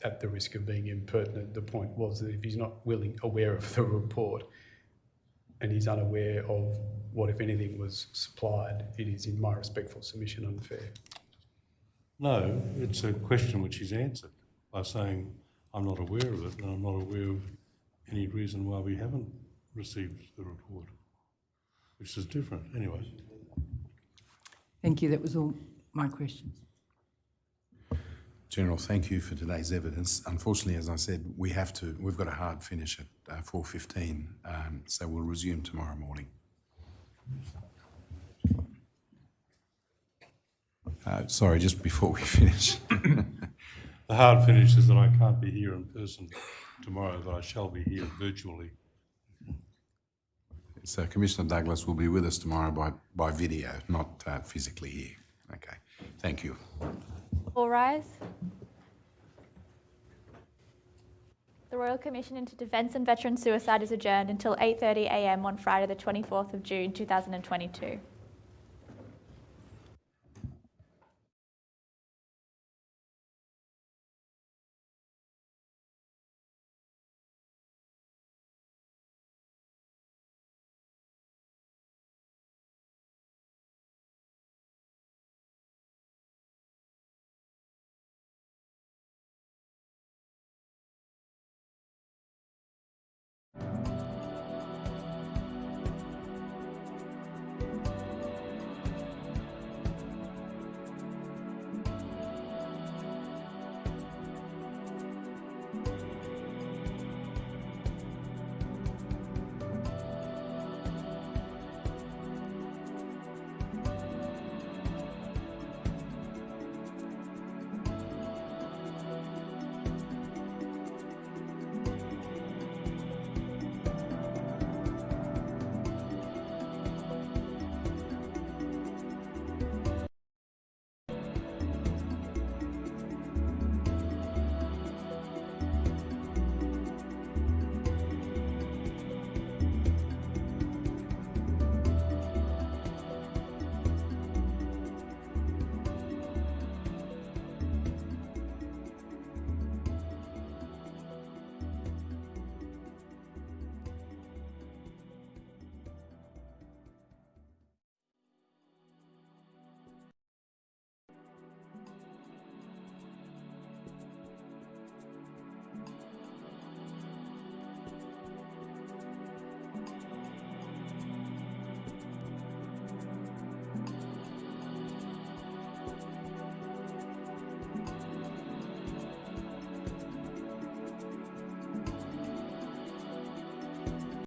at the risk of being impertinent, the point was that if he's not aware of the report and he's unaware of what, if anything, was supplied, it is, in my respectful submission, unfair. No, it's a question which he's answered by saying, I'm not aware of it, and I'm not aware of any reason why we haven't received the report, which is different anyway. Thank you, that was all my questions. General, thank you for today's evidence. Unfortunately, as I said, we've got a hard finish at 4:15, so we'll resume tomorrow morning. Sorry, just before we finish. The hard finish is that I can't be here in person tomorrow, but I shall be here virtually. So Commissioner Douglas will be with us tomorrow by video, not physically here. Okay, thank you. All rise. The Royal Commission into Defence and Veteran Suicide is adjourned until 8:30 a.m. on Friday the 24th of June 2022.